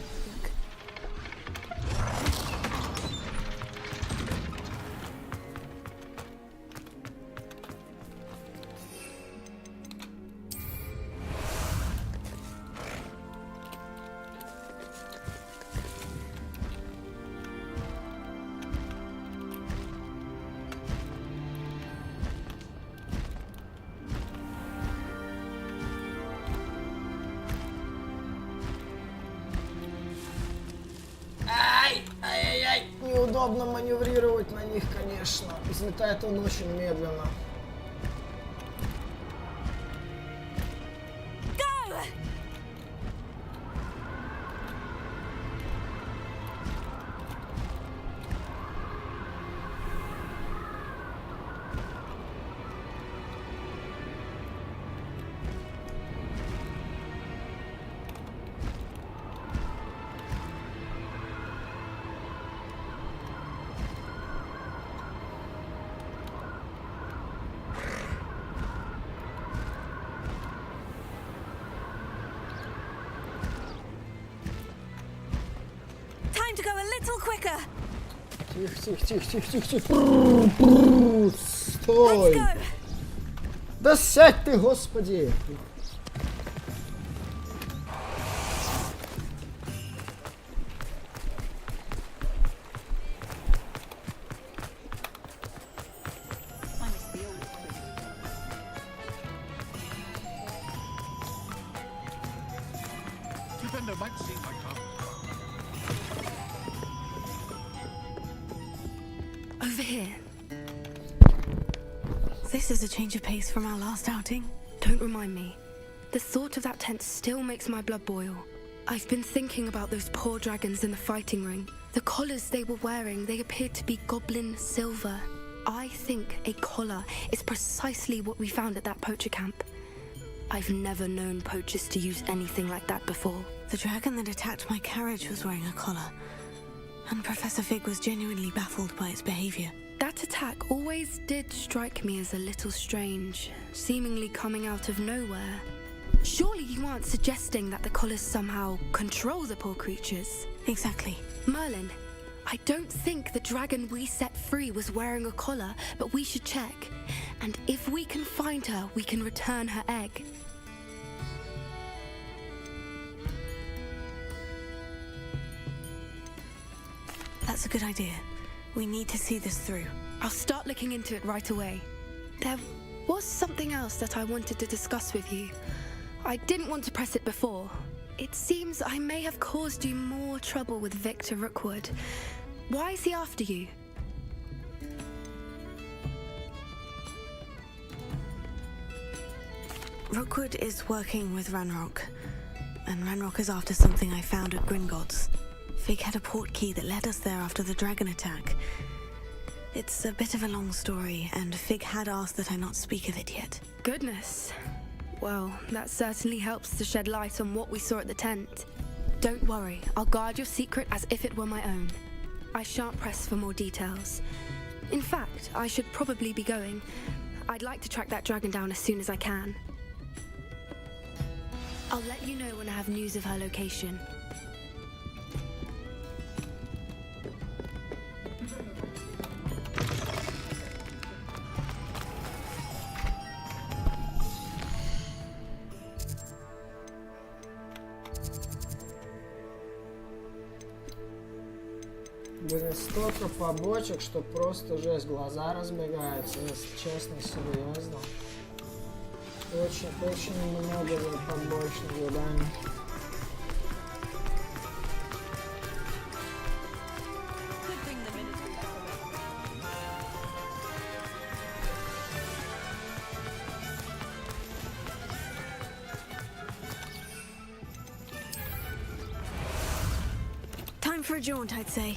Ай-яй-яй, неудобно маневрировать на них, конечно. Взлетает он очень медленно. Time to go a little quicker. Тихо. Стой! Да сядь ты, господи! here. This is a change of pace from our last outing. Don't remind me. The thought of that tent still makes my blood boil. I've been thinking about those poor dragons in the fighting ring. The collars they were wearing, they appeared to be goblin silver. I think a collar is precisely what we found at that poacher camp. I've never known poachers to use anything like that before. The dragon that attacked my carriage was wearing a collar, and Professor Fig was genuinely baffled by its behavior. That attack always did strike me as a little strange, seemingly coming out of nowhere. Surely you aren't suggesting that the collars somehow control the poor creatures? Exactly. Merlin, I don't think the dragon we set free was wearing a collar, but we should check. And if we can find her, we can return her egg. That's a good idea. We need to see this through. I'll start looking into it right away. There was something else that I wanted to discuss with you. I didn't want to press it before. It seems I may have caused you more trouble with Victor Rookwood. Why is he after you? Rookwood is working with Ranrock, and Ranrock is after something I found at Gringotts. Fig had a port key that led us there after the dragon attack. It's a bit of a long story, and Fig had asked that I not speak of it yet. Goodness. Well, that certainly helps to shed light on what we saw at the tent. Don't worry, I'll guard your secret as if it were my own. I shan't press for more details. In fact, I should probably be going. I'd like to track that dragon down as soon as I can. I'll let you know when I have news of her location. Блин, столько побочек, что просто жесть, глаза разбегаются, если честно, серьезно. Очень много побочных заданий. Time for a jaunt, I'd say.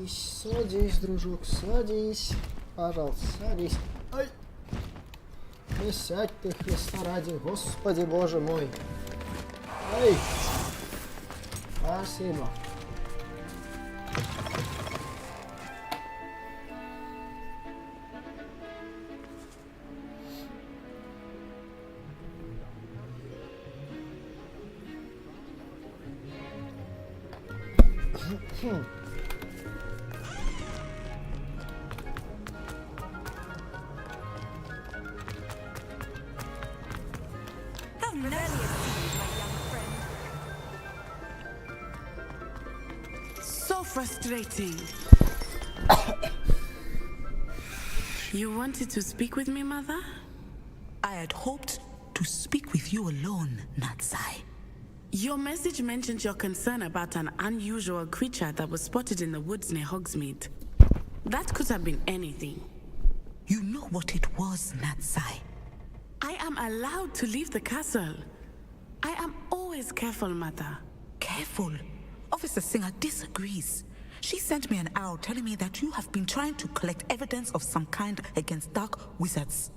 Садись, дружок, садись. Пожалуйста, садись. Ай! Не сядь ты, Христа ради, Господи Боже мой. Ай! Спасибо. Frustrating. You wanted to speak with me, Mother? I had hoped to speak with you alone, Natsai. Your message mentioned your concern about an unusual creature that was spotted in the woods near Hogsmeade. That could have been anything. You know what it was, Natsai. I am allowed to leave the castle. I am always careful, Mother. Careful? Officer Singer disagrees. She sent me an arrow telling me that you have been trying to collect evidence of some kind against dark wizards.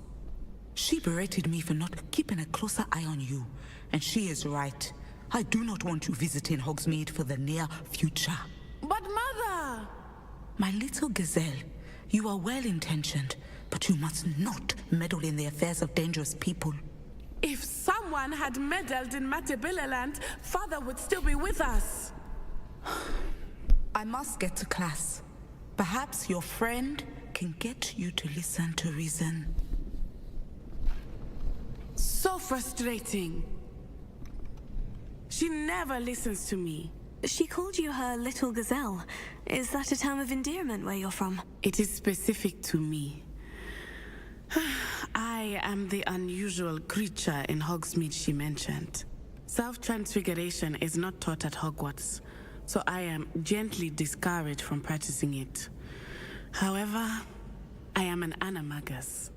She berated me for not keeping a closer eye on you, and she is right. I do not want you visiting Hogsmeade for the near future. But My little gazelle, you are well-intentioned, but you must not meddle in the affairs of dangerous people. If someone had meddled in Matabeleland, Father would still be with us. I must get to class. Perhaps your friend can get you to listen to reason. So frustrating. She never listens to me. She called you her little gazelle. Is that a term of endearment where you're from? It is specific to me. I am the unusual creature in Hogsmeade she mentioned. Self-transfiguration is not taught at Hogwarts, so I am gently discouraged from practicing it. However, I am an animagus,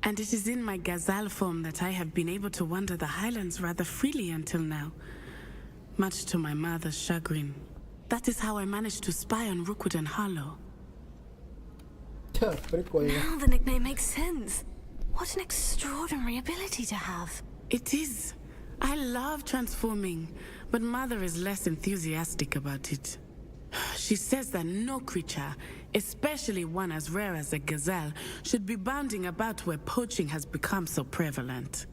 and it is in my gazelle form that I have been able to wander the Highlands rather freely until now, much to my mother's chagrin. That is how I managed to spy on Rookwood and Harlow. Now the nickname makes sense. What an extraordinary ability to have. It is. I love transforming, but Mother is less enthusiastic about it. She says that no creature, especially one as rare as a gazelle, should be bounding about where poaching has become so prevalent.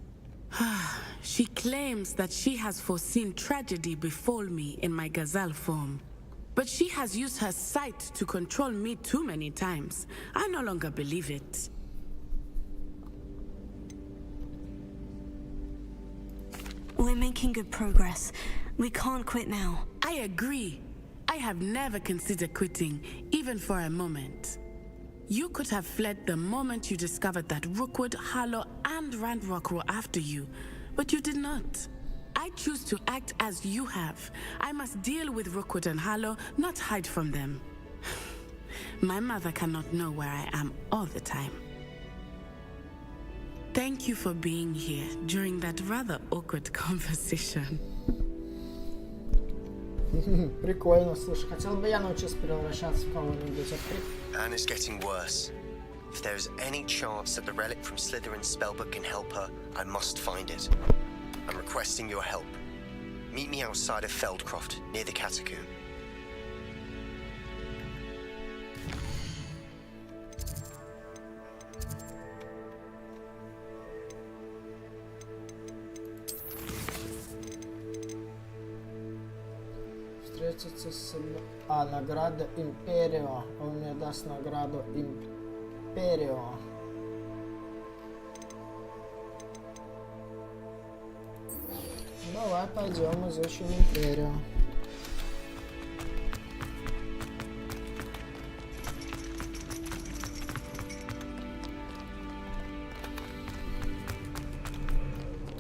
She claims that she has foreseen tragedy befall me in my gazelle form. But she has used her sight to control me too many times. I no longer believe it. We're making good progress. We can't quit now. I agree. I have never considered quitting, even for a moment. You could have fled the moment you discovered that Rookwood, Harlow, and Ranrock were after you, but you did not. I choose to act as you have. I must deal with Rookwood and Harlow, not hide from them. My mother cannot know where I am all the time. Thank you for being here during that rather awkward conversation. Прикольно, слушай, хотел бы я научиться превращаться в кого-нибудь. And it's getting worse. If there is any chance that the relic from Slytherin's spellbook can help her, I must find it. I'm requesting your help. Meet me outside of Feldcroft, near the catacomb. Встретиться с... награда Империо. Он мне даст награду Империо. Давай пойдем изучим Империю.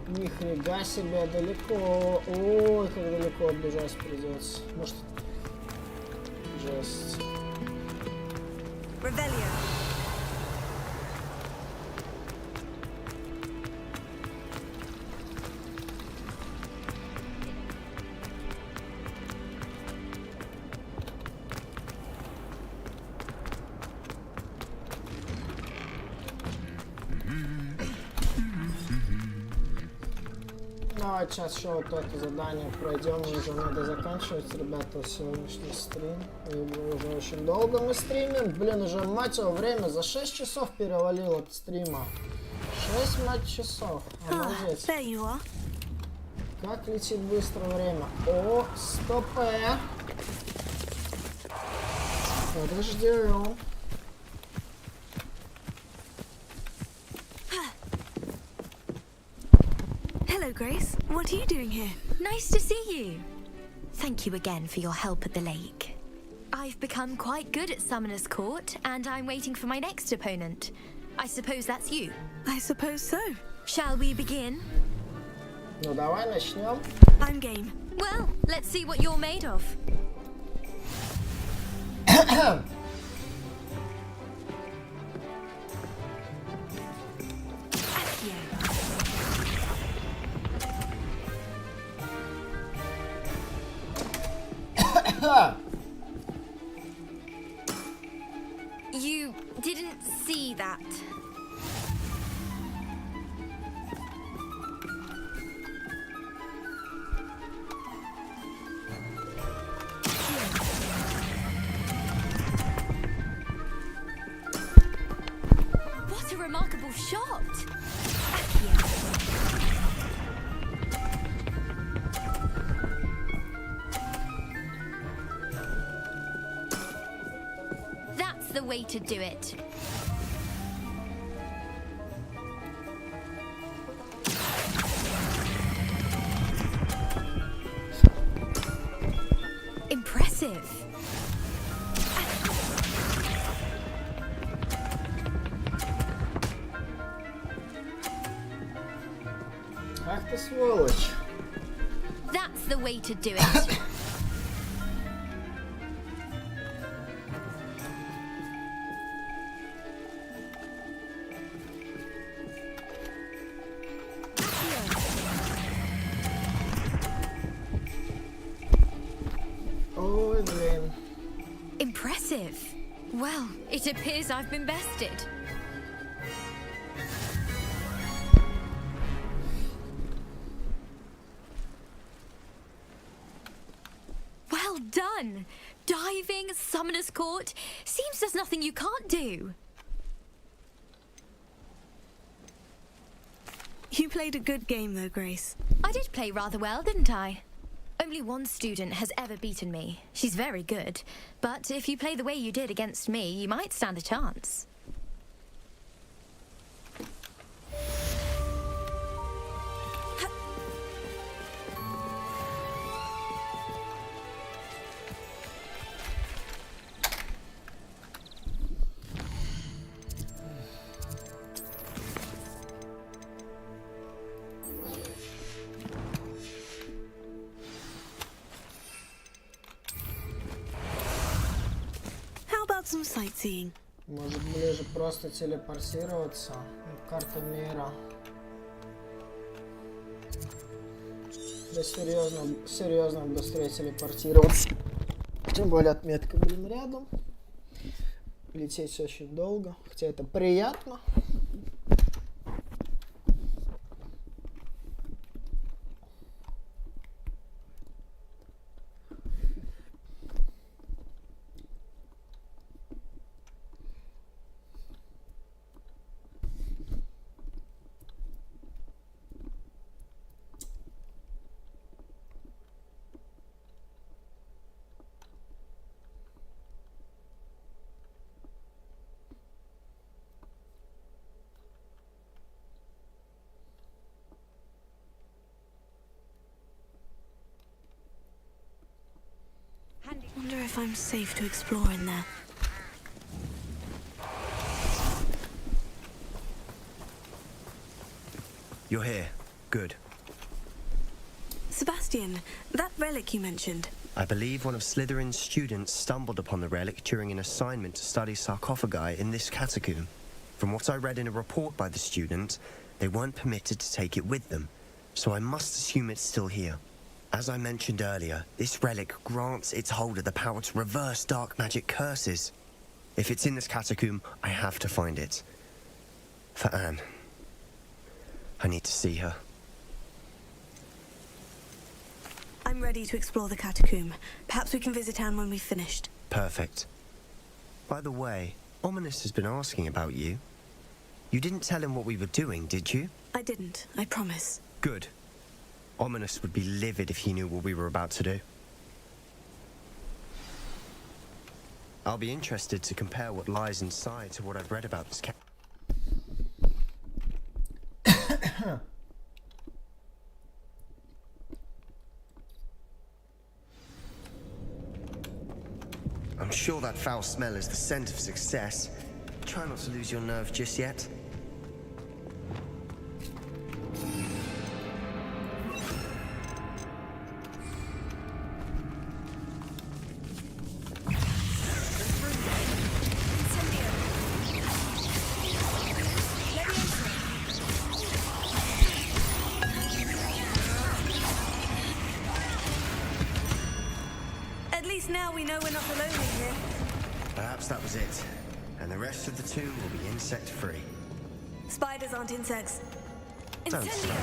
Нифига себе, далеко. Ой, как далеко отбежать придется. Может, жесть. Давайте сейчас еще вот это задание пройдем, и уже надо заканчивать, ребята, сегодняшний стрим. И уже очень долго мы стримим. Блин, уже, мать его, время за 6 часов перевалило от стрима. 6, мать, часов. Обалдеть. Как летит быстро время. О, стопэ. Подождем. Hello, Grace. What are you doing here? Nice to see you. Thank you again for your help at the lake. I've become quite good at Summoner's Court, and I'm waiting for my next opponent. I suppose that's you. I suppose so. Shall we begin? Ну давай начнем. I'm game. Well, let's see what you're made of. You didn't see that. way to do it. Impressive. Ах ты сволочь. That's the way to do it. Ой, блин. Impressive. Well, it appears I've been bested. Well done! Diving, summoner's court. Seems there's nothing you can't do. You played a good game though, Grace. I did play rather well, didn't I? Only one student has ever beaten me. She's very good. But if you play the way you did against me, you might stand a chance. Some sightseeing. Может ближе просто телепортироваться. Карта мира. Да серьезно быстрее телепортироваться. Тем более отметка, блин, рядом. Лететь очень долго. Хотя это приятно. Wonder if I'm safe to explore in there. You're here. Good. Sebastian, that relic you mentioned. I believe one of Slytherin's students stumbled upon the relic during an assignment to study sarcophagi in this catacomb. From what I read in a report by the student, they weren't permitted to take it with them, so I must assume it's still here. As I mentioned earlier, this relic grants its holder the power to reverse dark magic curses. If it's in this catacomb, I have to find it. For Anne. I need to see her. I'm ready to explore the catacomb. Perhaps we can visit Anne when we've finished. Perfect. By the way, Ominous has been asking about you. You didn't tell him what we were doing, did you? I didn't, I promise. Good. Ominous would be livid if he knew what we were about to do. I'll be interested to compare what lies inside to what I've read about this cat. I'm sure that foul smell is the scent of success. Try not to lose your nerve just yet. Now we know we're not alone in here. Perhaps that was it. And the rest of the tomb will be insect-free. Spiders aren't insects. Don't start.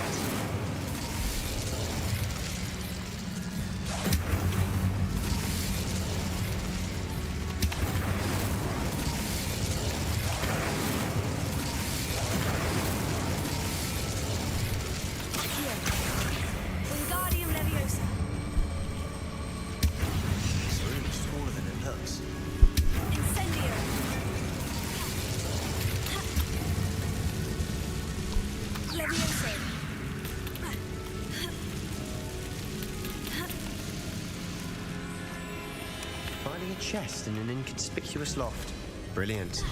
Apparently a chest in an inconspicuous loft. Brilliant.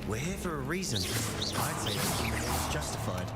We're here for a reason. I'd say it's justified.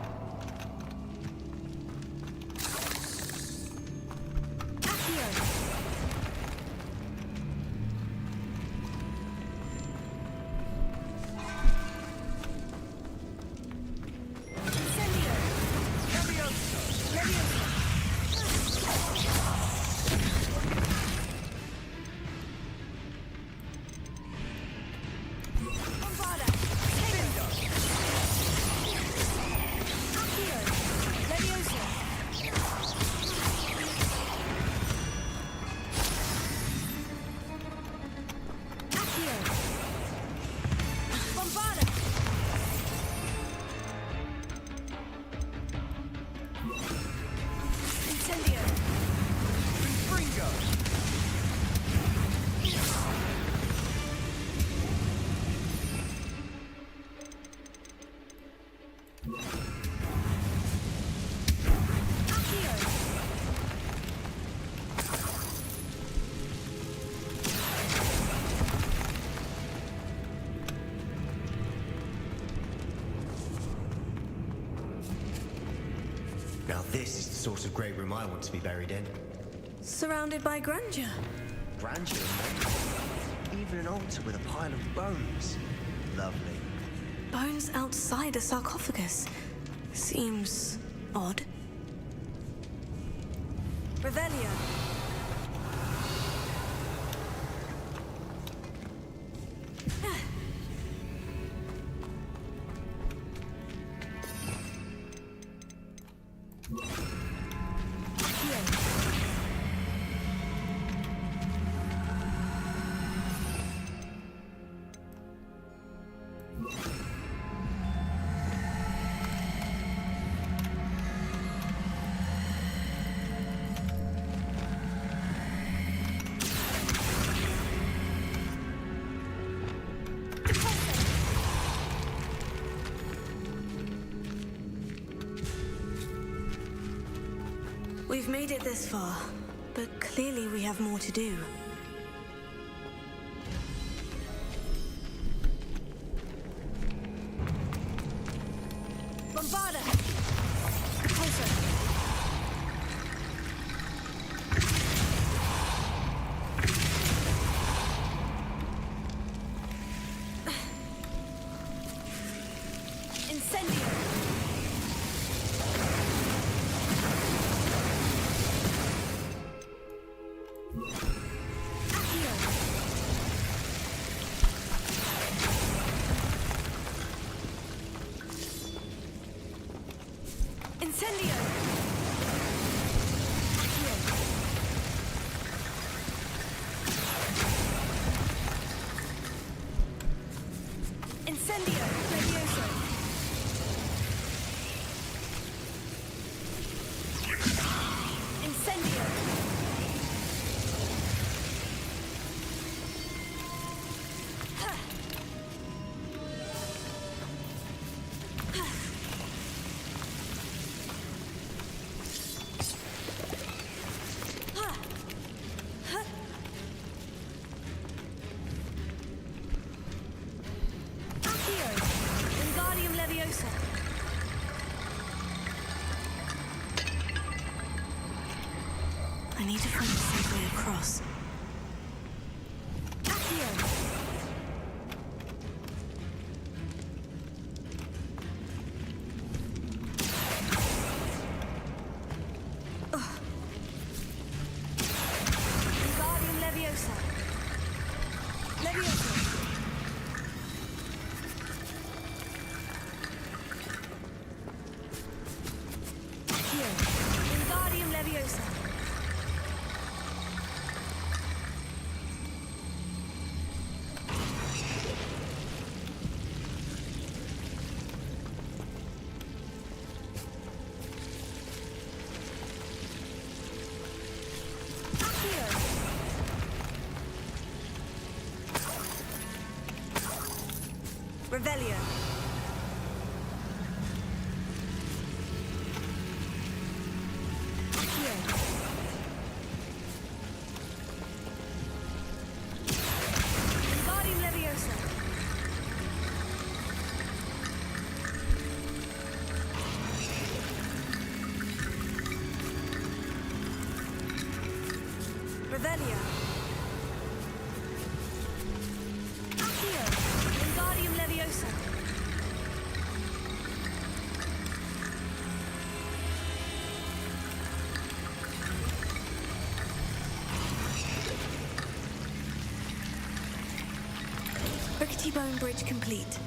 Now this is the sort of great room I want to be buried in. Surrounded by grandeur. Grandeur, mate. Even an altar with a pile of bones. Lovely. Bones outside a sarcophagus. Seems odd. Revelio. We've made it this far, but clearly we have more to do. Bombarda! Closer! Incendio! I need to find a safe way across. Revelio. Revelio. Accio. Wingardium Leviosa. Rickety Bone Bridge complete.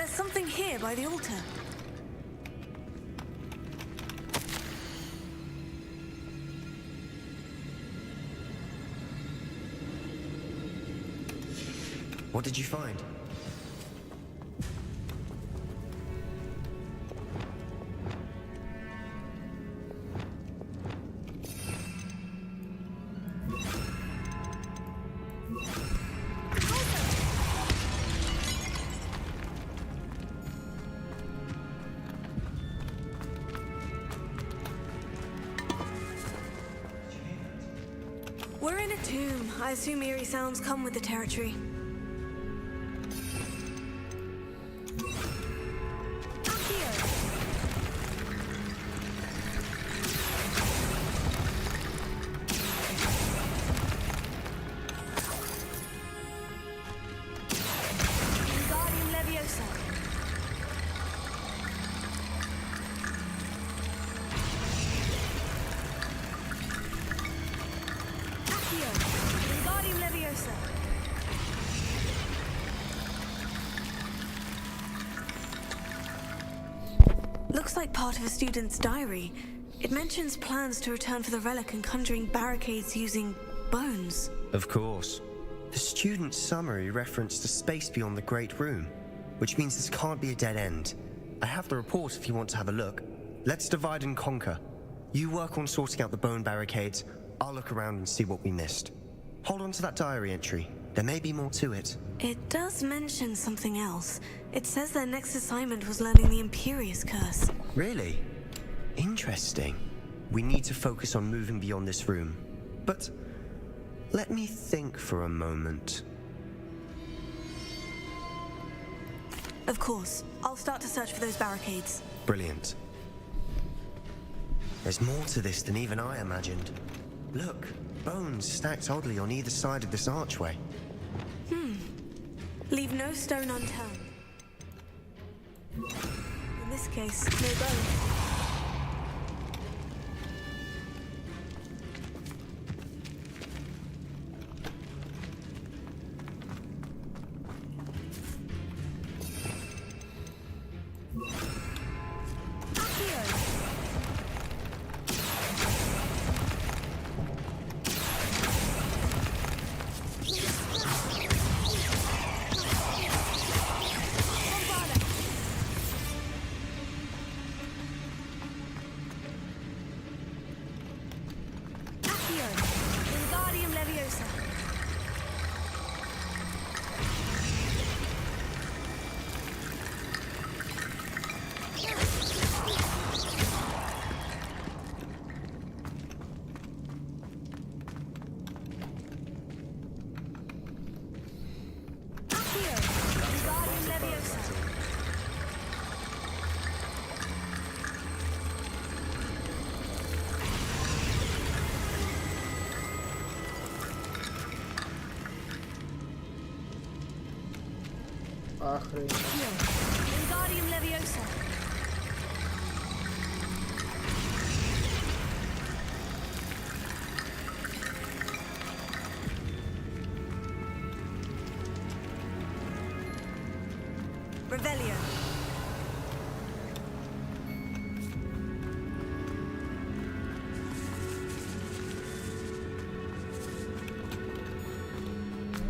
Something here by the altar. What did you find? We're in a tomb. I assume eerie sounds come with the territory. Wingardium Leviosa. Wingardium Leviosa. Looks like part of a student's diary. It mentions plans to return for the relic and conjuring barricades using bones. Of course. The student's summary referenced a space beyond the Great Room, which means this can't be a dead end. I have the report if you want to have a look. Let's divide and conquer. You work on sorting out the bone barricades. I'll look around and see what we missed. Hold on to that diary entry. There may be more to it. It does mention something else. It says their next assignment was learning the Imperious Curse. Really? Interesting. We need to focus on moving beyond this room. But let me think for a moment. Of course. I'll start to search for those barricades. Brilliant. There's more to this than even I imagined. Look, bones stacked oddly on either side of this archway. Leave no stone unturned. In this case, no bone. Wingardium Leviosa. Wingardium Leviosa. Wingardium Leviosa. Revelio.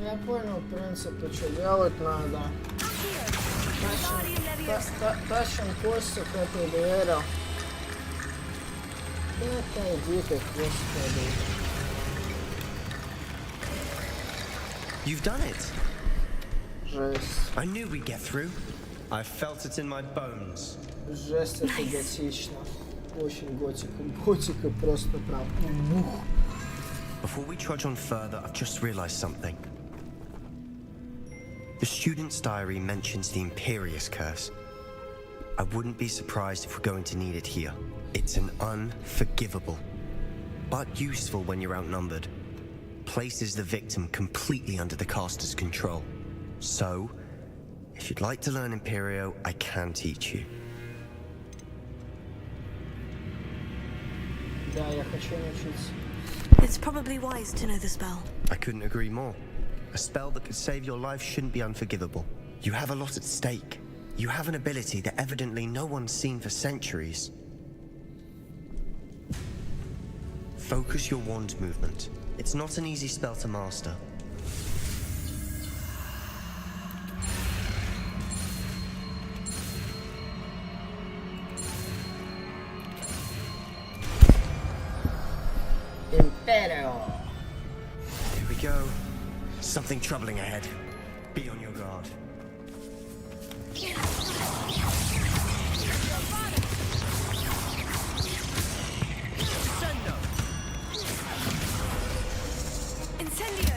Я понял, в принципе, что делать надо. Тащим кости к этой двери. Отойди ты, господи. You've done it. Жесть. I knew we'd get through. I felt it in my bones. Жесть, это готично. Очень готика. Готика просто прям. Before we trudge on further, I've just realized something. The student's diary mentions the Imperious Curse. I wouldn't be surprised if we're going to need it here. It's an unforgivable, but useful when you're outnumbered. Places the victim completely under the caster's control. So, if you'd like to learn Imperio, I can teach you. Да, я хочу научиться. It's probably wise to know the spell. I couldn't agree more. A spell that could save your life shouldn't be unforgivable. You have a lot at stake. You have an ability that evidently no one's seen for centuries. Focus your wand movement. It's not an easy spell to master. Imperio. Here we go. Something troubling ahead. Be on your guard. Incendio!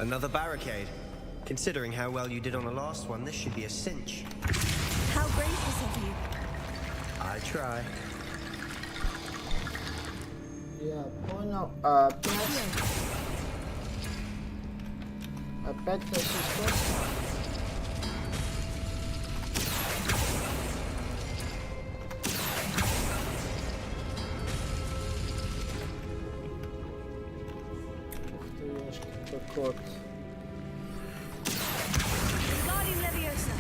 Another barricade. Considering how well you did on the last one, this should be a cinch. How gracious of you. I try. Я понял. Опять носить кости. Ух ты, ёшки, какой кот. Guardian Leviosa.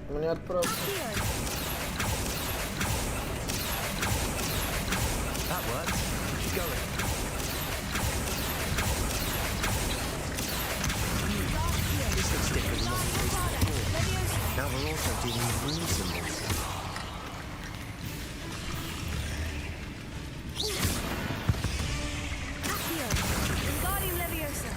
Мне просто... That worked. Keep going. This looks different from what we faced before. Now we're also dealing with rune symbols. Guardian Leviosa.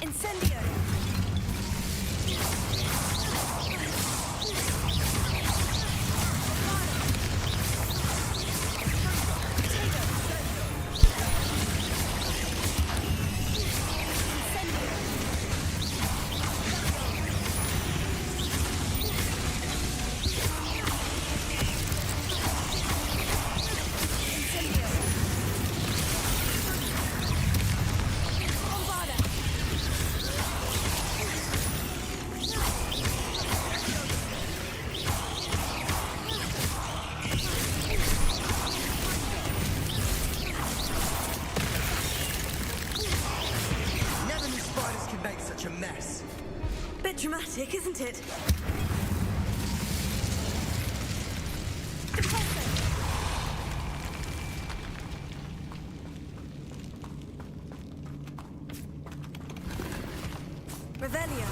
Incendio! Never knew spiders could make such a mess. Bit dramatic, isn't it? Revelio.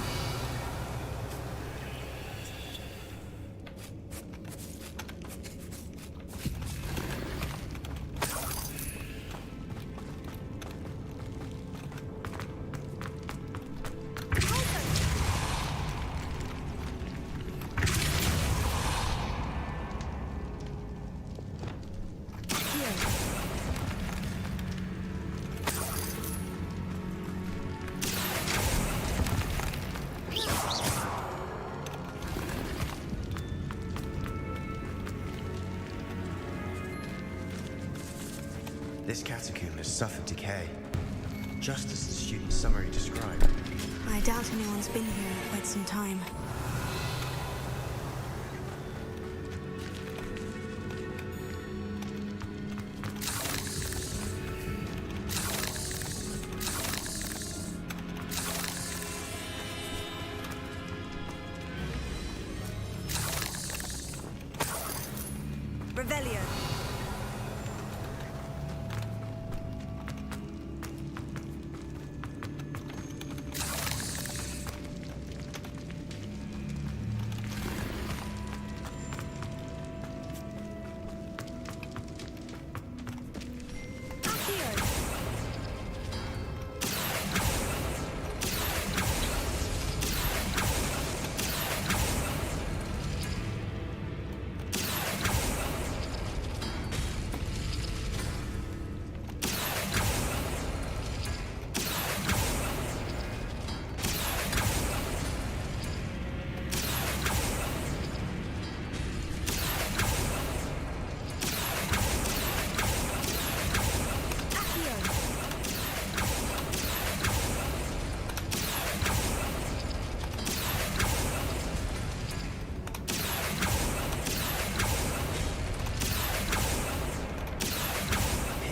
This catacomb has suffered decay, just as the student's summary described. I doubt anyone's been here in quite some time. Revelio.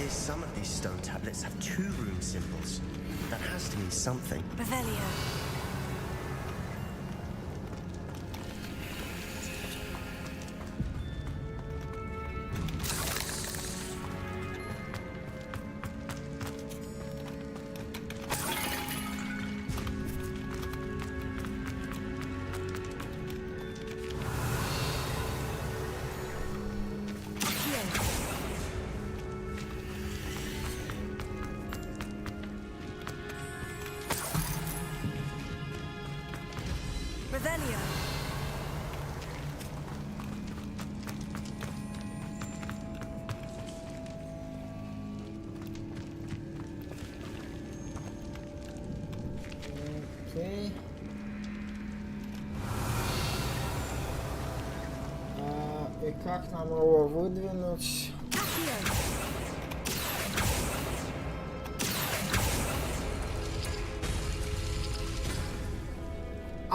Some of these stone tablets have 2 rune symbols. That has to mean something. Revelio. Revelio. Окей. И как нам его выдвинуть?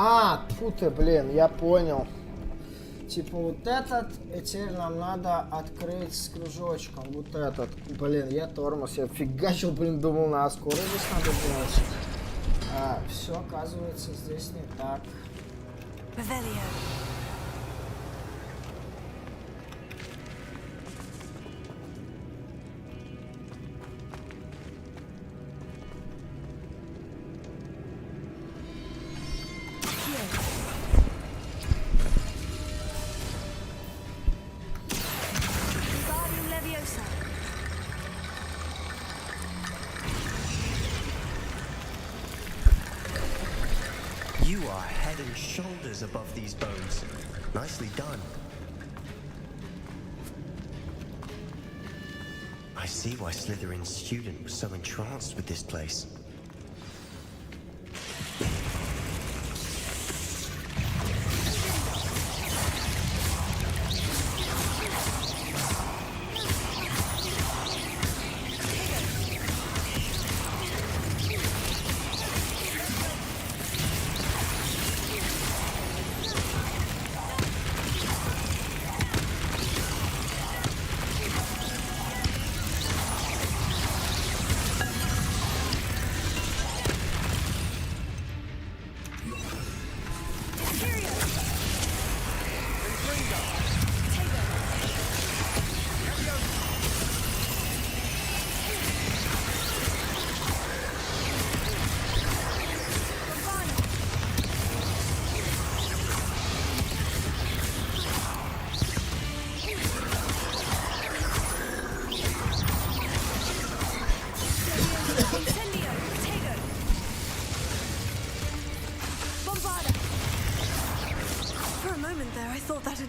А, тьфу ты, блин, я понял. Типа вот этот, и теперь нам надо открыть с кружочком. Вот этот. Блин, я тормоз, я фигачил, блин, думал, на скорость здесь надо делать. Все, оказывается, здесь не так. Revelio. You are head and shoulders above these bones. Nicely done. I see why Slytherin's student was so entranced with this place.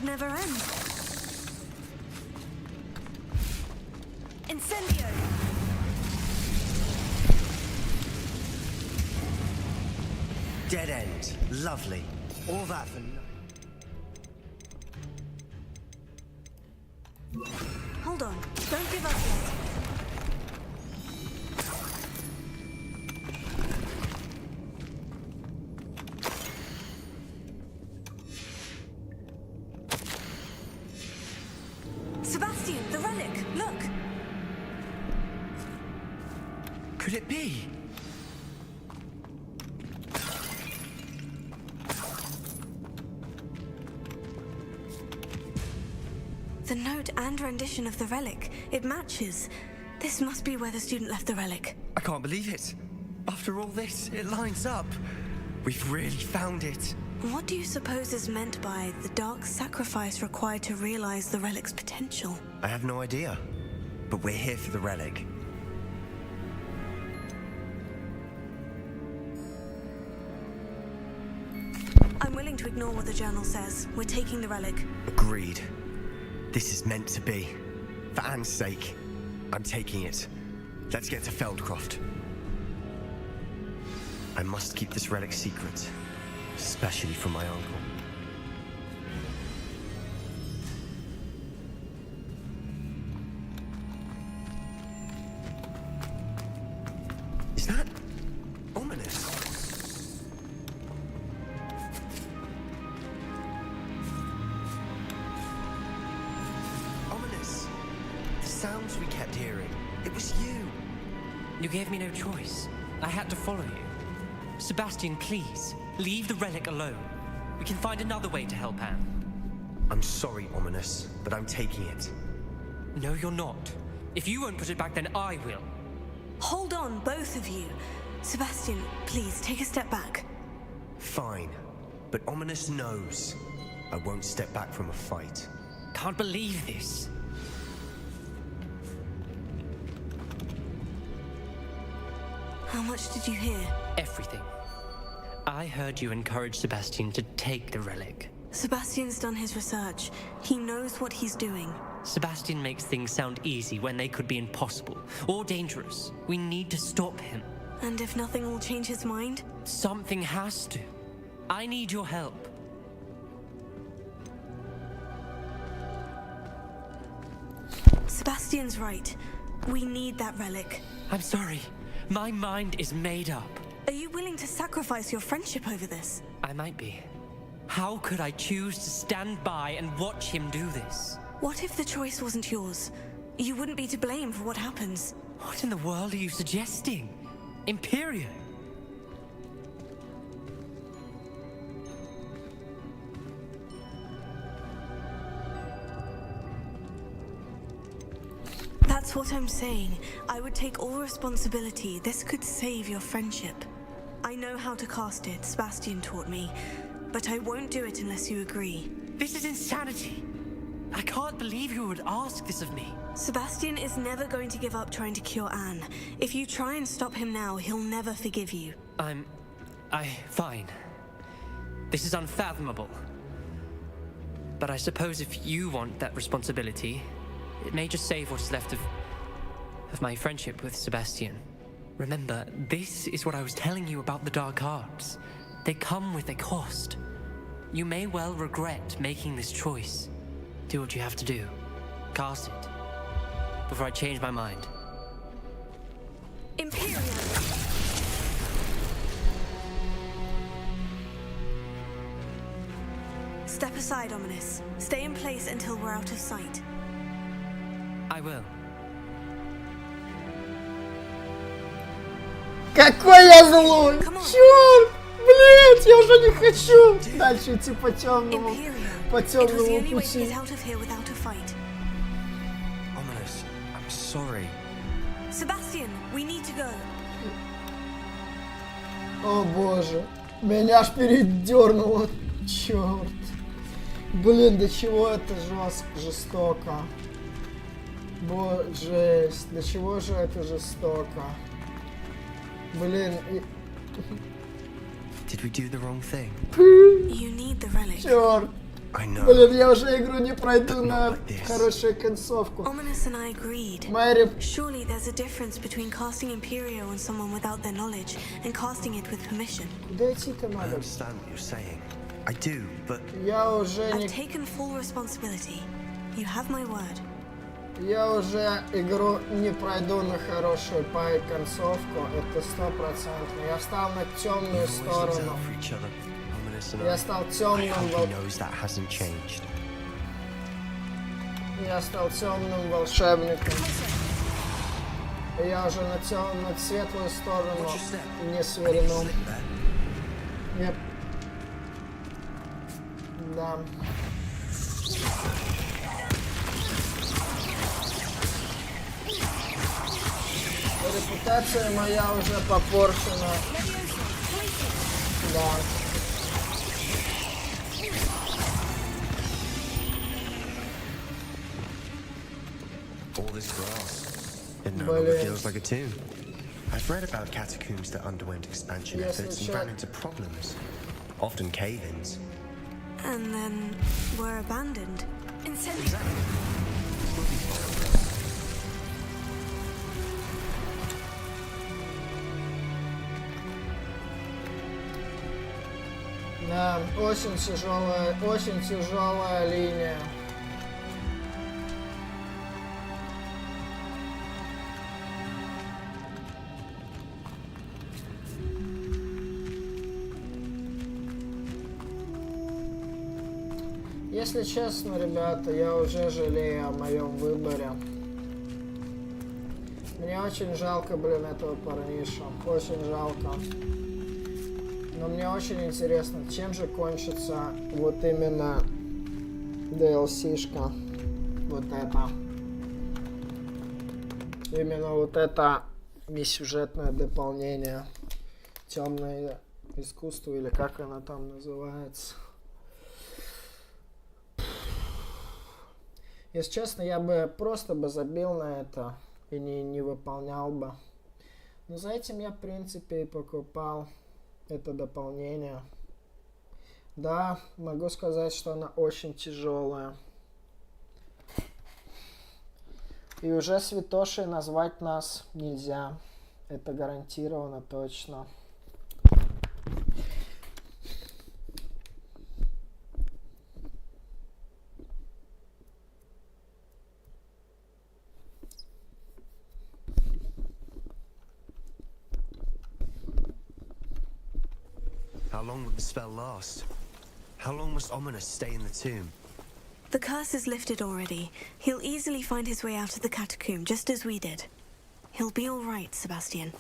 Never end. Incendio. dead end. Lovely. All that for no. Hold on. Don't give up yet. Sebastian, the relic! Look! Could it be? The note and rendition of the relic. It matches. This must be where the student left the relic. I can't believe it. After all this, it lines up. We've really found it. What do you suppose is meant by the dark sacrifice required to realize the relic's potential? I have no idea. But we're here for the relic. I'm willing to ignore what the journal says. We're taking the relic. Agreed. This is meant to be. For Anne's sake, I'm taking it. Let's get to Feldcroft. I must keep this relic secret, especially from my uncle. Is that ominous? Ominous. The sounds we kept hearing. It was you. You gave me no choice. I had to follow you. Sebastian, please, leave the relic alone. We can find another way to help Anne. I'm sorry, Ominous, but I'm taking it. No, you're not. If you won't put it back, then I will. Hold on, both of you. Sebastian, please, take a step back. Fine, but Ominous knows I won't step back from a fight. Can't believe this. How much did you hear? Everything. I heard you encourage Sebastian to take the relic. Sebastian's done his research. He knows what he's doing. Sebastian makes things sound easy when they could be impossible or dangerous. We need to stop him. And if nothing will change his mind? Something has to. I need your help. Sebastian's right. We need that relic. I'm sorry. My mind is made up. Are you willing to sacrifice your friendship over this? I might be. How could I choose to stand by and watch him do this? What if the choice wasn't yours? You wouldn't be to blame for what happens. What in the world are you suggesting? Imperium? That's what I'm saying. I would take all responsibility. This could save your friendship. I know how to cast it. Sebastian taught me. But I won't do it unless you agree. This is insanity. I can't believe you would ask this of me. Sebastian is never going to give up trying to cure Anne. If you try and stop him now, he'll never forgive you. Fine. This is unfathomable. But I suppose if you want that responsibility, it may just save what's left of my friendship with Sebastian. Remember, this is what I was telling you about the dark arts. They come with a cost. You may well regret making this choice. Do what you have to do. Cast it. Before I change my mind. Imperium! Step aside, Ominous. Stay in place until we're out of sight. I will. Какой я злой! Черт! Блять, я уже не хочу дальше идти по темному пути. Ominous, I'm sorry. Sebastian, we need to go. О боже, меня аж передернуло, черт. Блин, до чего это жестоко. Жесть, до чего же это жестоко. Блин. Did we do the wrong thing? You need the relic. Черт. I know. Блин, я уже игру не пройду на хорошую концовку. Ominous and I agreed. Мэри... Surely there's a difference between casting Imperio on someone without their knowledge and casting it with permission. Куда идти-то I надо? understand what you're saying. I do, but... Я уже не... I've taken full responsibility. You have my word. Я уже игру не пройду на хорошую концовку, это 100%. Я встал на темную сторону. Я стал темным волшебником. Я уже на светлую сторону не свернул. Нет. Да. Репутация моя уже попорчена. Да. All this grass. It no longer feels like a tomb. I've read about catacombs that underwent expansion efforts and ran into problems. Often cave-ins. And then were abandoned. Exactly. Да, очень тяжелая линия. Если честно, ребята, я уже жалею о моем выборе. Мне очень жалко, блин, этого парниша. Очень жалко. Но мне очень интересно, чем же кончится вот именно DLC-шка. Вот это. Именно вот это несюжетное дополнение. Темное искусство, или как оно там называется. Если честно, я бы просто забил на это и не выполнял бы. Но за этим я, в принципе, и покупал это дополнение. Да, могу сказать, что она очень тяжелая. И уже святошей назвать нас нельзя. Это гарантированно точно. How long will the spell last? How long must Ominous stay in the tomb? The curse is lifted already. He'll easily find his way out of the catacomb, just as we did. He'll be all right, Sebastian.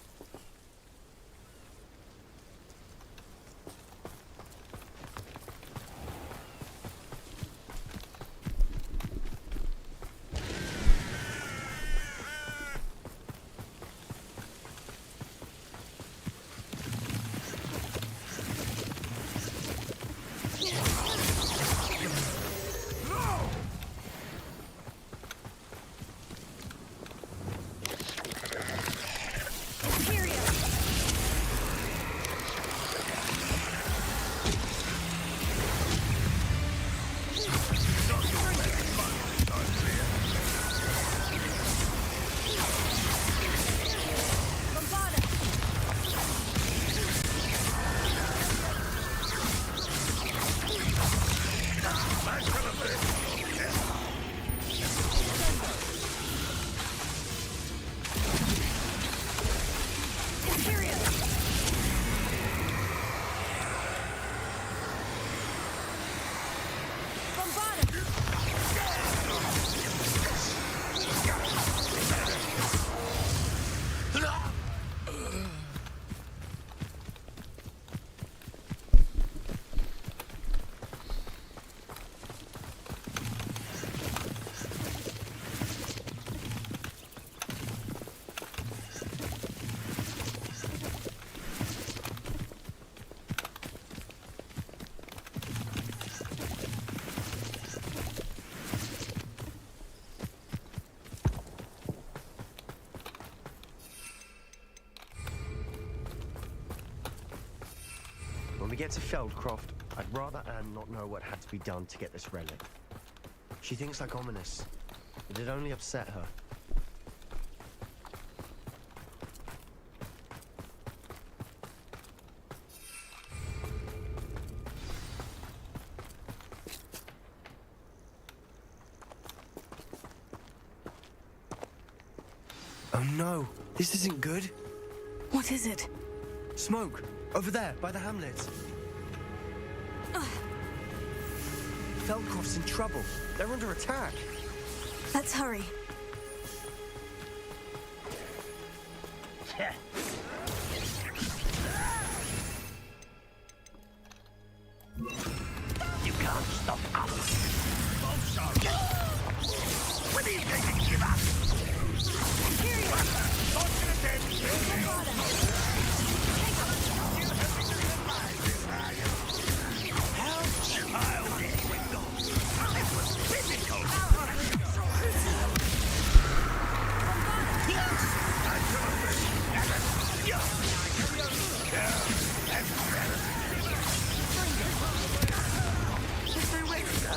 When we get to Feldcroft, I'd rather Anne not know what had to be done to get this relic. She thinks like ominous, but it only upset her. Oh no, this isn't good. What is it? Smoke, over there, by the hamlet. Feldcroft's in trouble. They're under attack. Let's hurry. You can't stop us. Both are. When are you going to give up? How childish it goes. This was physical. There's no way to go.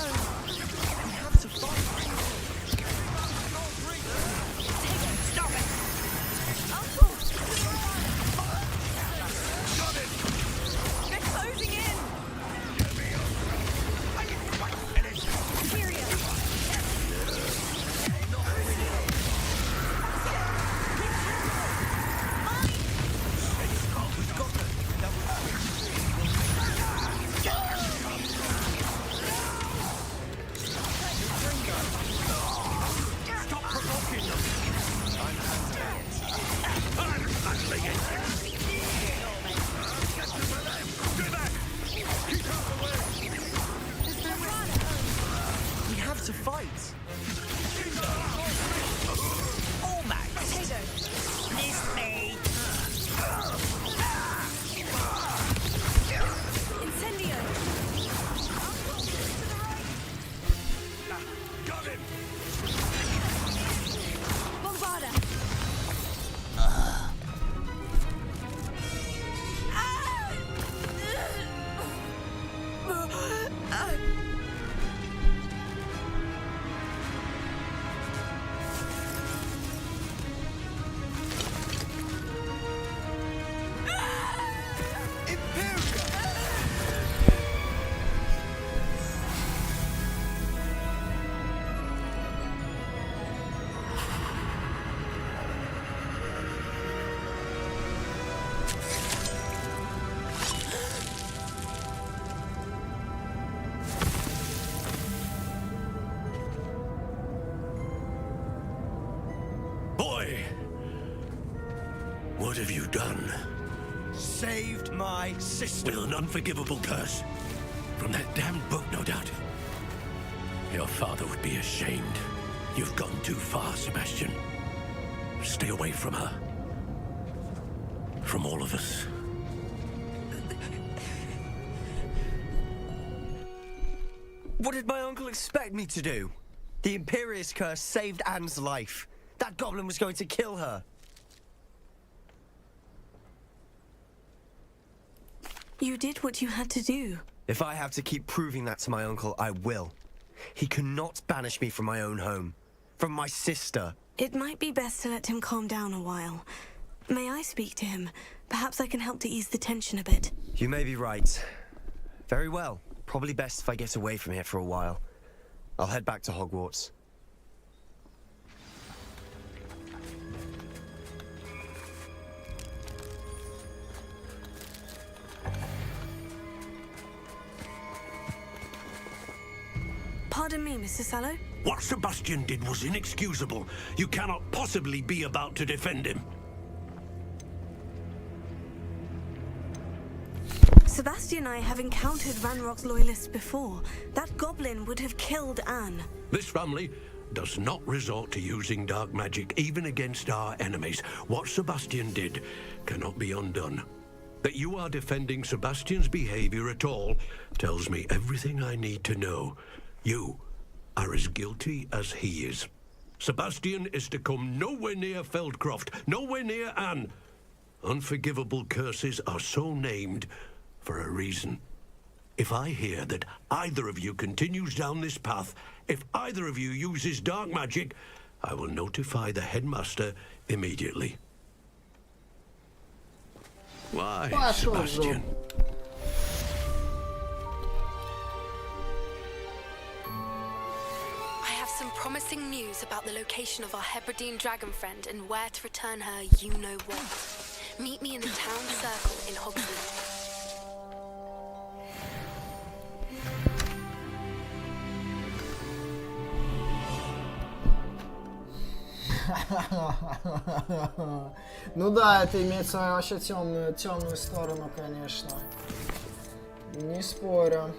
We have to fight. Stop it! They're closing in! Stop provoking them! I'm handling it! Get back! Keep out the way! We have to fight. All Max! Miss me! Incendio! Got him! Bombarda! Boy! What have you done? Saved my sister. With an unforgivable curse. From that damned book, no doubt. Your father would be ashamed. You've gone too far, Sebastian. Stay away from her. From all of us. What did my uncle expect me to do? The Imperious curse saved Anne's life. That goblin was going to kill her. You did what you had to do. If I have to keep proving that to my uncle, I will. He cannot banish me from my own home. From my sister. It might be best to let him calm down a while. May I speak to him? Perhaps I can help to ease the tension a bit. You may be right. Very well. Probably best if I get away from here for a while. I'll head back to Hogwarts. Pardon me, Mr. Sallow? What Sebastian did was inexcusable. You cannot possibly be about to defend him. Sebastian and I have encountered Ranrock's loyalists before. That goblin would have killed Anne. This family does not resort to using dark magic even against our enemies. What Sebastian did cannot be undone. That you are defending Sebastian's behavior at all tells me everything I need to know. You are as guilty as he is. Sebastian is to come nowhere near Feldcroft, nowhere near Anne. Unforgivable curses are so named for a reason. If I hear that either of you continues down this path, if either of you uses dark magic, I will notify the headmaster immediately. Why, Sebastian? I have some promising news about the location of our Hebridean dragon friend and where to return her you-know-what. Meet me in the town circle in Hogwarts. Ну да, это имеет свою вообще темную сторону, конечно. Не спорю.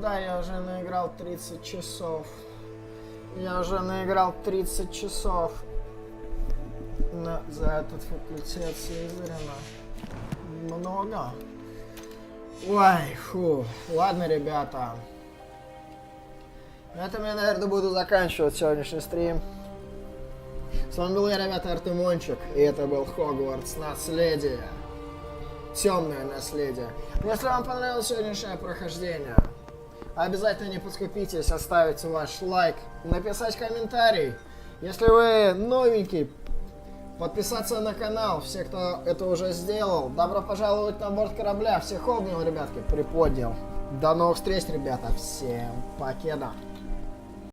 Да, я уже наиграл 30 часов. Я уже наиграл 30 часов за этот факультет Слизерина. Много. Ой, фу. Ладно, ребята. На этом я, наверное, буду заканчивать сегодняшний стрим. С вами был я, ребята, Artemonchik. И это был Хогвартс Наследие. Темное наследие. Если вам понравилось сегодняшнее прохождение, обязательно не поскупитесь оставить ваш лайк, написать комментарий. Если вы новенький, подписаться на канал. Все, кто это уже сделал, добро пожаловать на борт корабля. Всех обнял, ребятки, приподнял. До новых встреч, ребята. Всем покеда.